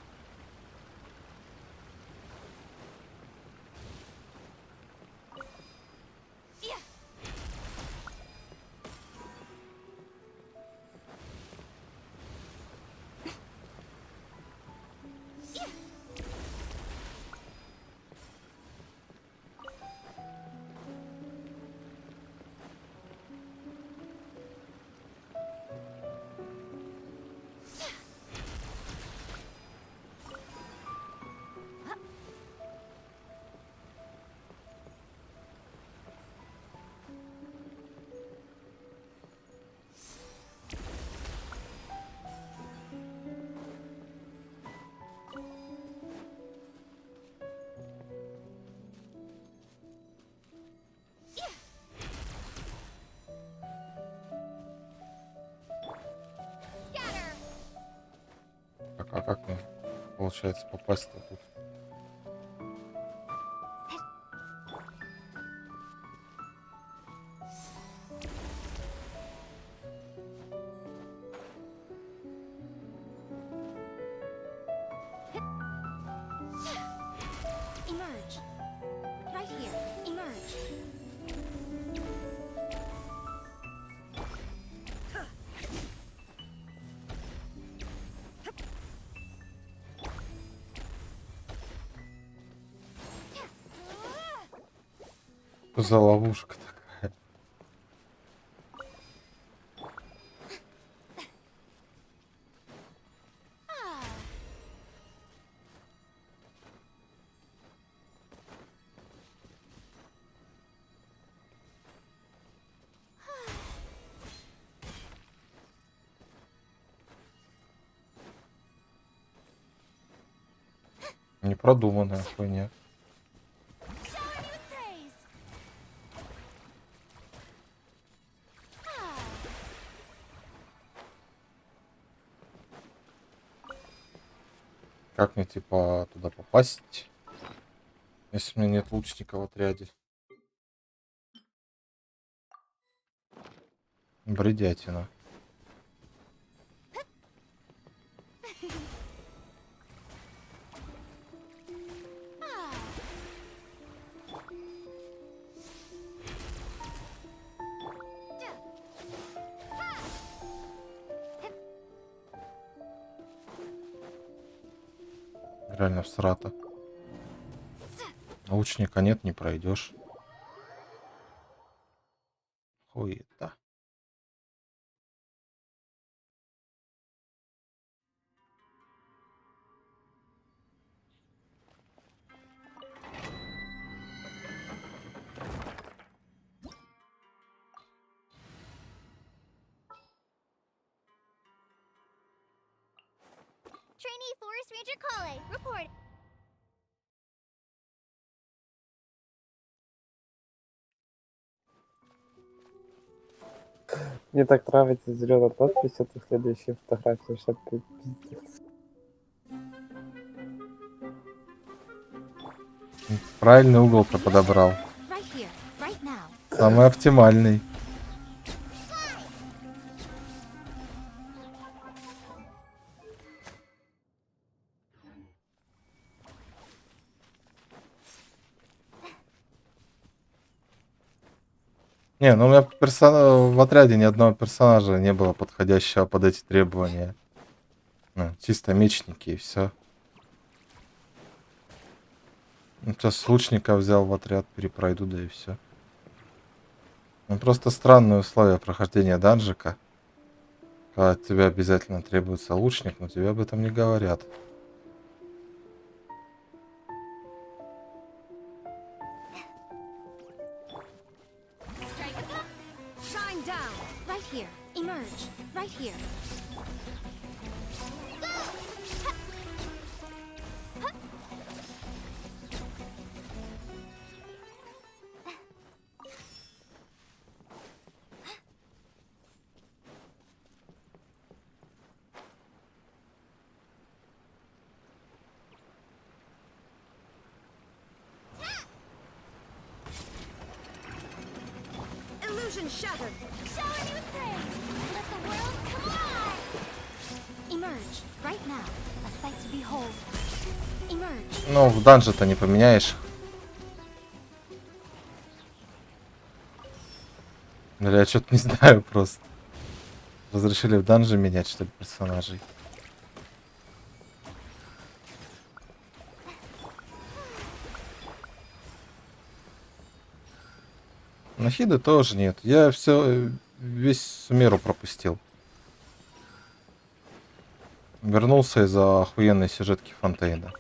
А как мне получается попасть-то тут? Emerge. Right here. Emerge. Что за ловушка такая? Непродуманная хуйня. Как мне типа туда попасть, если у меня нет лучника в отряде? Бредятина. Реально всрато. Лучника нет, не пройдешь. Хуета. Trainee Forest Ranger Kale, report. Мне так нравится зеленая надпись, это следующая фотография, что пиздец. Правильный угол подобрал. Самый оптимальный. Не, ну у меня в отряде ни одного персонажа не было подходящего под эти требования. Ну, чисто мечники и все. Сейчас лучника взял в отряд, перепройду, да и все. Ну, просто странные условия прохождения данжика. Когда от тебя обязательно требуется лучник, но тебе об этом не говорят. here. Emerge. Right here. Illusion shattered. Shower me with praise. Let the world come alive. Emerge. Right now. A sight to behold. Emerge. Ну, в данже-то не поменяешь. Или я что-то не знаю просто. Разрешили в данже менять, что ли, персонажей. Нахиды тоже нет. Я все весь Сумеру пропустил. Вернулся из-за охуенной сюжетки Фонтейна.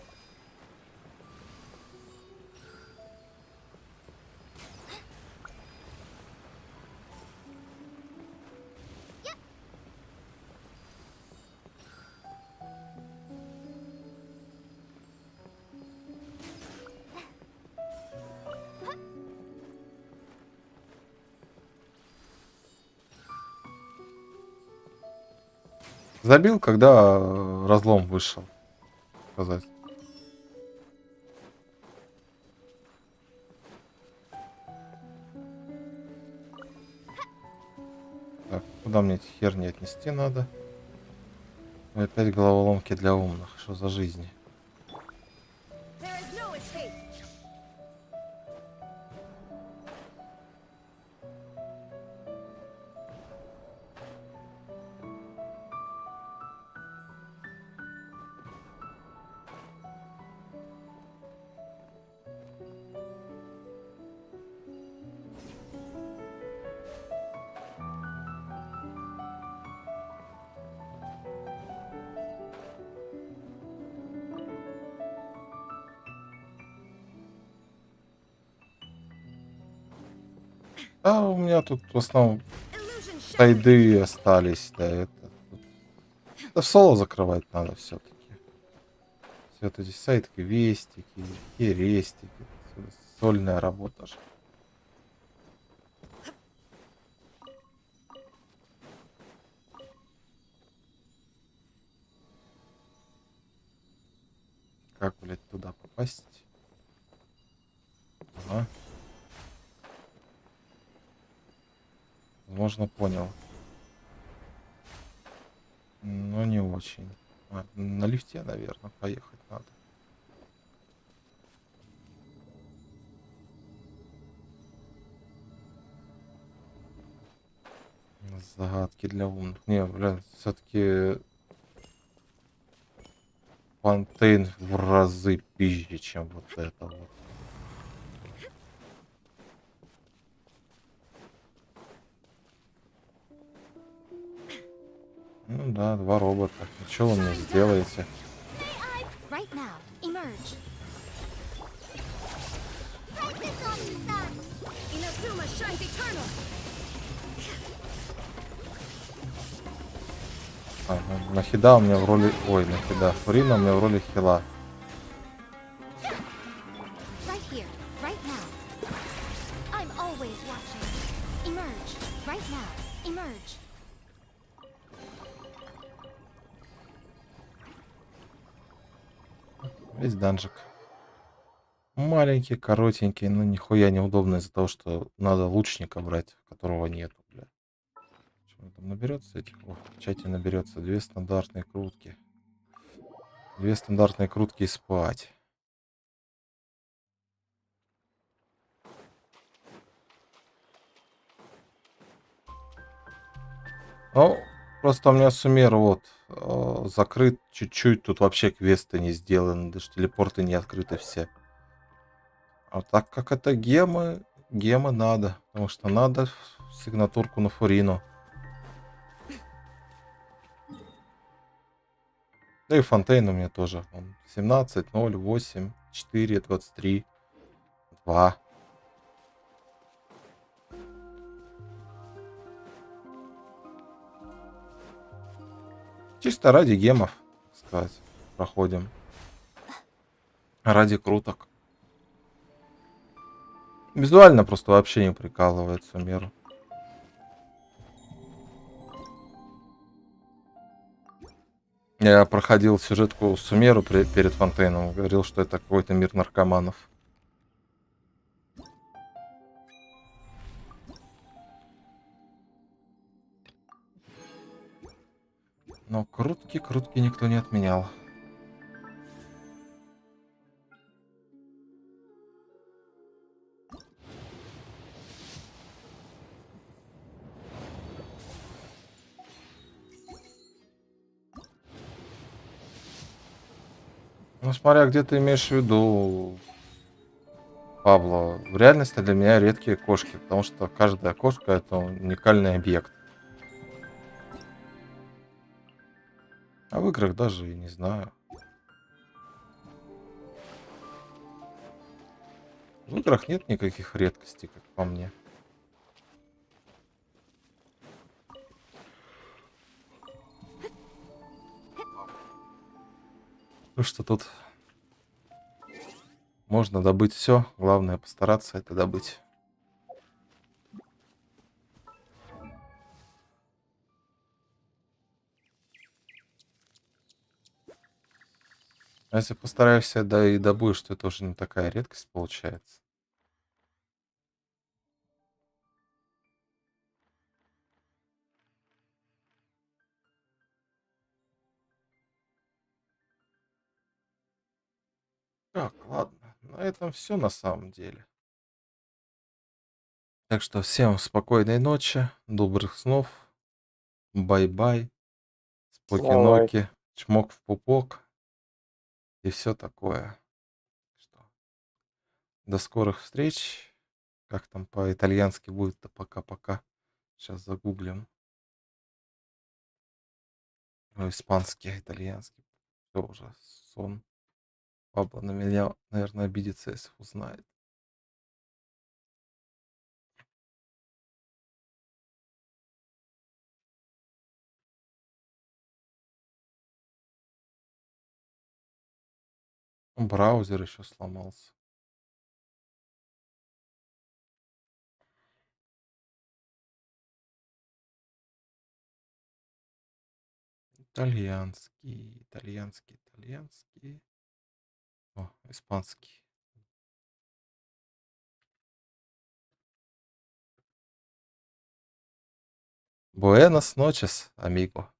Забил, когда разлом вышел. Сказать. Так, куда мне эти херни отнести надо? И опять головоломки для умных. Что за жизнь? А у меня тут в основном сайды остались. Да, это в соло закрывать надо все-таки. Все вот эти сайты, вестики, херестики. Сольная работа же. Как, блядь, туда попасть? Ага. Возможно, понял. Но не очень. На лифте, наверное, поехать надо. Загадки для умных. Не, блин, все-таки Фонтейн в разы пизже, чем вот это вот. Ну да, два робота. И что вы мне сделаете? Нахида у меня в роли... Ой, нахида. Фурина у меня в роли хила. Весь данжик. Маленький, коротенький, но нихуя неудобно из-за того, что надо лучника брать, которого нету, бля. Что там наберется этих? О, в чате наберется 2 стандартные крутки. 2 стандартные крутки и спать. Ну, просто у меня Сумер вот закрыт чуть-чуть. Тут вообще квесты не сделаны, даже телепорты не открыты все. А так как это гемы надо. Потому что надо сигнатурку на Фурину. Да и Фонтейн у меня тоже. 17, 0, 8, 4, 23, 2. Чисто ради гемов, так сказать, проходим. Ради круток. Визуально просто вообще не прикалывает Сумеру. Я проходил сюжетку Сумеру перед Фонтейном. Говорил, что это какой-то мир наркоманов. Но крутки никто не отменял. Ну, смотря где ты имеешь в виду, Пабло. В реальности для меня редкие кошки, потому что каждая кошка — это уникальный объект. А в играх даже и не знаю. В играх нет никаких редкостей, как по мне. Ну что тут можно добыть все, главное постараться это добыть. А если постараешься, да и добудешь, то это уже не такая редкость получается. Так, ладно. На этом все на самом деле. Так что всем спокойной ночи, добрых снов, бай-бай, споки-ноки, чмок в пупок и все такое. Что? До скорых встреч. Как там по-итальянски будет-то пока-пока. Сейчас загуглим. Ну, испанский, итальянский. Все уже сон. Папа на меня, наверное, обидится, если узнает. Браузер еще сломался. Итальянский. О, испанский. Буэнос ночес, амиго.